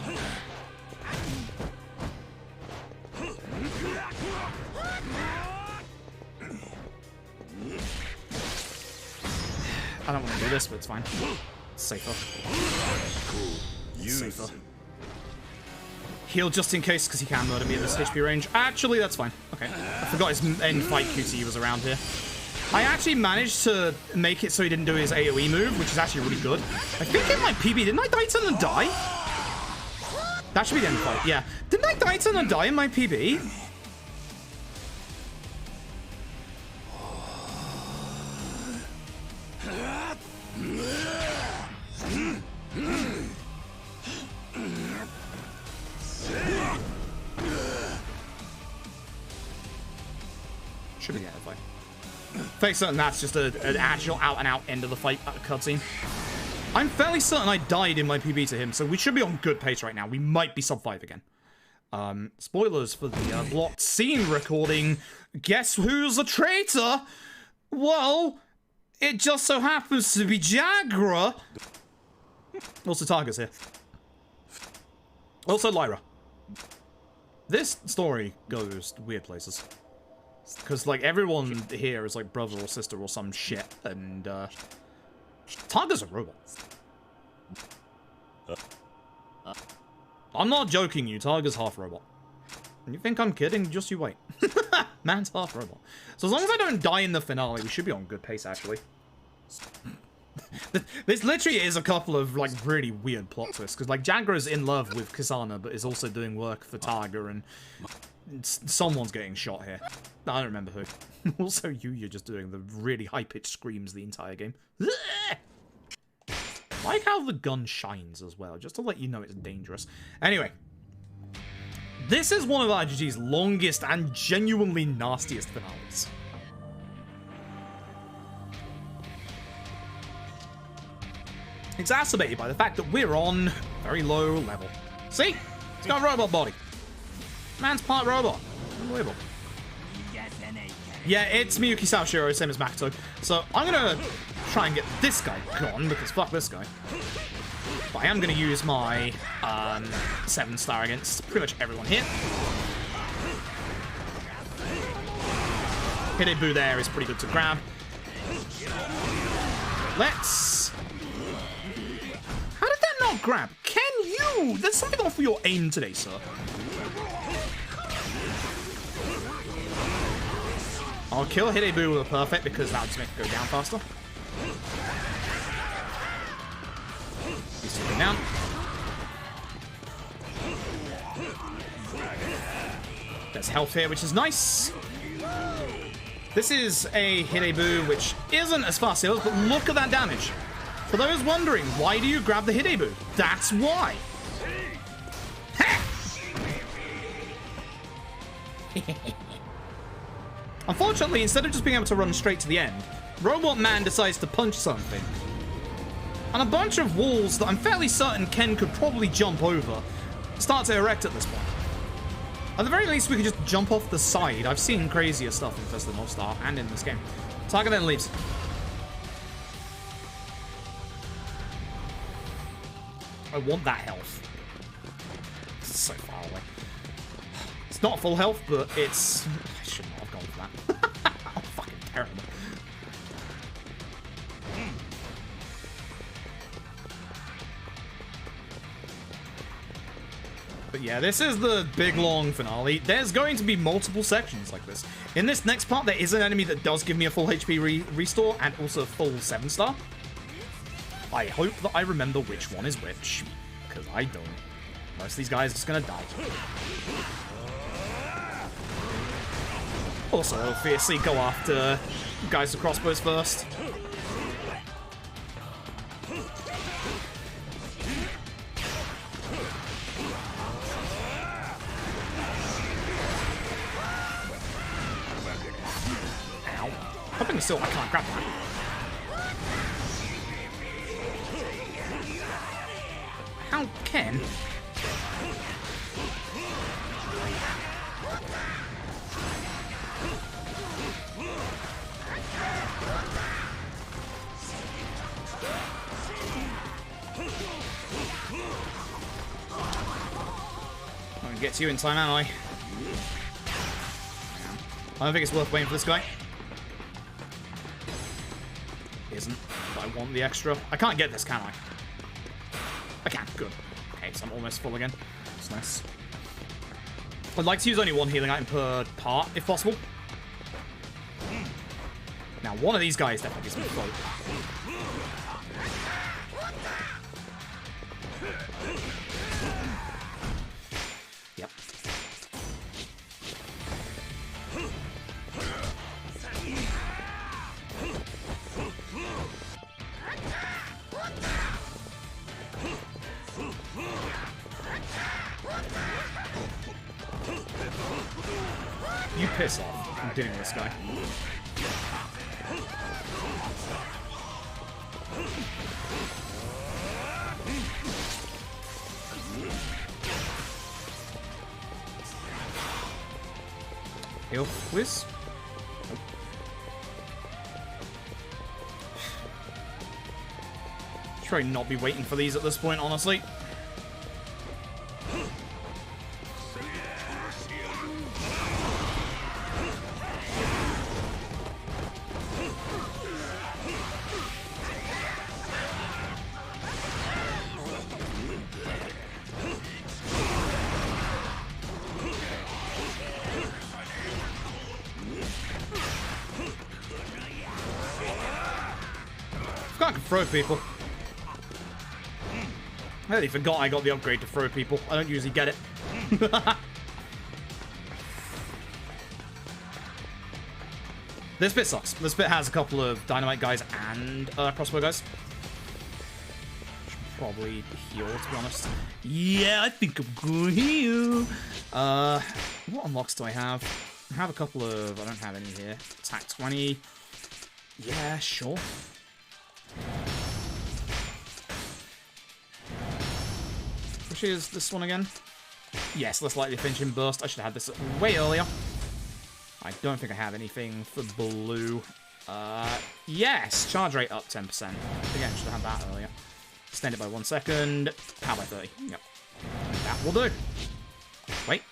I don't want to do this, but it's fine. It's safer. It's safer. Heal just in case, because he can murder me at this HP range. Actually, that's fine. Okay. I forgot his end fight QTE was around here. I actually managed to make it so he didn't do his AoE move, which is actually really good. I think in my PB, didn't I die to and die? That should be the end fight, yeah. Didn't I die to and die in my PB? Should be the end of the fight. Fairly certain that's just an actual out-and-out end of the fight cutscene. I'm fairly certain I died in my PB to him, so we should be on good pace right now. We might be sub 5 again. Spoilers for the blocked scene recording. Guess who's a traitor? Well, it just so happens to be Jagra. Also, Targa's here. Also, Lyra. This story goes to weird places. Because, like, everyone here is, like, brother or sister or some shit, and, Targa's a robot. I'm not joking you, Targa's half robot. You think I'm kidding? Just you wait. Man's half robot. So as long as I don't die in the finale, we should be on good pace, actually. This literally is a couple of, like, really weird plot twists. Because, like, Jagra's in love with Kisana, but is also doing work for Targa, and someone's getting shot here. I don't remember who. Also, you're just doing the really high-pitched screams the entire game. Like how the gun shines as well, just to let you know it's dangerous. Anyway. This is one of RGG's longest and genuinely nastiest finales. Exacerbated by the fact that we're on very low level. See? It's got a robot body. Man's part robot. Unbelievable. Yeah, it's Miyuki Sawashiro, same as Makoto. So I'm gonna try and get this guy gone, because fuck this guy. But I am gonna use my 7-star against pretty much everyone here. Hidebu there is pretty good to grab. Let's... How did that not grab? Can you? There's something off with your aim today, sir. I'll kill Hidebu with a perfect because that would just make it go down faster. He's taken down. There's health here, which is nice. This is a Hidebu, which isn't as fast heals, but look at that damage. For those wondering, why do you grab the Hidebu? That's why. Unfortunately, instead of just being able to run straight to the end, Robot Man decides to punch something. And a bunch of walls that I'm fairly certain Ken could probably jump over start to erect at this point. At the very least, we could just jump off the side. I've seen crazier stuff in Fist of the North Star and in this game. Targa then leaves. I want that health. It's so far away. It's not full health, but it's... I should not have gone for that. I'm fucking terrible. But yeah, this is the big, long finale. There's going to be multiple sections like this. In this next part, there is an enemy that does give me a full HP restore and also a full 7-star. I hope that I remember which one is which, because I don't. Most of these guys are just gonna die. Also, obviously, go after guys with crossbows first. Ow. Hoping still I can't grab that. How can? get to you in time, am I? I don't think it's worth waiting for this guy. Isn't. But I want the extra. I can't get this, can I? I can. Good. Okay, so I'm almost full again. That's nice. I'd like to use only one healing item per part, if possible. Now, one of these guys definitely gives me float. Yep. You piss off. I'm dealing with this guy. Heal whiz. Nope. Try not be waiting for these at this point, honestly. I can throw people. I really forgot I got the upgrade to throw people. I don't usually get it. This bit sucks. This bit has a couple of dynamite guys and crossbow guys. Should probably heal, to be honest. Yeah, I think I'm good here. What unlocks do I have? I have a couple of... I don't have any here. Attack 20. Yeah, sure. Which is this one again? Yes, less likely to finish in burst. I should have had this way earlier. I don't think I have anything for blue. Yes, charge rate up 10%. Again, should have had that earlier. Extend it by 1 second. Power by 30. Yep. That will do. Wait.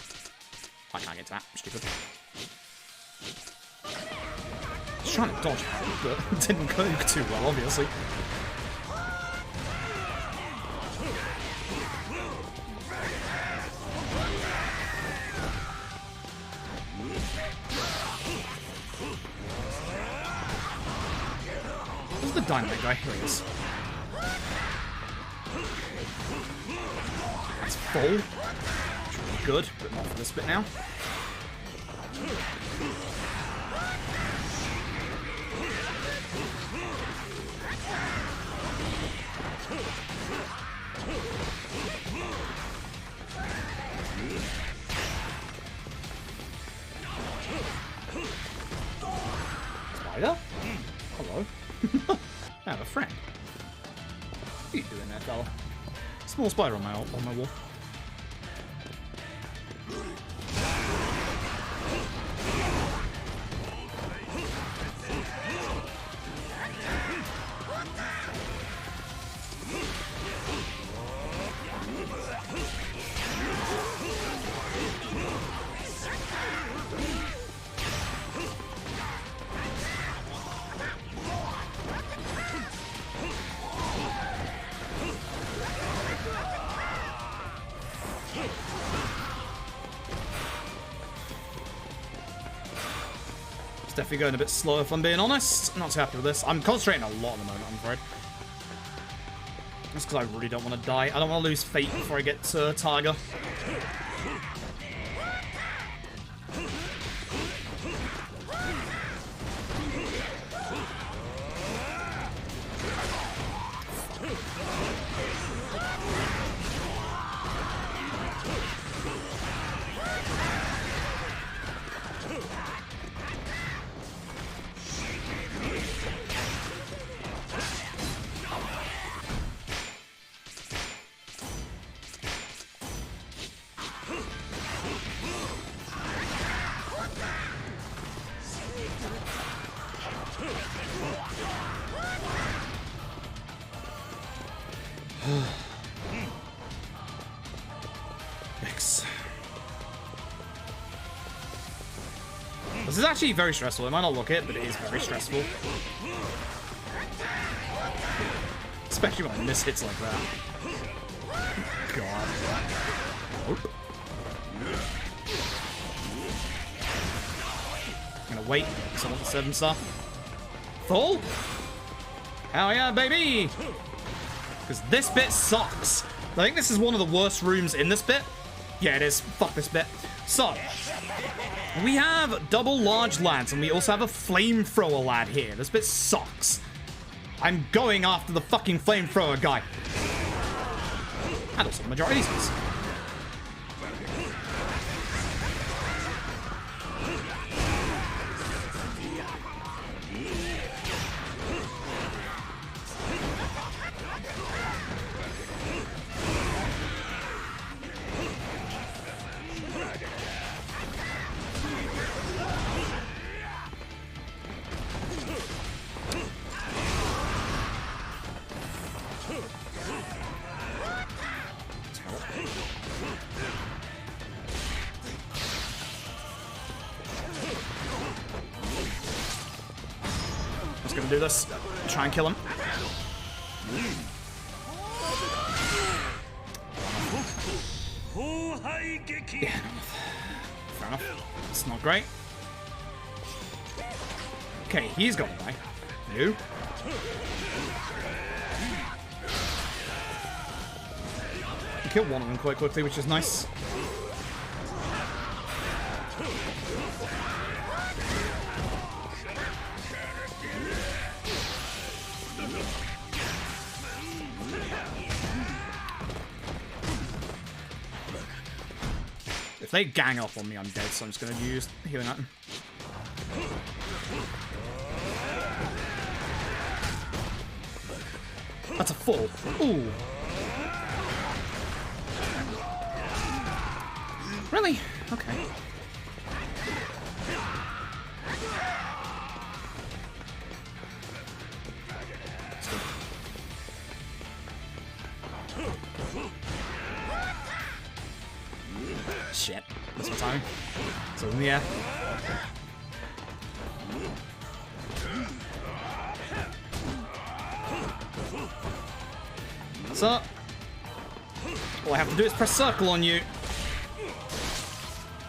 I can't get to that. I'm stupid. I was trying to dodge, but it didn't go too well, obviously. Where's the dynamite guy? Here he is. That's full. Which would be good, but not for this bit now. Spider? Hello. I have a friend. What are you doing there, fella? Small spider on my wall. Definitely going a bit slow if I'm being honest. I'm not too happy with this. I'm concentrating a lot at the moment, I'm afraid. That's because I really don't want to die. I don't want to lose fate before I get to Tiger. Yikes. This is actually very stressful. It might not look it, but it is very stressful. Especially when I miss hits like that. God. Oop. I'm gonna wait because I want the 7-star. Full? Hell yeah, baby! Because this bit sucks. I think this is one of the worst rooms in this bit. Yeah, it is. Fuck this bit. So, we have double large lads, and we also have a flamethrower lad here. This bit sucks. I'm going after the fucking flamethrower guy. And also the majority of these guys. Do this. Try and kill him. Yeah. Fair enough. It's not great. Okay, he's gonna die. You. Kill one of them quite quickly, which is nice. If they gang up on me, I'm dead, so I'm just going to use healing item. That's a full. Ooh. Really? Okay. Shit. That's my timing. So in the air. So all I have to do is press circle on you.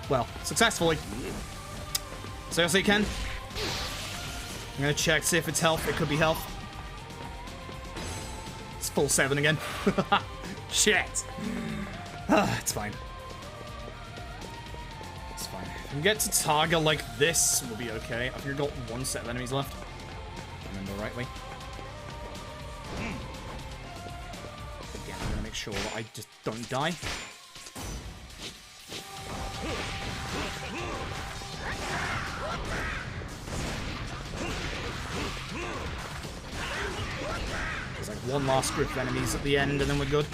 Well, successfully. Seriously, Ken? I'm gonna check, see if it's health. It could be health. It's full 7 again. Shit. It's fine. It's fine. If we get to Targa like this, we'll be okay. I've got one set of enemies left. Remember rightly. Again, I'm gonna make sure that I just don't die. There's like one last group of enemies at the end, and then we're good.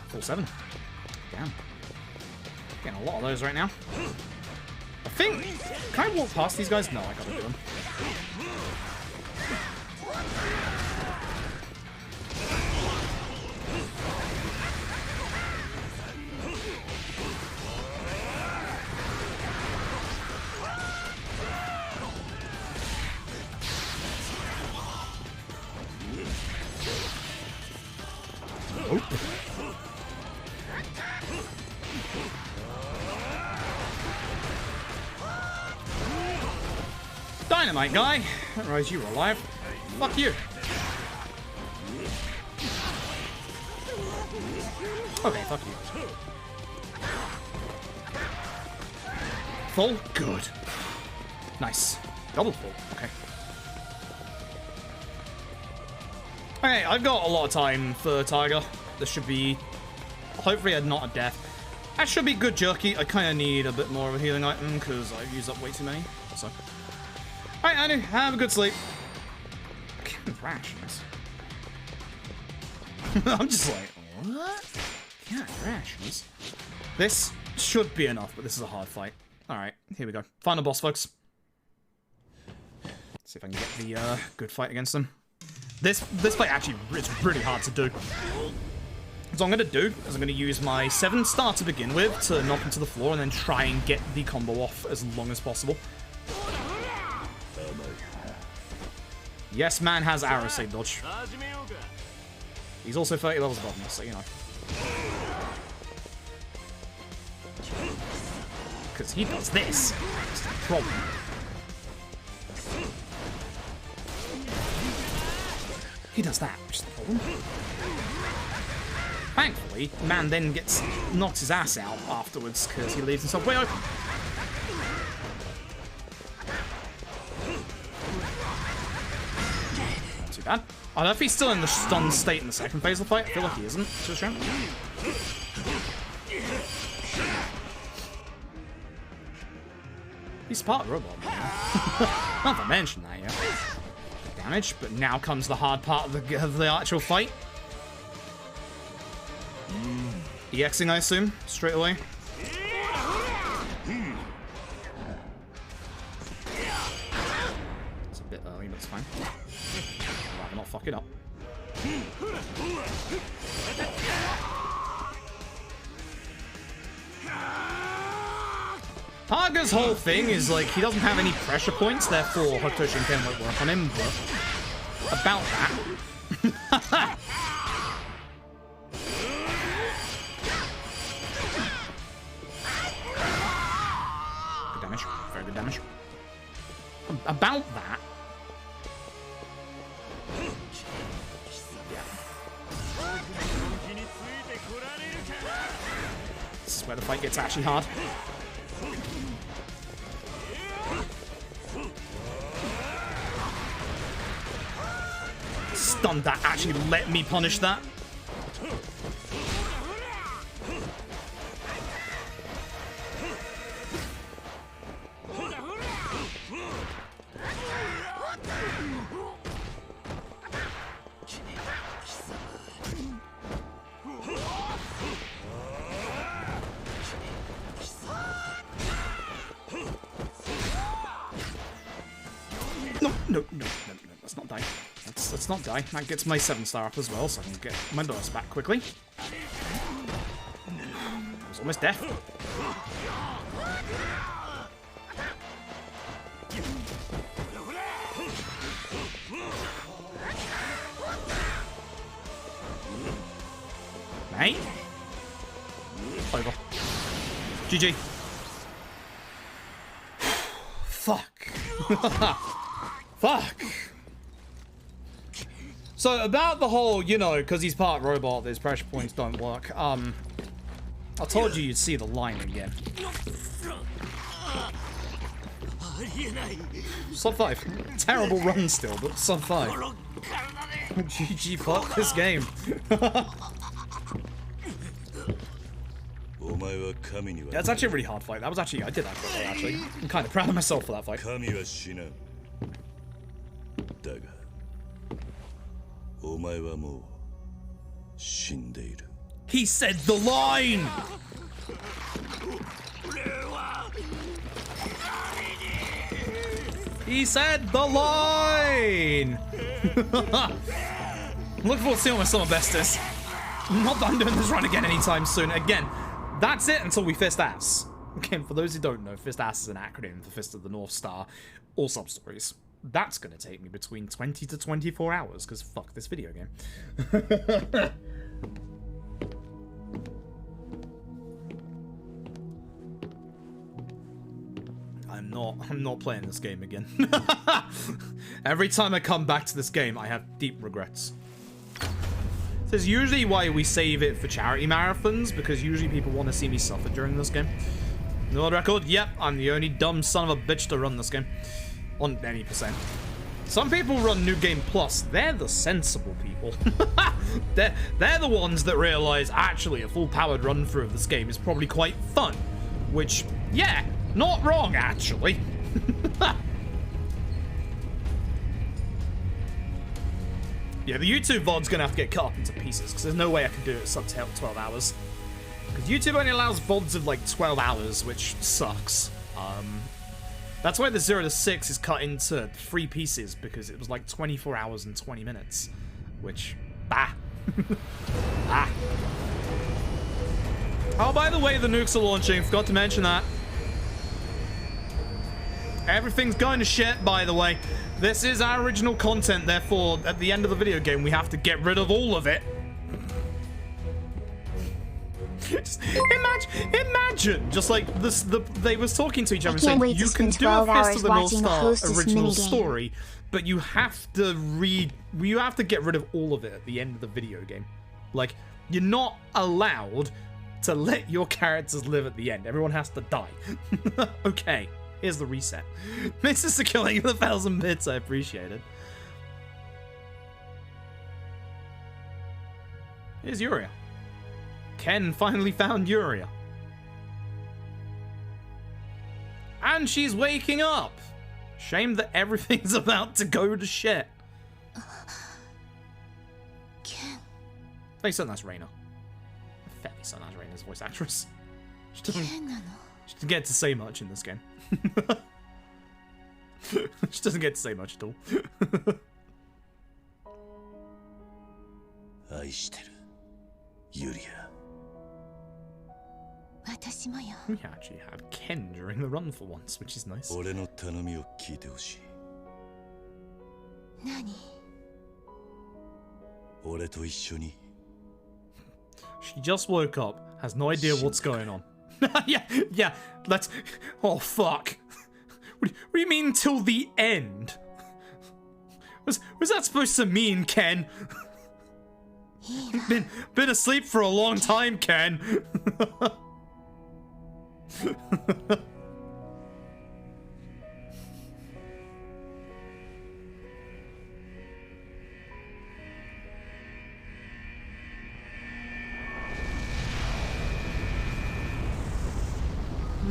Full 7. Damn. Getting a lot of those right now. I think... Can I walk past these guys? No, I gotta do them. Dynamite guy! I didn't realize you were alive. Fuck you. Okay, fuck you. Full? Good. Nice. Double full. Okay. Okay, I've got a lot of time for Tiger. This should be hopefully not a death. That should be good jerky. I kind of need a bit more of a healing item because I've used up way too many. So. Alright, Anu, have a good sleep. Rations. I'm just like, what? Cat rations? This should be enough, but this is a hard fight. Alright, here we go. Final boss, folks. Let's see if I can get the good fight against them. This fight actually is really hard to do. So what I'm going to do is I'm going to use my 7-star to begin with to knock him to the floor and then try and get the combo off as long as possible. Yes, man has arrow save dodge. He's also 30 levels above me, so you know. Because he does this. That's the problem. He does that, which is the problem. Thankfully, man then knocks his ass out afterwards because he leaves himself way open. Not too bad. I don't know if he's still in the stunned state in the second phase of the fight. I feel like he isn't. Just trying. He's part of the robot. Not to mention that, yeah. Damage, but now comes the hard part of the actual fight. EXing, I assume, straight away. It's a bit early, but it's fine. I'd rather not fuck it up. Haga's whole thing is like he doesn't have any pressure points, therefore Hokuto Shinken won't work on him, but about that. Good damage. Very good damage. About that. This is where the fight gets actually hard. Stunned that actually let me punish that. No, let's not die. Let's not die. That gets my 7-star up as well, so I can get my burst back quickly. It was almost death. Mate. Over. GG. Fuck. Fuck. So about the whole, you know, because he's part robot, his pressure points don't work. I told you you'd see the line again. Sub 5. Terrible run still, but sub 5. GG, fuck this game. Yeah, it's actually a really hard fight. That was actually, I did that quickly, actually. I'm kind of proud of myself for that fight. He said the line! He said the line! Look forward to seeing what my summer best is. Not that I'm doing this run again anytime soon. Again, that's it until we fist ass. Again, for those who don't know, fist ass is an acronym for Fist of the North Star, All SubStories. That's gonna take me between 20 to 24 hours, because fuck this video game. I'm not playing this game again. Every time I come back to this game, I have deep regrets. This is usually why we save it for charity marathons, because usually people want to see me suffer during this game. No record, yep, I'm the only dumb son of a bitch to run this game. On any percent. Some people run New Game Plus. They're the sensible people. they're the ones that realize, actually, a full-powered run-through of this game is probably quite fun. Which, yeah, not wrong, actually. Yeah, the YouTube VOD's gonna have to get cut up into pieces, because there's no way I can do it sub 12 hours. Because YouTube only allows VODs of like 12 hours, which sucks. That's why the 0 to 6 is cut into 3 pieces, because it was like 24 hours and 20 minutes. Which, bah. Ah. Oh, by the way, the nukes are launching. Forgot to mention that. Everything's going to shit, by the way. This is our original content, therefore, at the end of the video game, we have to get rid of all of it. Just imagine, just like this, they was talking to each other and saying, you can do a Fist of the North Star original story, but you have to get rid of all of it at the end of the video game. Like, you're not allowed to let your characters live at the end. Everyone has to die. Okay, here's the reset. Mrs. Killing 1,000 bits, I appreciate it. Here's Yuria. Ken finally found Yuria. And she's waking up. Shame that everything's about to go to shit. Ken. Fairly certain that's Reina. Fairly certain that's Reina's voice actress. She doesn't get to say much in this game. She doesn't get to say much at all. We actually had Ken during the run for once, which is nice. She just woke up, has no idea what's going on. yeah, let's... Oh, fuck. What do you mean till the end? Was that supposed to mean, Ken? Been asleep for a long time, Ken. And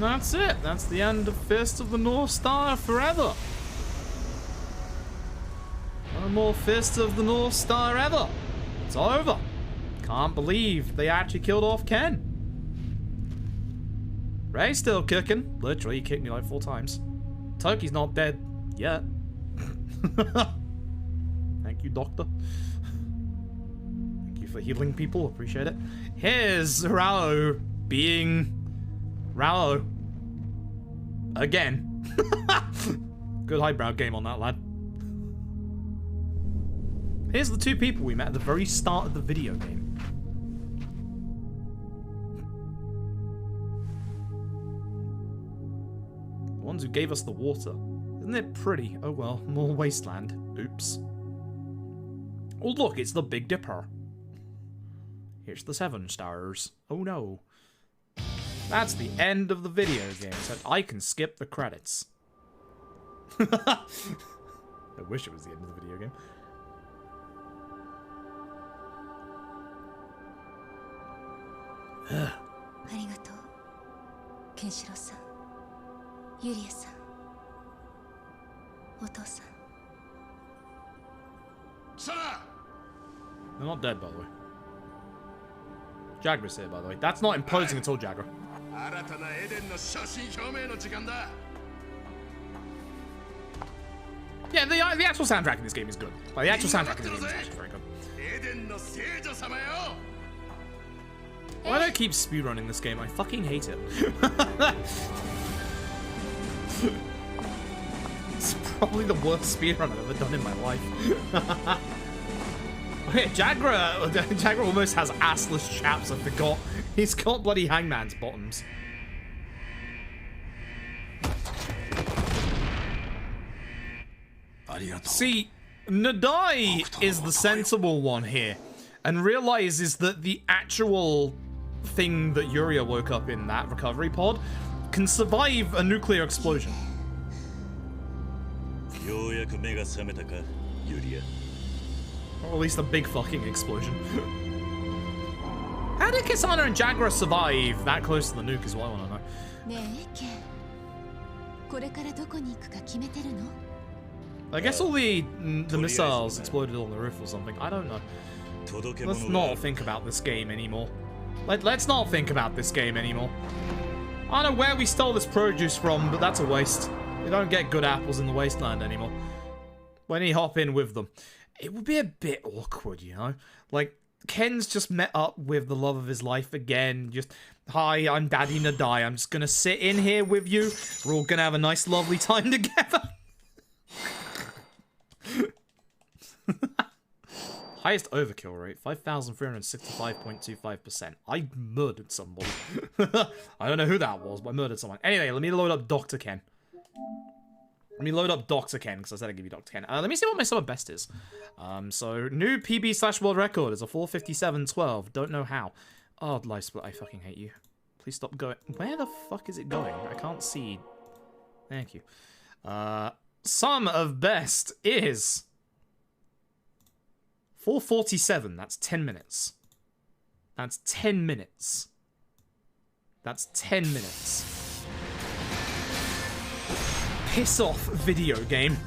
that's it. That's the end of Fist of the North Star forever. No more Fist of the North Star ever. It's over. Can't believe they actually killed off Ken. Ray's still kicking. Literally, he kicked me like 4 times. Toki's not dead yet. Thank you, Doctor. Thank you for healing people. Appreciate it. Here's Rao being Rao. Again. Good highbrow game on that, lad. Here's the 2 people we met at the very start of the video game. The ones who gave us the water. Isn't it pretty? Oh well, more wasteland. Oops. Oh look, it's the Big Dipper. Here's the 7 stars. Oh no. That's the end of the video game, so I can skip the credits. I wish it was the end of the video game. They're not dead, by the way. Jagra's here, by the way. That's not imposing at all, Jagra. Yeah, the actual soundtrack in this game is good. Like, the actual soundtrack in this game is actually very good. Why do I keep speedrunning this game? I fucking hate it. It's probably the worst speedrun I've ever done in my life. Okay, Jagra almost has assless chaps, I forgot. He's got bloody hangman's bottoms. See, Nadai is the sensible one here, and realizes that the actual thing that Yuria woke up in, that recovery pod, can survive a nuclear explosion. Or at least a big fucking explosion. How did Kisana and Jagra survive that close to the nuke is what I want to know. I guess all the missiles exploded on the roof or something. I don't know. Let's not think about this game anymore. Let's not think about this game anymore. I don't know where we stole this produce from, but that's a waste. You don't get good apples in the wasteland anymore. When you hop in with them. It would be a bit awkward, you know? Like, Ken's just met up with the love of his life again. Just, hi, I'm Daddy Nadai. I'm just gonna sit in here with you. We're all gonna have a nice, lovely time together. Highest overkill rate, 5,365.25%. I murdered somebody. I don't know who that was, but I murdered someone. Anyway, let me load up Dr. Ken. Let me load up Dr. Ken, because I said I'd give you Dr. Ken. Let me see what my summer best is. So, new PB/world record is a 457.12. Don't know how. Oh, Life Split, I fucking hate you. Please stop going. Where the fuck is it going? I can't see. Thank you. Sum of best is 447. That's 10 minutes. That's 10 minutes. That's 10 minutes. Piss off, video game.